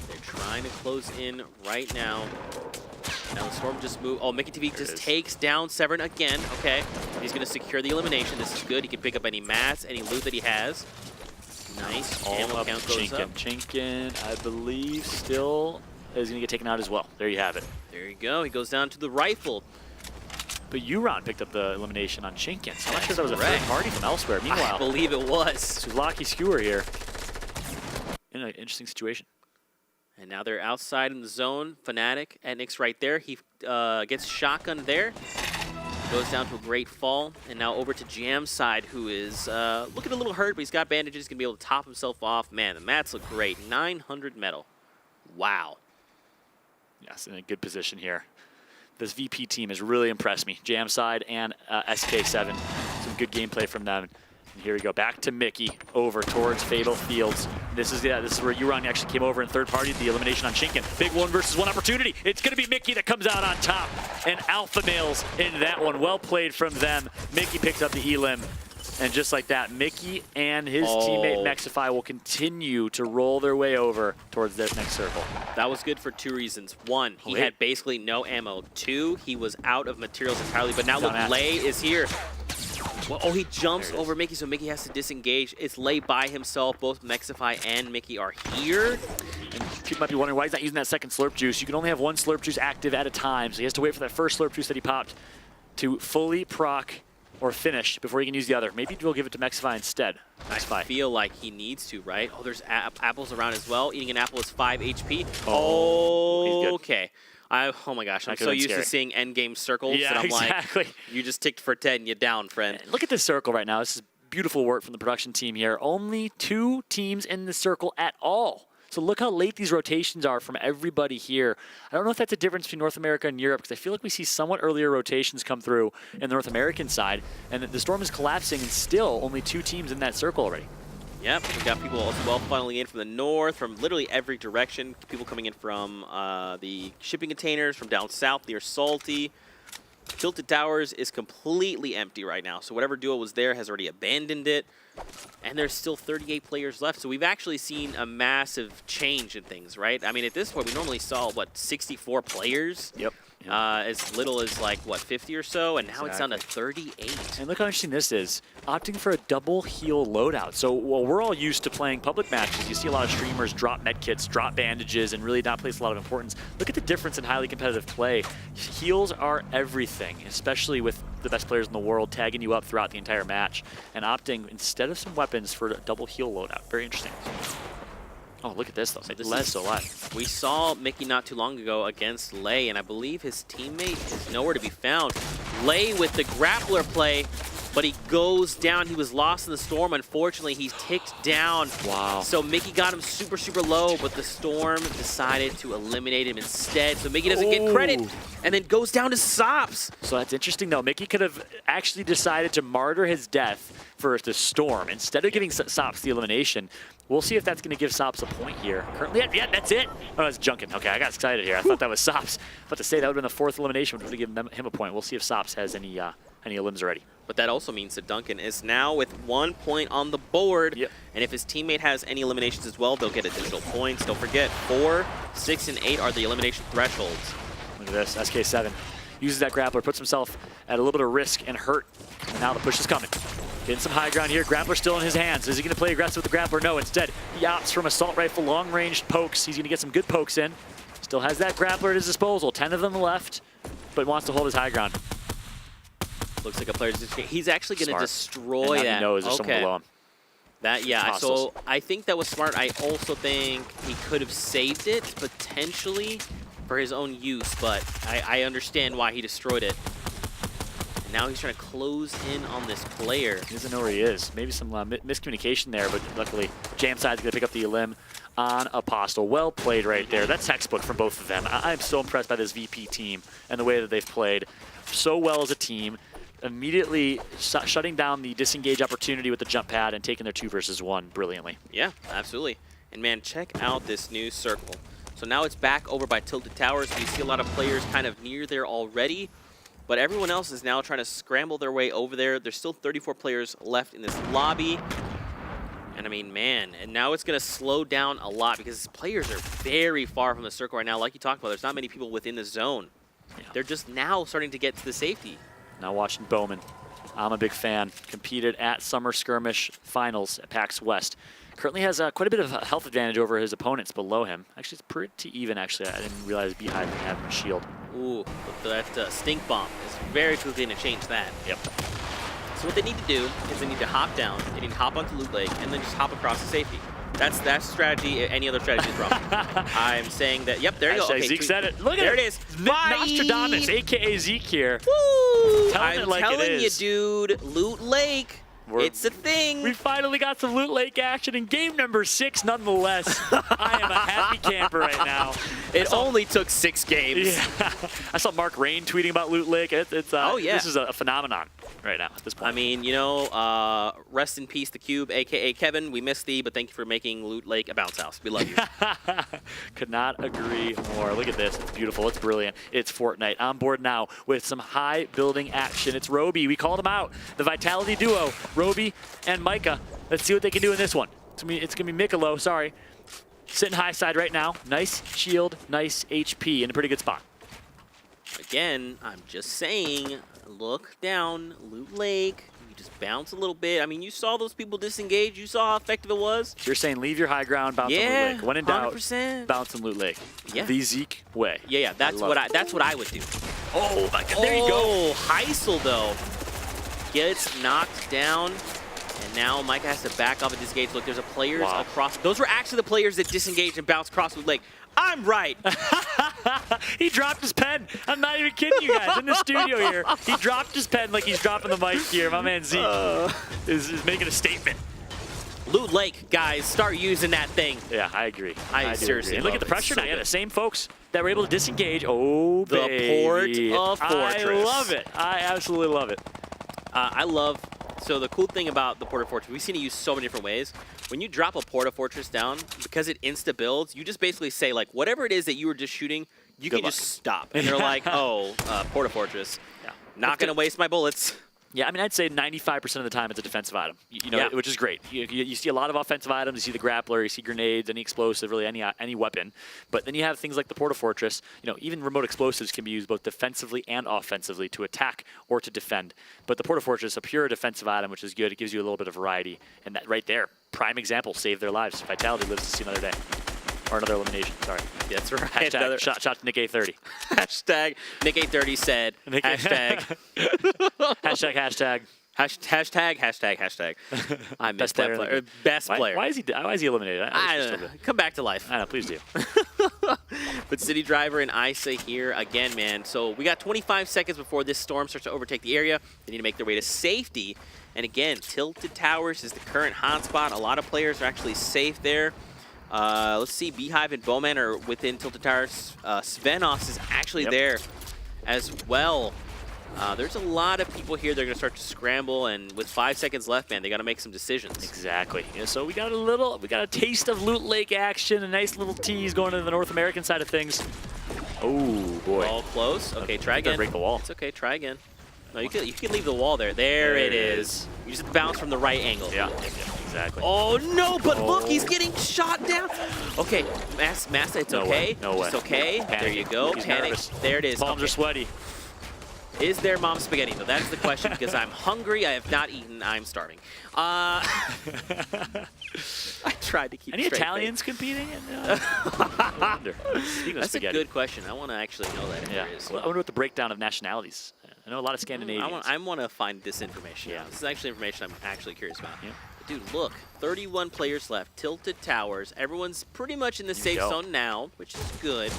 They're trying to close in right now. Now the Storm just moved. Oh, Mickey TV just takes down Severin again. Okay, he's going to secure the elimination. This is good. He can pick up any mats, any loot that he has. Nice. Ammo count goes up. Chinkin, I believe, still is going to get taken out as well. There you have it. There you go. He goes down to the rifle. But Euron picked up the elimination on Chinkin. So I'm not sure that was a third party from elsewhere. Meanwhile, I believe it was. Suzlaki Skewer here in an interesting situation. And now they're outside in the zone. Fnatic at Nyx right there. He gets shotgun there. Goes down to a great fall. And now over to Jam's side, who is looking a little hurt, but he's got bandages. He's going to be able to top himself off. Man, the mats look great. 900 metal. Wow. Yes, in a good position here. This VP team has really impressed me. Jam side and SK7. Some good gameplay from them. And here we go, back to Mickey, over towards Fatal Fields. This is where Euron actually came over in third party, the elimination on Chinkin. Big 1-versus-1 opportunity. It's going to be Mickey that comes out on top. And alpha males in that one. Well played from them. Mickey picks up the elim. And just like that, Mickey and his teammate Mexify will continue to roll their way over towards their next circle. That was good for 2 reasons. 1, he had basically no ammo. 2, he was out of materials entirely. But now look, Lay is here. Well, oh, he jumps over Mickey, so Mickey has to disengage. It's Lay by himself. Both Mexify and Mickey are here. And people might be wondering why he's not using that second slurp juice. You can only have 1 slurp juice active at a time, so he has to wait for that first slurp juice that he popped to fully proc or finish before he can use the other. Maybe we'll give it to Mexify instead. I feel like he needs to, right? Oh, there's apples around as well. Eating an apple is 5 HP. Oh, okay. Oh my gosh, I'm so used to seeing endgame circles that I'm like, you just ticked for 10, you're down, friend. Look at this circle right now. This is beautiful work from the production team here. Only 2 teams in the circle at all. So look how late these rotations are from everybody here. I don't know if that's a difference between North America and Europe, because I feel like we see somewhat earlier rotations come through in the North American side, and the Storm is collapsing, and still only 2 teams in that circle already. Yep, we've got people as well funneling in from the north, from literally every direction. People coming in from the shipping containers, from down south near Salty. Tilted Towers is completely empty right now, so whatever duo was there has already abandoned it. And there's still 38 players left, so we've actually seen a massive change in things, right? I mean, at this point, we normally saw, what, 64 players? Yep. As little as, like, what, 50 or so? And now it's down to 38. And look how interesting this is. Opting for a double heal loadout. So while we're all used to playing public matches, you see a lot of streamers drop medkits, drop bandages, and really not place a lot of importance. Look at the difference in highly competitive play. Heals are everything, especially with the best players in the world tagging you up throughout the entire match. And opting, instead of some weapons, for a double heal loadout. Very interesting. Oh, look at this, though. This is so alive. We saw Mickey not too long ago against Lay, and I believe his teammate is nowhere to be found. Lay with the grappler play, but he goes down. He was lost in the Storm. Unfortunately, he's ticked down. Wow. So Mickey got him super, super low, but the Storm decided to eliminate him instead. So Mickey doesn't get credit, and then goes down to Sops. So that's interesting, though. Mickey could have actually decided to martyr his death for the Storm instead of giving Sops the elimination. We'll see if that's going to give Sops a point here. Currently, yeah, that's it. Oh, that's Junkin. Okay, I got excited here. I thought that was Sops. But to say that would have been the 4th elimination would have given him a point. We'll see if Sops has any elims already. But that also means that Duncan is now with 1 point on the board. Yep. And if his teammate has any eliminations as well, they'll get additional points. Don't forget, 4, 6, and 8 are the elimination thresholds. Look at this. SK7 uses that grappler, puts himself at a little bit of risk and hurt. And now the push is coming. Getting some high ground here. Grappler still in his hands. Is he going to play aggressive with the grappler? No, instead, he opts from assault rifle, long-range pokes. He's going to get some good pokes in. Still has that grappler at his disposal. 10 of them left, but wants to hold his high ground. Looks like a player's... He's actually going to destroy that. He knows there's someone below him. Yeah, Hostiles. so I think that was smart. I also think he could have saved it, potentially, for his own use, but I understand why he destroyed it. And now he's trying to close in on this player. He doesn't know where he is. Maybe some miscommunication there, but luckily Jamside's going to pick up the elim on Apostle. Well played right there. That's textbook from both of them. I'm so impressed by this VP team and the way that they've played so well as a team. Immediately shutting down the disengage opportunity with the jump pad and taking their 2 versus 1 brilliantly. Yeah, absolutely. And man, check out this new circle. So now it's back over by Tilted Towers. We see a lot of players kind of near there already, but everyone else is now trying to scramble their way over there. There's still 34 players left in this lobby. And I mean, man, and now it's going to slow down a lot because players are very far from the circle right now. Like you talked about, there's not many people within the zone. Yeah. They're just now starting to get to the safety. Now watching Bowman. I'm a big fan. Competed at Summer Skirmish Finals at PAX West. Currently has quite a bit of health advantage over his opponents below him. Actually, it's pretty even, actually. I didn't realize Beehive didn't have a shield. Ooh, but that stink bomb is very quickly going to change that. Yep. So what they need to do is they need to hop down, they need to hop onto Loot Lake, and then just hop across the safety. That's strategy. Any other strategy is wrong. I'm saying that, yep, there you go. Okay, Zeke said it. Look at there it is. Nostradamus, a.k.a. Zeke here. Woo! Telling I'm it like telling it you, is. dude, Loot Lake. It's a thing. We finally got some Loot Lake action in game number 6, nonetheless. I am a happy camper right now. It only took 6 games. Yeah. I saw Mark Rain tweeting about Loot Lake. Oh, yeah. This is a phenomenon right now at this point. I mean, you know, rest in peace, The Cube, a.k.a. Kevin. We miss thee, but thank you for making Loot Lake a bounce house. We love you. Could not agree more. Look at this. It's beautiful. It's brilliant. It's Fortnite. On board now with some high building action. It's Roby. We called him out. The Vitality duo. Roby and Micah. Let's see what they can do in this one. It's gonna be Mikalo, sorry. Sitting high side right now. Nice shield, nice HP in a pretty good spot. Again, I'm just saying, look down, Loot Lake. You just bounce a little bit. I mean, you saw those people disengage. You saw how effective it was. So you're saying leave your high ground, bounce on Loot Lake. When in doubt, 100%. bounce on Loot Lake. Yeah. The Zeke way. Yeah, that's what I would do. Oh my God, there you go. Oh, Heisel though gets knocked down. And now Micah has to back off and disengage. Look, there's a players across. Those were actually the players that disengaged and bounced across Loot Lake. I'm right. He dropped his pen. I'm not even kidding you guys. In the studio here, he dropped his pen like he's dropping the mic here. My man Zeke is making a statement. Loot Lake, guys, start using that thing. Yeah, I agree. I seriously agree. Look at the pressure now. Yeah, the same folks that were able to disengage. Oh, the baby. port of Fortress. I love it. I absolutely love it. So the cool thing about the Port of Fortress, we've seen it used so many different ways. When you drop a Port of Fortress down, because it insta-builds, you just basically say, like, whatever it is that you were just shooting, you can just stop. And they're like, oh, Port of Fortress. Yeah. Not going to waste my bullets. Yeah, I mean, I'd say 95% of the time it's a defensive item, which is great. You see a lot of offensive items. You see the grappler, you see grenades, any explosive, really any weapon. But then you have things like the Port of Fortress. Even remote explosives can be used both defensively and offensively to attack or to defend. But the Port of Fortress, a pure defensive item, which is good. It gives you a little bit of variety. And that right there, prime example, saved their lives. Vitality lives to see another day. Or another elimination, sorry. That's right. Hashtag shot to Nick A30. Hashtag Nick A30 said. Hashtag. Hashtag. I missed that player. Best player. Why is he eliminated? I don't know. Come back to life. I know, please do. But City Driver and Isa here again, man. So we got 25 seconds before this storm starts to overtake the area. They need to make their way to safety. And again, Tilted Towers is the current hotspot. A lot of players are actually safe there. Let's see, Beehive and Bowman are within Tilted Towers. Svenos is actually there as well. There's a lot of people here that are going to start to scramble, and with 5 seconds left, man, they got to make some decisions. Exactly. So we got a taste of Loot Lake action, a nice little tease going to the North American side of things. Oh boy. All close. Okay, try again. Break the wall. It's okay. Try again. No, you can leave the wall there. There it is. You just bounce from the right angle. Yeah, exactly. Oh no! But look, he's getting shot down. Okay, Massa, it's okay. No way. It's okay. Panic. There you go. He's Panic. nervous. There it is. Palms are sweaty. Is there mom spaghetti? No, that's the question because I'm hungry. I have not eaten. I'm starving. I tried to keep. Any Italians competing? I wonder. That's a good question. I want to actually know that. If there is. I wonder what the breakdown of nationalities. I know a lot of Scandinavians. I want to find this information. Yeah. This is actually information I'm actually curious about. Yeah. dude, look, 31 players left. Tilted Towers. Everyone's pretty much in the safe zone now, which is good.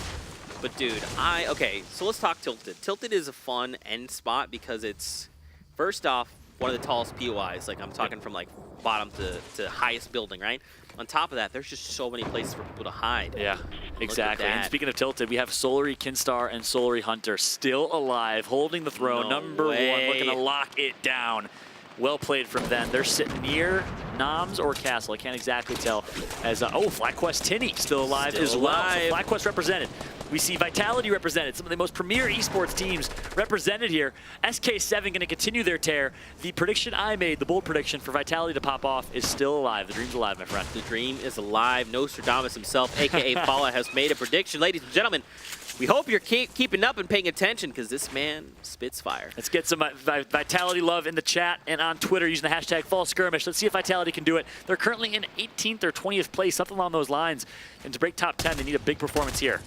But dude, okay, so let's talk Tilted. Tilted is a fun end spot because it's, first off, one of the tallest POIs. Like, I'm talking from like bottom to highest building, right? On top of that, there's just so many places for people to hide. Yeah, exactly. And speaking of Tilted, we have Solary, Kinstar, and Solary Hunter still alive, holding the throne. Number one, looking to lock it down. Well played from them. They're sitting near Noms or Castle. I can't exactly tell. As FlyQuest Tinny still alive as well. So FlyQuest represented. We see Vitality represented. Some of the most premier esports teams represented here. SK7 going to continue their tear. The prediction I made, the bold prediction for Vitality to pop off, is still alive. The dream's alive, my friend. The dream is alive. Nostradamus himself, a.k.a. Paula, has made a prediction. Ladies and gentlemen, we hope you're keeping up and paying attention because this man spits fire. Let's get some Vitality love in the chat and on Twitter using the hashtag fallskirmish. Let's see if Vitality can do it. They're currently in 18th or 20th place, something along those lines. And to break top 10, they need a big performance here.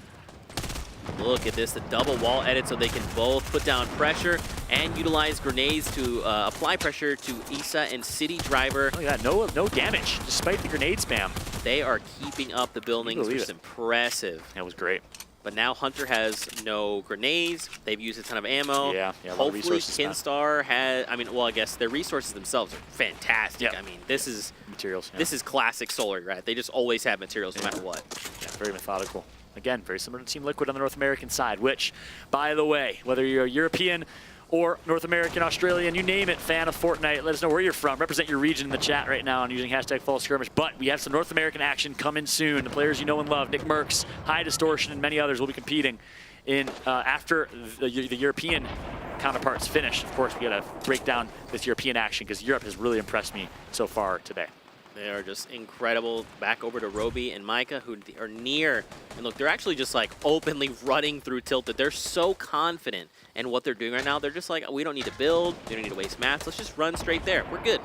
Look at this, the double wall edit so they can both put down pressure and utilize grenades to apply pressure to Issa and City Driver. Look at that, no damage despite the grenade spam. They are keeping up the buildings, which is impressive. That was great. But now Hunter has no grenades. They've used a ton of ammo. Yeah, hopefully Kinstar has, I guess their resources themselves are fantastic. Yep. I mean, this is materials. Yeah. This is classic Solary, right? They just always have materials no matter what. Yeah, very methodical. Again, very similar to Team Liquid on the North American side, which, by the way, whether you're a European or North American, Australian, you name it, fan of Fortnite, let us know where you're from. Represent your region in the chat right now and using hashtag fallskirmish. But we have some North American action coming soon. The players you know and love, Nick Merckx, High Distortion, and many others will be competing in after the European counterparts finish. Of course, we got to break down this European action because Europe has really impressed me so far today. They are just incredible. Back over to Roby and Micah, who are near. And look, they're actually just like openly running through Tilted. They're so confident in what they're doing right now. They're just like, we don't need to build. We don't need to waste mats. Let's just run straight there. We're good.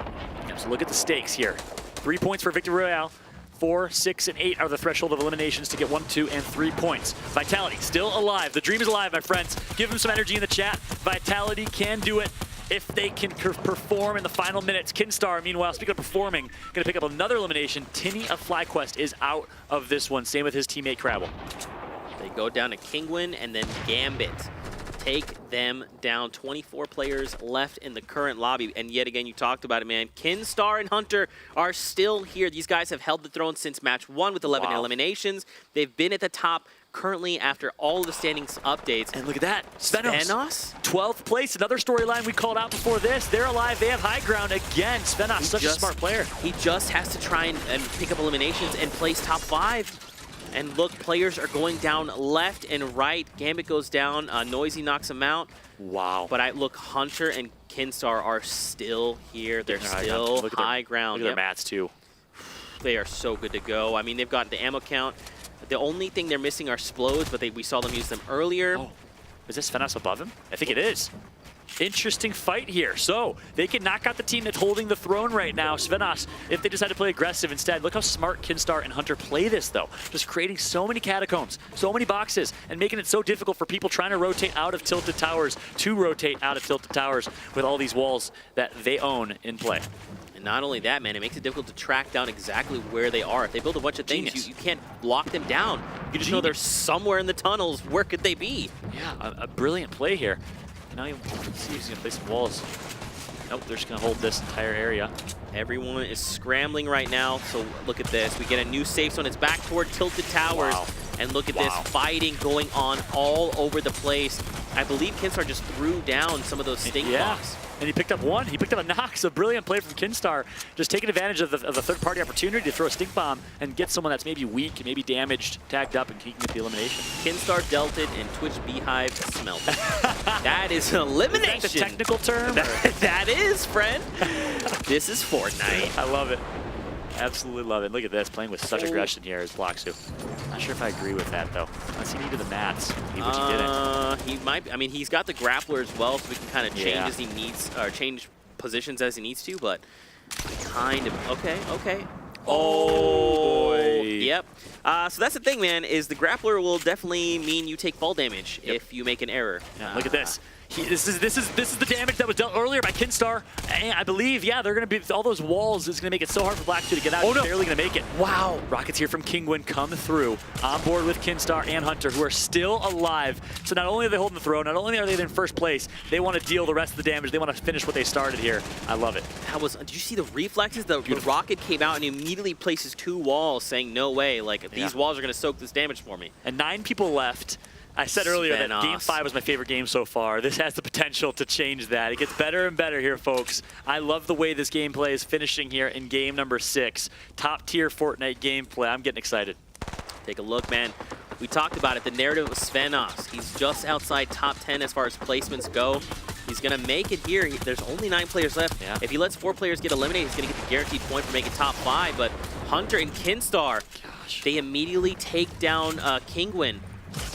So look at the stakes here. 3 points for Victory Royale. 4, 6, and 8 are the threshold of eliminations to get 1, 2, and 3 points. Vitality still alive. The dream is alive, my friends. Give them some energy in the chat. Vitality can do it if they can perform in the final minutes. Kinstar, meanwhile, speaking of performing, going to pick up another elimination. Tinny of FlyQuest is out of this one. Same with his teammate Crabble. They go down to Kingwin and then Gambit. Take them down. 24 players left in the current lobby. And yet again, you talked about it, man. Kinstar and Hunter are still here. These guys have held the throne since match 1 with 11 eliminations. They've been at the top currently after all of the standings updates. And look at that. Svenos. 12th place. Another storyline we called out before this. They're alive. They have high ground again. Svenos, such a smart player. He just has to try and pick up eliminations and place top 5. And look, players are going down left and right. Gambit goes down. Noisy knocks him out. Wow. But look, Hunter and Kinstar are still here. They're still high ground. Look at their mats, too. They are so good to go. I mean, they've got the ammo count. The only thing they're missing are Splodes, but we saw them use them earlier. Oh. Is this Svenos above him? I think it is. Interesting fight here. So they can knock out the team that's holding the throne right now, Svenos, if they decide to play aggressive instead. Look how smart Kinstar and Hunter play this, though. Just creating so many catacombs, so many boxes, and making it so difficult for people trying to rotate out of Tilted Towers to rotate out of Tilted Towers with all these walls that they own in play. And not only that, man, it makes it difficult to track down exactly where they are. If they build a bunch of things, you can't lock them down. You just know they're somewhere in the tunnels. Where could they be? Yeah, a brilliant play here. Now you see he's gonna play some walls. Nope, they're just gonna hold this entire area. Everyone is scrambling right now, so look at this. We get a new safe zone. It's back toward Tilted Towers. Wow. And look at this, fighting going on all over the place. I believe Kinstar just threw down some of those stink bombs. And he picked up one. He picked up a Nox. A brilliant play from Kinstar. Just taking advantage of the third-party opportunity to throw a stink bomb and get someone that's maybe weak, maybe damaged, tagged up, and he can get the elimination. Kinstar dealt it, and Twitch Beehive smelled it. That is an elimination. Is that the technical term? That is, friend. This is Fortnite. I love it. Absolutely love it. Look at this, playing with such aggression here as Bloxu. Not sure if I agree with that, though. Unless he needed the mats, which he didn't. He might. I mean, he's got the grappler as well, so we can kind of change as he needs, or change positions as he needs to. But kind of okay. Oh boy. Yep. So that's the thing, man. Is the grappler will definitely mean you take fall damage if you make an error. Yeah, look at this. This is the damage that was dealt earlier by Kinstar. And I believe, yeah, they're going to be all those walls is going to make it so hard for Black 2 to get out. Oh, no. He's barely going to make it. Wow. Rockets here from Kingwin come through on board with Kinstar and Hunter, who are still alive. So not only are they holding the throne, not only are they in first place, they want to deal the rest of the damage. They want to finish what they started here. I love it. That was. Did you see the reflexes? The rocket came out and immediately places 2 walls, saying, "No way! Like these walls are going to soak this damage for me." And 9 people left. I said earlier that Game 5 was my favorite game so far. This has the potential to change that. It gets better and better here, folks. I love the way this gameplay is finishing here in game number 6. Top tier Fortnite gameplay. I'm getting excited. Take a look, man. We talked about it. The narrative of Svenos. He's just outside top 10 as far as placements go. He's going to make it here. There's only 9 players left. Yeah. If he lets 4 players get eliminated, he's going to get the guaranteed point for making top 5. But Hunter and Kinstar, they immediately take down Kingwin.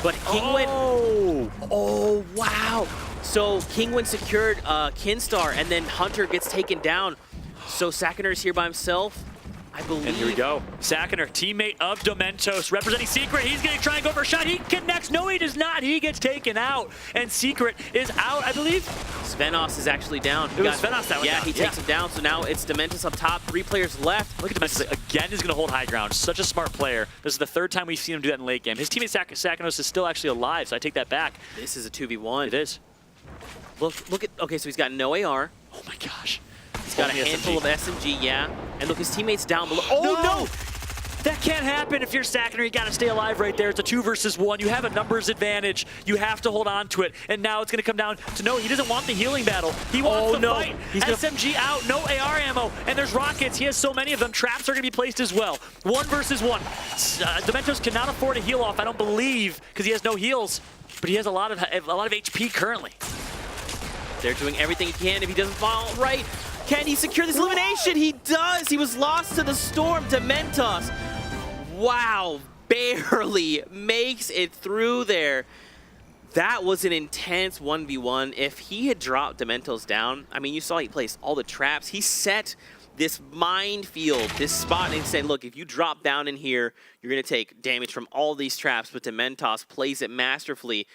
But Kingwin, oh wow! So Kingwin secured Kinstar, and then Hunter gets taken down. So Sakiner is here by himself, I believe. And here we go. Sakiner, teammate of Dementos, representing Secret. He's going to try and go for a shot. He connects. No, he does not. He gets taken out, and Secret is out, I believe. Svenos is actually down. It was Svenos that was down. Yeah, he takes him down. So now it's Dementos up top. 3 players left. Look at Dementos again. Is going to hold high ground. Such a smart player. This is the 3rd time we've seen him do that in late game. His teammate Sakinos is still actually alive, so I take that back. This is a 2v1. It is. Look at. Okay, so he's got no AR. Oh my gosh. He's got a handful of SMG, yeah. And look, his teammate's down below. Oh, no! That can't happen if you're Sakiner. You got to stay alive right there. It's a 2 versus 1. You have a numbers advantage. You have to hold on to it. And now it's going to come down to no, he doesn't want the healing battle. He wants the fight. SMG out, no AR ammo. And there's rockets. He has so many of them. Traps are going to be placed as well. 1 versus 1. Dementos cannot afford a heal off, I don't believe, because he has no heals. But he has a lot of HP currently. They're doing everything he can. If he doesn't fall right, can he secure this elimination? He does. He was lost to the storm. Dementos. Wow, barely makes it through there. That was an intense 1v1. If he had dropped Dementos down, I mean, you saw he placed all the traps. He set this minefield, this spot, and said, look, if you drop down in here, you're going to take damage from all these traps. But Dementos plays it masterfully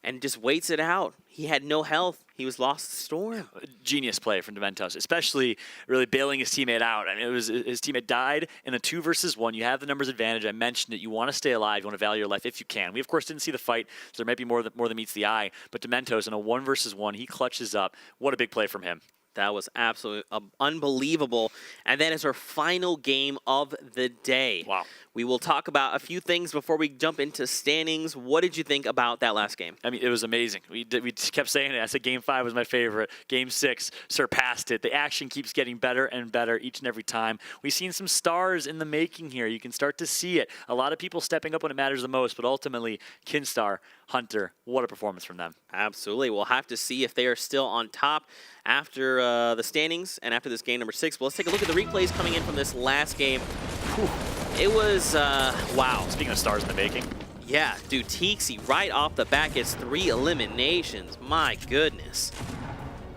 and just waits it out. He had no health. He was lost to the storm. Genius play from Dementos, especially really bailing his teammate out. I mean, his teammate died in a 2 versus 1. You have the numbers advantage. I mentioned it. You want to stay alive. You want to value your life if you can. We, of course, didn't see the fight, so there might be more than meets the eye. But Dementos in a 1 versus 1, he clutches up. What a big play from him. That was absolutely unbelievable. And that is our final game of the day. Wow. We will talk about a few things before we jump into standings. What did you think about that last game? I mean, it was amazing. We kept saying it. I said Game 5 was my favorite. Game 6 surpassed it. The action keeps getting better and better each and every time. We've seen some stars in the making here. You can start to see it. A lot of people stepping up when it matters the most, but ultimately, Kinstar, Hunter, what a performance from them. Absolutely. We'll have to see if they are still on top after the standings and after this game number 6. But let's take a look at the replays coming in from this last game. Whew. It was, wow. Speaking of stars in the making. Yeah, dude, Tixi right off the bat gets 3 eliminations. My goodness.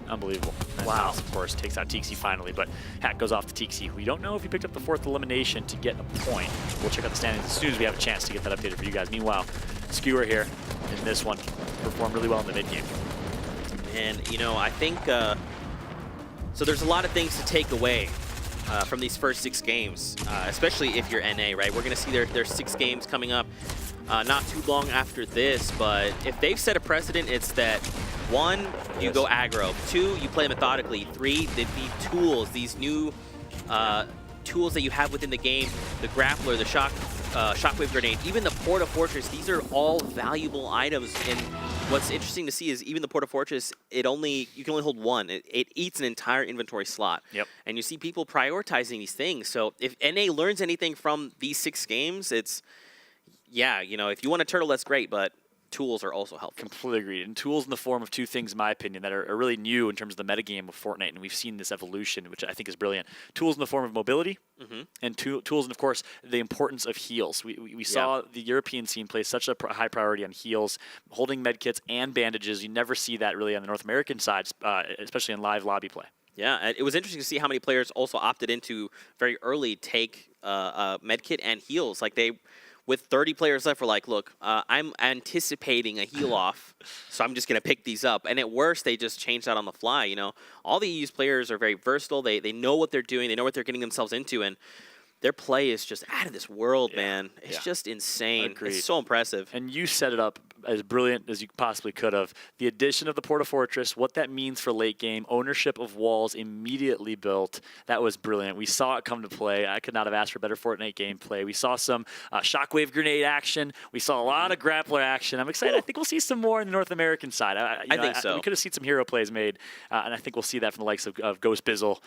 Unbelievable. And wow. House, of course, takes out Tixi finally, but hat goes off to Tixi. We don't know if he picked up the 4th elimination to get a point. We'll check out the standings as soon as we have a chance to get that updated for you guys. Meanwhile, Skewer here in this one performed really well in the mid-game. And, you know, I think, so there's a lot of things to take away from these first 6 games, especially if you're NA, right? We're going to see their 6 games coming up not too long after this, but if they've set a precedent, it's that 1, you go aggro, 2, you play methodically, 3, the tools, these new tools that you have within the game, the grappler, the shockwave grenade, even the Porta Fortress, these are all valuable items. And what's interesting to see is even the Porta Fortress, you can only hold 1. It eats an entire inventory slot. Yep. And you see people prioritizing these things. So if NA learns anything from these 6 games, it's, yeah, you know, if you want a turtle, that's great, but tools are also helpful. Completely agreed. And tools in the form of 2 things, in my opinion, that are really new in terms of the metagame of Fortnite, and we've seen this evolution, which I think is brilliant. Tools in the form of mobility, and tools, and of course, the importance of heals. We saw the European scene place such a high priority on heals, holding medkits and bandages. You never see that really on the North American side, especially in live lobby play. Yeah, it was interesting to see how many players also opted into very early take medkit and heals. Like they with 30 players left, we're like, look, I'm anticipating a heal off, so I'm just going to pick these up. And at worst, they just change that on the fly. You know, all the EU's players are very versatile. They know what they're doing. They know what they're getting themselves into. And their play is just out of this world, man. It's just insane. Agreed. It's so impressive. And you set it up as brilliant as you possibly could have. The addition of the Porta Fortress, what that means for late game, ownership of walls immediately built. That was brilliant. We saw it come to play. I could not have asked for better Fortnite gameplay. We saw some shockwave grenade action. We saw a lot of grappler action. I'm excited. I think we'll see some more on the North American side. I think so. We could have seen some hero plays made, and I think we'll see that from the likes of Ghost Bizzle.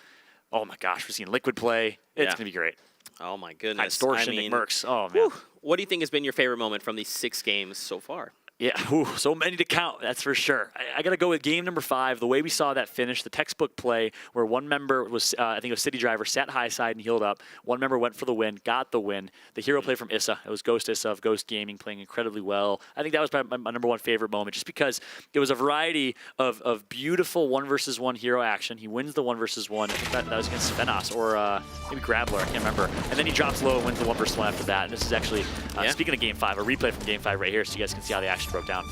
Oh my gosh, we're seeing Liquid play. It's going to be great. Oh my goodness. Distortion, McMurks. Oh man. What do you think has been your favorite moment from these 6 games so far? Yeah, so many to count, that's for sure. I got to go with game number 5, the way we saw that finish, the textbook play where one member was, I think it was City Driver, sat high side and healed up. One member went for the win, got the win. The hero play from Issa, it was Ghost Issa of Ghost Gaming playing incredibly well. I think that was my number 1 favorite moment just because it was a variety of beautiful 1 versus 1 hero action. He wins the 1 versus 1. I think that was against Venos or maybe Grappler, I can't remember. And then he drops low and wins the 1 versus 1 after that. And this is actually, speaking of game 5, a replay from game 5 right here so you guys can see how the action broke down.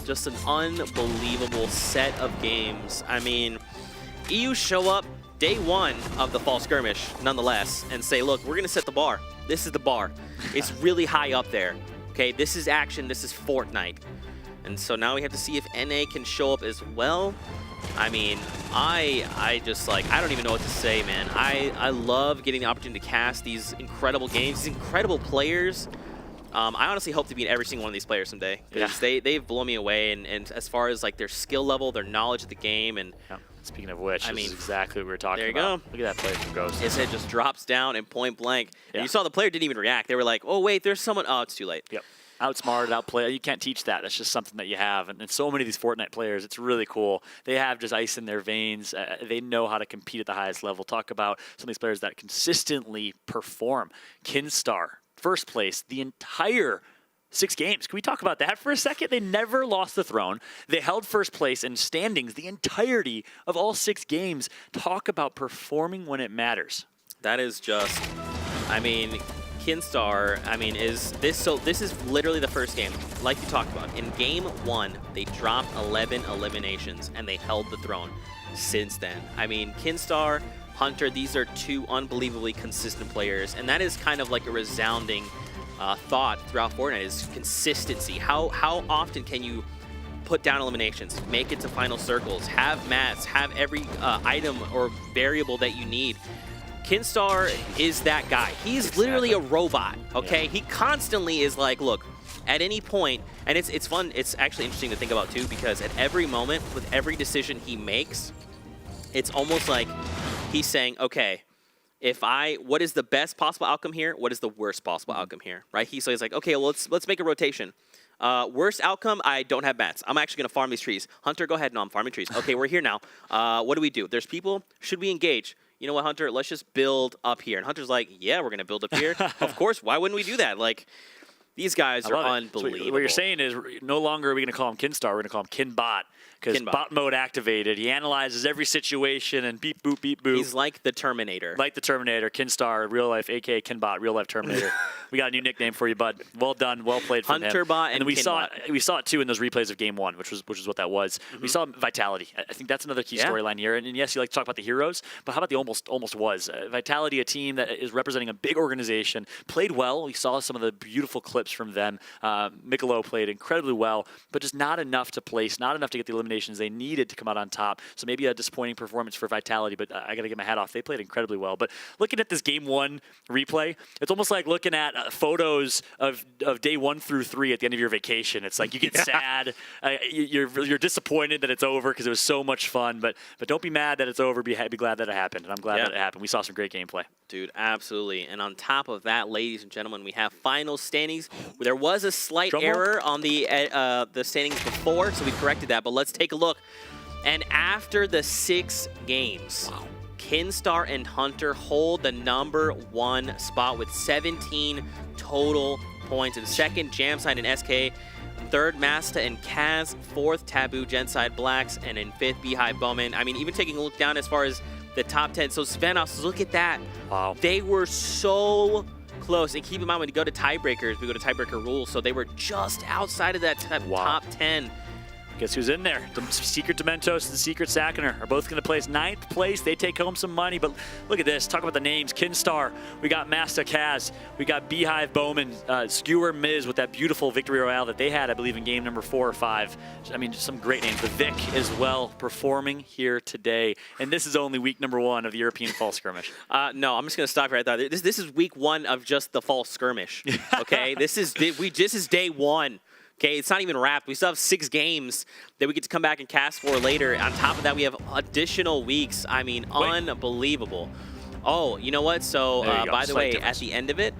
Just an unbelievable set of games. I mean, EU show up day 1 of the fall skirmish, nonetheless, and say, look, we're going to set the bar. This is the bar. It's really high up there. Okay, this is action. This is Fortnite. And so now we have to see if NA can show up as well. I mean, I just like, I don't even know what to say, man. I love getting the opportunity to cast these incredible games, these incredible players. I honestly hope to beat every single one of these players someday because they've blown me away. And as far as like their skill level, their knowledge of the game, and speaking of which, this is exactly what we were talking there you about. go. Look at that play from Ghost. His head just drops down in point blank. And you saw the player didn't even react. They were like, oh wait, there's someone. Oh, it's too late. Yep. Outsmarted, outplayed. You can't teach that. That's just something that you have. And so many of these Fortnite players, it's really cool. They have just ice in their veins. They know how to compete at the highest level. Talk about some of these players that consistently perform. Kinstar, first place, the entire 6 games. Can we talk about that for a second? They never lost the throne. They held first place in standings the entirety of all 6 games. Talk about performing when it matters. That is just, I mean, Kinstar, I mean, this is literally the first game, like you talked about. In game 1, they dropped 11 eliminations, and they held the throne since then. I mean, Kinstar, Hunter, these are 2 unbelievably consistent players, and that is kind of like a resounding thought throughout Fortnite is consistency. How often can you put down eliminations, make it to final circles, have mats, have every item or variable that you need? Kinstar is that guy. He's literally a robot, okay? He constantly is like, look, at any point, and it's fun, it's actually interesting to think about too, because at every moment, with every decision he makes, it's almost like he's saying, okay, what is the best possible outcome here? What is the worst possible outcome here, right? So he's like, okay, well, let's make a rotation. Worst outcome, I don't have mats. I'm actually going to farm these trees. Hunter, go ahead. No, I'm farming trees. Okay, we're here now. What do we do? There's people. Should we engage? You know what, Hunter? Let's just build up here. And Hunter's like, yeah, we're going to build up here. Of course. Why wouldn't we do that? Like, these guys are unbelievable. So what you're saying is no longer are we going to call him Kinstar. We're going to call him Kinbot. Because bot mode activated. He analyzes every situation and beep, boop, beep, boop. He's like the Terminator. Like the Terminator. Kinstar, real life, a.k.a. Kinbot, real life Terminator. We got a new nickname for you, bud. Well done. Well played from him. Hunterbot and we saw it, too, in those replays of Game 1, which is what that was. We saw Vitality. I think that's another key storyline here. And yes, you like to talk about the heroes, but how about the almost was? Vitality, a team that is representing a big organization, played well. We saw some of the beautiful clips from them. Mikolo played incredibly well, but just not enough to place, not enough to get the eliminations they needed to come out on top. So maybe a disappointing performance for Vitality, but I got to get my hat off. They played incredibly well. But looking at this Game 1 replay, it's almost like looking at photos of day 1 through 3 at the end of your vacation. It's like you get sad. You're disappointed that it's over because it was so much fun, but don't be mad that it's over. Be glad that it happened, and I'm glad that it happened. We saw some great gameplay. Dude, absolutely. And on top of that, ladies and gentlemen, we have final standings. There was a slight error on the standings before, so we corrected that. But let's take a look. And after the 6 games, Kinstar and Hunter hold the #1 spot with 17 total points. In second, Jamside and SK. Third, Masta and Kaz. Fourth, Taboo, Genside, Blacks. And in fifth, Beehive, Bowman. I mean, even taking a look down as far as the top 10. So Svenos, look at that. Wow. They were so close. And keep in mind, when you go to tiebreakers, we go to tiebreaker rules, so they were just outside of that top 10. Guess who's in there? The Secret Dementos and Secret Sackener are both going to place 9th place. They take home some money, but look at this. Talk about the names. Kinstar, we got Master Kaz, we got Beehive Bowman, Skewer Miz with that beautiful victory royale that they had, I believe, in game number 4 or 5. I mean, just some great names. The Vic as well performing here today. And this is only week number 1 of the European Fall Skirmish. No, I'm just going to stop right there. This is week 1 of just the Fall Skirmish, okay? This is day 1. Okay, it's not even wrapped. We still have 6 games that we get to come back and cast for later. On top of that, we have additional weeks. I mean, unbelievable. Oh, you know what? So, by the way, at the end of it,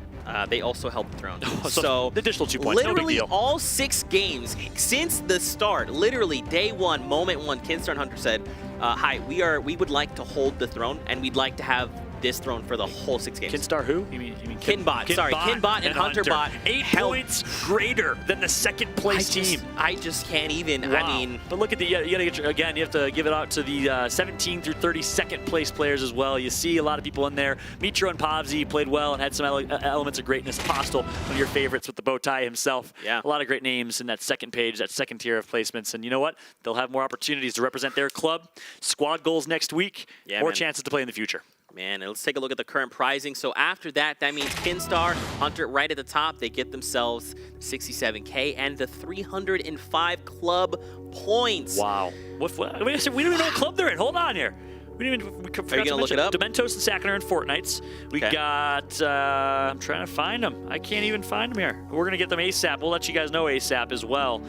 they also held the throne. So additional 2 points, literally no big deal. all 6 games since the start, literally day 1, moment 1, Kinstar and Hunter said, hi, we would like to hold the throne, and we'd like to have this throne for the whole 6 games. Kinstar who? You mean Kinbot. Sorry, Kinbot and Hunterbot. 8 points greater than the second place team. I just can't even. Wow. I mean, but look at you gotta get again. You have to give it out to the 17 through 32nd place players as well. You see a lot of people in there. Mitro and Pavzi played well and had some elements of greatness. Apostle, one of your favorites with the bow tie himself. Yeah. A lot of great names in that second page, that second tier of placements. And you know what? They'll have more opportunities to represent their club. Squad goals next week. Yeah, more man. chances to play in the future. Man, let's take a look at the current pricing. So after that, that means Kinstar, Hunter right at the top. They get themselves 67K and the 305 club points. Wow. We don't even know what club they're in. Hold on here. We didn't even. We Are you gonna look it up? Dementos and Sackener and Fortnites. We got. I'm trying to find them. I can't even find them here. We're gonna get them ASAP. We'll let you guys know ASAP as well.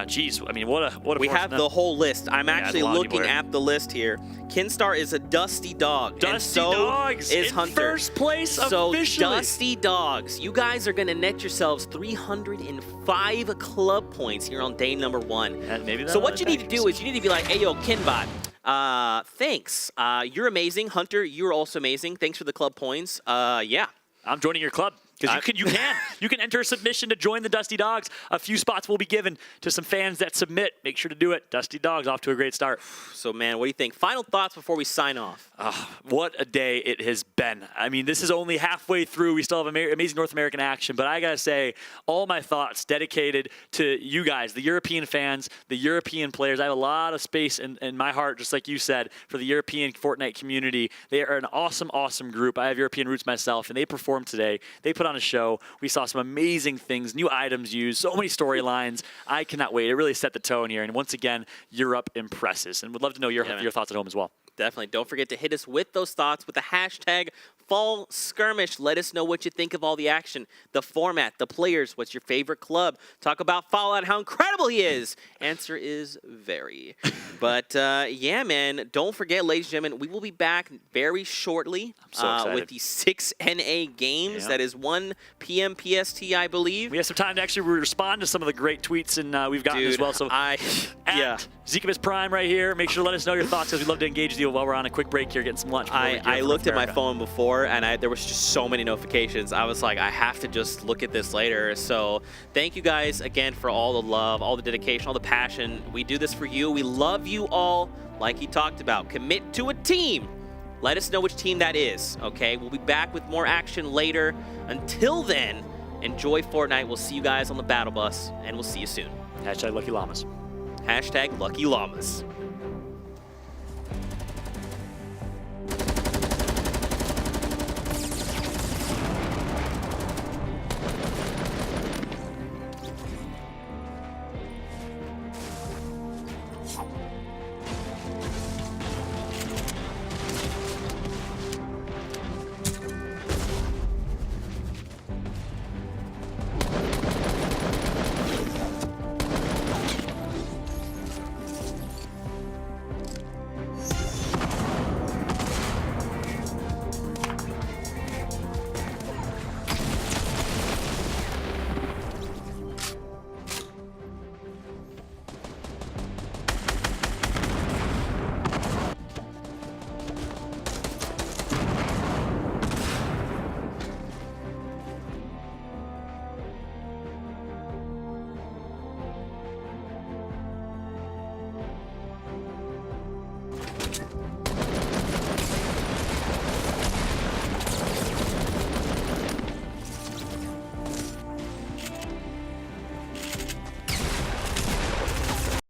Geez, I mean, what a. We have the whole list. I'm actually looking at the list here. Kinstar is a Dusty Dog. Dusty and so Dogs is in Hunter. first place so officially. Dusty Dogs, you guys are gonna net yourselves 305 club points here on day number 1. Maybe so what you need to do is you need to be like, hey yo, Kinbot. Thanks. You're amazing. Hunter, you're also amazing. Thanks for the club points. Yeah. I'm joining your club. Because you can enter a submission to join the Dusty Dogs. A few spots will be given to some fans that submit. Make sure to do it. Dusty Dogs off to a great start. So, man, what do you think? Final thoughts before we sign off. What a day it has been. I mean, this is only halfway through. We still have amazing North American action. But I got to say, all my thoughts dedicated to you guys, the European fans, the European players. I have a lot of space in my heart, just like you said, for the European Fortnite community. They are an awesome, awesome group. I have European roots myself, and they performed today. They put on a show. We saw some amazing things, new items used, so many storylines. I cannot wait. It really set the tone here. And once again, Europe impresses. And would love to know your thoughts at home as well. Definitely. Don't forget to hit us with those thoughts with the hashtag Fall Skirmish. Let us know what you think of all the action, the format, the players. What's your favorite club? Talk about Fallout, how incredible he is. Answer is very. But yeah, man, don't forget, ladies and gentlemen, we will be back very shortly with the 6 NA games. Yeah. That is 1 p.m. PST, I believe. We have some time to actually respond to some of the great tweets and we've gotten as well. So Zekibus Prime right here. Make sure to let us know your thoughts because we'd love to engage with you while we're on a quick break here, getting some lunch. I looked at my phone before and there was just so many notifications. I was like, I have to just look at this later. So thank you guys again for all the love, all the dedication, all the passion. We do this for you. We love you all, like he talked about. Commit to a team. Let us know which team that is, okay? We'll be back with more action later. Until then, enjoy Fortnite. We'll see you guys on the battle bus, and we'll see you soon. Hashtag Lucky Llamas. Hashtag Lucky Llamas.